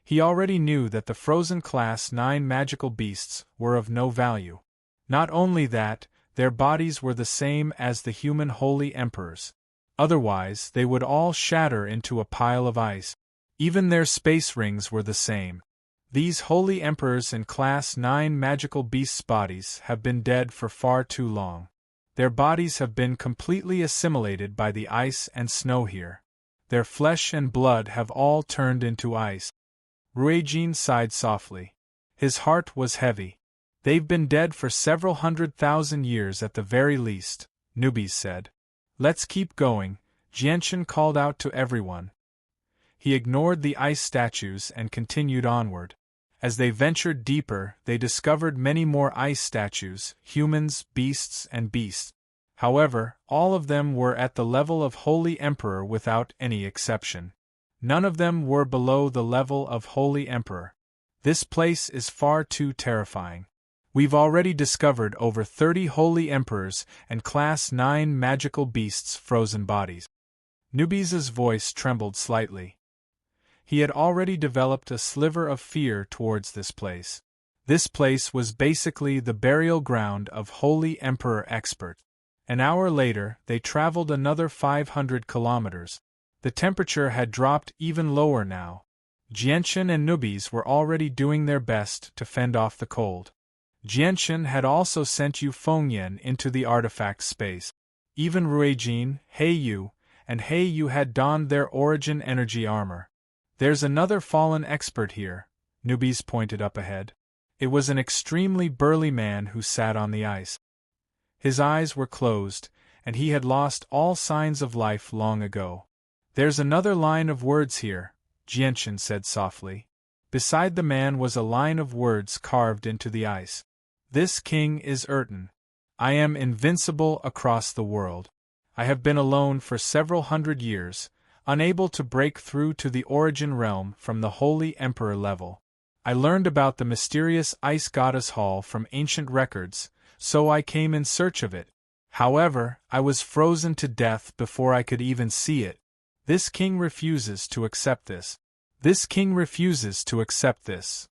He already knew that the frozen Class 9 magical beasts were of no value. Not only that, their bodies were the same as the human Holy Emperors. Otherwise, they would all shatter into a pile of ice. Even their space rings were the same. These holy emperors and Class 9 magical beasts' bodies have been dead for far too long. Their bodies have been completely assimilated by the ice and snow here. Their flesh and blood have all turned into ice. Ruijin sighed softly. His heart was heavy. They've been dead for several 100,000 years at the very least, Newbies said. Let's keep going, Jianshan called out to everyone. He ignored the ice statues and continued onward. As they ventured deeper, they discovered many more ice statues, humans, beasts, and beasts. However, all of them were at the level of Holy Emperor without any exception. None of them were below the level of Holy Emperor. This place is far too terrifying. We've already discovered over 30 Holy Emperors and Class 9 magical beasts' frozen bodies. Newbies' voice trembled slightly. He had already developed a sliver of fear towards this place. This place was basically the burial ground of Holy Emperor expert. An hour later, they traveled another 500 kilometers. The temperature had dropped even lower now. Jianshan and Newbies were already doing their best to fend off the cold. Jianshan had also sent Yu Fengyan into the artifact space. Even Ruijin, Heiyu, and Heiyu had donned their origin energy armor. There's another fallen expert here, Newbies pointed up ahead. It was an extremely burly man who sat on the ice. His eyes were closed, and he had lost all signs of life long ago. There's another line of words here, Jianshan said softly. Beside the man was a line of words carved into the ice. This king is Erton. I am invincible across the world. I have been alone for several hundred years, unable to break through to the origin realm from the Holy Emperor level. I learned about the mysterious Ice Goddess Hall from ancient records, so I came in search of it. However, I was frozen to death before I could even see it. This king refuses to accept this. This king refuses to accept this.